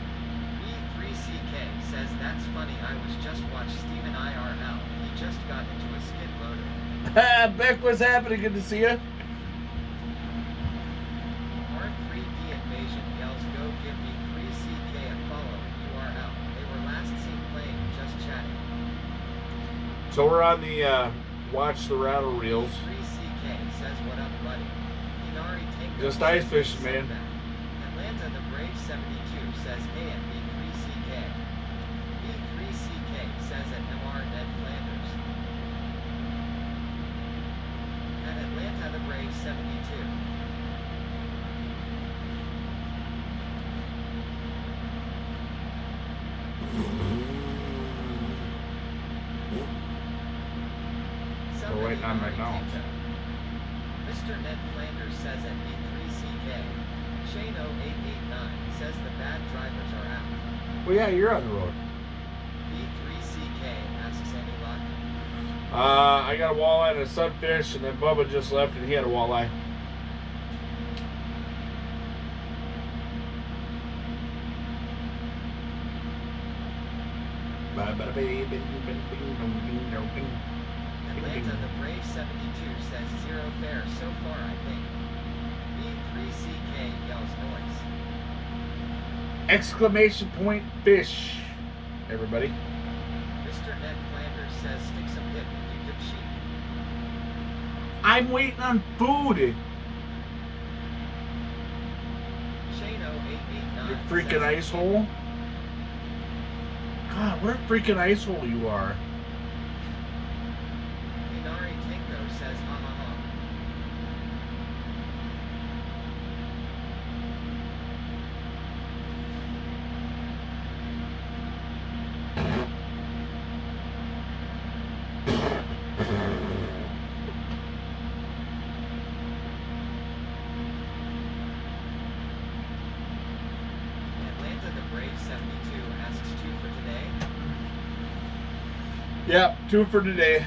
E3CK says, that's funny, I was just watched Steven IRL. He just got into a skid loader. Beck, what's happening? Good to see you. R3D Invasion yells, go give me 3CK a follow URL. They were last seen playing, just chatting. So we're on the watch the rattle reels. 3CK says, what up, buddy? Inari Tinko Just says, ice fishing, man. Atlanta the Brave 72 says, hey, and B3CK. B3CK says at MR Ned Flanders. At Atlanta the Brave 72. We're waiting on McDonald's. Mr. Ned Flanders says at B3CK. Shane0889 says the bad drivers are out. Well, yeah, you're on the road. B3CK asks any luck. I got a walleye and a sunfish, and then Bubba just left and he had a walleye. Atlanta the Brave 72 says zero fare so far, I think. B3CK yells noise. Exclamation point fish, everybody. Mr. Ned Flanders says stick some dip in YouTube sheep. I'm waiting on food. Shane0889 You freaking ice hole. God, what a freaking ice hole you are. Inari Tinko says ha ha ha. Atlanta the Brave 72 asks 2 for today. Yep, 2 for today.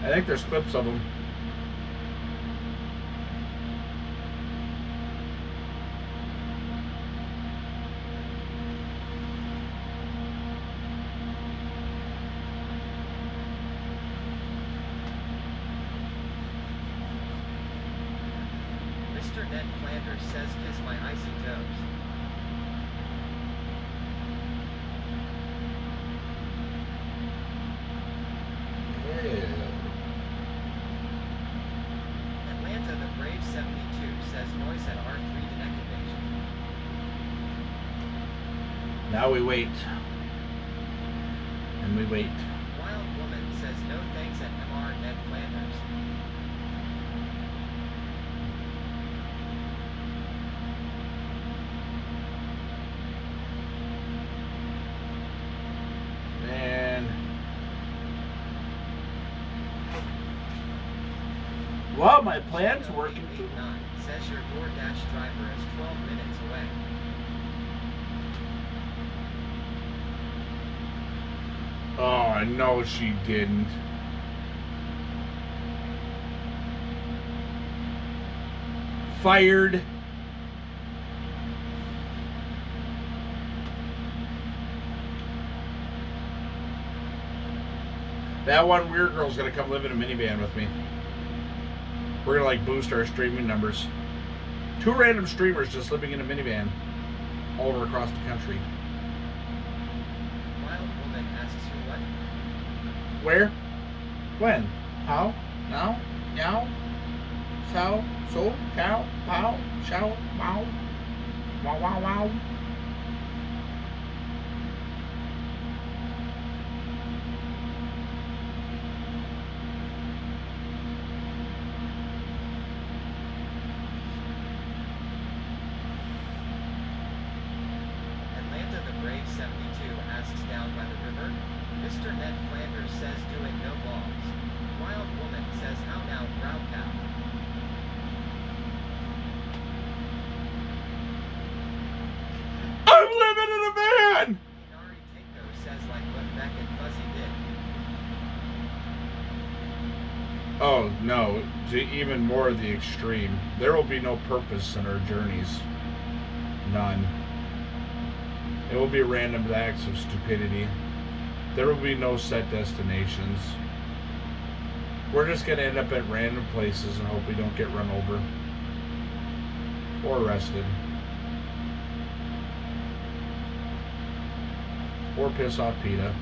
I think there's clips of them. Mr. Ned Flanders says kiss my icy toes. Atlanta the Brave 72 says noise at R3 to neck invasion. Now we wait. And we wait. Wild Woman says no thanks at MR Ned Flanders. And well, my plan's working. 889 says your DoorDash driver is 12 minutes away. Oh, no, she didn't. Fired. That one weird girl's gonna come live in a minivan with me. We're gonna like boost our streaming numbers. 2 random streamers just living in a minivan all over across the country. Where? When? How? Now? Now? Sao? So? Cow? Pow? Show? Wow? Wow, wow, wow. Atlanta the Brave 72 asks down by the river. Mr. Ned Flanders says doing no balls. Wild Woman says how now brow cow. I'm living in a van! Inari Tinko says like what Beck and Fuzzy did. Oh, no. To even more of the extreme. There will be no purpose in our journeys. None. It will be random acts of stupidity. There will be no set destinations. We're just going to end up at random places and hope we don't get run over. Or arrested. Or piss off PETA.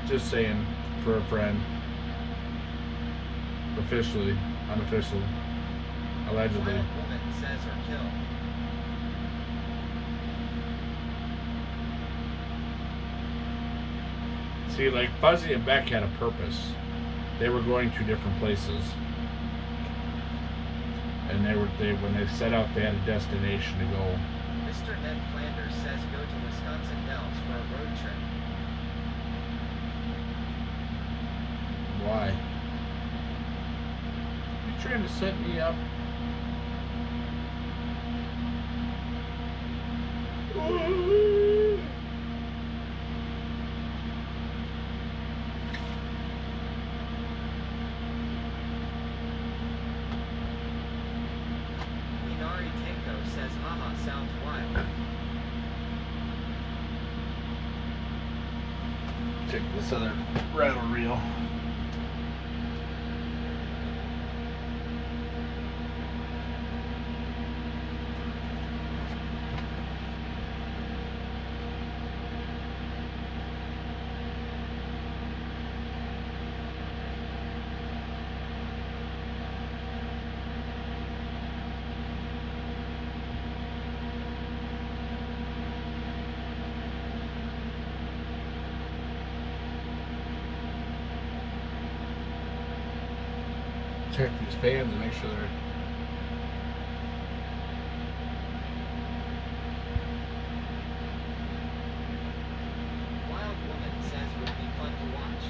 Just saying, for a friend. Officially, unofficial, allegedly. Wild Woman says or kill. See, like Fuzzy and Beck had a purpose. They were going to different places, and when they set out, they had a destination to go. Mr. Ned Flanders says go to Wisconsin Dells for a road trip. Why? You trying to set me up? Inari Tinko says haha sounds wild. Check this other rattle reel. Check these fans and make sure they're. Wild Woman says would be fun to watch.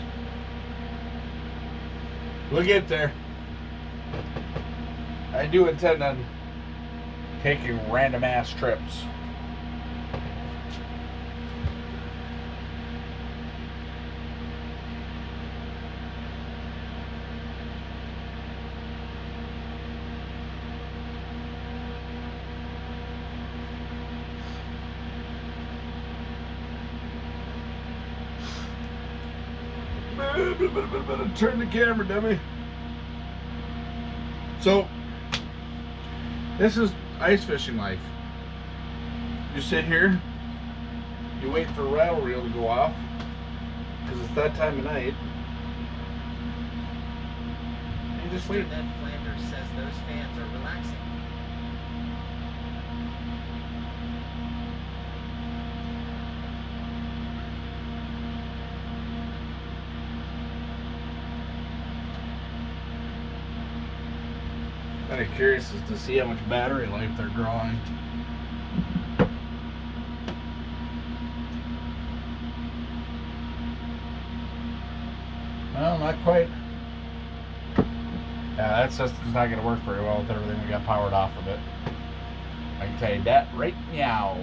We'll get there. I do intend on taking random ass trips. Turn the camera, dummy. So, this is ice fishing life. You sit here, you wait for a rattle reel to go off, because it's that time of night. You just wait. Mr. Ned Flanders says those fans are relaxing. Kind of curious as to see how much battery life they're drawing. Well, not quite. Yeah, that system's not going to work very well with everything we got powered off of it. I can tell you that right now.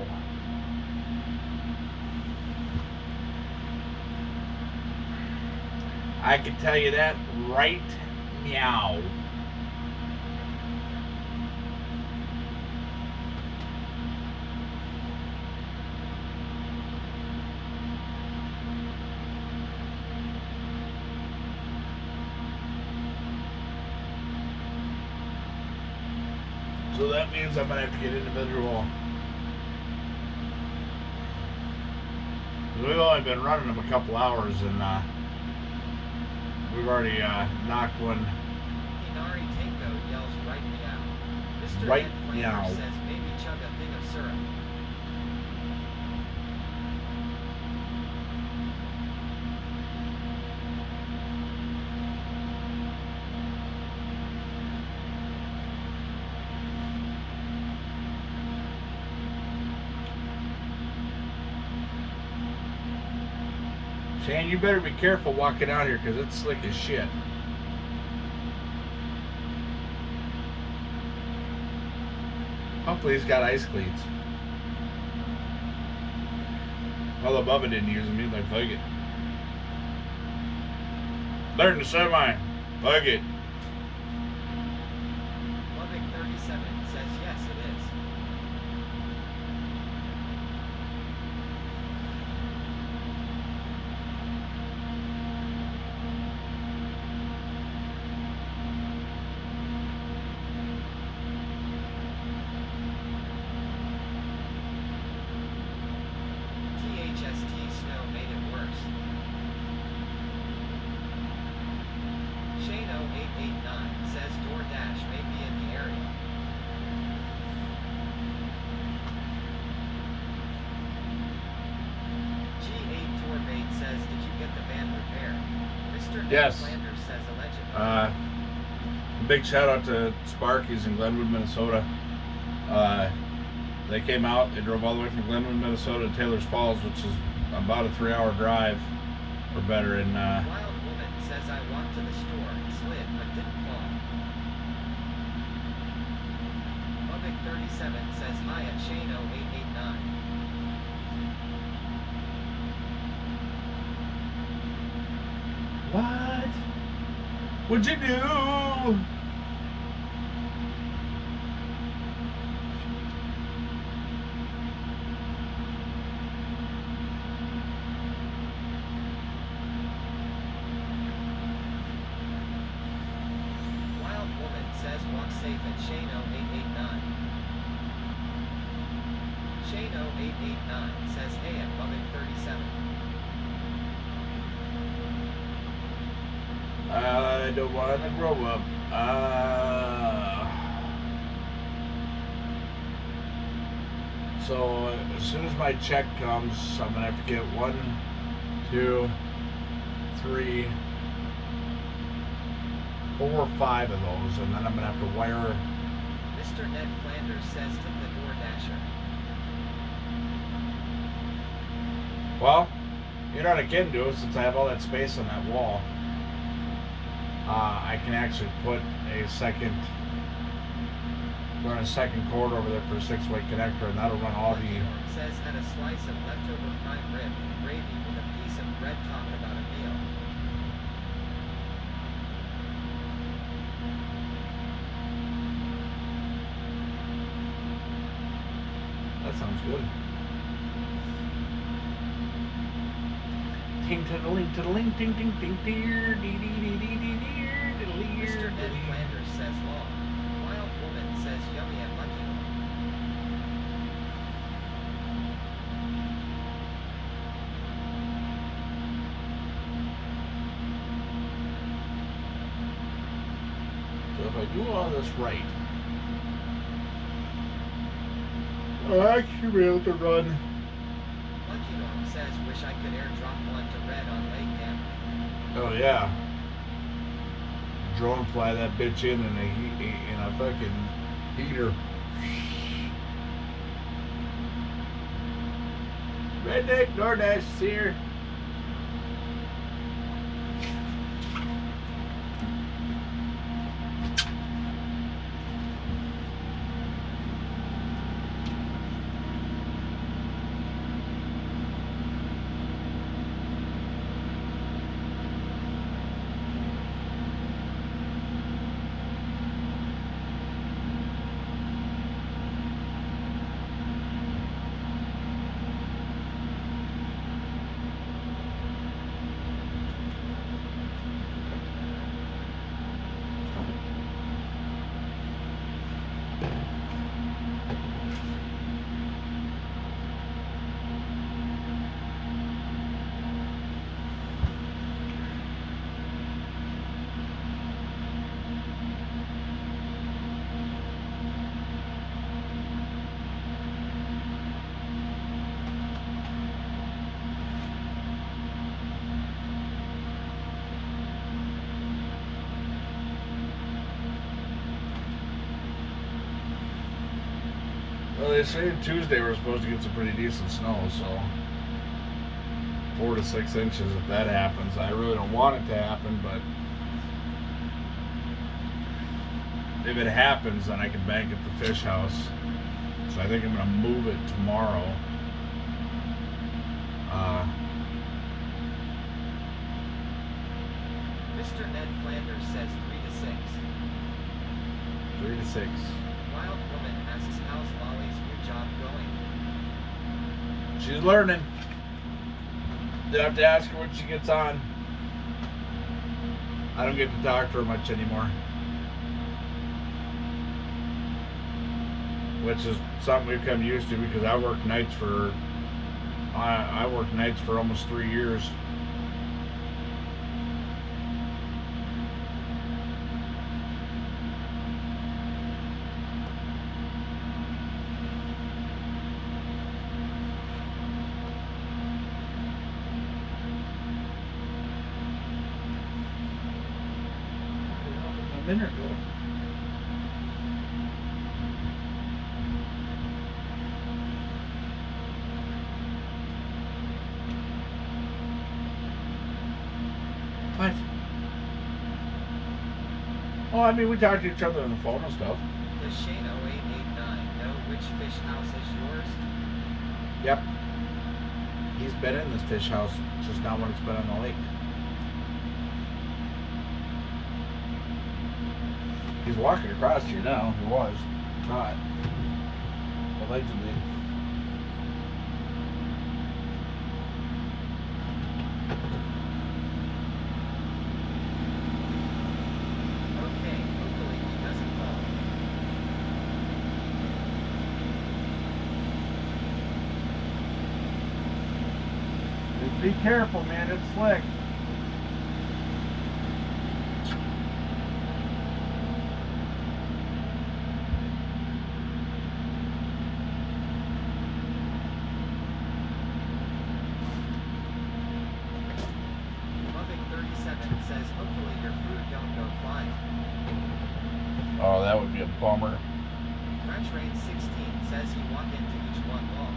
I can tell you that right now. So that means I might have to get individual We've only been running them a couple hours, and we've already knocked one. Inari Tango yells right meow. Mr. Right Ed Flanders meow. says maybe chug a thing of syrup. Shane, you better be careful walking out here because it's slick as shit. Hopefully he's got ice cleats. Although Bubba didn't use them, he's like, fuck it. Learn the semi. Fuck it. Lubbock 37 says yes it is. THST snow made it worse. Shane 0889 says DoorDash may be in the area. G8 Torbait says, did you get the van repaired? Mr. Nick Yes. Flanders says allegedly. Big shout out to Sparky's in Glenwood, Minnesota. They came out, they drove all the way from Glenwood, Minnesota to Taylor's Falls, which is about a 3-hour drive or better. And Wild Woman says I walked to the store, slid, but didn't fall. Lubbock 37 says hi at Shane 0889. what? What'd you do? Wild Woman says walk safe at Shane 0889. Shane 0889 says hey at Lubbock 37. I don't want to grow up. So as soon as my check comes, I'm gonna have to get 1, 2, 3, 4, 5 of those, and then I'm gonna have to wire. Mr. Ned Flanders says tip the DoorDasher. Well, you know what I can do since I have all that space on that wall. I can actually run a second cord over there for a 6-way connector, and that'll run all the. Says had a slice of leftover prime rib and gravy with a piece of bread talking about a meal. That sounds good. Ting to the link to the link, ding ding ding deer, dee dee dee dee dee deer, diddly Mr. ear, Ned diddly. Flanders says long. Wild Woman says yummy and lucky. So if I do all this right, I should be able to run. Lucky Norm says wish I could airdrop one to Red on Lake Camp. Oh yeah. Drone fly that bitch in a fucking heater. Redneck DoorDash is here. Well, they say Tuesday we're supposed to get some pretty decent snow, so 4 to 6 inches if that happens. I really don't want it to happen, but if it happens, then I can bank at the fish house. So I think I'm going to move it tomorrow. Mr. Ned Flanders says 3 to 6. 3 to 6. Wild Woman asks how's Molly's new job going? She's learning. You have to ask her when she gets on. I don't get to talk to her much anymore. Which is something we've come used to because I worked nights for almost 3 years. A minute ago. What? Oh, I mean, we talk to each other on the phone and stuff. Does Shane 0889 know which fish house is yours? Yep. He's been in this fish house, just not when it's been on the lake. He's walking across here now. He was. Caught. Allegedly. Okay, hopefully he doesn't fall. Be careful, man. It's slick. Loving 37 says hopefully your food don't go flying. Oh, that would be a bummer. French Rain 16 says you walk into each one wall.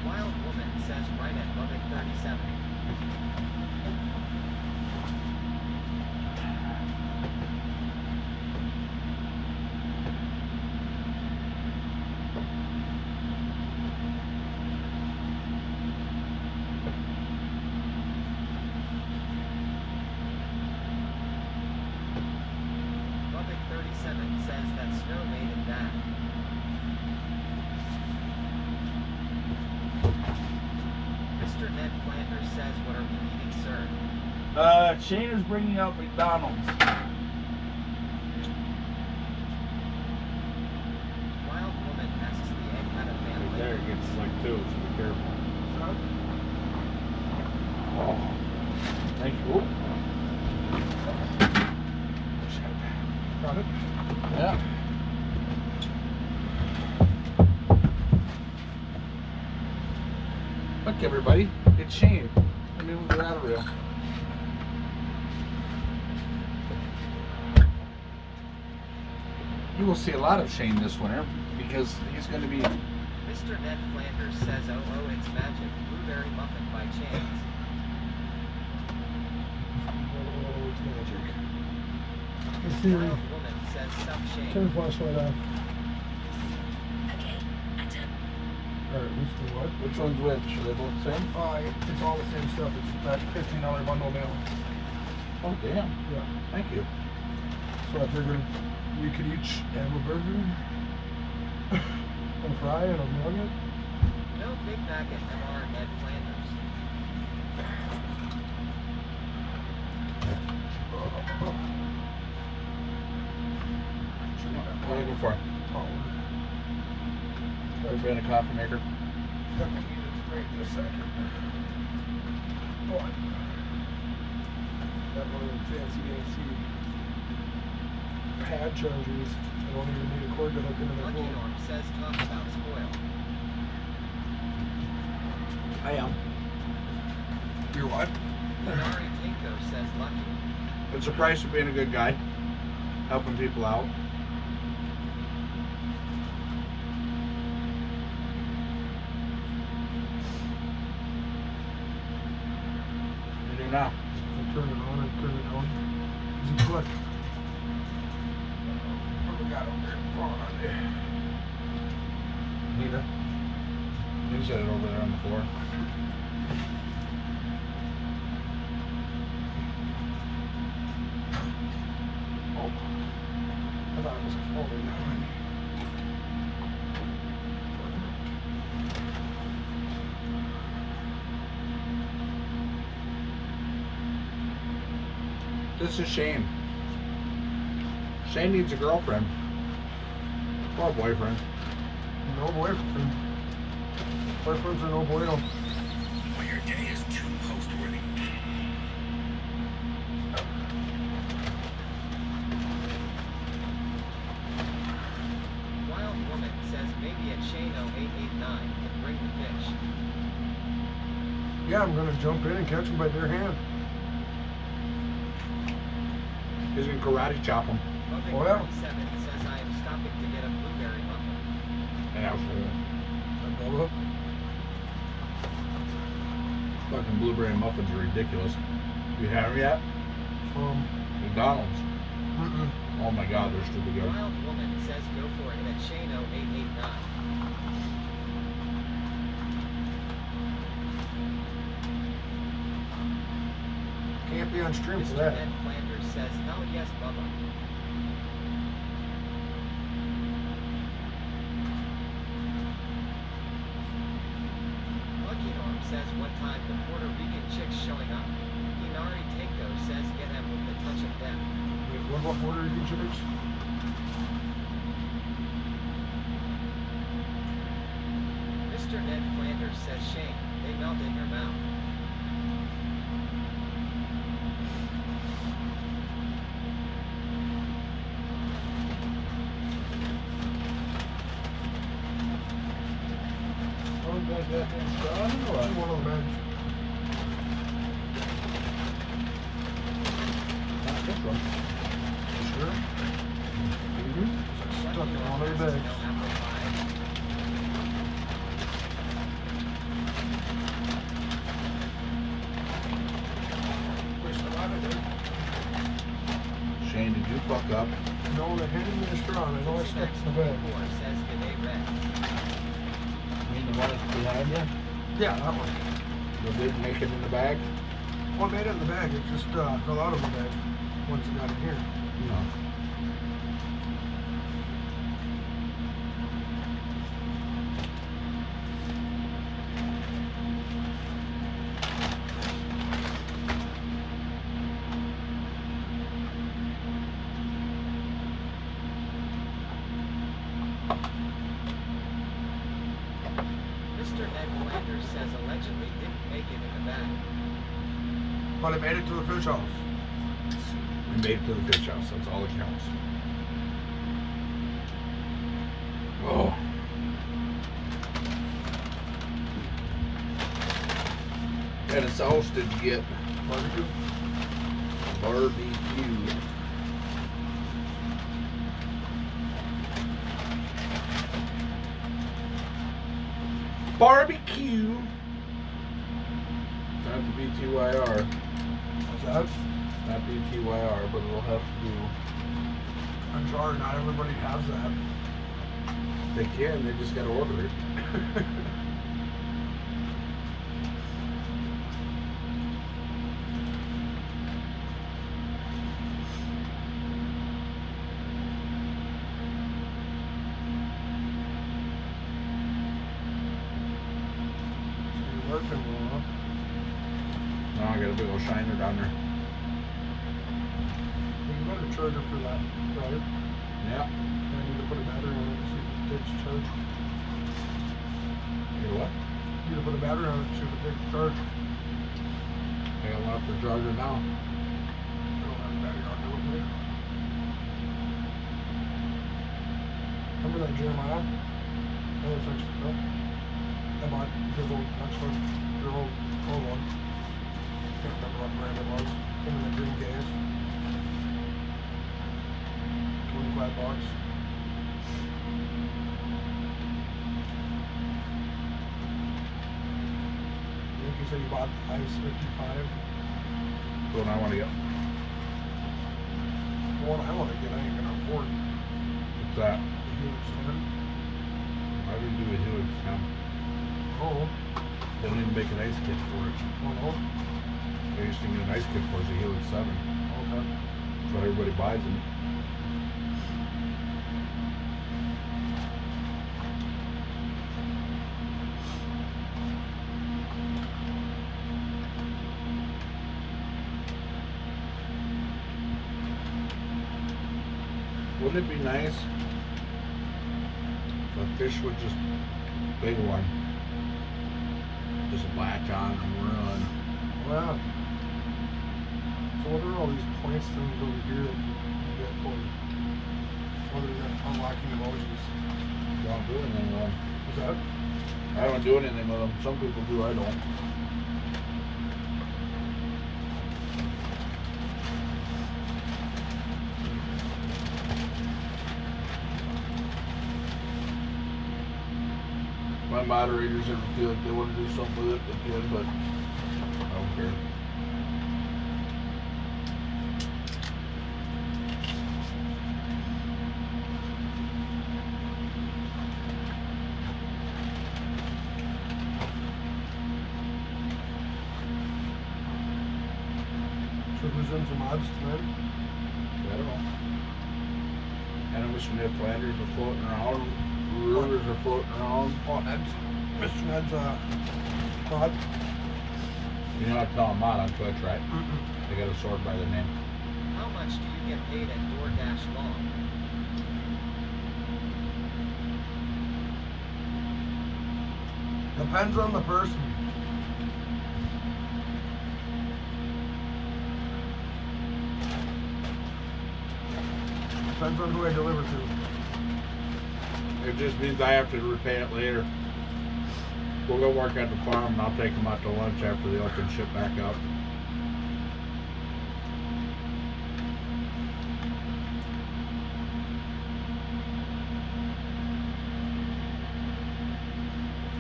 Wild Woman says right at Loving 37. Loving 37 says that snow made it bad. Mr. Ned Flanders says, what are we eating, sir? Shane is bringing out McDonald's. Wild Woman asks the egg had a family. There, it gets slick too, so be careful. Oh, thank you. Got it? Yeah. Look, everybody, it's Shane. Let me move the rod reel. You will see a lot of Shane this winter because he's going to be. Mr. Ned Flanders says, oh, it's magic. Blueberry muffin by chance. Oh, it's magic. Let's see. Wild Woman says, suck Shane. Turn the flashlight off. Alright, who's the what? Which one's which? Are they both the same? It's all the same stuff. It's that $15 bundle now. Oh, damn. Yeah. Thank you. So I figured we could each have a burger, a fry, and a nugget. No Big Mac at MR Ned Flanders. What are you looking for? Ever been a coffee maker? Right in a second. What? That one of them fancy pad chargers. I don't even need a cord to hook into my Lucky phone. Norm says, talk about spoil. I am. You're what? Minari Tinko says, lucky. It's a price of being a good guy, helping people out. Yeah. I turn it on and turn it on. Does it click? What do we got over there? On there. Neither. You set it over there on the floor. Oh. I thought it was folding. This is Shane. Shane needs a girlfriend. Or a boyfriend. No boyfriend. Boyfriends are no bueno. Well, your day is too post-worthy. Wild Woman says maybe a Shane 0889 can bring the fish. Yeah, I'm gonna jump in and catch them by their hand. He's gonna karate chop him. Muffin Oh, yeah. 47 says I am stopping to get a blueberry muffin. Asshole. Double up. Fucking blueberry muffins are ridiculous. You have them yet? McDonald's. Mm-mm. Oh my god, they're stupid good. Wild Woman says go for it at Shane 0889. Can't be on stream for Mr. that. Ned Flanders says hell yes, Bubba. Lucky Norm says what time the Puerto Rican chick's showing up. Inari Tanko says get him with the touch of death. Wait, what about Puerto Rican chicks? Mr. Ned Flanders says Shane, they melt in your mouth. Oh, got that One of the bags. Not this one. Sure. Mm-hmm. Stuck in one of the bags. Where's the ladder there? Shane, did you fuck up? No, they handed me a straw and I know I stuck in the bag. Says G'day Red. You mean the one that's behind you? Yeah, that one. You didn't make it in the bag? Well, I made it in the bag. It just fell out of the bag once it got in here. No. Mr. Ned Flanders says allegedly didn't make it in the bag. But I made it to the fish house. We made it to the fish house. That's all that counts. Oh. What kind of sauce did you get? Barbecue. Barbecue. Barbecue. Not the BTYR. What's that? Not BTYR, but it'll have to do. I'm sorry, not everybody has that. They can, they just gotta order it. Working well, Now I got a big old shiner down there. you got a charger for that, right? Yeah. I need to put a battery on it to see if it takes charge. You what? You need to put a battery on it to see if it takes charge. I got one up the charger now. I don't have a battery on it with me. Remember that Jeremiah? That was actually cool. I bought his old, next one, their old one. Can't remember what brand it was. Came in the green case. $25. I think you said you bought Ice 55. the one I want to get. The one I want to get, I ain't gonna afford. What's that? The Helix 7. Why would you do a Helix now? Oh, They don't even make an ice kit for it. oh no. They used to get an ice kit for the Helix 7. Okay. That's what everybody buys them. Wouldn't it be nice if a fish would just, big one, just latch on and run? Well, so what are all these points things over here that you get for other than unlocking emojis? Don't do anything with them. Is that? I don't do anything with them. Some people do, I don't. My moderators ever feel like they want to do something with it, they can, but I don't care. So who's in some odds tonight? I don't know. I know Mr. Ned Flanders are floating around. Rulers are floating around. Oh, Ned's, Mr. Ned's, pod. You know how to call them out on Twitch, right? Mm-mm. They got a sword by their name. How much do you get paid at DoorDash Long? Depends on the person. Depends on who I deliver to. It just means I have to repay it later. We'll go work at the farm and I'll take them out to lunch after they open ship back out.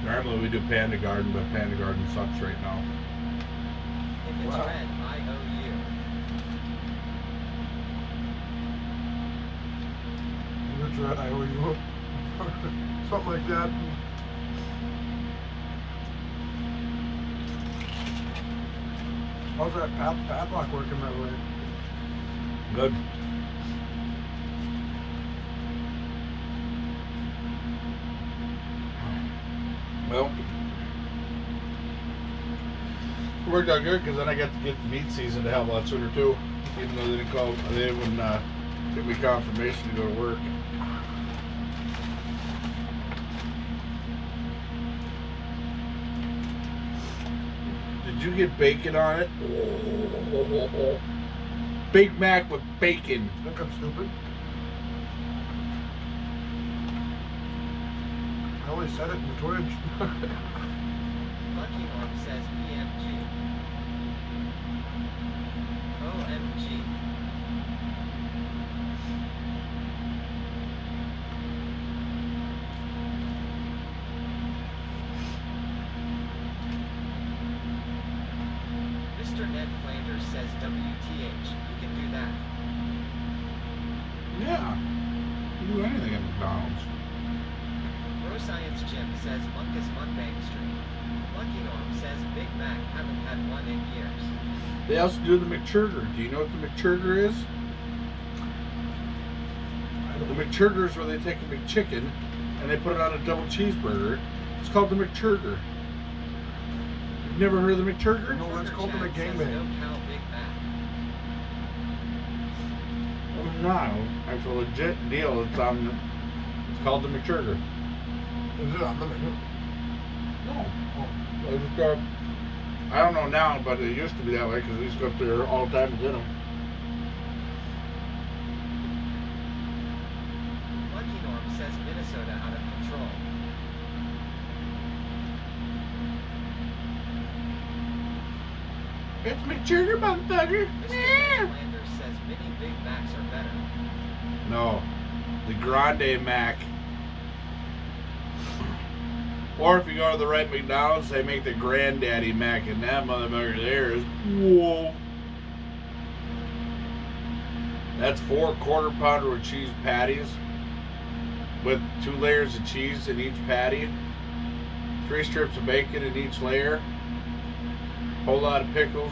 Normally we do Panda Garden, but Panda Garden sucks right now. If it's Wow. red, I owe you. You're right, I owe you. Something like that. How's that padlock working that way? Good. Well, it worked out good because then I got to get the meat season to hell a lot sooner too. Even though they didn't give me confirmation to go to work. Did you get bacon on it? Oh. Big Mac with bacon. Think I'm stupid? I always said it in the Twitch. Lucky Norm says BMG. OMG. Mr. Ned Flanders says WTH. You can do that. Yeah. You can do anything at McDonald's. Bro Science Jim says Munkus Mukbang Stream. Lucky Norm says Big Mac haven't had one in years. They also do the McChurger. Do you know what the McChurger is? The McChurger is where they take a McChicken and they put it on a double cheeseburger. It's called the McChurger. You've never heard of the McChurger? No, that's called the Trucker Chad says McGangbang. No cow Big Mac. No, it's a legit deal. It's called the McChurger. Is it on the menu? No. I don't know now, but it used to be that way because I used to go up there all the time to get them. Lucky Norm says Minnesota out of control. It's McChurger, motherfucker. Mr. Ned Flanders says mini Big Macs are better. No, the Grande Mac. Or if you go to the right McDonald's, they make the Granddaddy Mac, and that motherfucker there is whoa. That's 4 quarter pounder with cheese patties with 2 layers of cheese in each patty, 3 strips of bacon in each layer, whole lot of pickles,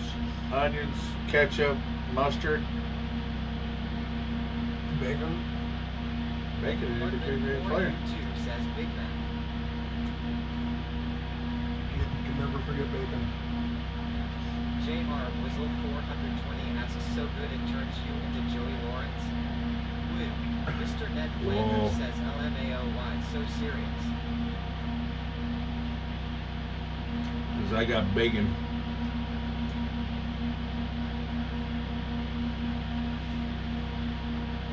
onions, ketchup, mustard, Bacon. bacon in each layer. Two says Big Mac. You can never forget bacon. JR Whizzle 420 asks, so good it turns you into Joey Lawrence? Woo. Mr. Ned Flanders Whoa. says LMAOY, so serious. Because I got bacon.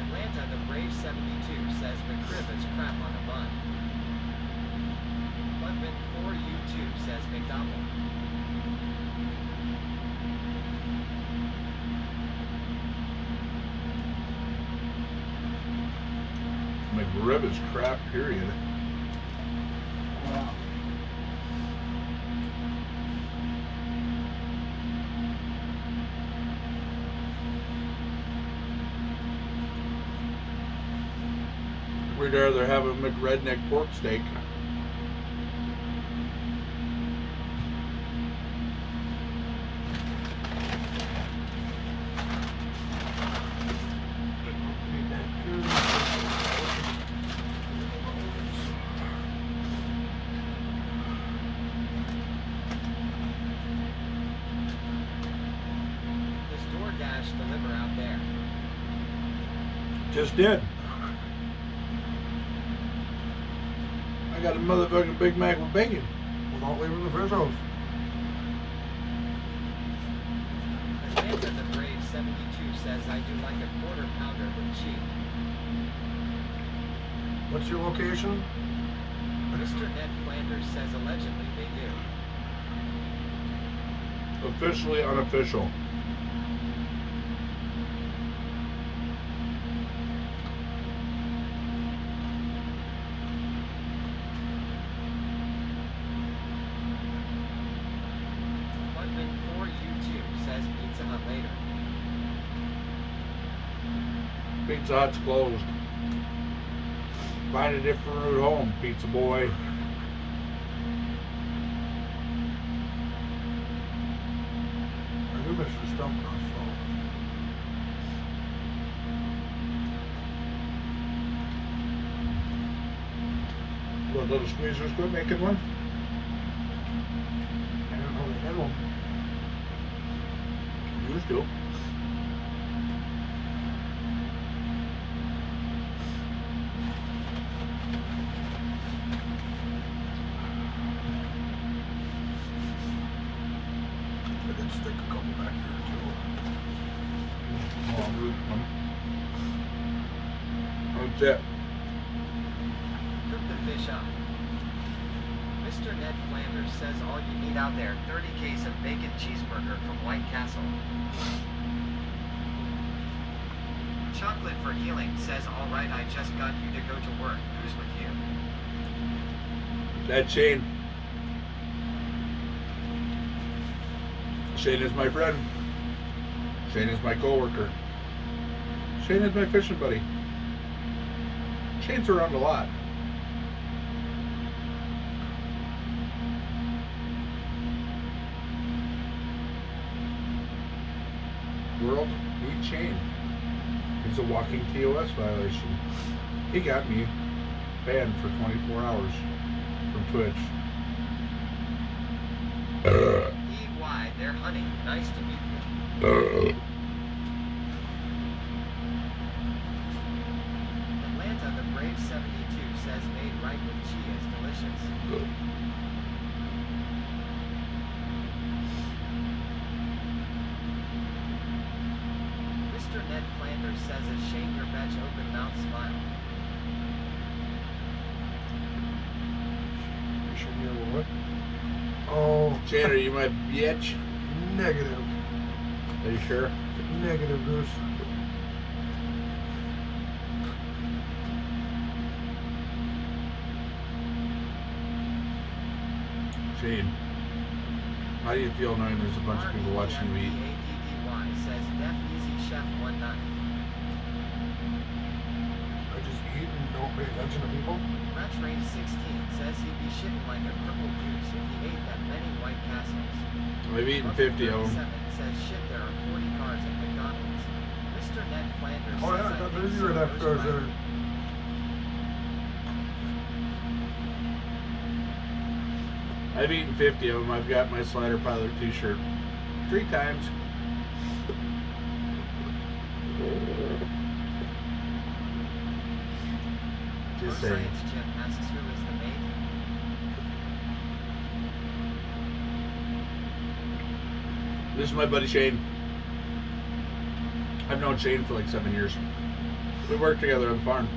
Atlanta the Brave 72 says McRib is crap on a bun. Budman 4U2 says McDonald. McRib is crap, period. Wow. We'd rather have a McRedneck pork steak. Does DoorDash deliver out there? Just did. I got a motherfucking Big Mac with bacon. Without leaving the fish house. Atlanta the Brave 72 says I do like a quarter pounder with cheese. What's your location? Mr. Ned Flanders says allegedly they do. Officially unofficial. Budman 4U2 says Pizza Hut later. Pizza Hut's closed. Find a different route home, pizza boy. I do miss your stuffed crust though. What, little squeezers quit making one? I didn't know they had one. Used to. I did stick a couple back here too. That's it. Cook the fish up. Mr. Ned Flanders says all you need out there, 30 case of bacon cheeseburger from White Castle. Chocolate for Healing says, alright, I just got you to go to work. Who's with you? That's Shane. Shane is my friend. Shane is my coworker. Shane is my fishing buddy. Shane's around a lot. World Meet Shane. He's a walking TOS violation. He got me banned for 24 hours from Twitch. EY, they're honey. Nice to meet you. Atlanta, the Brave 72 says made right with chi is delicious. Mr. Ned Flanders says a shame your batch open mouth smile. You should hear what? Oh, Shane, are you my bitch? negative. Are you sure? Negative, Goose. Shane, how do you feel knowing there's a bunch of people watching you eat? REMPADDY says Def Easy Chef 19. don't pay attention to people. Ratch Rain 16 says he'd be shitting like a crippled goose if he ate that many White Castles. I've eaten 50 of them. 37 says shit there are 40 cars at McDonald's. Mr. Ned Flanders Oh yeah, says I there's think your that Silver's there. right. I've eaten 50 of them. I've got my Slider Pilot t-shirt 3 times. Just saying. Science Jim asks who is the mate. This is my buddy Shane. I've known Shane for like 7 years. We worked together on the farm.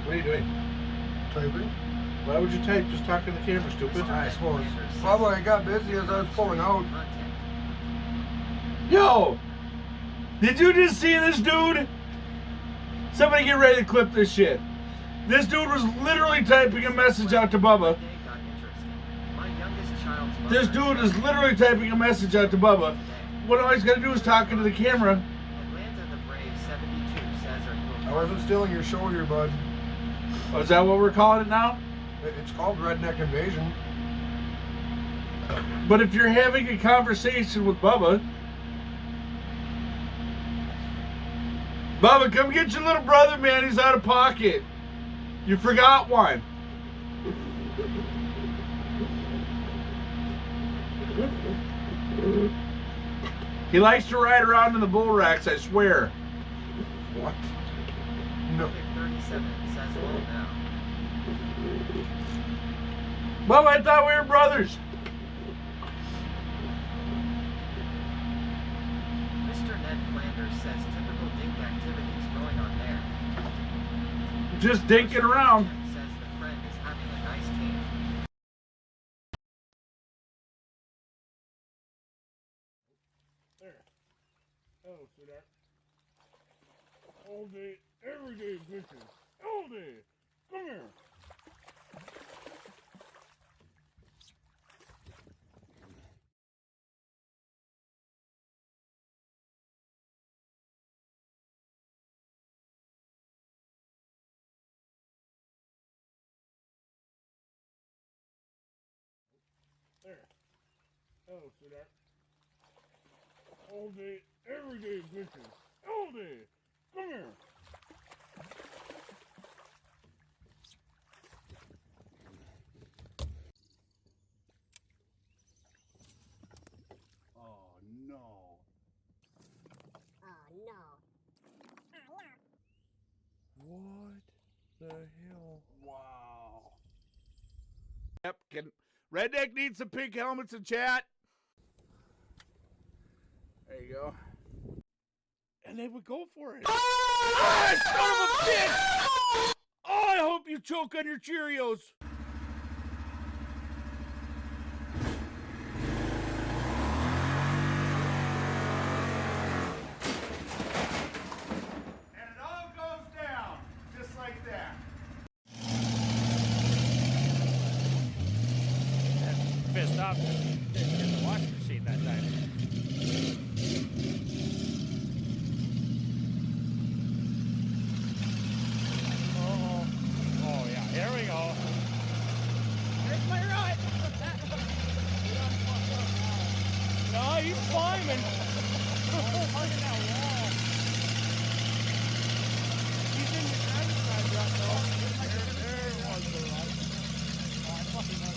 What are you doing? Typing. Why would you type? Just talk to the camera, stupid. I suppose. Probably I got busy as I was pulling out. Yo! Did you just see this dude? Somebody get ready to clip this shit. This dude was literally typing a message out to Bubba. This dude is literally typing a message out to Bubba. What all he's got to do is talk into the camera. I wasn't stealing your show here, bud. Oh, is that what we're calling it now? It's called Redneck Invasion. But if you're having a conversation with Bubba, Bubba, come get your little brother, man. He's out of pocket. You forgot one. He likes to ride around in the bull racks, I swear. What? No. 37 says well now. Bubba, I thought we were brothers. Mr. Ned Flanders says typical dink activities going on there. Just dinking around. Says the friend is having a nice team. There. Oh, sweetheart. All day, every day, bitches. All day. Come here. There. Oh, sweetheart. All day, every day, bitches. All day. Come here. Oh no. Oh no. What the hell? Wow. Yep, Redneck needs some pink helmets in chat. There you go. And they would go for it. Ah, son of a bitch! Oh, I hope you choke on your Cheerios. And it all goes down just like that. Pissed off in the washing machine that time. Oh yeah, here we go. There's my right. No, he's climbing. Hugging that wall. He's in the driver's side right though. There was the right. Oh, I fucking know.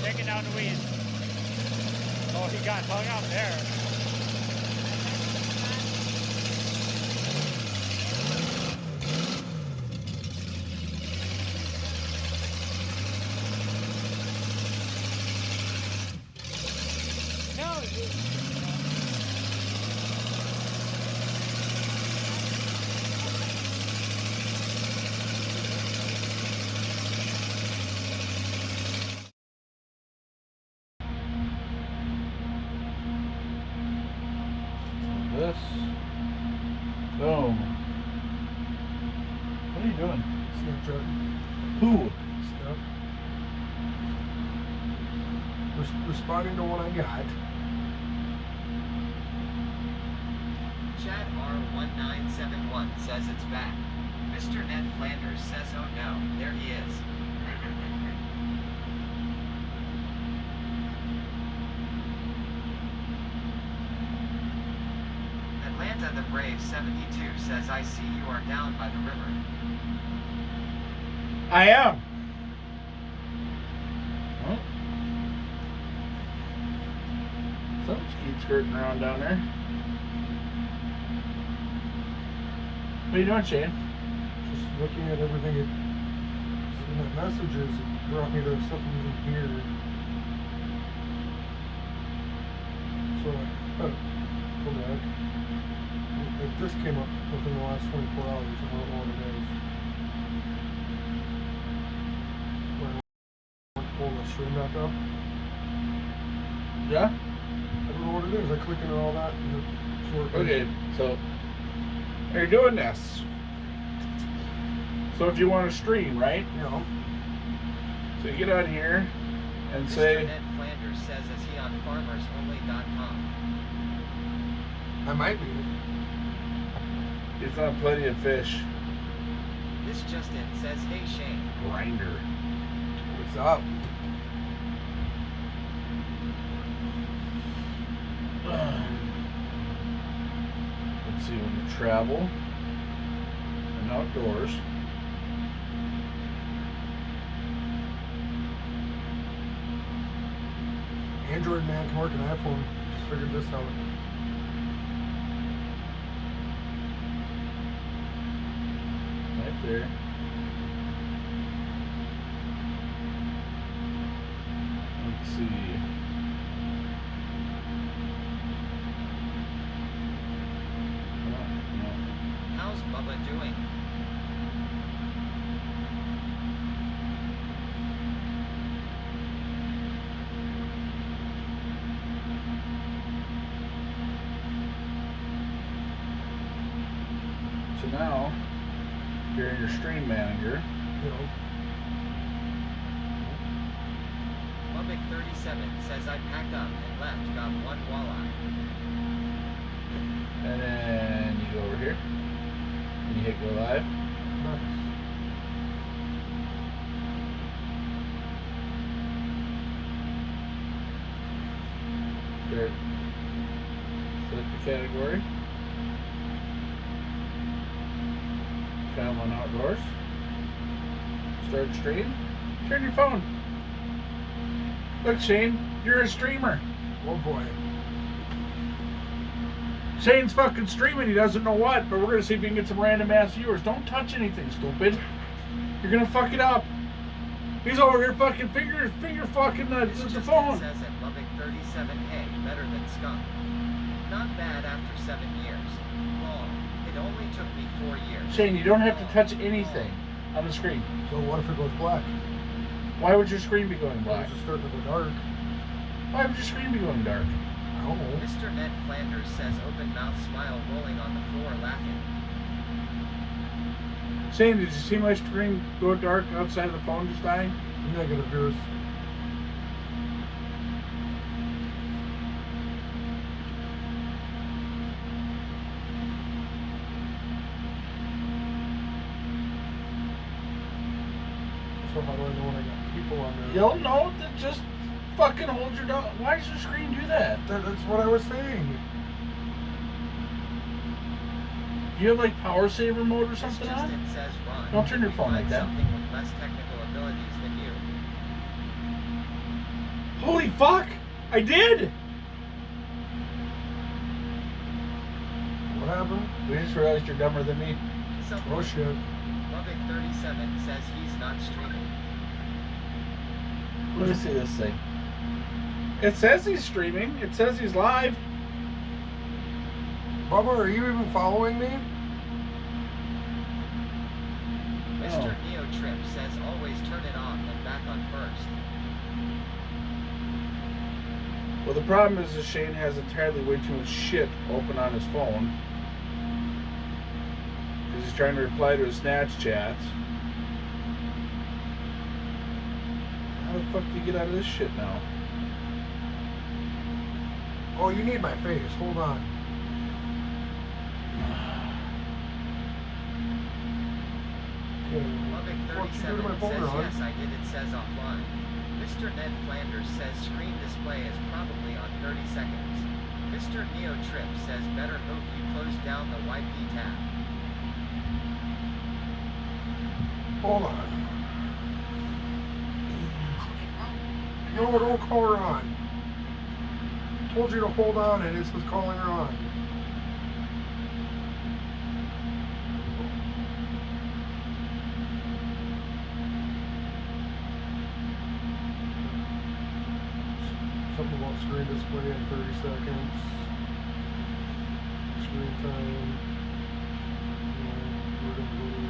taking down the weeds. Oh, he got hung up there. No, This. Boom. What are you doing? Snapchat Who? stuff. Responding to what I got. Chad R1971 says it's back. Mr. Ned Flanders says, oh no, there he is. Atlanta the Brave 72 says, I see you are down by the river. I am. Oh. Something's keep skirting around down there. What are you doing, Shane? Just looking at everything. In the messages, it brought me to something even here. So, go back. It just came up within the last 24 hours. I don't know what it is. When I pull the stream back up. Yeah? I don't know what it is. I click into all that and it's working. Okay, so you're doing this. So if you want to stream, right? You know, So you get on here and Mr. say, Ned Flanders says, is he on farmersonly.com? I might be. it's on Plenty of Fish. This just in says, hey Shane. Grinder. What's up? Let's see, when you travel and outdoors. Android man can work an iPhone. Just figured this out. Right there. Let's see. How's Bubba doing? So now, you're in your stream manager. You know, Lubbock 37 says, I packed up and left, got one walleye. And then you go over here. And you hit go live. nice. Start. Select the category. Travel and outdoors. Start stream. Turn your phone. Look, Shane, you're a streamer. Oh boy. Shane's fucking streaming, he doesn't know what, but we're gonna see if we can get some random ass viewers. Don't touch anything, stupid. You're gonna fuck it up. He's over here fucking finger fucking This the just phone. says at Lubbock 37, hey, better than skunk. Not bad after 7 years. Long. It only took me 4 years. Shane, you don't have to touch anything on the screen. So what if it goes black? Why would your screen be going Why black? is it starting to go dark? Why would your screen be going dark? I don't know. Mr. Ned Flanders says, open mouth smile rolling on the floor laughing. Shane, did you see my screen go dark outside of the phone just dying? Negative yours. So how do I know when I got people on there? You'll know that just fucking hold your dog. Why does your screen do that? That's what I was saying. Do you have like power saver mode or This something just on? in says run. Don't turn your phone like Find that. something with less technical abilities than you. Holy fuck! I did! What happened? We just realized you're dumber than me. Oh shit. Lubbock37 says he's not streaming. Let me see this thing. It says he's streaming. It says he's live. Bubba, are you even following me? Mr. Neo Trip says always turn it off and back on first. Well, the problem is that Shane has entirely way too much shit open on his phone. Because he's trying to reply to his Snatch chats. How the fuck do you get out of this shit now? Oh, you need my face. Hold on. Lubbock37 says yes, I did. It says offline. Mr. Ned Flanders says screen display is probably on 30 seconds. Mr. Neo Trip says better hope you close down the YP tab. Hold on. No, don't call her on. Told you to hold on and it's what's calling her on. Something about screen display in 30 seconds. Screen time. We're gonna go to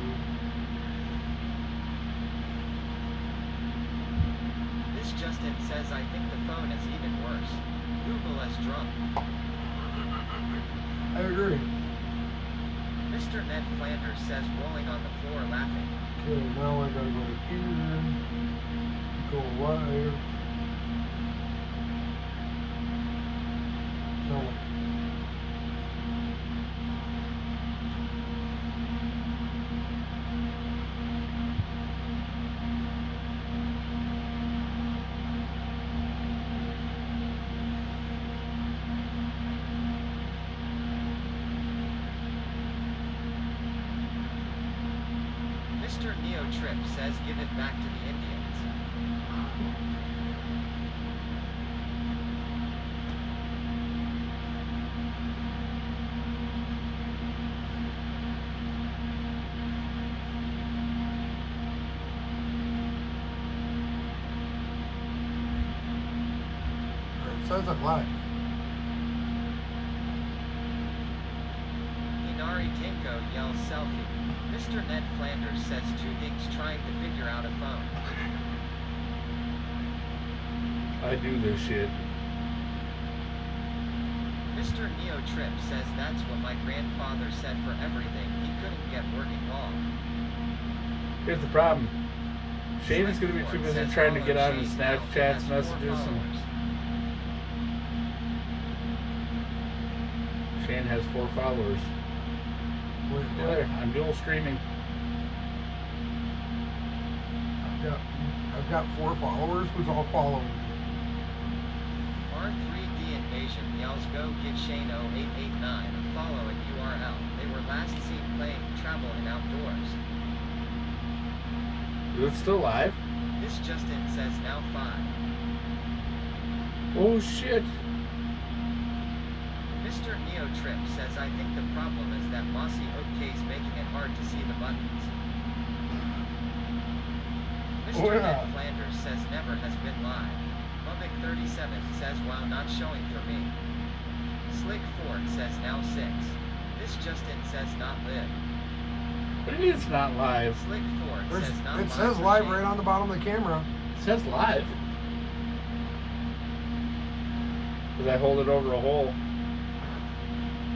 This Justin says I think the phone is even worse. Google is drunk. I agree. Mr. Ned Flanders says rolling on the floor laughing. Okay, now I gotta go to here. Go live. No. Mr. Neo Trip says give it back to the Indians. It says I'm live. Inari Tinko yells selfie. Mr. Ned Flanders says two dicks trying to figure out a phone. I do this shit. Mr. Neo Trip says that's what my grandfather said for everything he couldn't get working long. Here's the problem. Shane is going to be too busy trying to get on his Snapchat messages. And Shane has 4 followers. There, I'm dual streaming. I've got 4 followers. Who's all following me? R3D Invasion yells go give Shane 0889 a follow at URL. They were last seen playing Travel and Outdoors. Is it still live? This Justin says now 5. Oh shit. Mr. Neo Trip says I think the problem is that Mossy Oak case making it hard to see the buttons. Mr. Oh, yeah. Ned Flanders says never has been live. Lubbock37 says wow not showing for me. Slick Ford says now 6. This Justin says not live. What do you mean it's not live? Slick Ford says not It live. says for live Shane. right on the bottom of the camera. It says live. Because I hold it over a hole.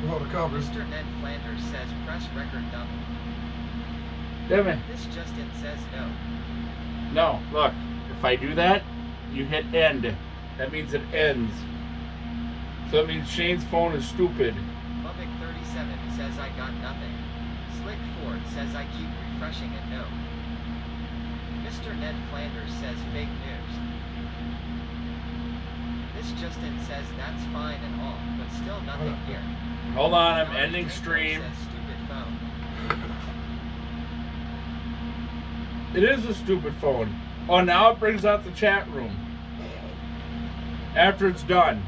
Without a cover. Mr. Ned Flanders says press record double. Damn it. This Justin says no. No, look. If I do that, you hit end. That means it ends. So that means Shane's phone is stupid. Lubbock37 says I got nothing. Slick Ford says I keep refreshing and no. Mr. Ned Flanders says fake news. This Justin says that's fine and all, but still nothing here. Hold on, I'm Nari ending Tinko stream. says stupid phone. It is a stupid phone. Oh, now it brings out the chat room. after it's done.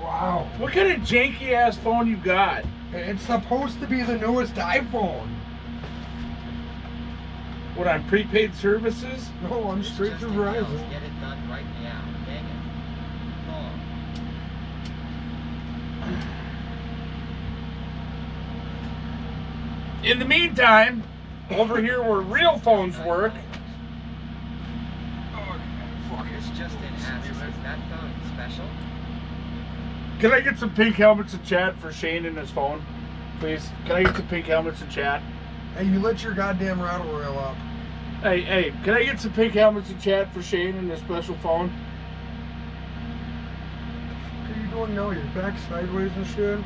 Wow. What kind of janky ass phone you got? It's supposed to be the newest iPhone. What, on prepaid services? No, I'm This straight just through entails Verizon. Get it done right now. Dang it. Long. In the meantime, over here where real phones work, This just in asks, is that phone special? can I get some pink helmets in chat for Shane and his phone? Please, can I get some pink helmets in chat? Hey, you let your goddamn rattle rail up. Hey, can I get some pink helmets in chat for Shane and his special phone? What are you doing now? You're back sideways and shit?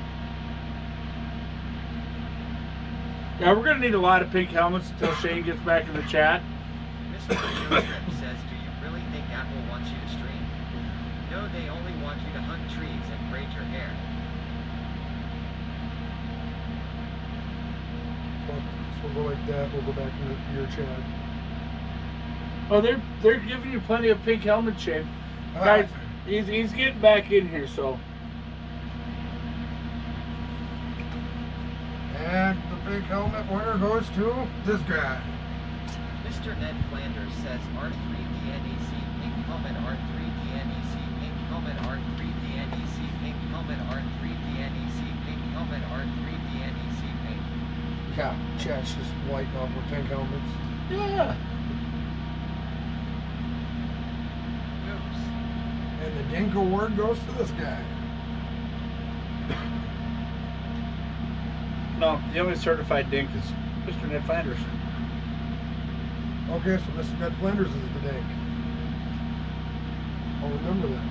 Yeah, we're gonna need a lot of pink helmets until Shane gets back in the chat. Mr. Trip says, do you really think Apple wants you to stream? No, they only want you to hunt trees and braid your hair. Fuck, so we'll go like that. We'll go back into your chat. Oh, they're giving you plenty of pink helmets, Shane. Guys, he's getting back in here, so. And the big helmet winner goes to this guy. Mr. Ned Flanders says R3DNEC pink helmet R3DNEC pink helmet R3DNEC pink helmet R3DNEC pink helmet R3DNEC pink. Yeah, chat's just lighting up with pink helmets. Yeah. Oops. And the Dink Award goes to this guy. No, the only certified dink is Mr. Ned Flanders. Okay, so Mr. Ned Flanders is the Dink. I'll remember that.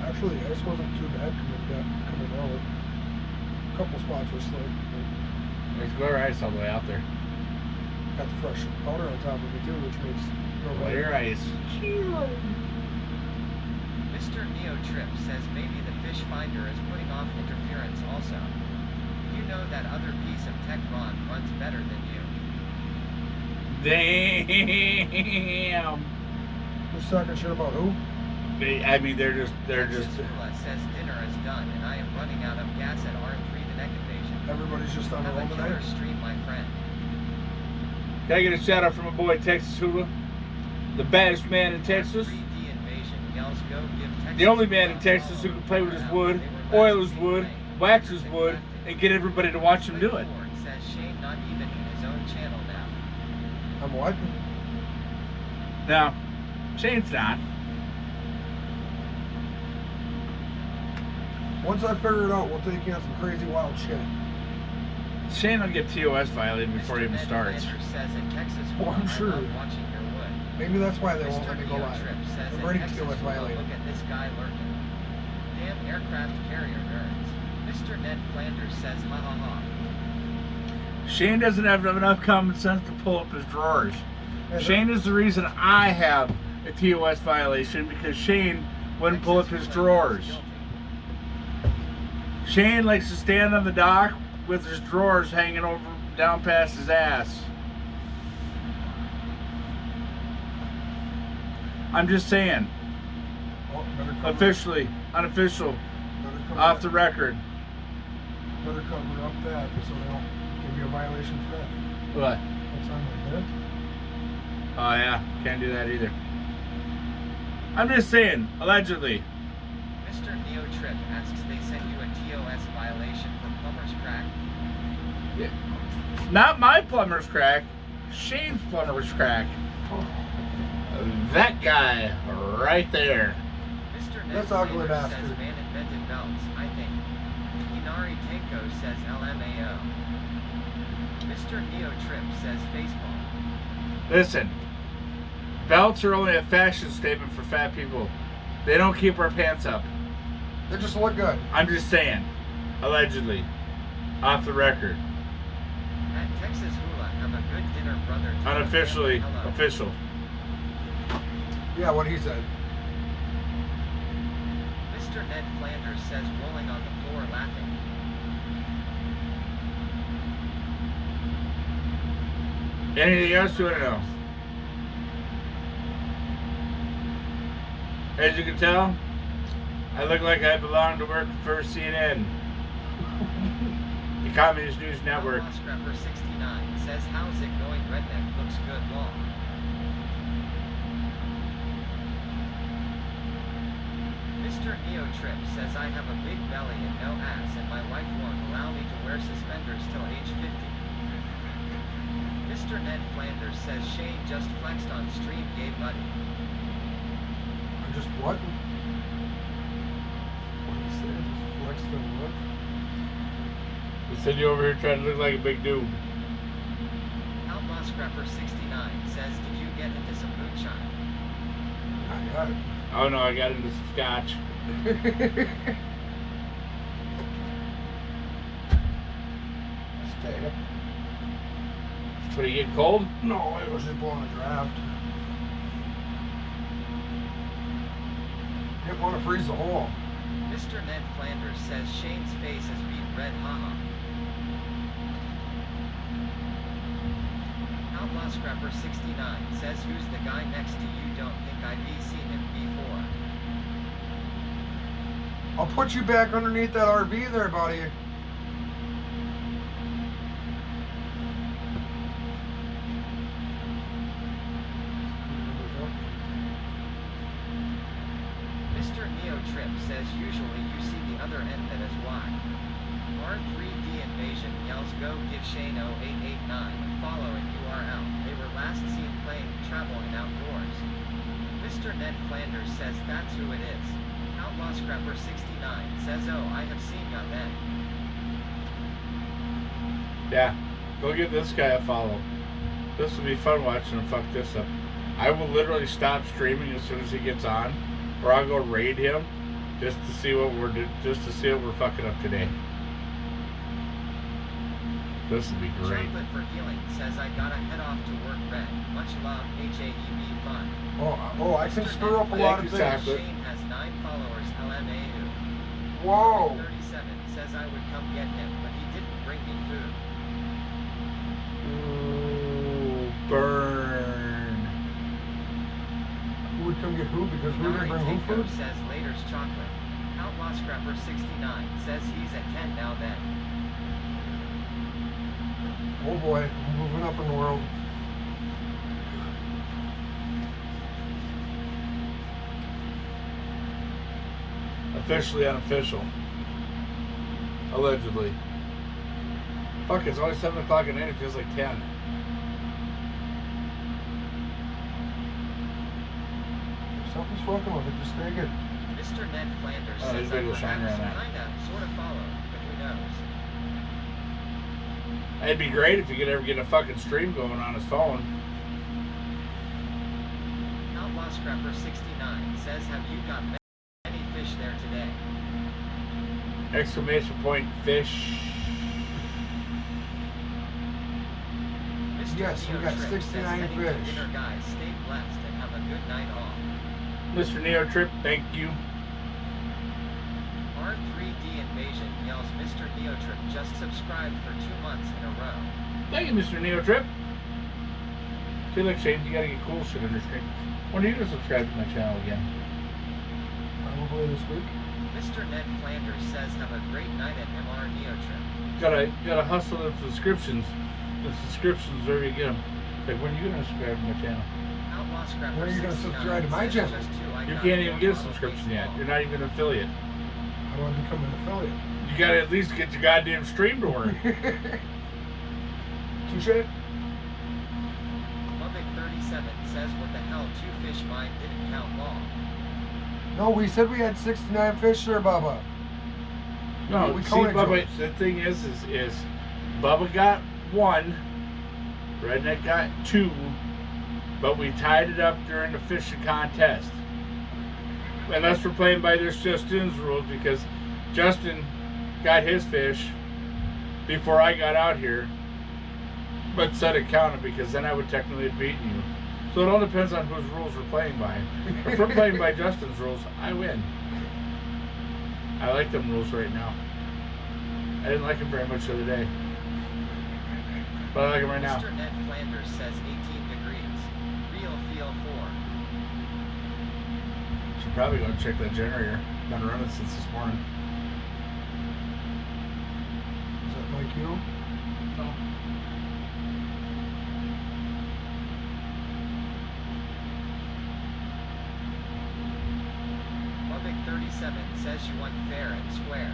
Actually, ice wasn't too bad coming out. A couple spots were slick. There's glare ice all the way out there. Got the fresh powder on top of it too, which makes no Glare better. ice. Mr. Neo Trip says maybe the fish finder is putting off interference also. You know that other piece of tech Ron runs better than you. Damn. Just talking shit about who? They're just. Zula says dinner is done and I am running out of gas at R3 the neck invasion. Everybody's just on their Have own a killer tonight. stream, my friend. Can I get a shout out from my boy Texas Hula? The baddest man in Texas. R3D invasion yells go give Texas The only man in love. Texas who can play with his Wow, wood, they were oil his last wood, playing. wax his wood, and get everybody to watch him do it. Whiteboard says Shane not even in his own channel now. I'm what? No, Shane's not. Once I figure it out, we'll take you on some crazy wild shit. Shane will get TOS violated before it even Mr. starts. Ned Flanders says in Texas, Oh, I'm I sure. love watching your wood. Maybe that's why they won't Mr. let me go Neo live. Trip says I'm in ready Texas, to what's violated. look at this guy lurking. Damn aircraft carrier nerds. Mr. Ned Flanders says ha ha ha. Shane doesn't have enough common sense to pull up his drawers. And Shane is the reason I have a TOS violation because Shane wouldn't pull up his drawers. Shane likes to stand on the dock with his drawers hanging over down past his ass. I'm just saying, Oh, better cover, officially, unofficial, better cover off up- the record. Better cover up that so they don't give you a violation for that. What? That's on my head. Oh yeah, can't do that either. I'm just saying, allegedly. Mr. Neo Trip asks they send you a TOS violation for plumber's crack. Not my plumber's crack, Shane's plumber's crack. That guy right there. Mr. Ned That's ugly Flanders bastard. says man invented belts, I think. Inari Tenko says LMAO. Mr. Neo Trip says baseball. Listen, belts are only a fashion statement for fat people. They don't keep our pants up. They just look good. I'm just saying, allegedly, off the record, At Texas Hula, have a good dinner, brother. unofficially, Hello. official. Yeah, what he said. Mr. Ned Flanders says rolling on the floor laughing. Anything else you want to know? As you can tell, I look like I belong to work for CNN. The Communist News Network. Scrapper 69 says, how's it going? Redneck looks good long. Mr. Neo Trip says, I have a big belly and no ass, and my wife won't allow me to wear suspenders till age 50. Mr. Ned Flanders says Shane just flexed on stream, gay buddy. I just what? What did he say? Just flexed on what? He said you over here trying to look like a big dude. Outlaw Scrapper 69 says, did you get into some moonshine? Not yet. Oh no, I got into scotch. Stay up. But it get cold? No, it was just blowing a draft. Didn't want to freeze the hole. Mr. Ned Flanders says Shane's face has been red, haha. Outlaw Scrapper 69 says, who's the guy next to you? Don't think I've seen him before. I'll put you back underneath that RV there, buddy. Mr. Neo Trip says usually you see the other end that is wide. R3D Invasion yells, go give Shane 0889 and follow in URL. They were last seen playing Traveling Outdoors. Mr. Ned Flanders says that's who it is. Outlaw Scrapper 69 says, oh, I have seen ya then. Yeah. Go give this guy a follow. This will be fun watching him fuck this up. I will literally stop streaming as soon as he gets on, or I'll go raid him just to see what we're fucking up today. This will be great. Chocolate for Healing says, I gotta head off to work, Red. Much love, HAEB fun. Oh, I can stir up a lot of things. Exactly. Shane has 9 followers, LMAU. Whoa. 37 says I would come get him, but he didn't bring me food. Ooh, burn. Who would come get who? Because who didn't bring who Tinko food? says Later's chocolate. Outlaw Scrapper 69 says he's at 10 now then. Oh boy, I'm moving up in the world. Officially unofficial. Allegedly. Fuck, it's only 7 o'clock at night, it feels like 10. Something's fucking with it, just stay good. Mr. Ned Flanders Oh, says there's I big shiner perhaps on that. kinda sort of follow, but who knows? It'd be great if you could ever get a fucking stream going on his phone. Outlaw Scrapper 69 says, have you got many fish there today? Exclamation point fish. Mr. Yes, we Neo got Trip 69 says, heading to fish. dinner, guys, stay blessed and have a good night off. Mr. Neo Trip, thank you. R3D Invasion yells, Mr. Neo Trip just subscribed for 2 months in a row. Thank you, Mr. Neo Trip. Feel like Shane, you gotta get cool shit on your screen. When are you gonna subscribe to my channel again? Probably this week. Mr. Ned Flanders says, have a great night at MR Neo Trip. Gotta hustle the subscriptions. The subscriptions, where you get them. It's like, when are you gonna subscribe to my channel? Outlaw Scrapper When are you gonna 69 subscribe to my says, channel? just two, I You got can't even more get a follow subscription yet. baseball. You're not even an affiliate. How do I become an affiliate? You gotta at least get your goddamn stream to work. Touche? Lubbock 37 says, what the hell, 2 fish mine didn't count long. No, we said we had 69 fish there, Bubba. No, We see, counted Bubba, yours. the thing is Bubba got 1, Redneck got 2, but we tied it up during the fishing contest. Unless we're playing by this Justin's rules, because Justin got his fish before I got out here, but said it counted because then I would technically have beaten you. So it all depends on whose rules we're playing by. If we're playing by Justin's rules, I win. I like them rules right now. I didn't like them very much the other day. But I like them right now. Mr. Ned Flanders says 18 degrees. Real feel 4. Should probably go check that generator. Been running since this morning. Is that like you? No. Lubbock 37 says you want fair and square.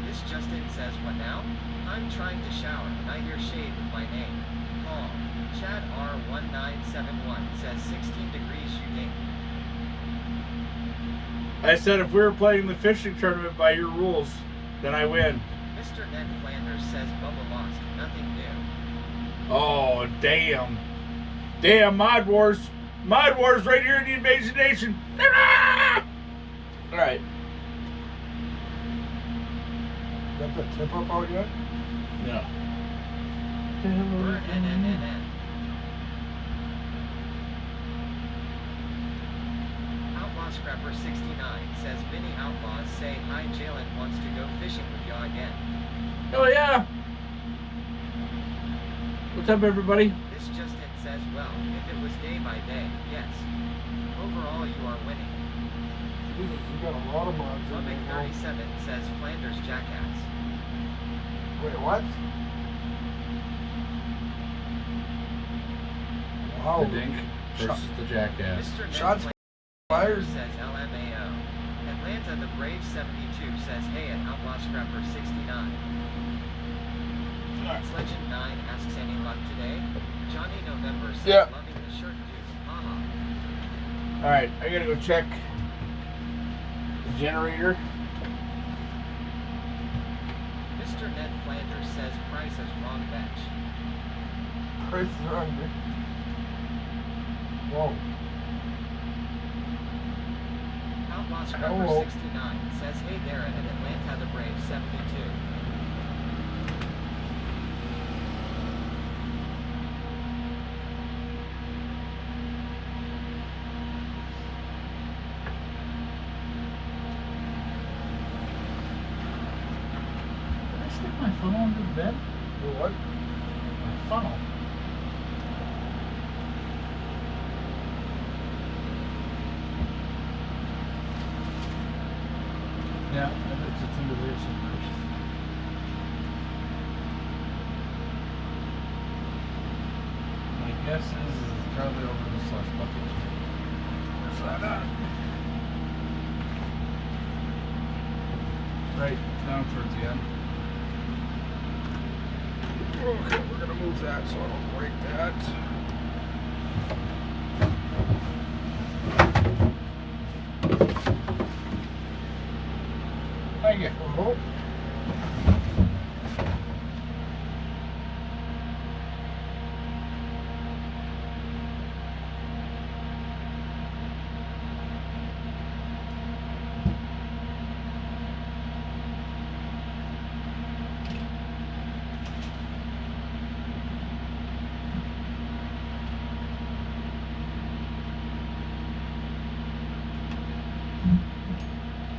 This Justin says what now? I'm trying to shower and I hear shade with my name. Call. Chad R1971 says 16 degrees you think. I said if we were playing the fishing tournament by your rules, then I win. Mr. Ned Flanders says Bubba lost. Nothing new. Oh, damn. Damn, Mod Wars. Mod Wars right here in the Invasion Nation. Alright. Got the tip up out yet? No. Burn NNNN. Outlaw Scrapper 69 says Vinny Outlaws say hi Jalen wants to go fishing with you again. Oh, yeah. What's up, everybody? This Justin says well, if it was day by day, yes. Overall you are winning. Jesus, you got a lot of mods in Lubbock there. 37 says Flanders Jackass. Wait, what? Wow. The Dink versus the Jackass. Mr. Ned Shots Flanders fired. says LMAO. Atlanta the Brave 72 says hey at Outlaw Scrapper 69. It's Legend 9 asks any luck today. Johnny November says Yeah. loving the shirt dude. Haha. Alright, I gotta go check the generator. Mr. Ned Flanders says Price is wrong bench. Price is wrong, dude. Whoa. Outlaw Scrapper Hello. 69 says hey there at Atlanta the Brave 72. Did I stick my funnel under the bed? What? My funnel. Yeah, it's a thing of weird situation. My guess is it's probably over the slush bucket. Let's find out. Right down towards the end. Okay, we're gonna move that so I don't break that. Thank you. Oh.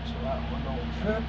So that one don't fit.